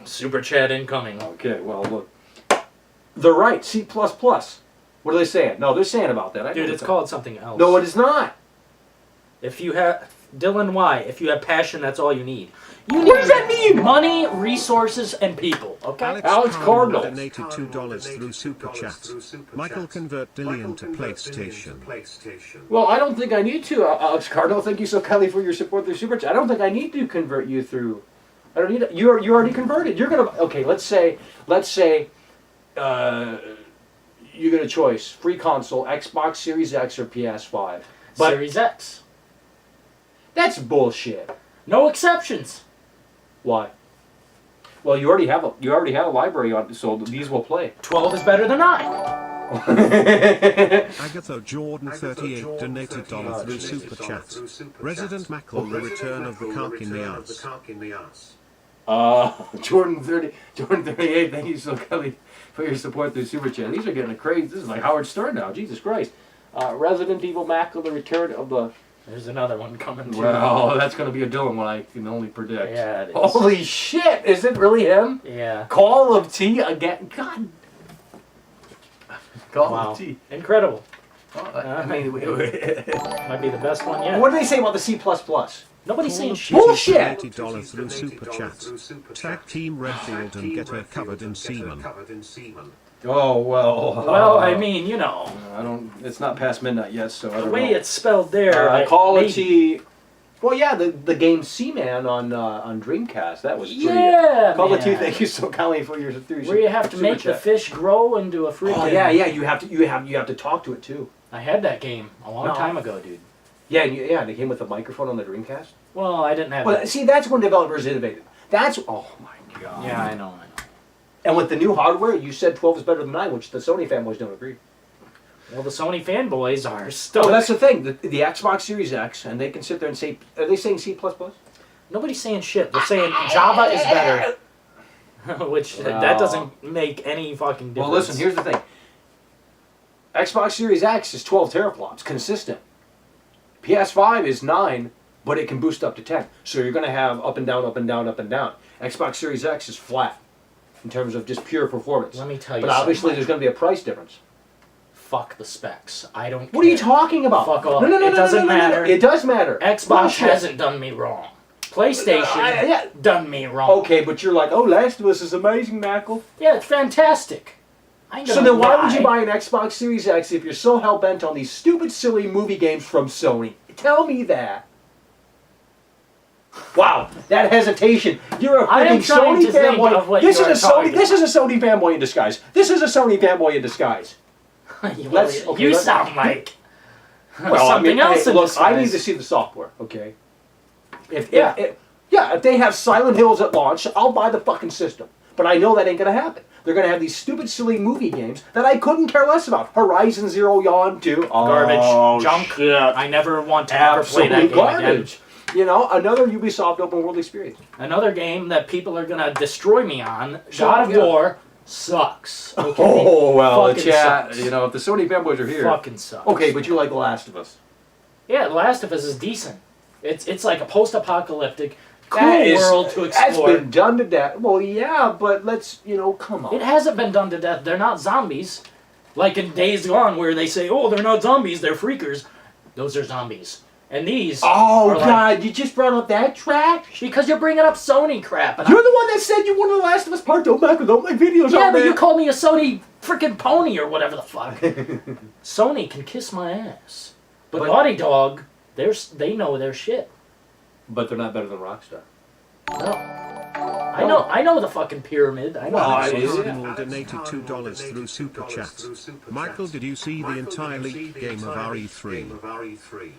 Speaker 3: Super chat incoming.
Speaker 2: Okay, well, look. They're right, C++. What are they saying? No, they're saying about that. I
Speaker 3: Dude,
Speaker 2: know
Speaker 3: it's
Speaker 2: that.
Speaker 3: called something else.
Speaker 2: No, it is not.
Speaker 3: If you have... Dylan, why? If you have passion, that's all you need. You
Speaker 2: What does that mean?
Speaker 3: Money, resources, and people, okay?
Speaker 2: Alex Cardinal
Speaker 4: donated $2 through Super Chat. Michael convert Dillon to PlayStation.
Speaker 2: Well, I don't think I need to, Alex Cardinal. Thank you so kindly for your support through Super Chat. I don't think I need to convert you through... I don't need it. You already converted. You're going to... Okay, let's say you get a choice. Free console, Xbox Series X or PS5. But
Speaker 3: Series X.
Speaker 2: that's bullshit.
Speaker 3: No exceptions.
Speaker 2: Why? Well, you already have a library on, so these will play.
Speaker 3: 12 is better than 9.
Speaker 4: Agatha Jordan 38 donated $1 through Super Chat. Resident Mackle, the return of the cock in the ass.
Speaker 2: Jordan 38, thank you so kindly for your support through Super Chat. These are getting crazy. This is like Howard Stern now. Jesus Christ. Resident Evil Mackle, the return of the...
Speaker 3: There's another one coming too.
Speaker 2: Well, that's going to be a Dillon one, I can only predict.
Speaker 3: Yeah, it is.
Speaker 2: Holy shit! Is it really him?
Speaker 3: Yeah.
Speaker 2: Call of T again. God. Call
Speaker 3: Wow.
Speaker 2: of T.
Speaker 3: Incredible.
Speaker 2: I mean,
Speaker 3: might be the best one yet.
Speaker 2: what do they say about the C++?
Speaker 3: Nobody's saying shit.
Speaker 2: Bullshit!
Speaker 4: $80 through Super Chat. Tag Team Redfield and get her covered in semen.
Speaker 2: Oh, well.
Speaker 3: Well, I mean, you know.
Speaker 2: I don't. It's not past midnight yet, so I don't
Speaker 3: The
Speaker 2: know.
Speaker 3: way it's spelled there.
Speaker 2: Call of
Speaker 3: maybe.
Speaker 2: T. Well, yeah, the game Seaman on Dreamcast. That was pretty
Speaker 3: Yeah,
Speaker 2: Call of T.
Speaker 3: man.
Speaker 2: Thank you so kindly for your
Speaker 3: Where you have to make the fish grow into a freaking...
Speaker 2: Oh yeah, yeah. You have to talk to it too.
Speaker 3: I had that game a long time ago, dude.
Speaker 2: Yeah, and it came with a microphone on the Dreamcast.
Speaker 3: Well, I didn't have
Speaker 2: But
Speaker 3: that.
Speaker 2: see, that's when developers innovated. That's oh my god.
Speaker 3: Yeah, I know.
Speaker 2: And with the new hardware, you said 12 is better than 9, which the Sony fanboys don't agree.
Speaker 3: Well, the Sony fanboys are stoked.
Speaker 2: Well, that's the thing. The Xbox Series X, and they can sit there and say, are they saying C++?
Speaker 3: Nobody's saying shit. They're saying Java is better. Which, that doesn't make any fucking difference.
Speaker 2: Well, listen, here's the thing. Xbox Series X is 12 teraflops, consistent. PS5 is 9, but it can boost up to 10. So you're going to have up and down, up and down, up and down. Xbox Series X is flat in terms of just pure performance.
Speaker 3: Let me tell you
Speaker 2: But obviously
Speaker 3: something.
Speaker 2: there's going to be a price difference.
Speaker 3: Fuck the specs. I don't
Speaker 2: What are you
Speaker 3: care.
Speaker 2: talking about?
Speaker 3: Fuck off.
Speaker 2: No,
Speaker 3: It doesn't matter.
Speaker 2: It does matter.
Speaker 3: Xbox
Speaker 2: Bullshit.
Speaker 3: hasn't done me wrong. PlayStation done me wrong.
Speaker 2: Okay, but you're like, oh, Last of Us is amazing, Mackle.
Speaker 3: Yeah, it's fantastic. I ain't
Speaker 2: So
Speaker 3: gonna
Speaker 2: then why would
Speaker 3: lie.
Speaker 2: you buy an Xbox Series X if you're so hell-bent on these stupid, silly movie games from Sony? Tell me that. Wow, that hesitation. You're a
Speaker 3: I am
Speaker 2: freaking
Speaker 3: trying
Speaker 2: Sony
Speaker 3: to think
Speaker 2: fanboy.
Speaker 3: of what
Speaker 2: This
Speaker 3: you
Speaker 2: is a
Speaker 3: are
Speaker 2: Sony.
Speaker 3: talking
Speaker 2: This is a Sony fanboy in disguise. This is a Sony fanboy in disguise.
Speaker 3: You sound like
Speaker 2: I
Speaker 3: something
Speaker 2: mean,
Speaker 3: else
Speaker 2: hey,
Speaker 3: in
Speaker 2: look,
Speaker 3: disguise.
Speaker 2: I need to see the software, okay? If they have Silent Hills at launch, I'll buy the fucking system. But I know that ain't gonna happen. They're gonna have these stupid, silly movie games that I couldn't care less about. Horizon Zero Dawn 2.
Speaker 3: Garbage. Junk.
Speaker 2: Shit.
Speaker 3: I never want to ever play that
Speaker 2: Absolute
Speaker 3: game
Speaker 2: garbage.
Speaker 3: again.
Speaker 2: You know, another Ubisoft open world experience.
Speaker 3: Another game that people are gonna destroy me on.
Speaker 2: Sure,
Speaker 3: God of
Speaker 2: yeah.
Speaker 3: War sucks. Okay?
Speaker 2: Oh, well, the
Speaker 3: Fucking
Speaker 2: chat,
Speaker 3: sucks.
Speaker 2: you know, if the Sony fanboys are here.
Speaker 3: Fucking sucks.
Speaker 2: Okay, but you like The Last of Us.
Speaker 3: Yeah, The Last of Us is decent. It's like a post-apocalyptic, cool
Speaker 2: That is-
Speaker 3: world to
Speaker 2: That's
Speaker 3: explore.
Speaker 2: been done to death. Well, yeah, but let's, come on.
Speaker 3: It hasn't been done to death. They're not zombies. Like in Days Gone, where they say, oh, they're not zombies, they're freakers. Those are zombies. And these
Speaker 2: Oh,
Speaker 3: are like-
Speaker 2: God, you just brought up that trash?
Speaker 3: Because you're bringing up Sony crap. And
Speaker 2: You're the one that said you wanted The Last of Us Part 2 back with all my videos
Speaker 3: yeah,
Speaker 2: on
Speaker 3: but
Speaker 2: there.
Speaker 3: you called me a Sony freaking pony or whatever the fuck. Sony can kiss my ass. But Naughty Dog, they know their shit.
Speaker 2: But they're not better than Rockstar.
Speaker 3: No. I know the fucking pyramid. I know.
Speaker 4: Cardinal donated $2 through Super Chat. Michael, did you see the entire leaked game of RE3?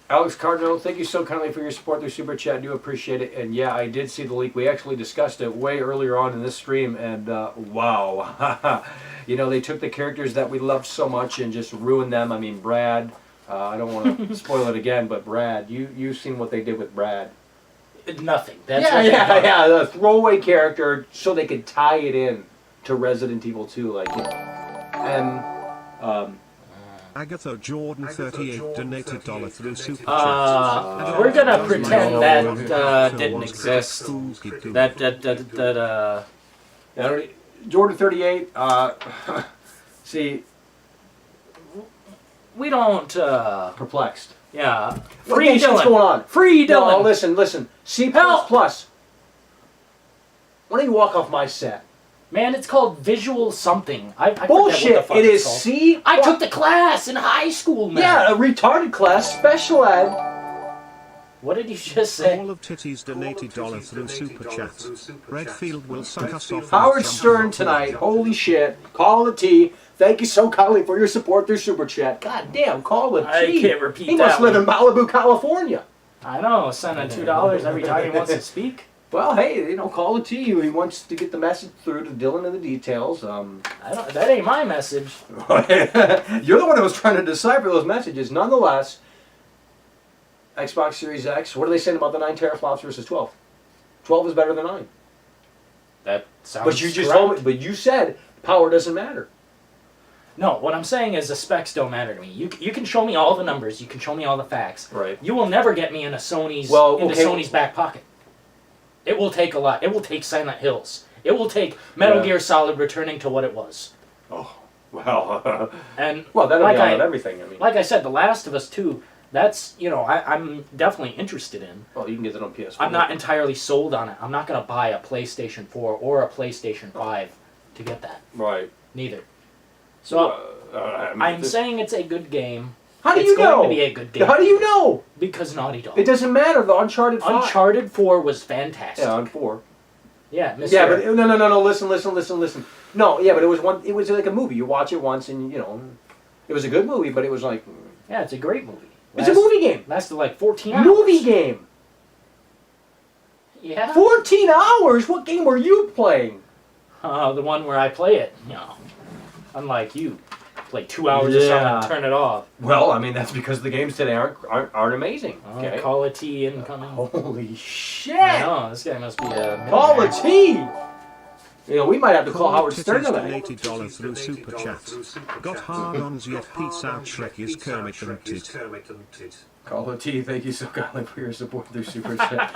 Speaker 2: Alex Cardinal, thank you so kindly for your support through Super Chat. Do appreciate it. And yeah, I did see the leak. We actually discussed it way earlier on in this stream, and wow. They took the characters that we loved so much and just ruined them. I mean, Brad, I don't want to spoil it again, but Brad, you've seen what they did with Brad.
Speaker 3: Nothing. That's
Speaker 2: Yeah, the throwaway character so they could tie it in to Resident Evil 2.
Speaker 4: Agatha Jordan 38 donated $1 through Super Chat.
Speaker 3: We're gonna pretend that didn't exist.
Speaker 2: Jordan 38. See,
Speaker 3: we don't.
Speaker 2: Perplexed.
Speaker 3: Yeah.
Speaker 2: What the shit's going on?
Speaker 3: Free Dillon.
Speaker 2: No, listen. C++. Why don't you walk off my set?
Speaker 3: Man, it's called visual something. I forget
Speaker 2: Bullshit.
Speaker 3: what the fuck
Speaker 2: It
Speaker 3: it's
Speaker 2: is
Speaker 3: called.
Speaker 2: C.
Speaker 3: I took the class in high school, man.
Speaker 2: Yeah, a retarded class, special ed.
Speaker 3: What did you just say?
Speaker 4: All of Titties donated $1 through Super Chat. Redfield will suck us off.
Speaker 2: Howard Stern tonight. Holy shit. Call the T. Thank you so kindly for your support through Super Chat. God damn, call the T.
Speaker 3: I can't repeat
Speaker 2: He
Speaker 3: that
Speaker 2: must live
Speaker 3: one.
Speaker 2: in Malibu, California.
Speaker 3: I know, sending $2 every time he wants to speak.
Speaker 2: Well, hey, call it to you. He wants to get the message through to Dillon and the details.
Speaker 3: That ain't my message.
Speaker 2: You're the one that was trying to decipher those messages. Nonetheless, Xbox Series X, what are they saying about the 9 teraflops versus 12? 12 is better than 9.
Speaker 3: That sounds
Speaker 2: But you just
Speaker 3: correct.
Speaker 2: told me, but you said power doesn't matter.
Speaker 3: No, what I'm saying is the specs don't matter to me. You can show me all the numbers, you can show me all the facts.
Speaker 2: Right.
Speaker 3: You will never get me into Sony's Sony's back pocket. It will take a lot. It will take Silent Hills. It will take Metal Gear Solid returning to what it was.
Speaker 2: Oh, well.
Speaker 3: And
Speaker 2: well, that'll be on everything. I mean,
Speaker 3: like I said, The Last of Us 2. That's I'm definitely interested in.
Speaker 2: Well, you can get it on PS4.
Speaker 3: I'm not entirely sold on it. I'm not gonna buy a PlayStation 4 or a PlayStation 5 to get that.
Speaker 2: Right.
Speaker 3: Neither. So I'm saying it's a good game.
Speaker 2: How do
Speaker 3: it's
Speaker 2: you know?
Speaker 3: It's going to be a good game.
Speaker 2: How do you know?
Speaker 3: Because Naughty Dog.
Speaker 2: It doesn't matter. The Uncharted 5.
Speaker 3: Uncharted 4 was fantastic.
Speaker 2: Yeah, on 4.
Speaker 3: Yeah, Mr.
Speaker 2: Yeah, but no. Listen. No, yeah, but it was one. It was like a movie. You watch it once, and it was a good movie, but it was like.
Speaker 3: Yeah, it's a great movie.
Speaker 2: It's a movie game.
Speaker 3: Lasted like 14 hours.
Speaker 2: Movie game.
Speaker 3: Yeah.
Speaker 2: 14 hours. What game were you playing?
Speaker 3: The one where I play it. Unlike you, play 2 hours of something and turn it off.
Speaker 2: Well, I mean that's because the games today aren't amazing. Okay.
Speaker 3: Call of T incoming.
Speaker 2: Holy shit!
Speaker 3: I know, this guy must be a
Speaker 2: Call of T. We might have to call Howard Stern
Speaker 4: Titties
Speaker 2: tonight.
Speaker 4: $80 through Super Chat. Got hard-ons yet, peace out, Shrek is Kermit and Tit.
Speaker 2: Call of T, thank you so kindly for your support through Super Chat.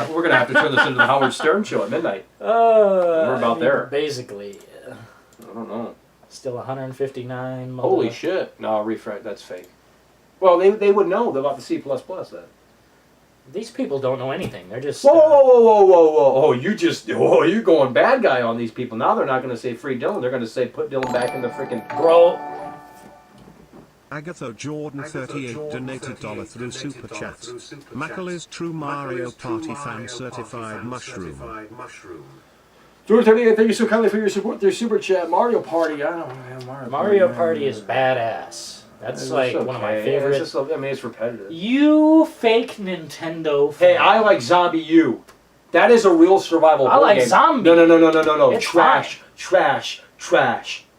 Speaker 2: We're going to have to turn this into the Howard Stern show at midnight. We're about there.
Speaker 3: Basically.
Speaker 2: I don't know.
Speaker 3: Still 159.
Speaker 2: Holy shit. No, refresh, that's fake. Well, they would know about the C++ then.
Speaker 3: These people don't know anything. They're just...
Speaker 2: Whoa. You're going bad guy on these people. Now they're not going to say free Dillon. They're going to say put Dillon back in the freaking...
Speaker 3: Bro.
Speaker 4: Agatha Jordan 38 donated $1 through Super Chat. Mackle is true Mario Party fan certified mushroom.
Speaker 2: Jordan 38, thank you so kindly for your support through Super Chat. Mario Party, I don't know.
Speaker 3: Mario Party is badass. That's like one of my favorites.
Speaker 2: It's repetitive.
Speaker 3: You fake Nintendo fan.
Speaker 2: Hey, I like Zombie U. That is a real survival
Speaker 3: I like
Speaker 2: game.
Speaker 3: Zombie.
Speaker 2: No.
Speaker 3: It's
Speaker 2: Trash.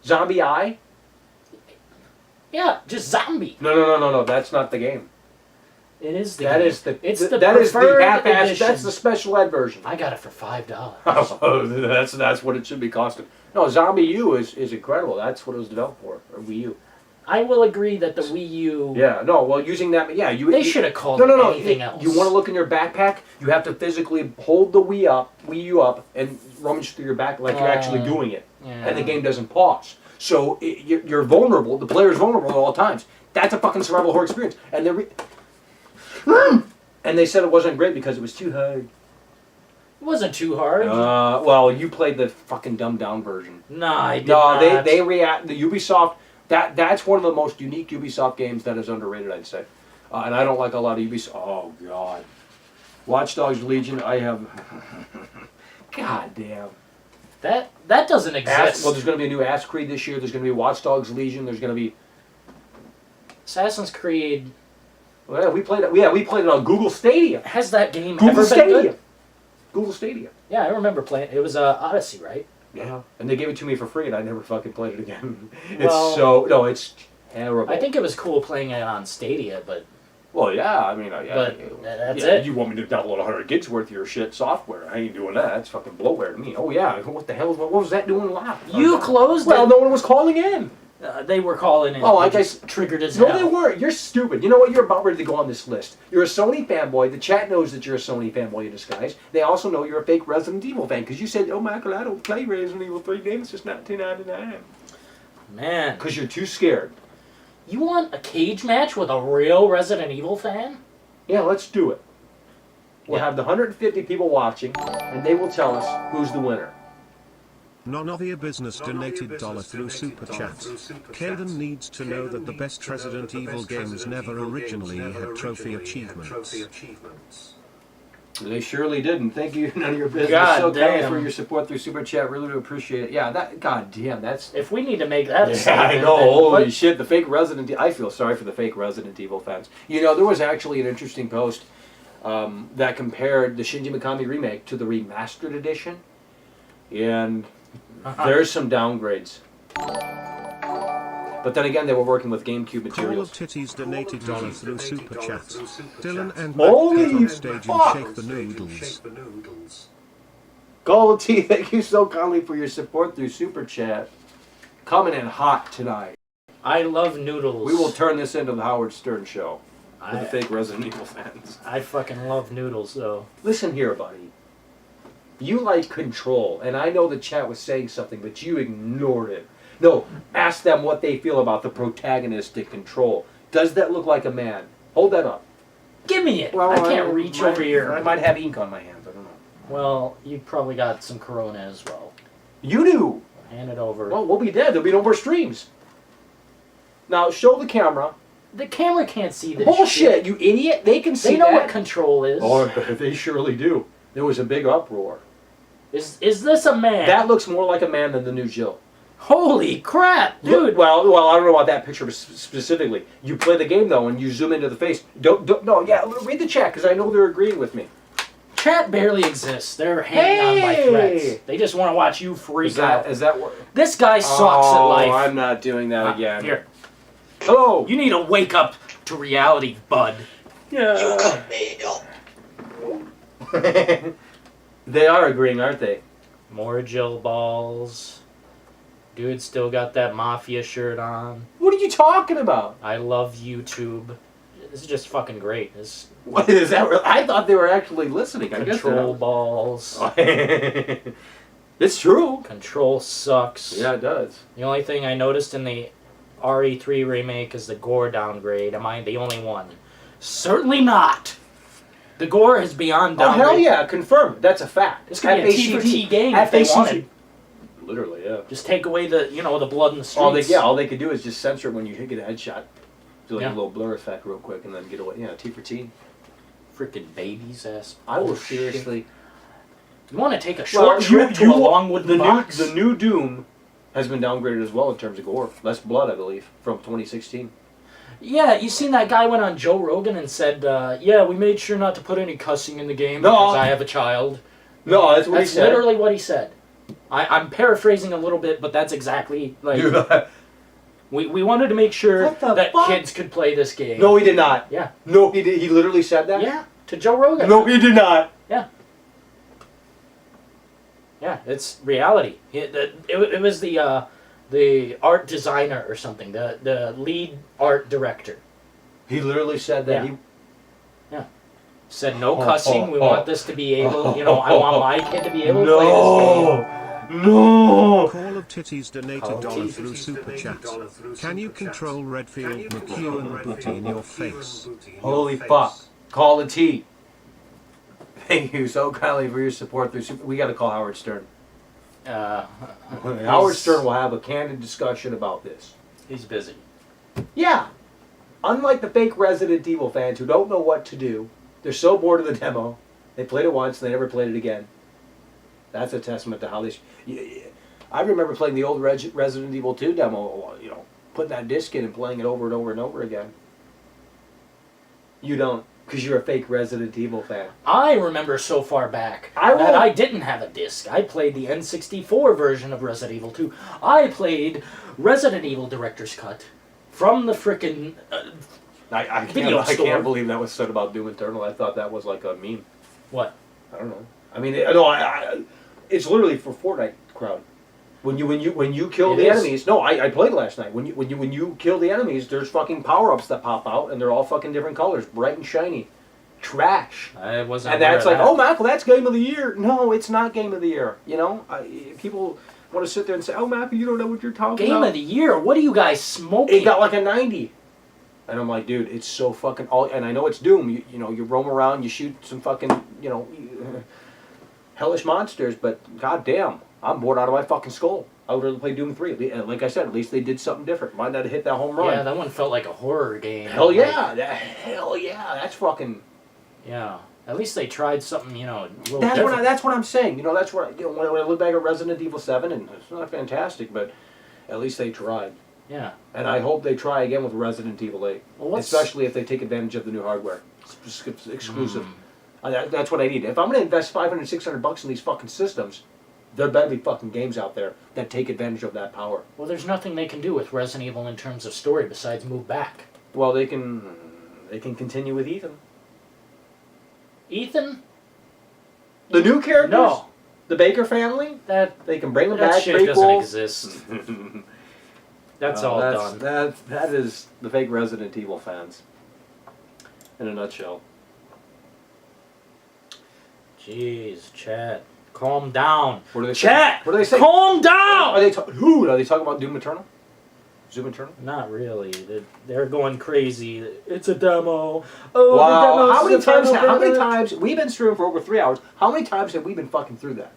Speaker 2: Zombie I?
Speaker 3: Yeah, just Zombie.
Speaker 2: No. That's not the game.
Speaker 3: It is the
Speaker 2: That
Speaker 3: game.
Speaker 2: is the
Speaker 3: It's the
Speaker 2: that is the
Speaker 3: preferred
Speaker 2: half-ass.
Speaker 3: edition.
Speaker 2: That's the special ed version.
Speaker 3: I got it for $5.
Speaker 2: That's what it should be costing. No, Zombie U is incredible. That's what it was developed for, or Wii U.
Speaker 3: I will agree that the Wii U...
Speaker 2: Yeah, no, well, using that... Yeah,
Speaker 3: They should have called it anything else.
Speaker 2: You want to look in your backpack, you have to physically hold the Wii U up and rummage through your back like you're actually doing it.
Speaker 3: Yeah.
Speaker 2: And the game doesn't pause. So you're vulnerable. The player's vulnerable at all times. That's a fucking survival horror experience. And they said it wasn't great because it was too hard.
Speaker 3: It wasn't too hard.
Speaker 2: Well, you played the fucking dumbed down version.
Speaker 3: Nah, I did not.
Speaker 2: They react... The Ubisoft... That's one of the most unique Ubisoft games that is underrated, I'd say. And I don't like a lot of Ubisoft... Oh, God. Watch Dogs Legion, I have... God damn.
Speaker 3: That doesn't exist.
Speaker 2: Well, there's going to be a new Ass Creed this year. There's going to be Watch Dogs Legion. There's going to be...
Speaker 3: Assassin's Creed...
Speaker 2: Well, we played it on Google Stadia.
Speaker 3: Has that game
Speaker 2: Google
Speaker 3: ever
Speaker 2: Stadia.
Speaker 3: been good?
Speaker 2: Google Stadia.
Speaker 3: Yeah, I remember playing... It was Odyssey, right?
Speaker 2: Yeah. And they gave it to me for free, and I never fucking played it again.
Speaker 3: Well,
Speaker 2: it's terrible.
Speaker 3: I think it was cool playing it on Stadia, but...
Speaker 2: Well, yeah, I mean...
Speaker 3: But that's it.
Speaker 2: You want me to download 100 gigs worth of your shit software. I ain't doing that. That's fucking bloatware to me. Oh, yeah. What the hell? What was that doing live?
Speaker 3: You closed it.
Speaker 2: Well, no one was calling in.
Speaker 3: They were calling in.
Speaker 2: Oh, I
Speaker 3: just triggered as
Speaker 2: No,
Speaker 3: hell.
Speaker 2: they weren't. You're stupid. You know what? You're about ready to go on this list. You're a Sony fanboy. The chat knows that you're a Sony fanboy in disguise. They also know you're a fake Resident Evil fan because you said, "Oh, Michael, I don't play Resident Evil 3 games since 1999."
Speaker 3: Man.
Speaker 2: Because you're too scared.
Speaker 3: You want a cage match with a real Resident Evil fan?
Speaker 2: Yeah, let's do it. We'll have the 150 people watching, and they will tell us who's the winner.
Speaker 4: None of your business donated $1 through Super Chat. Caden needs to know that the best Resident Evil games never originally had trophy achievements.
Speaker 2: They surely didn't. Thank you, none of your business.
Speaker 3: God
Speaker 2: so
Speaker 3: damn.
Speaker 2: for your support through Super Chat. Really do appreciate it. Yeah, that. God damn, that's.
Speaker 3: If we need to make that a
Speaker 2: Yeah,
Speaker 3: statement,
Speaker 2: I know.
Speaker 3: then
Speaker 2: Holy
Speaker 3: what-
Speaker 2: shit, the fake Resident. I feel sorry for the fake Resident Evil fans. You know, there was actually an interesting post that compared the Shinji Mikami remake to the remastered edition, and there's some downgrades. But then again, they were working with GameCube
Speaker 4: Call
Speaker 2: materials.
Speaker 4: of Titties donated $1 through Super Chat. Dillon and
Speaker 2: Holy
Speaker 4: Matt get on stage
Speaker 2: fuck!
Speaker 4: and shake the noodles.
Speaker 2: Call of T, thank you so kindly for your support through Super Chat. Coming in hot tonight.
Speaker 3: I love noodles.
Speaker 2: We will turn this into the Howard Stern show for the fake Resident Evil fans.
Speaker 3: I fucking love noodles, though.
Speaker 2: Listen here, buddy. You like Control, and I know the chat was saying something, but you ignored it. No, ask them what they feel about the protagonist in Control. Does that look like a man? Hold that up.
Speaker 3: Give me it.
Speaker 2: Well,
Speaker 3: I can't reach over here.
Speaker 2: I might have ink on my hands. I don't know.
Speaker 3: Well, you probably got some Corona as well.
Speaker 2: You do.
Speaker 3: Hand it over.
Speaker 2: Well, we'll be dead. There'll be no more streams. Now, show the camera.
Speaker 3: The camera can't see this
Speaker 2: Bullshit,
Speaker 3: shit.
Speaker 2: you idiot. They can see
Speaker 3: They know
Speaker 2: that.
Speaker 3: what Control is.
Speaker 2: Oh, they surely do. There was a big uproar.
Speaker 3: Is this a man?
Speaker 2: That looks more like a man than the new Jill.
Speaker 3: Holy crap, dude!
Speaker 2: Well, I don't know about that picture specifically. You play the game though, and you zoom into the face. Read the chat because I know they're agreeing with me.
Speaker 3: Chat barely exists. They're hanging on by threads. They just want to watch you freak out.
Speaker 2: Is that what?
Speaker 3: This guy sucks at life.
Speaker 2: I'm not doing that again.
Speaker 3: Here.
Speaker 2: Hello.
Speaker 3: You need to wake up to reality, bud.
Speaker 2: Yeah.
Speaker 7: You cut me up.
Speaker 2: They are agreeing, aren't they?
Speaker 3: More Jill balls. Dude still got that Mafia shirt on.
Speaker 2: What are you talking about?
Speaker 3: I love YouTube. This is just fucking great.
Speaker 2: What is that? I thought they were actually listening.
Speaker 3: Control balls.
Speaker 2: It's true.
Speaker 3: Control sucks.
Speaker 2: Yeah, it does.
Speaker 3: The only thing I noticed in the RE3 remake is the gore downgrade. Am I the only one? Certainly not. The gore is beyond downgrade.
Speaker 2: Oh, hell yeah. Confirmed. That's a fact.
Speaker 3: This could be a T for T game if they wanted.
Speaker 2: Literally, yeah.
Speaker 3: Just take away the, the blood in the streets.
Speaker 2: All they could do is just censor it when you get a headshot. Do like a little blur effect real quick and then get away. Yeah, T for T.
Speaker 3: Freaking babies ass.
Speaker 2: I will seriously.
Speaker 3: You want to take a short trip to a long wooden box?
Speaker 2: The new Doom has been downgraded as well in terms of gore. Less blood, I believe, from 2016.
Speaker 3: Yeah, you seen that guy went on Joe Rogan and said, yeah, we made sure not to put any cussing in the game because I have a child.
Speaker 2: No, that's what he said.
Speaker 3: That's literally what he said. I'm paraphrasing a little bit, but that's exactly like... We wanted to make sure that kids could play this game.
Speaker 2: No, he did not.
Speaker 3: Yeah.
Speaker 2: No, he did. He literally said that?
Speaker 3: Yeah, to Joe Rogan.
Speaker 2: No, he did not.
Speaker 3: Yeah. Yeah, it's reality. It was the art designer or something, the lead art director.
Speaker 2: He literally said that.
Speaker 3: Yeah. Yeah. Said no cussing. We want this to be able, I want my kid to be able to play this game.
Speaker 2: No!
Speaker 4: Call of Titties donated $1 through Super Chat. Can you control Redfield, McHugh and Booty in your face?
Speaker 2: Holy fuck. Call the T. Thank you so kindly for your support through Super... We gotta call Howard Stern. Howard Stern will have a candid discussion about this.
Speaker 3: He's busy.
Speaker 2: Yeah. Unlike the fake Resident Evil fans who don't know what to do, they're so bored of the demo, they played it once and they never played it again. That's a testament to how they... I remember playing the old Resident Evil 2 demo, putting that disc in and playing it over and over and over again. You don't, because you're a fake Resident Evil fan.
Speaker 3: I remember so far back that I didn't have a disc. I played the N64 version of Resident Evil 2. I played Resident Evil Director's Cut from the frickin' video store.
Speaker 2: I can't believe that was said about Doom Eternal. I thought that was like a meme.
Speaker 3: What?
Speaker 2: I don't know. I mean, it's literally for Fortnite crowd. When you kill the enemies, no, I played last night. When you kill the enemies, there's fucking power-ups that pop out, and they're all fucking different colors, bright and shiny. Trash.
Speaker 3: I wasn't.
Speaker 2: And that's like, oh, Michael, that's game of the year. No, it's not game of the year. People want to sit there and say, oh, Matthew, you don't know what you're talking about.
Speaker 3: Game of the year? What are you guys smoking?
Speaker 2: It got like a 90. And I'm like, dude, it's so fucking... And I know it's Doom. You roam around, you shoot some fucking, hellish monsters, but goddamn, I'm bored out of my fucking skull. I would rather play Doom 3. Like I said, at least they did something different. Might not have hit that home run.
Speaker 3: Yeah, that one felt like a horror game.
Speaker 2: Hell yeah. Hell yeah. That's fucking...
Speaker 3: Yeah. At least they tried something, a little
Speaker 2: that's
Speaker 3: different.
Speaker 2: That's what I'm saying. That's what when I look back at Resident Evil 7, and it's not fantastic, but at least they tried.
Speaker 3: Yeah.
Speaker 2: And I hope they try again with Resident Evil 8.
Speaker 3: Well,
Speaker 2: especially if they take advantage of the new hardware. Exclusive. That's what I need. If I'm going to invest $500, $600 in these fucking systems, there better be fucking games out there that take advantage of that power.
Speaker 3: Well, there's nothing they can do with Resident Evil in terms of story besides move back.
Speaker 2: Well, they can continue with Ethan.
Speaker 3: Ethan?
Speaker 2: The new characters?
Speaker 3: No.
Speaker 2: The Baker family?
Speaker 3: That
Speaker 2: they can bring them
Speaker 3: that
Speaker 2: back.
Speaker 3: shit doesn't exist. That's all done.
Speaker 2: That is the fake Resident Evil fans. In a nutshell.
Speaker 3: Jeez, Chad. Calm down.
Speaker 2: What do they
Speaker 3: Chat!
Speaker 2: say? What do they say?
Speaker 3: Calm down!
Speaker 2: Are they talking about Doom Eternal? Zoom Eternal?
Speaker 3: Not really. They're going crazy. It's a demo. Oh,
Speaker 2: wow.
Speaker 3: the
Speaker 2: How many
Speaker 3: demo
Speaker 2: times? We've been streaming for over 3 hours. How many times have we been fucking through that?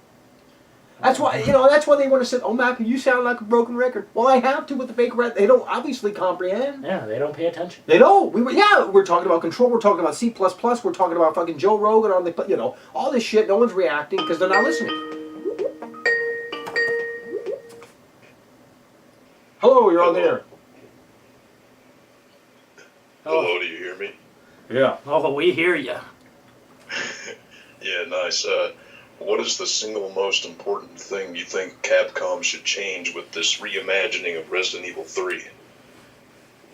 Speaker 2: That's why That's why they want to say, "Oh, Mac, you sound like a broken record." Well, I have to with the fake red. They don't obviously comprehend.
Speaker 3: Yeah, they don't pay attention.
Speaker 2: They don't. We're talking about Control. We're talking about C++. We're talking about fucking Joe Rogan on the all this shit. No one's reacting because they're not listening. Hello, you're on the air.
Speaker 20: Hello, do you hear me?
Speaker 2: Yeah.
Speaker 3: Oh, we hear you.
Speaker 20: Yeah, nice. What is the single most important thing you think Capcom should change with this reimagining of Resident Evil 3?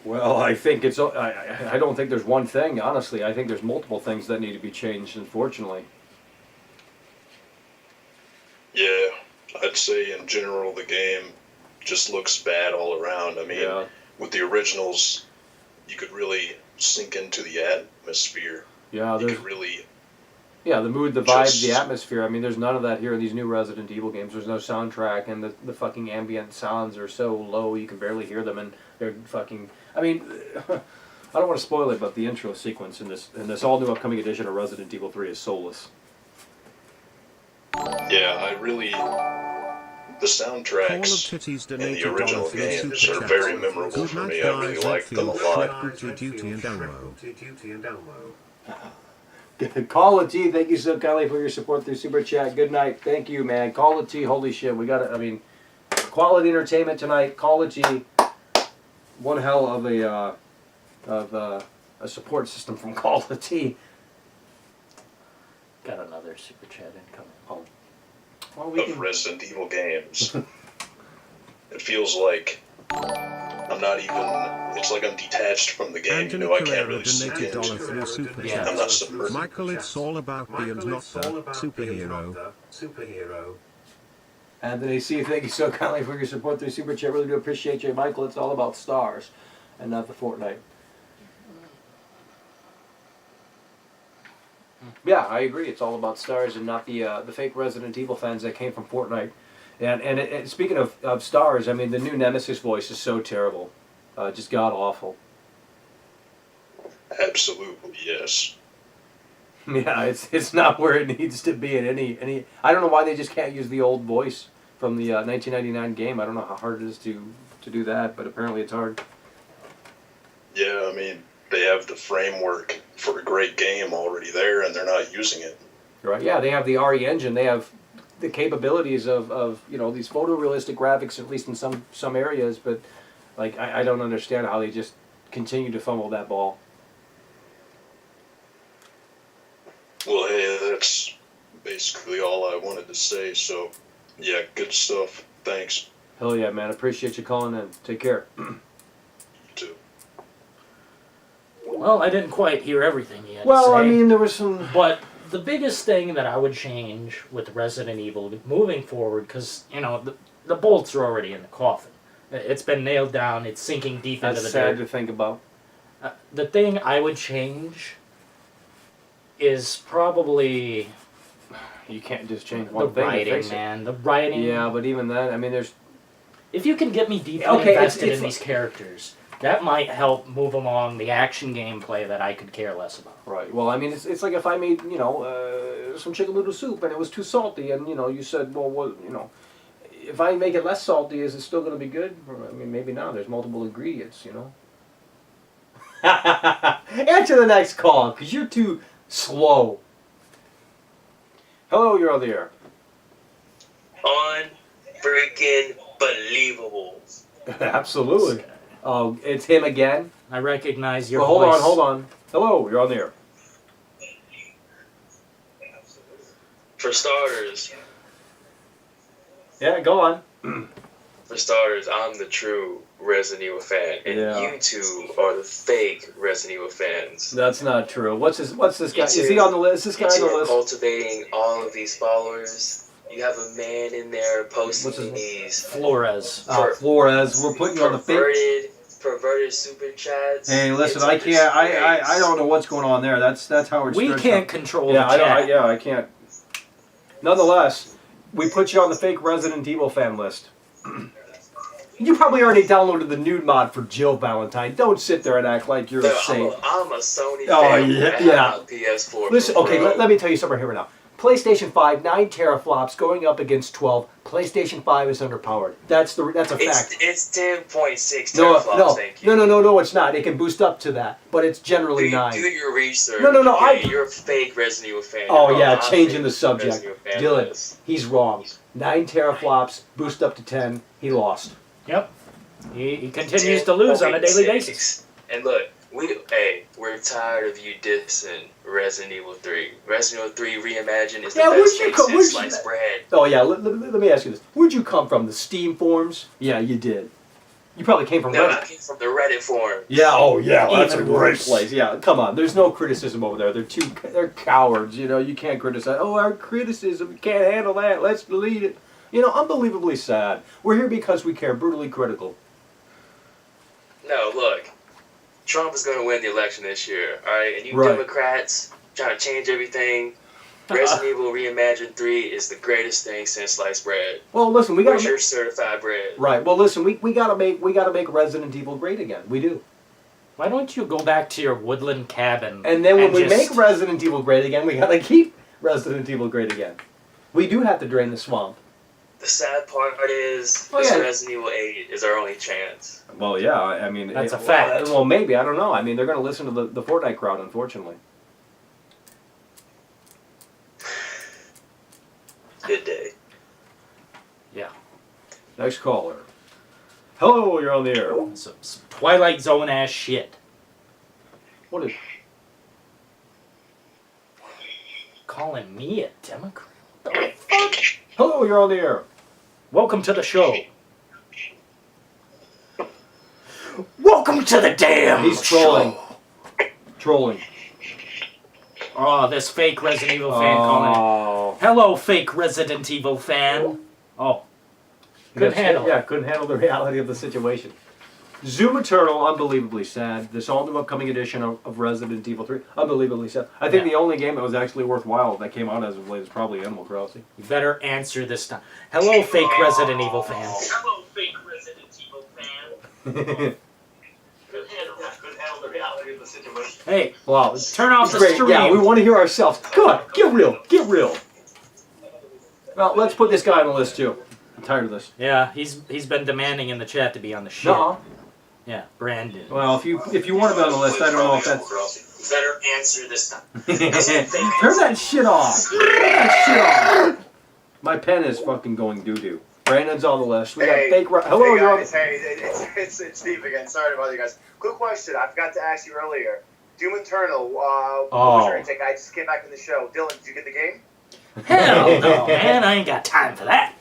Speaker 2: Well, I think it's. I don't think there's one thing. Honestly, I think there's multiple things that need to be changed. Unfortunately.
Speaker 20: Yeah, I'd say in general the game just looks bad all around. I mean, with the originals, you could really sink into the atmosphere.
Speaker 2: Yeah,
Speaker 20: you could really.
Speaker 2: Yeah, the mood, the vibe, the atmosphere. I mean, there's none of that here in these new Resident Evil games. There's no soundtrack, and the fucking ambient sounds are so low you can barely hear them, and they're fucking. I mean, I don't want to spoil it, but the intro sequence in this all new upcoming edition of Resident Evil 3 is soulless.
Speaker 20: Yeah, I really. The soundtracks in the original games are very memorable for me. I really like them a lot.
Speaker 2: Call of T, thank you so kindly for your support through Super Chat. Good night. Thank you, man. Call of T, holy shit. We got it. I mean, quality entertainment tonight. Call of T, one hell of a support system from Call of T.
Speaker 3: Got another Super Chat incoming.
Speaker 2: Oh.
Speaker 20: Well, of Resident Evil games. It feels like I'm not even. It's like I'm detached from the game.
Speaker 4: Anthony
Speaker 20: I can't really
Speaker 4: donated
Speaker 20: sink into
Speaker 4: $80 Super
Speaker 20: it. I'm not submerged.
Speaker 4: Michael, it's all about the and not the superhero.
Speaker 2: Anthony C, thank you so kindly for your support through Super Chat. Really do appreciate you, Michael. It's all about stars and not the Fortnite. Yeah, I agree. It's all about stars and not the fake Resident Evil fans that came from Fortnite. And speaking of stars, I mean, the new Nemesis voice is so terrible. Just god-awful.
Speaker 20: Absolutely, yes.
Speaker 2: Yeah, it's not where it needs to be in any. I don't know why they just can't use the old voice from the 1999 game. I don't know how hard it is to do that, but apparently it's hard.
Speaker 20: Yeah, I mean, they have the framework for a great game already there, and they're not using it.
Speaker 2: Right? Yeah, they have the RE engine. They have the capabilities of these photorealistic graphics, at least in some areas. But like, I don't understand how they just continue to fumble that ball.
Speaker 20: Well, hey, that's basically all I wanted to say. So, yeah, good stuff. Thanks.
Speaker 2: Hell yeah, man! Appreciate you calling in. Take care.
Speaker 3: Well, I didn't quite hear everything you had
Speaker 2: Well,
Speaker 3: to say.
Speaker 2: I mean, there was some.
Speaker 3: But the biggest thing that I would change with Resident Evil moving forward, because, the bolts are already in the coffin. It's been nailed down. It's sinking deep into the
Speaker 2: That's sad
Speaker 3: dirt.
Speaker 2: to think about.
Speaker 3: The thing I would change is probably...
Speaker 2: You can't just change
Speaker 3: the
Speaker 2: one thing to
Speaker 3: writing,
Speaker 2: fix it.
Speaker 3: man. The writing.
Speaker 2: Yeah, but even then, I mean, there's...
Speaker 3: If you can get me deeply
Speaker 2: Okay,
Speaker 3: invested
Speaker 2: it's
Speaker 3: in these characters, that might help move along the action gameplay that I could care less about.
Speaker 2: Right. Well, I mean, it's like if I made, some chicken noodle soup and it was too salty, and you said, well, if I make it less salty, is it still going to be good? I mean, maybe not. There's multiple ingredients, Answer the next call, because you're too slow. Hello, you're on the air.
Speaker 18: Unfreaking believable.
Speaker 2: Absolutely. Oh, it's him again?
Speaker 3: I recognize your
Speaker 2: Well,
Speaker 3: voice.
Speaker 2: hold on. Hello, you're on the air.
Speaker 21: For starters,
Speaker 2: Yeah, go on.
Speaker 21: I'm the true Resident Evil fan, and you two are the fake Resident Evil fans.
Speaker 2: That's not true. What's this guy?
Speaker 21: You
Speaker 2: Is he on the list? Is this guy
Speaker 21: you
Speaker 2: on
Speaker 21: two
Speaker 2: the
Speaker 21: are
Speaker 2: list?
Speaker 21: cultivating all of these followers. You have a man in there posting these
Speaker 3: Flores.
Speaker 2: Flores. We're putting you on the fake.
Speaker 21: perverted super chats.
Speaker 2: Hey, listen, I can't. I don't know what's going on there. That's Howard.
Speaker 3: We
Speaker 2: Stern
Speaker 3: can't
Speaker 2: stuff.
Speaker 3: control
Speaker 2: Yeah,
Speaker 3: the chat.
Speaker 2: I can't. Nonetheless, we put you on the fake Resident Evil fan list. You probably already downloaded the nude mod for Jill Valentine. Don't sit there and act like you're a saint.
Speaker 21: I'm a Sony
Speaker 2: Oh,
Speaker 21: fan.
Speaker 2: yeah,
Speaker 21: I
Speaker 2: yeah.
Speaker 21: have a PS4.
Speaker 2: Listen,
Speaker 21: Pro.
Speaker 2: okay, let me tell you something here now. PlayStation 5, 9 teraflops going up against 12. PlayStation 5 is underpowered. That's a fact.
Speaker 21: It's 10.6
Speaker 2: No,
Speaker 21: teraflops, thank you.
Speaker 2: no, it's not. It can boost up to that, but it's generally 9.
Speaker 21: Do your research.
Speaker 2: No,
Speaker 21: You're a fake Resident Evil fan.
Speaker 2: Oh
Speaker 21: You're
Speaker 2: yeah,
Speaker 21: wrong. I'm
Speaker 2: changing the
Speaker 21: fake
Speaker 2: subject.
Speaker 21: Resident Evil fan
Speaker 2: Dillon,
Speaker 21: list.
Speaker 2: he's wrong. 9 teraflops, boost up to 10. He lost.
Speaker 3: Yep. He continues to lose on a daily basis.
Speaker 21: And look, we're tired of you dissing Resident Evil 3. Resident Evil 3 Reimagined is the best thing since sliced bread.
Speaker 2: Oh yeah, let me ask you this. Where'd you come from? The Steam forums? Yeah, you did. You probably came from
Speaker 21: No,
Speaker 2: Reddit.
Speaker 21: I came from the Reddit forum.
Speaker 2: Yeah, well, that's a
Speaker 21: Even
Speaker 2: great
Speaker 21: worse.
Speaker 2: place. Yeah, come on. There's no criticism over there. They're cowards. You know, you can't criticize. Oh, our criticism, we can't handle that. Let's delete it. You know, unbelievably sad. We're here because we care. Brutally critical.
Speaker 21: No, look. Trump is going to win the election this year, alright? And you
Speaker 2: Right.
Speaker 21: Democrats trying to change everything. Resident Evil Reimagined 3 is the greatest thing since sliced bread.
Speaker 2: Well, listen, we
Speaker 21: Where's
Speaker 2: got
Speaker 21: your certified bread?
Speaker 2: right. Well, listen, we gotta make Resident Evil great again. We do.
Speaker 3: Why don't you go back to your woodland cabin?
Speaker 2: And then when we
Speaker 3: just-
Speaker 2: make Resident Evil great again, we gotta keep Resident Evil great again. We do have to drain the swamp.
Speaker 21: The sad part is,
Speaker 2: Oh,
Speaker 21: this
Speaker 2: yeah.
Speaker 21: Resident Evil 8 is our only chance.
Speaker 2: Well, yeah, I mean...
Speaker 3: That's a fact.
Speaker 2: Well, maybe, I don't know. I mean, they're going to listen to the Fortnite crowd, unfortunately.
Speaker 21: Good day.
Speaker 3: Yeah.
Speaker 2: Next caller. Hello, you're on the air.
Speaker 3: Some Twilight Zone ass shit.
Speaker 2: What is...
Speaker 3: Calling me a Democrat?
Speaker 2: Hello, you're on the air.
Speaker 3: Welcome to the show. Welcome to the damn
Speaker 2: He's trolling. Trolling.
Speaker 3: Oh, this fake Resident Evil fan calling. Hello, fake Resident Evil fan. Oh. Couldn't handle it.
Speaker 2: Yeah, couldn't handle the reality of the situation. Zoom Eternal, unbelievably sad. This all new upcoming edition of Resident Evil 3, unbelievably sad. I think the only game that was actually worthwhile that came out as of late is probably Animal Crossing.
Speaker 3: You better answer this time. Hello, fake Resident Evil fan.
Speaker 21: Hello, fake Resident Evil fan. Couldn't handle the reality of the situation.
Speaker 3: Hey,
Speaker 2: wow,
Speaker 3: turn off the
Speaker 2: great.
Speaker 3: stream.
Speaker 2: Yeah, we want to hear ourselves. Come on, get real, get real. Well, let's put this guy on the list too. I'm tired of this.
Speaker 3: Yeah, he's been demanding in the chat to be on the show.
Speaker 2: Nuh-uh.
Speaker 3: Yeah, Brandon.
Speaker 2: Well, if you want to be on the list, I don't know if that's...
Speaker 21: Better answer this time.
Speaker 2: Turn that shit off. Turn that shit off. My pen is fucking going doo-doo. Brandon's on the list. We got fake... Hello,
Speaker 6: hey
Speaker 2: you're on...
Speaker 6: guys, it's Steve again. Sorry to bother you guys. Quick question. I forgot to ask you earlier. Doom Eternal. What was your intake? I just came back from the show. Dylan, did you get the game?
Speaker 3: Hell no, man. I ain't got time for that.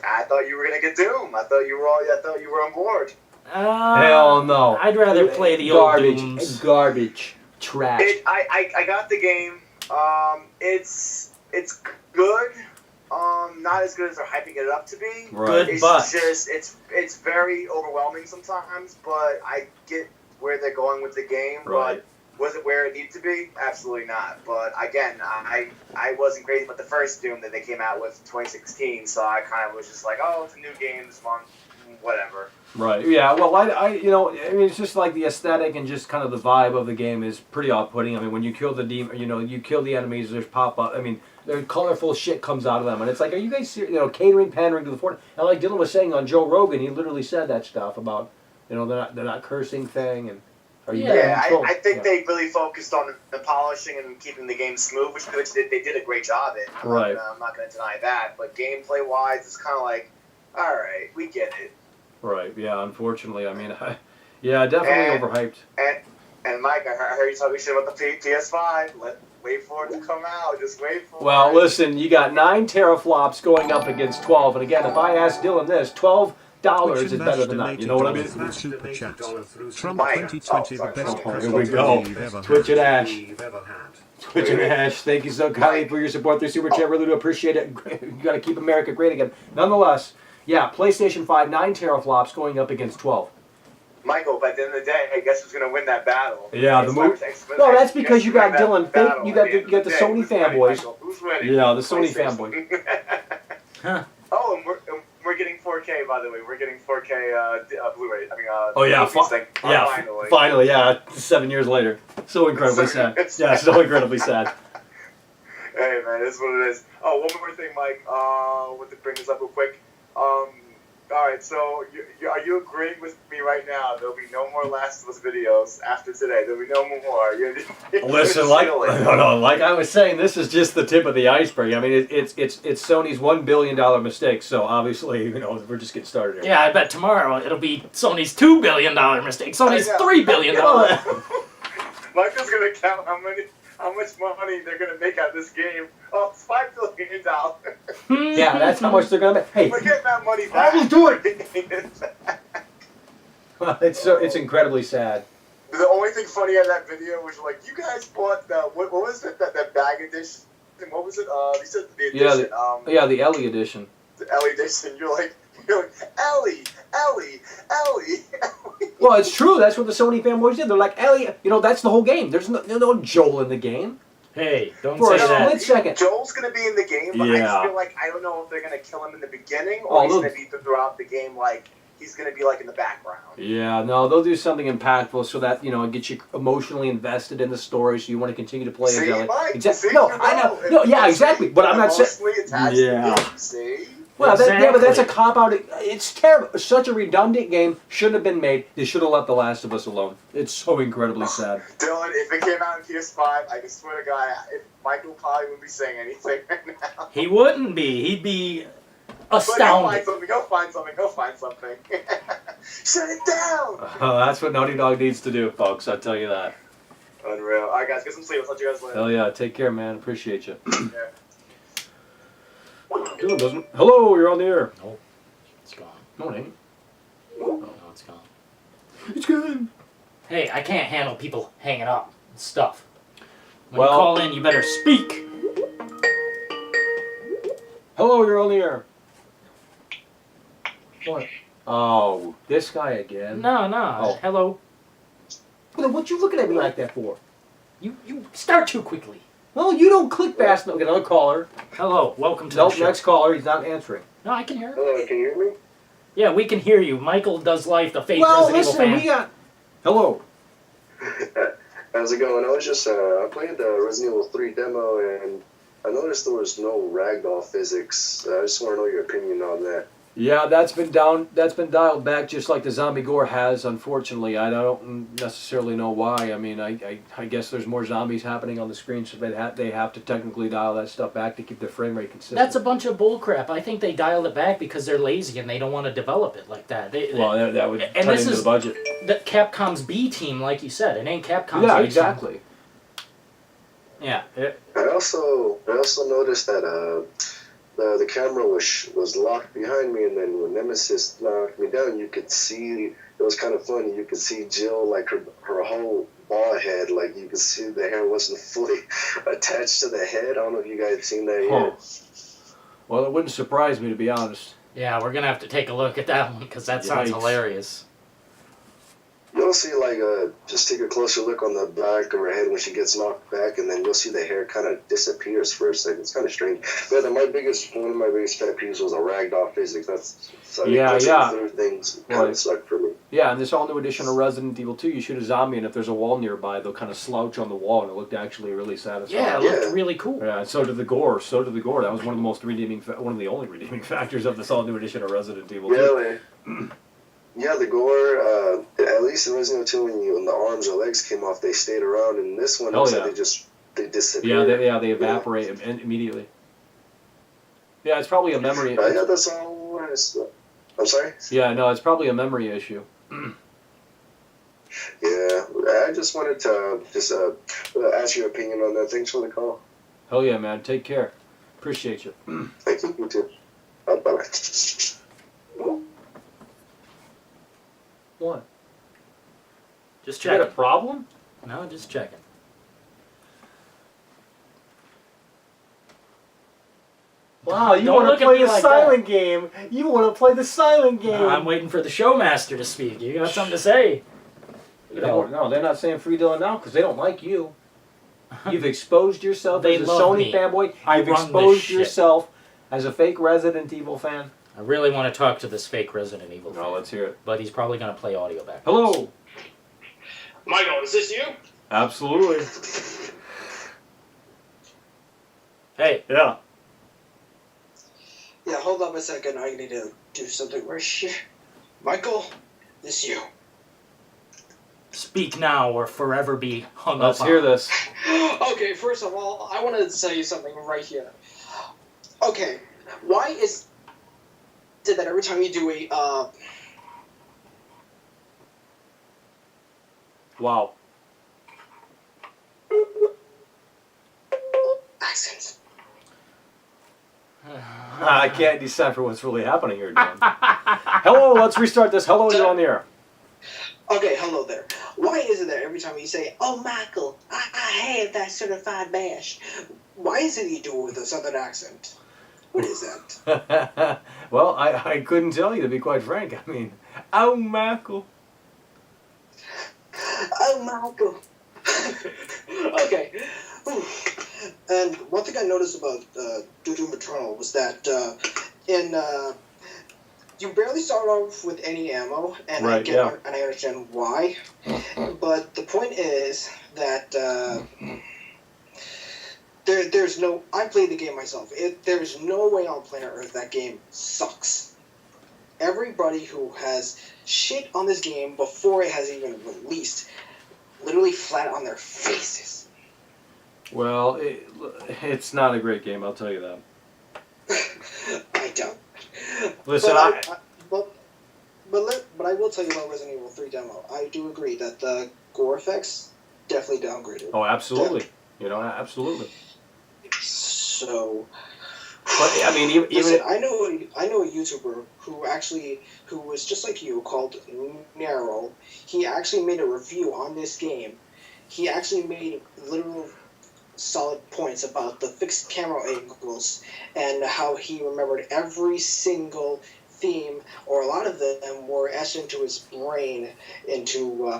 Speaker 6: I thought you were gonna get Doom. I thought you were on board.
Speaker 2: Hell no.
Speaker 3: I'd rather play the old
Speaker 2: garbage.
Speaker 3: Dooms.
Speaker 2: Garbage. Trash.
Speaker 6: I got the game. It's good. Not as good as they're hyping it up to be.
Speaker 2: Right.
Speaker 6: It's
Speaker 3: but-
Speaker 6: just it's very overwhelming sometimes, but I get where they're going with the game.
Speaker 2: Right.
Speaker 6: But was it where it needed to be? Absolutely not. But again, I wasn't crazy about the first Doom that they came out with in 2016, so I kind of was just like, oh, it's a new game this month, whatever.
Speaker 2: Right. Yeah. Well, I mean, it's just like the aesthetic and just kind of the vibe of the game is pretty off-putting. I mean, when you kill the demon, you kill the enemies, there's pop-up. I mean, there's colorful shit comes out of them, and it's like, are you guys serious? Catering, pandering to the Fortnite. And like Dillon was saying on Joe Rogan, he literally said that stuff about, they're not cursing thing, and are you
Speaker 6: I think they really focused on the polishing and keeping the game smooth, which they did a great job in.
Speaker 2: Right.
Speaker 6: I'm not going to deny that, but gameplay-wise, it's kind of like, all right, we get it.
Speaker 2: Right. Yeah. Unfortunately, I mean, definitely overhyped.
Speaker 6: And Mike, I heard you talking shit about the PS5. Wait for it to come out. Just wait for
Speaker 2: Well,
Speaker 6: it.
Speaker 2: listen, you got 9 teraflops going up against 12, and again, if I ask Dillon this, $12 is better than that. You know what I mean?
Speaker 4: Through Super Chat. Trump
Speaker 6: Mike.
Speaker 4: 2020, the best
Speaker 2: Here
Speaker 4: president
Speaker 2: we go.
Speaker 4: we've ever
Speaker 2: Twitch
Speaker 4: had.
Speaker 2: and Ash. Twitch and Ash, thank you so kindly for your support through Super Chat. Really do appreciate it. You got to keep America great again. Nonetheless, yeah, PlayStation 5, 9 teraflops going up against 12.
Speaker 6: Michael, but at the end of the day, I guess who's going to win that battle?
Speaker 2: Yeah, the move. No, that's because you got Dillon. You got the Sony fanboys.
Speaker 6: Who's winning?
Speaker 2: Yeah, the Sony fanboys.
Speaker 6: Oh, and we're getting 4K, by the way. We're getting 4K Blu-ray. I mean,
Speaker 2: Oh yeah, finally, yeah, 7 years later. So incredibly sad. Yeah, so incredibly sad.
Speaker 6: Hey man, it's what it is. Oh, one more thing, Mike. Want to bring this up real quick. All right, so are you agreeing with me right now? There'll be no more Last of Us videos after today. There'll be no more.
Speaker 2: Listen, like I was saying, this is just the tip of the iceberg. I mean, it's Sony's $1 billion mistake. So obviously, we're just getting started here.
Speaker 3: Yeah, I bet tomorrow it'll be Sony's $2 billion mistake. Sony's $3 billion.
Speaker 6: Michael's gonna count how much money they're gonna make out of this game. Oh, it's $5 billion.
Speaker 2: Yeah, that's how much they're gonna make. Hey,
Speaker 6: we're getting that money back.
Speaker 2: I will do it. It's incredibly sad.
Speaker 6: The only thing funny out of that video was like, you guys bought the what was it, that bag edition? What was it? You said the edition.
Speaker 2: The Ellie edition.
Speaker 6: The Ellie edition. You're like Ellie.
Speaker 2: Well, it's true. That's what the Sony fanboys did. They're like, Ellie, that's the whole game. There's no Joel in the game.
Speaker 3: Hey, don't
Speaker 2: For
Speaker 3: say
Speaker 2: a
Speaker 3: that.
Speaker 2: split second.
Speaker 6: Joel's gonna be in the game, but I just feel like I don't know if they're gonna kill him in the beginning or he's gonna be throughout the game. Like he's gonna be like in the background.
Speaker 2: Yeah, no, they'll do something impactful so that it gets you emotionally invested in the story, so you want to continue to play as Ellie. Exactly. No, I know. No, yeah, exactly. But I'm not saying. Yeah.
Speaker 6: See.
Speaker 2: Well, but that's a cop out. It's terrible. Such a redundant game shouldn't have been made. They should have let The Last of Us alone. It's so incredibly sad.
Speaker 6: Dylan, if it came out on PS5, I can swear to God, Michael probably wouldn't be saying anything right now.
Speaker 3: He wouldn't be. He'd be astounded.
Speaker 6: Go find something. Shut it down!
Speaker 2: That's what Naughty Dog needs to do, folks. I'll tell you that.
Speaker 6: Unreal. All right, guys, get some sleep. I'll talk to you guys later.
Speaker 2: Hell yeah. Take care, man. Appreciate you.
Speaker 6: Yeah.
Speaker 2: Dylan doesn't. Hello, you're on the air.
Speaker 3: Oh, it's gone.
Speaker 2: No, it ain't.
Speaker 3: No, it's gone.
Speaker 2: It's good.
Speaker 3: Hey, I can't handle people hanging up and stuff. When
Speaker 2: Well-
Speaker 3: you call in, you better speak.
Speaker 2: Hello, you're on the air. What? Oh, this guy again.
Speaker 3: No.
Speaker 2: Oh.
Speaker 3: Hello.
Speaker 2: Well, then what you looking at me like that for?
Speaker 3: You start too quickly.
Speaker 2: Well, you don't click fast enough. Get another caller.
Speaker 3: Hello, welcome to the show.
Speaker 2: Next caller. He's not answering.
Speaker 3: No, I can hear him.
Speaker 5: Hello, can you hear me?
Speaker 3: Yeah, we can hear you. Michael Does Life, the fake
Speaker 2: Well,
Speaker 3: Resident
Speaker 2: listen,
Speaker 3: Evil fan.
Speaker 2: we got. Hello.
Speaker 5: How's it going? I was just, I played the Resident Evil 3 demo and I noticed there was no ragdoll physics. I just want to know your opinion on that.
Speaker 2: Yeah, that's been dialed back just like the zombie gore has, unfortunately. I don't necessarily know why. I mean, I guess there's more zombies happening on the screen, so they have to technically dial that stuff back to keep the frame rate consistent.
Speaker 3: That's a bunch of bullcrap. I think they dialed it back because they're lazy and they don't want to develop it like that.
Speaker 2: That would cut into the budget.
Speaker 3: Capcom's B team, like you said. It ain't Capcom's
Speaker 2: Yeah,
Speaker 3: A
Speaker 2: exactly.
Speaker 3: team. Yeah.
Speaker 5: I also noticed that the camera was locked behind me, and then when Nemesis knocked me down, you could see, it was kind of funny, you could see Jill, like her whole bald head, like you could see the hair wasn't fully attached to the head. I don't know if you guys have seen that yet.
Speaker 2: Well, it wouldn't surprise me, to be honest.
Speaker 3: Yeah, we're going to have to take a look at that one because that sounds hilarious.
Speaker 5: You'll see, just take a closer look on the back of her head when she gets knocked back, and then you'll see the hair kind of disappears for a second. It's kind of strange. But one of my biggest pet peeves was the ragdoll physics. That's things kind of suck for me.
Speaker 2: Yeah, and this all new edition of Resident Evil 2, you shoot a zombie, and if there's a wall nearby, they'll kind of slouch on the wall, and it looked actually really satisfying.
Speaker 3: Yeah, it looked really cool.
Speaker 2: Yeah, and so did the gore. That was one of the most one of the only redeeming factors of this all new edition of Resident Evil 2.
Speaker 5: Really? Yeah, the gore, at least in Resident Evil 2, when the arms or legs came off, they stayed around. And this one, they disappeared.
Speaker 2: Yeah, they evaporate immediately. Yeah, it's probably a memory.
Speaker 5: Yeah, that's all. I'm sorry?
Speaker 2: Yeah, no, it's probably a memory issue.
Speaker 5: Yeah,
Speaker 1: I just wanted to ask your opinion on that. Thanks for the call.
Speaker 2: Hell yeah, man. Take care. Appreciate you.
Speaker 1: Thank you, you too. Bye-bye.
Speaker 2: What?
Speaker 3: Just
Speaker 2: You got
Speaker 3: checking.
Speaker 2: a problem?
Speaker 3: No, just checking.
Speaker 2: Wow, you
Speaker 3: Don't
Speaker 2: want
Speaker 3: look
Speaker 2: to
Speaker 3: at
Speaker 2: play
Speaker 3: me
Speaker 2: the
Speaker 3: like
Speaker 2: silent game. You want to play the silent game.
Speaker 3: I'm waiting for the showmaster to speak. You got something to say?
Speaker 2: No, they're not saying free Dillon now because they don't like you. You've exposed yourself
Speaker 3: They
Speaker 2: as a
Speaker 3: love
Speaker 2: Sony
Speaker 3: me.
Speaker 2: fanboy.
Speaker 3: I
Speaker 2: You've
Speaker 3: run this
Speaker 2: exposed
Speaker 3: shit.
Speaker 2: yourself as a fake Resident Evil fan.
Speaker 3: I really want to talk to this fake Resident Evil fan.
Speaker 2: No, let's hear it.
Speaker 3: But he's probably going to play audio back.
Speaker 2: Hello.
Speaker 10: Michael, is this you?
Speaker 2: Absolutely.
Speaker 3: Hey.
Speaker 2: Yeah.
Speaker 22: Yeah, hold on a second. I need to do something right here. Michael, this you.
Speaker 3: Speak now or forever be hung
Speaker 2: Let's
Speaker 3: up
Speaker 2: hear
Speaker 3: on.
Speaker 2: this.
Speaker 22: Okay, first of all, I want to say something right here. Okay, why is it that every time you do a
Speaker 2: Wow.
Speaker 22: accent?
Speaker 2: I can't decipher what's really happening here, Dan. Hello, let's restart this. Hello, you're on the air.
Speaker 22: Okay, hello there. Why is it that every time you say, "Oh, Michael, I have that certified bash," why is it you do it with a southern accent? What is that?
Speaker 2: Well, I couldn't tell you, to be quite frank. I mean, oh, Michael.
Speaker 22: Oh, Michael. Okay. And one thing I noticed about Doom Eternal was that you barely start off with any ammo, and
Speaker 2: Right, yeah.
Speaker 22: and I understand why. But the point is that there's no. I played the game myself. There's no way on planet Earth that game sucks. Everybody who has shit on this game before it has even released, literally flat on their faces.
Speaker 2: Well, it's not a great game, I'll tell you that.
Speaker 22: I don't.
Speaker 2: Listen,
Speaker 22: But I will tell you about Resident Evil 3 demo. I do agree that the gore effects definitely downgraded.
Speaker 2: Oh, absolutely. You know, absolutely.
Speaker 22: So,
Speaker 2: but I mean, even
Speaker 22: listen, I know a YouTuber who was just like you, called Narrow. He actually made a review on this game. He actually made literal solid points about the fixed camera angles and how he remembered every single theme, or a lot of them were etched into his brain, into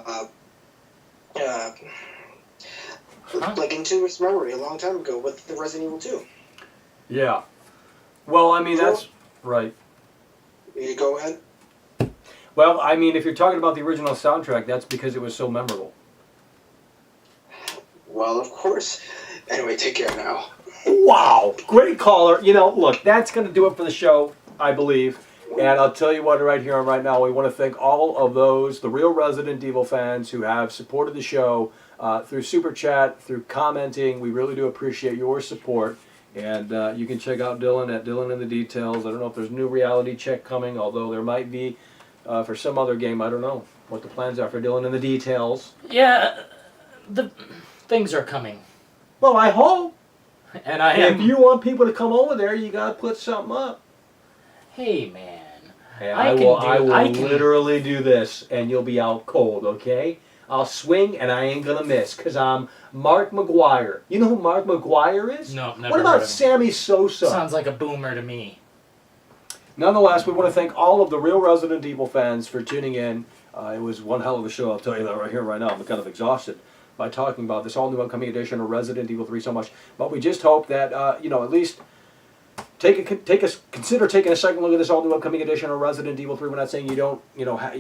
Speaker 22: like into his memory a long time ago with the Resident Evil 2.
Speaker 2: Yeah. Well, I mean, that's right.
Speaker 22: You go ahead.
Speaker 2: Well, I mean, if you're talking about the original soundtrack, that's because it was so memorable.
Speaker 22: Well, of course. Anyway, take care now.
Speaker 2: Wow, great caller. You know, look, that's going to do it for the show, I believe. And I'll tell you what, right here and right now, we want to thank all of those, the real Resident Evil fans who have supported the show through Super Chat, through commenting. We really do appreciate your support. And you can check out Dillon at Dillon in the Details. I don't know if there's a new reality check coming, although there might be for some other game. I don't know what the plans are for Dillon in the Details.
Speaker 3: Yeah, the things are coming.
Speaker 2: Well, I hope.
Speaker 3: And I am.
Speaker 2: If you want people to come over there, you got to put something up.
Speaker 3: Hey, man.
Speaker 2: Hey, I will literally do this, and you'll be out cold, okay? I'll swing, and I ain't gonna miss, because I'm Mark McGuire. You know who Mark McGuire is?
Speaker 3: No, never
Speaker 2: What
Speaker 3: heard
Speaker 2: about
Speaker 3: of him.
Speaker 2: Sammy Sosa?
Speaker 3: Sounds like a boomer to me.
Speaker 2: Nonetheless, we want to thank all of the real Resident Evil fans for tuning in. It was one hell of a show, I'll tell you that right here, right now. I'm kind of exhausted by talking about this all new upcoming edition of Resident Evil 3 so much. But we just hope that, at least consider taking a second look at this all new upcoming edition of Resident Evil 3. We're not saying you don't, have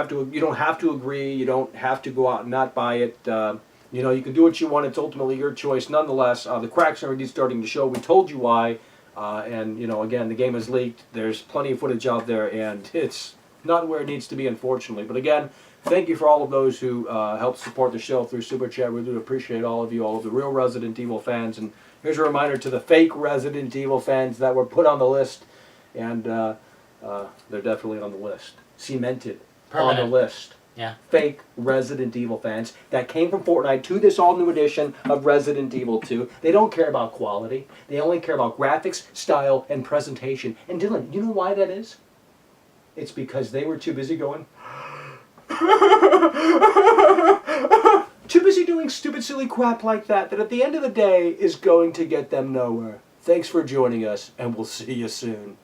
Speaker 2: to. You don't have to agree. You don't have to go out and not buy it. You can do what you want. It's ultimately your choice. Nonetheless, the cracks are indeed starting to show. We told you why, and again, the game is leaked. There's plenty of footage out there, and it's not where it needs to be, unfortunately. But again, thank you for all of those who helped support the show through Super Chat. We do appreciate all of you, all of the real Resident Evil fans. And here's a reminder to the fake Resident Evil fans that were put on the list, and they're definitely on the list. Cemented on the
Speaker 3: Permanent.
Speaker 2: list.
Speaker 3: Yeah.
Speaker 2: Fake Resident Evil fans that came from Fortnite to this all-new edition of Resident Evil 2. They don't care about quality. They only care about graphics, style, and presentation. And Dillon, you know why that is? It's because they were too busy going... too busy doing stupid, silly crap like that at the end of the day is going to get them nowhere. Thanks for joining us, and we'll see you soon.